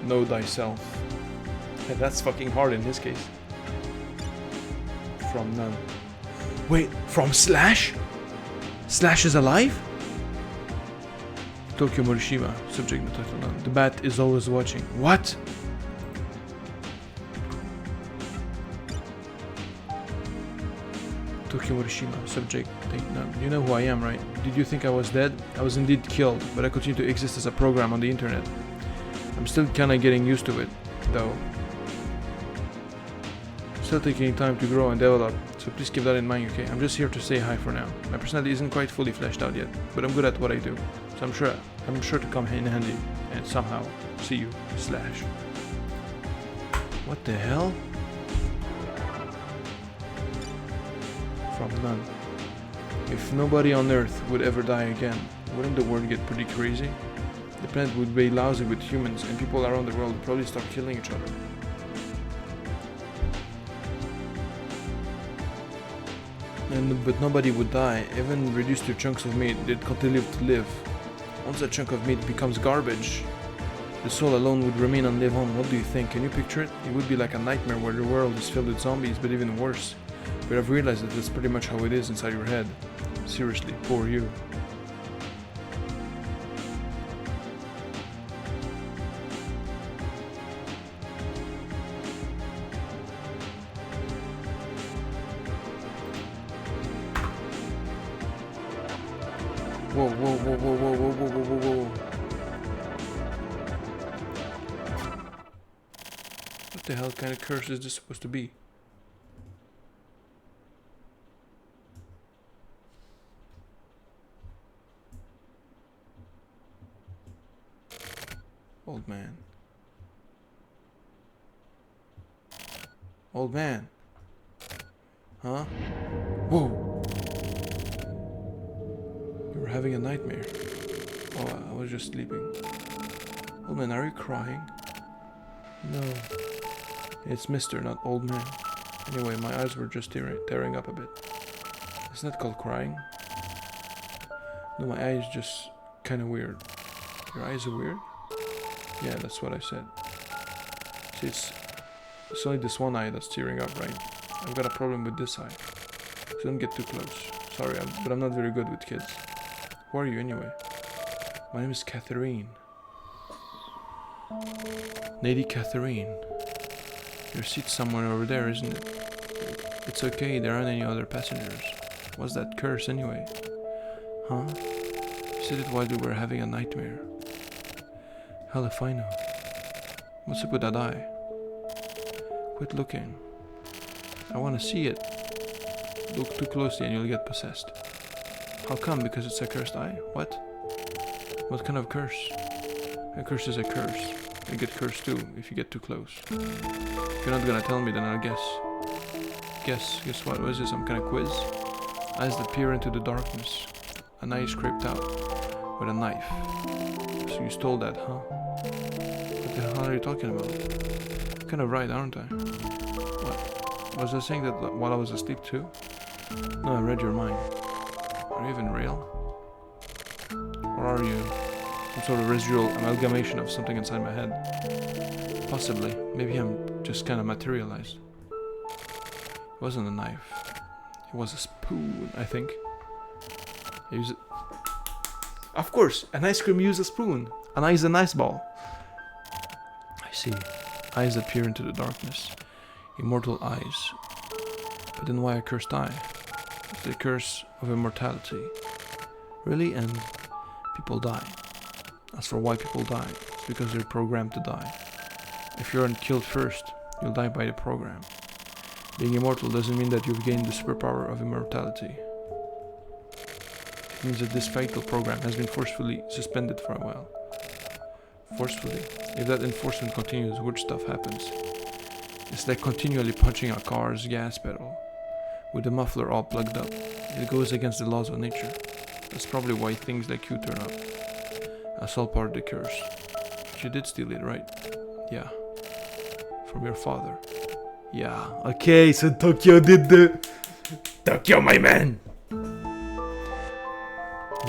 Know thyself. And that's fucking hard in this case. From none. Wait, from Slash? Slash is alive? Tokyo Morishima, subject no title none. The bat is always watching. What? Tokyo Morishima, subject none. You know who I am, right? Did you think I was dead? I was indeed killed, but I continue to exist as a program on the internet. I'm still kinda getting used to it, though. Still taking time to grow and develop, so please keep that in mind, okay? I'm just here to say hi for now. My personality isn't quite fully fleshed out yet, but I'm good at what I do. So I'm sure to come in handy and somehow see you, Slash. What the hell? From none. If nobody on Earth would ever die again, wouldn't the world get pretty crazy? The planet would be lousy with humans and people around the world would probably start killing each other. But nobody would die, even reduced to chunks of meat, they'd continue to live. Once a chunk of meat becomes garbage, the soul alone would remain and live on. What do you think? Can you picture it? It would be like a nightmare where the world is filled with zombies, but even worse. But I've realized that that's pretty much how it is inside your head. Seriously, poor you. Whoa, whoa, whoa, whoa, whoa, whoa, whoa, whoa, whoa, whoa. What the hell kind of curse is this supposed to be? Old man. Old man. Huh? Whoa. You were having a nightmare. Oh, I was just sleeping. Old man, are you crying? No. It's Mr., not old man. Anyway, my eyes were just tearing up a bit. Isn't that called crying? No, my eyes just kinda weird. Your eyes are weird? Yeah, that's what I said. See, it's only this one eye that's tearing up, right? I've got a problem with this eye. So don't get too close. Sorry, but I'm not very good with kids. Who are you anyway? My name is Catherine. Lady Catherine. Your seat's somewhere over there, isn't it? It's okay, there aren't any other passengers. What's that curse anyway? Huh? You said it while we were having a nightmare. Hell if I know. What's up with that eye? Quit looking. I wanna see it. Look too closely and you'll get possessed. How come? Because it's a cursed eye? What? What kind of curse? A curse is a curse. You get cursed too if you get too close. If you're not gonna tell me, then I'll guess. Guess what? Was this some kind of quiz? Eyes that peer into the darkness. An eye scraped out with a knife. So you stole that, huh? What the hell are you talking about? I'm kind of right, aren't I? What? Was I saying that while I was asleep too? No, I read your mind. Are you even real? Or are you some sort of residual amalgamation of something inside my head? Possibly. Maybe I'm just kind of materialized. It wasn't a knife. It was a spoon, I think. Of course, an ice cream uses a spoon. An eye is an ice ball. I see. Eyes that peer into the darkness. Immortal eyes. But then why a cursed eye? It's the curse of immortality. Really? And people die. As for why people die, it's because they're programmed to die. If you aren't killed first, you'll die by the program. Being immortal doesn't mean that you've gained the superpower of immortality. It means that this fatal program has been forcefully suspended for a while. Forcefully? If that enforcement continues, weird stuff happens. It's like continually punching a car's gas pedal. with the muffler all plugged up. It goes against the laws of nature. That's probably why things like you turn up. That's all part of the curse. But you did steal it, right? Yeah. From your father. Yeah. Okay, so Tokyo did the... Tokyo, my man!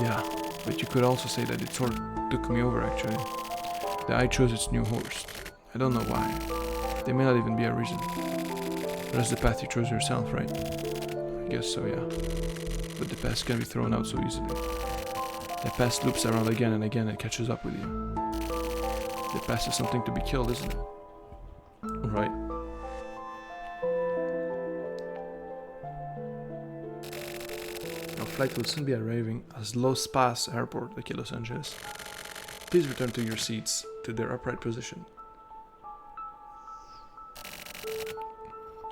Yeah, but you could also say that it sort of took me over, actually. That I chose its new horse. I don't know why. There may not even be a reason. But that's the path you chose yourself, right? I guess so, yeah. But the past can be thrown out so easily. The past loops around again and again and catches up with you. The past is something to be killed, isn't it? Right. Our flight will soon be arriving at Los Paz Airport, like Los Angeles. Please return to your seats to their upright position.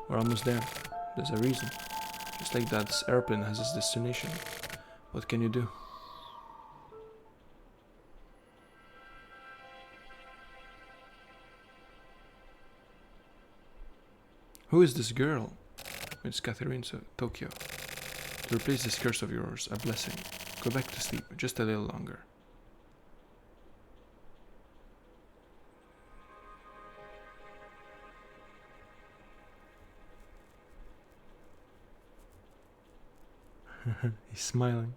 We're almost there. There's a reason. Just like that airplane has its destination. What can you do? Who is this girl? It's Catherine Tokyo. To replace this curse of yours, a blessing. Go back to sleep, just a little longer. He's smiling.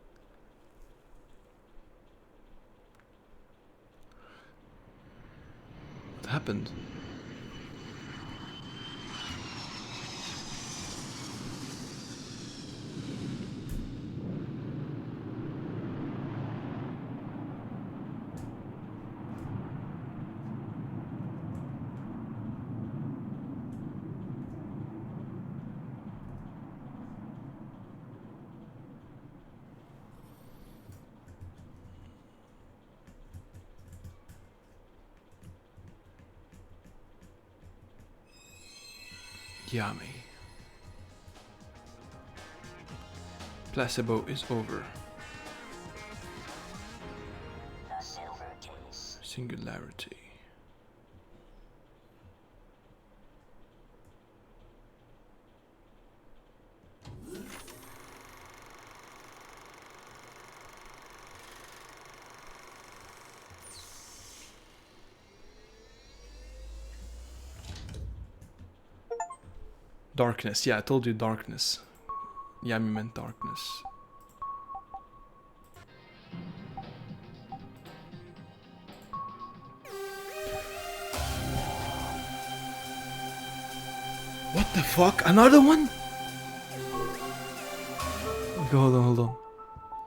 What happened? Yummy. Placebo is over. Singularity. Darkness. Yeah, I told you darkness. Yami meant darkness. What the fuck? Another one? Okay, hold on.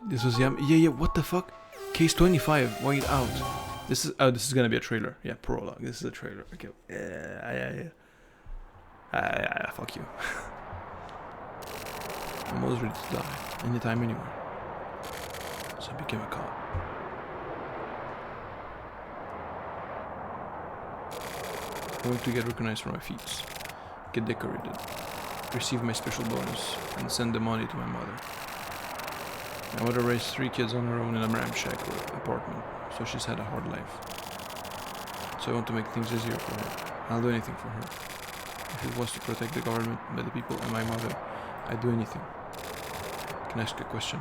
This was Yami. Yeah, what the fuck? Case 25, white out. This is gonna be a trailer. Yeah, prologue. This is a trailer. Okay. Yeah. Fuck you. I'm always ready to die. Anytime, anywhere. So I became a cop. I'm going to get recognized for my feats. Get decorated. Receive my special bonus. And send the money to my mother. My mother raised 3 kids on her own in a ramshack apartment. So she's had a hard life. So I want to make things easier for her. I'll do anything for her. If it was to protect the government, by the people, and my mother, I'd do anything. Can I ask a question?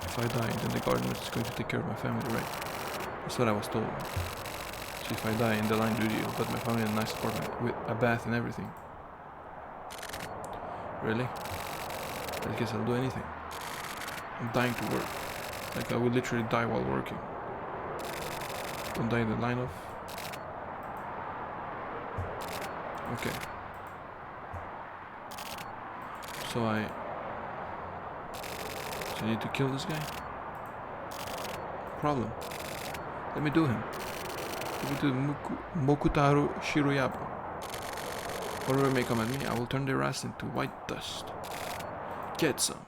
If I die, then the government is going to take care of my family, right? That's what I was told. So if I die in the line duty, I'll put my family in a nice apartment with a bath and everything. Really? I guess I'll do anything. I'm dying to work. Like I will literally die while working. Don't die in the line of... Okay. So I need to kill this guy? Problem. Let me do him. Let me do Mokutaru Shiroyabu. Whatever may come at me, I will turn their ass into white dust. Get some.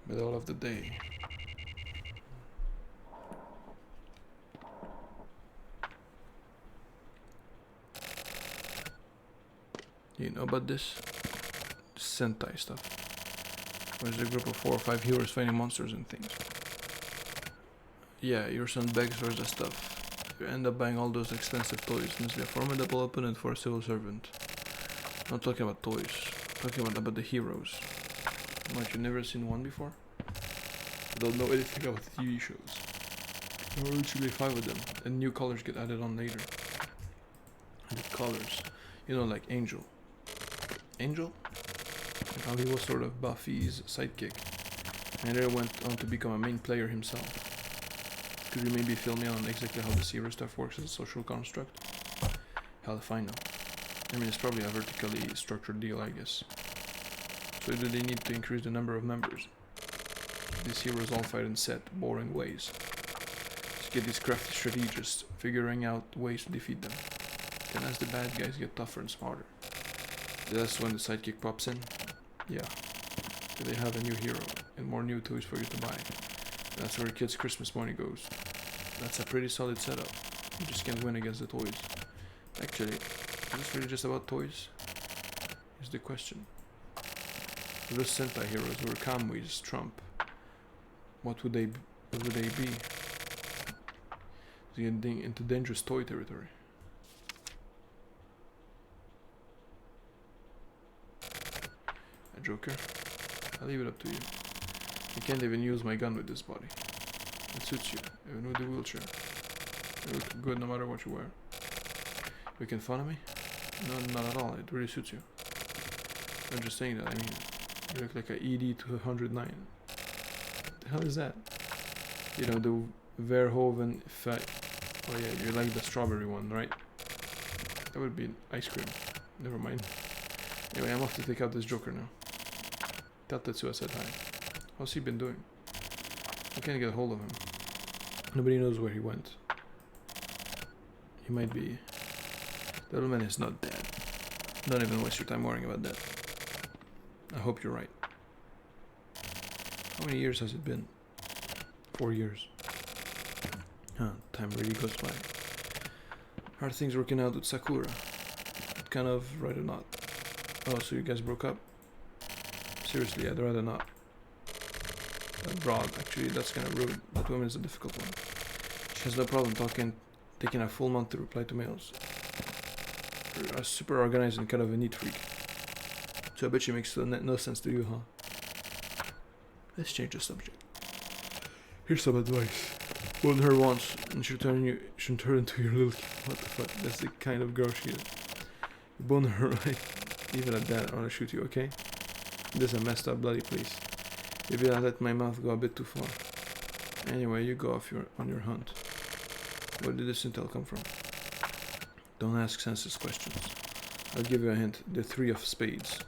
Middle of the day. know about this? Sentai stuff. Where there's a group of 4 or 5 heroes fighting monsters and things. Yeah, your son begs for the stuff. You end up buying all those expensive toys, and it's a formidable opponent for a civil servant. I'm not talking about toys. I'm talking about the heroes. What, you've never seen one before? I don't know anything about TV shows. There are originally 5 of them, and new colors get added on later. And the colors, you know, like Angel. Angel? Like how he was sort of Buffy's sidekick, and later went on to become a main player himself. Could you maybe fill me on exactly how the Zero stuff works as a social construct? Hell if I know. I mean, it's probably a vertically structured deal, I guess. So do they need to increase the number of members? These heroes all fight in set, boring ways. Just get these crafty strategists figuring out ways to defeat them. Then as the bad guys get tougher and smarter. That's when the sidekick pops in. Yeah. Do they have a new hero and more new toys for you to buy? That's where kids' Christmas money goes. That's a pretty solid setup. You just can't win against the toys. Actually, is this really just about toys? Is the question. If those Sentai heroes were Kamui's trump, what would they be? Getting into dangerous toy territory. A Joker? I'll leave it up to you. I can't even use my gun with this body. It suits you, even with the wheelchair. You look good no matter what you wear. You making fun of me? No, not at all. It really suits you. I'm just saying that. I mean, you look like a ED 209. What the hell is that? You know, the Verhoeven effect. Oh yeah, you like the strawberry one, right? That would be ice cream. Never mind. Anyway, I'm off to take out this Joker now. Tell Tetsuo I said hi. How's he been doing? I can't get a hold of him. Nobody knows where he went. He might be... The little man is not dead. Don't even waste your time worrying about that. I hope you're right. How many years has it been? 4 years. Huh, time really goes by. How are things working out with Sakura? Kind of, right or not? Oh, so you guys broke up? Seriously, I'd rather not. That broad, actually, that's kinda rude. That woman is a difficult one. She has no problem taking a full month to reply to mails. You're super organized and kind of a neat freak. So I bet she makes no sense to you, huh? Let's change the subject. Here's some advice. Bone her once, and she'll turn into your little kid. What the fuck? That's the kind of girl she is. You bone her right. Even at that, or I'll shoot you, okay? This is a messed up bloody place. Maybe I let my mouth go a bit too far. Anyway, you go off on your hunt. Where did this intel come from? Don't ask senseless questions. I'll give you a hint. The 3 of spades.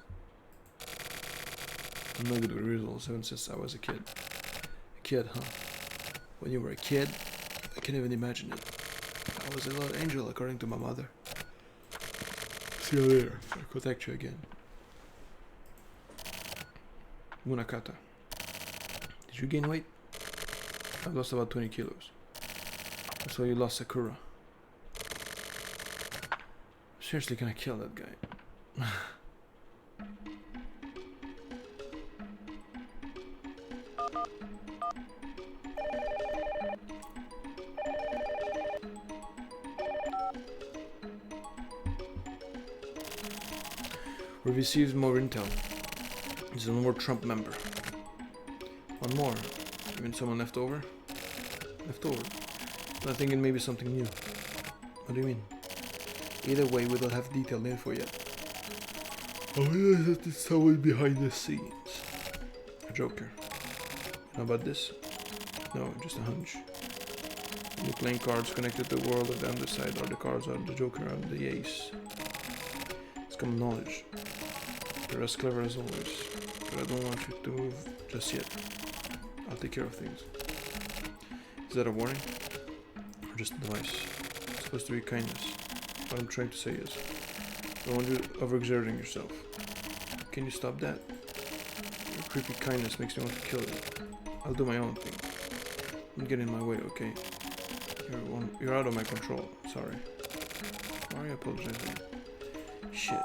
I'm no good with riddles ever since I was a kid. A kid, huh? When you were a kid? I can't even imagine it. I was a little angel according to my mother. See you later. I'll contact you again. Munakata. Did you gain weight? I've lost about 20 kilos. I saw you lost Sakura. Seriously, can I kill that guy? We received more intel. There's one more Trump member. One more. Even someone left over? Left over? I'm thinking maybe something new. What do you mean? Either way, we don't have detailed info yet. Oh yeah, that is someone behind the scenes. A Joker. How about this? No, just a hunch. You're playing cards connected to the world of the underside, or the cards are the Joker and the ace. It's common knowledge. You're as clever as always, but I don't want you to move just yet. I'll take care of things. Is that a warning? Or just a device? It's supposed to be kindness. What I'm trying to say is, I don't want you overexerting yourself. Can you stop that? Your creepy kindness makes me want to kill you. I'll do my own thing. Don't get in my way, okay? You're out of my control. Sorry. Why are you apologizing? Shit.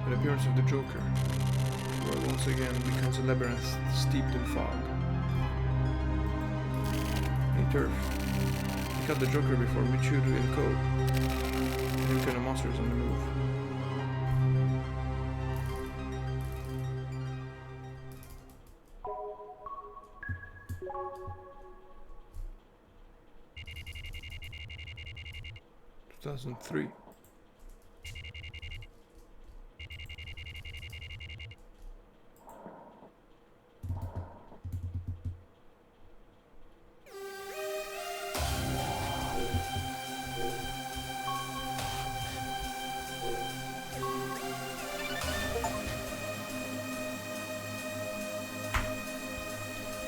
The appearance of the Joker. The world once again becomes a labyrinth steeped in fog. Hey Turf, pick out the Joker before Michudu and Co. Any kind of monsters on the move. "2003.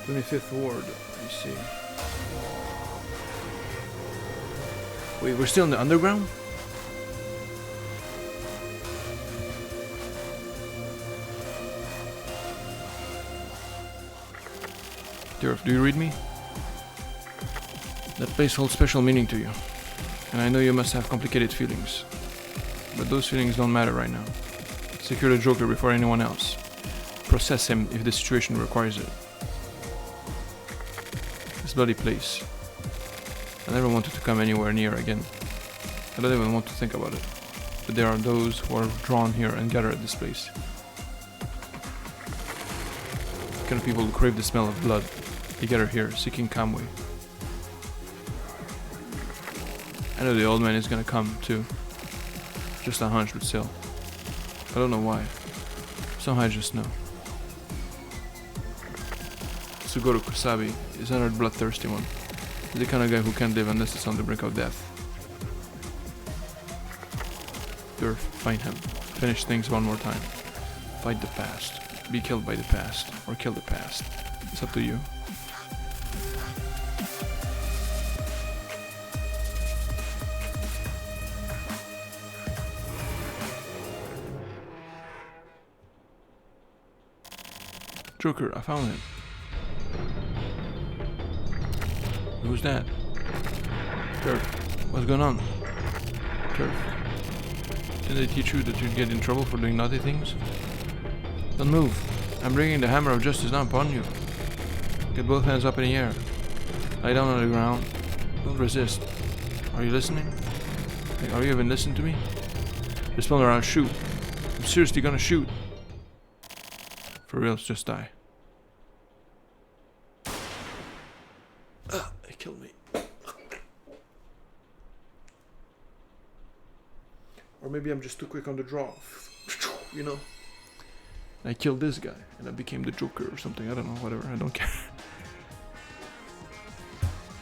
"25th Ward, I see. Wait, we're still in the underground? Turf, do you read me? That place holds special meaning to you. And I know you must have complicated feelings. But those feelings don't matter right now. Secure the Joker before anyone else. Process him if the situation requires it. This bloody place. I never wanted to come anywhere near again. I don't even want to think about it. But there are those who are drawn here and gather at this place. The kind of people who crave the smell of blood. They gather here, seeking Kamui. I know the old man is gonna come too. Just a hunch, but still. I don't know why. Somehow I just know. Sugoro Kusabi is another bloodthirsty one. He's the kind of guy who can't live unless it's on the brink of death. Turf, find him. Finish things one more time. Fight the past. Be killed by the past. Or kill the past. It's up to you. Joker, I found him. Who's that? Turf, what's going on? Turf, didn't they teach you that you'd get in trouble for doing naughty things? Don't move. I'm bringing the hammer of justice down upon you. Get both hands up in the air. Lie down on the ground. Don't resist. Are you listening? Like, are you even listening to me? Respond or I'll shoot. I'm seriously gonna shoot. For real, just die. It killed me. Or maybe I'm just too quick on the draw. You know? I killed this guy and I became the Joker or something. I don't know, whatever. I don't care.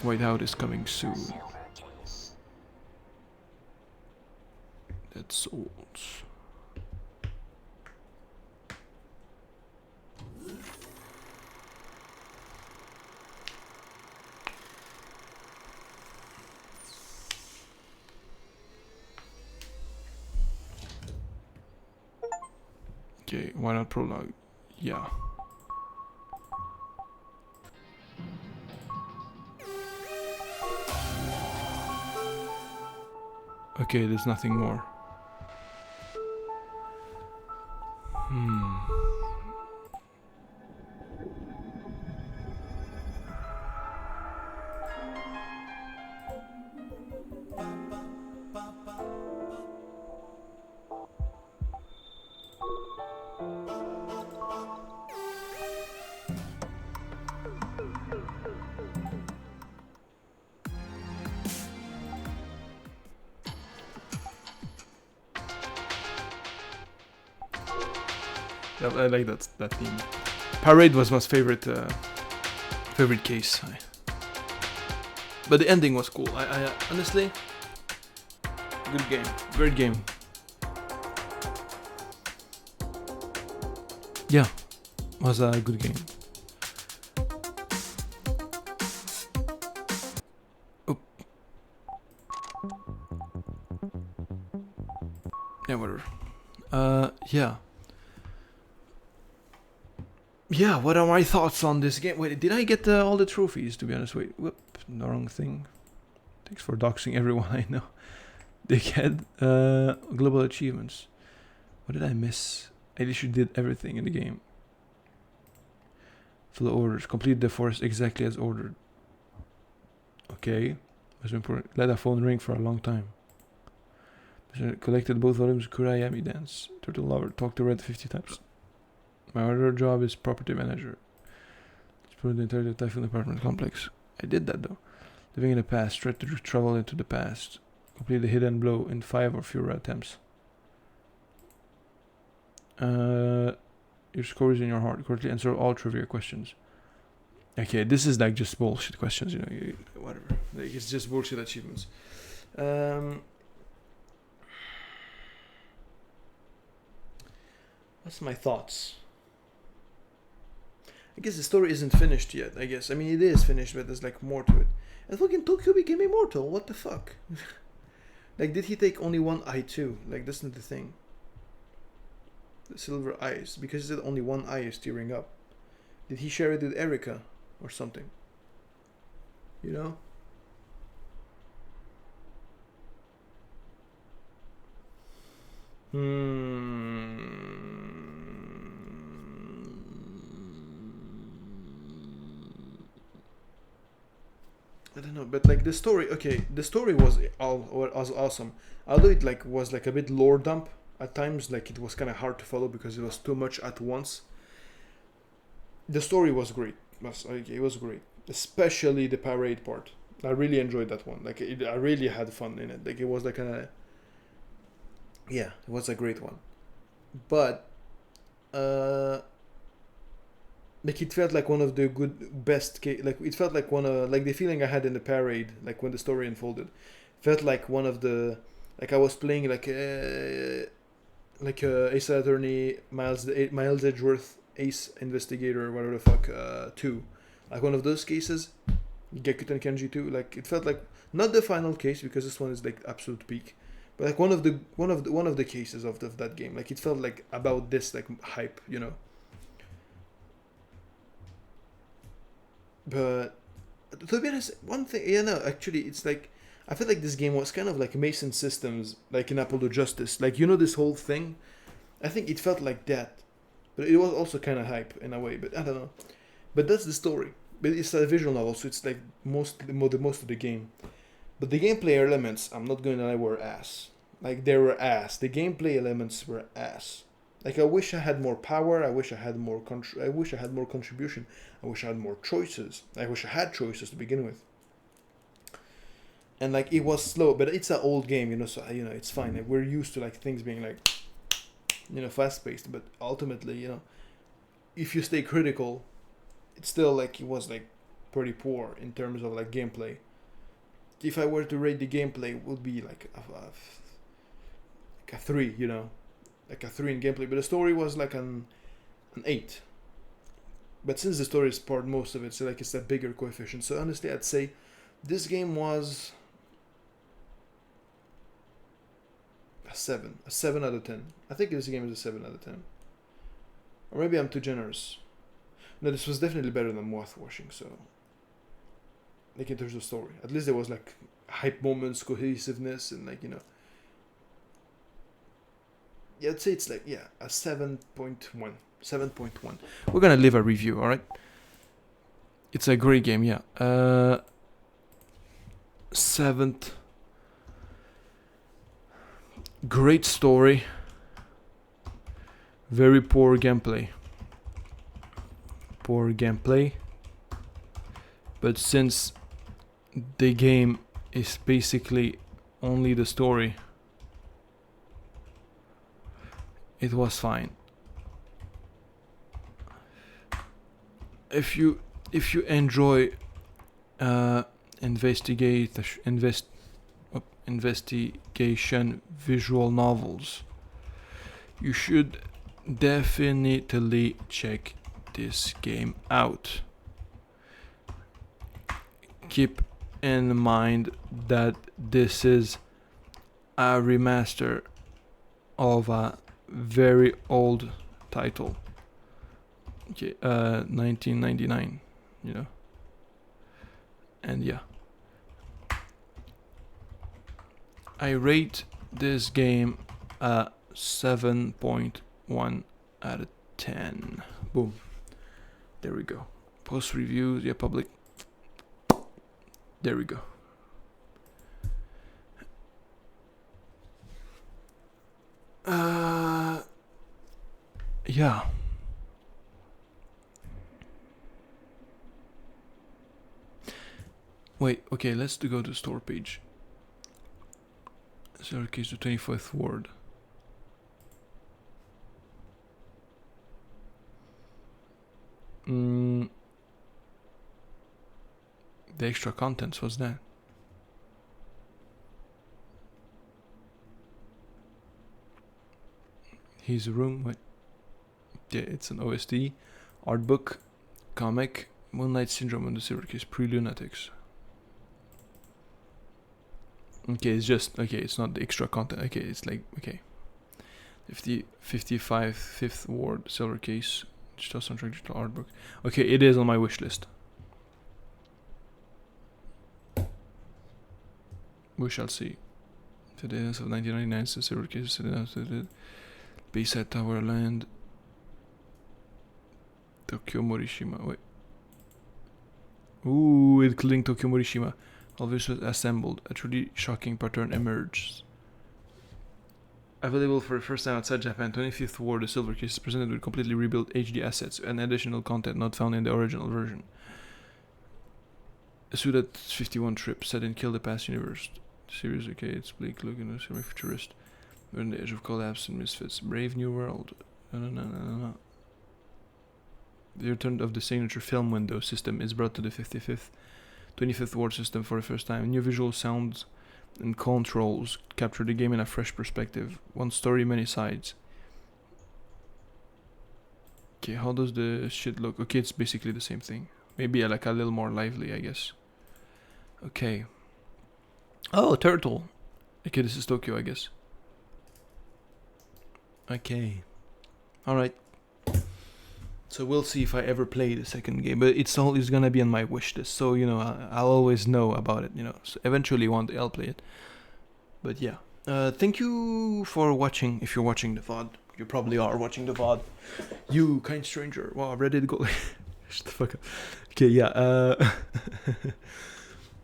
Whiteout is coming soon. Dead souls. Okay, why not prologue? Yeah. Okay, there's nothing more. I like that theme. Parade was my favorite case. But the ending was cool. I honestly, good game, great game. Yeah, was a good game. Oop. Yeah, whatever. Yeah. Yeah, what are my thoughts on this game? Wait, did I get all the trophies, to be honest? Wait, whoop, the wrong thing. Thanks for doxing everyone I know. Dickhead. Global achievements. What did I miss? I literally did everything in the game. Follow orders. Complete the forest exactly as ordered. Okay. Most important. Let a phone ring for a long time. Collected both volumes of Kurayami Dance. Turtle Lover. Talk to Red 50 times. My other job is property manager. Explore the entire Typhoon apartment complex. I did that though. Living in the past. Try to travel into the past. Complete the hidden blow in 5 or fewer attempts. Your score is in your heart. Correctly answer all trivia questions. Okay, this is like just bullshit questions, you know, whatever. Like, it's just bullshit achievements. What's my thoughts? I guess the story isn't finished yet, I guess. I mean, it is finished, but there's like more to it. And fucking Tokyo became immortal. What the fuck? Like, did he take only one eye too? Like, that's not the thing. The silver eyes. Because he said only one eye is tearing up. Did he share it with Erika or something? You know? I don't know, but like the story, okay, the story was awesome. Although it like was like a bit lore dump at times, like it was kind of hard to follow because it was too much at once. The story was great. It was great, especially the parade part. I really enjoyed that one. Like I really had fun in it. Like it was like yeah, it was a great one. But like it felt like one of the like it felt like one of like the feeling I had in the parade, like when the story unfolded, felt like one of the, like I was playing like Ace Attorney, Miles Edgeworth, Ace Investigator, whatever the fuck, 2, like one of those cases, Gekuten Kenji 2. Like it felt like not the final case because this one is like absolute peak, but like one of the cases of that game. Like it felt like about this like hype, you know. But to be honest, one thing, yeah, no, actually, it's like I feel like this game was kind of like Mason Systems, like in Apollo Justice, like you know this whole thing. I think it felt like that, but it was also kind of hype in a way. But I don't know. But that's the story. But it's a visual novel, so it's like most of the game. But the gameplay elements, I'm not going to lie, were ass. Like they were ass. The gameplay elements were ass. Like I wish I had more power. I wish I had more I wish I had more contribution. I wish I had more choices. I wish I had choices to begin with. And like it was slow, but it's an old game, you know. So you know it's fine. Like, we're used to like things being like, you know, fast paced. But ultimately, you know, if you stay critical, it's still like it was like pretty poor in terms of like gameplay. If I were to rate the gameplay, it would be like a 3, you know. Like a 3 in gameplay, but the story was like an 8. But since the story is part most of it, so like it's a bigger coefficient. So honestly, I'd say this game was a 7 out of 10. I think this game is a 7 out of 10. Or maybe I'm too generous. No, this was definitely better than Mouthwashing. So like in terms of story, at least there was like hype moments, cohesiveness, and like, you know. Yeah, I'd say it's like, yeah, a 7.1. 7.1. We're gonna leave a review, alright? It's a great game, yeah. 7th. Great story. Very poor gameplay. Poor gameplay. But since the game is basically only the story, it was fine. If you enjoy investigation visual novels, you should definitely check this game out. Keep in mind that this is a remaster of a very old title. Okay, 1999, you know. And yeah, I rate this game a 7.1 out of 10. Boom. There we go. Post reviews, yeah, public. There we go. Yeah. Wait, okay, let's go to the store page. Staircase to 25th Ward. The extra contents, what's that? His room, what? Yeah, it's an OST, art book, comic, Moonlight Syndrome and the Silver Case, Pre-Lunatics. Okay, it's just, okay, it's not the extra content, okay, it's like, okay. 55 5th Ward, Silver Case, digital soundtrack, digital art book. Okay, it is on my wish list. We shall see. The days of 1999, the Silver Case, Bayside Tower Land, Tokyo Morishima, wait. Ooh, including Tokyo Morishima. All visuals assembled. A truly shocking pattern emerges. Available for the first time outside Japan, 25th Ward, the Silver Case is presented with completely rebuilt HD assets and additional content not found in the original version. A Suda 51 trip set in Kill the Past universe. Series, okay, it's bleak looking, semi-futurist. We're on the edge of collapse and misfits. Brave new world. No. The return of the signature film window system is brought to the 25th Ward system for the first time. New visual sounds and controls capture the game in a fresh perspective. One story, many sides. Okay, how does the shit look? Okay, it's basically the same thing. Maybe like a little more lively, I guess. Okay. Oh, turtle. Okay, this is Tokyo, I guess. Okay. Alright. So we'll see if I ever play the second game, but it's always gonna be on my wish list. So you know, I'll always know about it. You know, so eventually one day I'll play it. But yeah, thank you for watching. If you're watching the VOD, you probably are watching the VOD. You kind stranger. Wow, Reddit go. Shut the fuck up. Okay, yeah.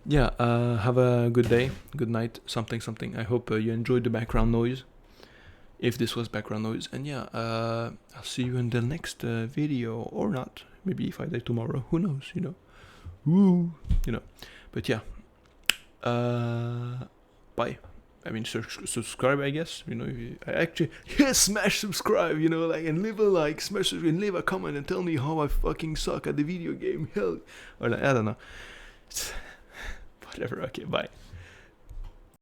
Yeah. Have a good day, good night, something. I hope you enjoyed the background noise. If this was background noise, and yeah, I'll see you in the next video, or not. Maybe if I die tomorrow, who knows, you know. Woo, you know. But yeah, bye. I mean, subscribe, I guess. You know, if you, I actually, yeah, smash subscribe, you know, like, and leave a like, smash subscribe, and leave a comment, and tell me how I fucking suck at the video game. Hell, or like, I don't know. Whatever. Okay, bye.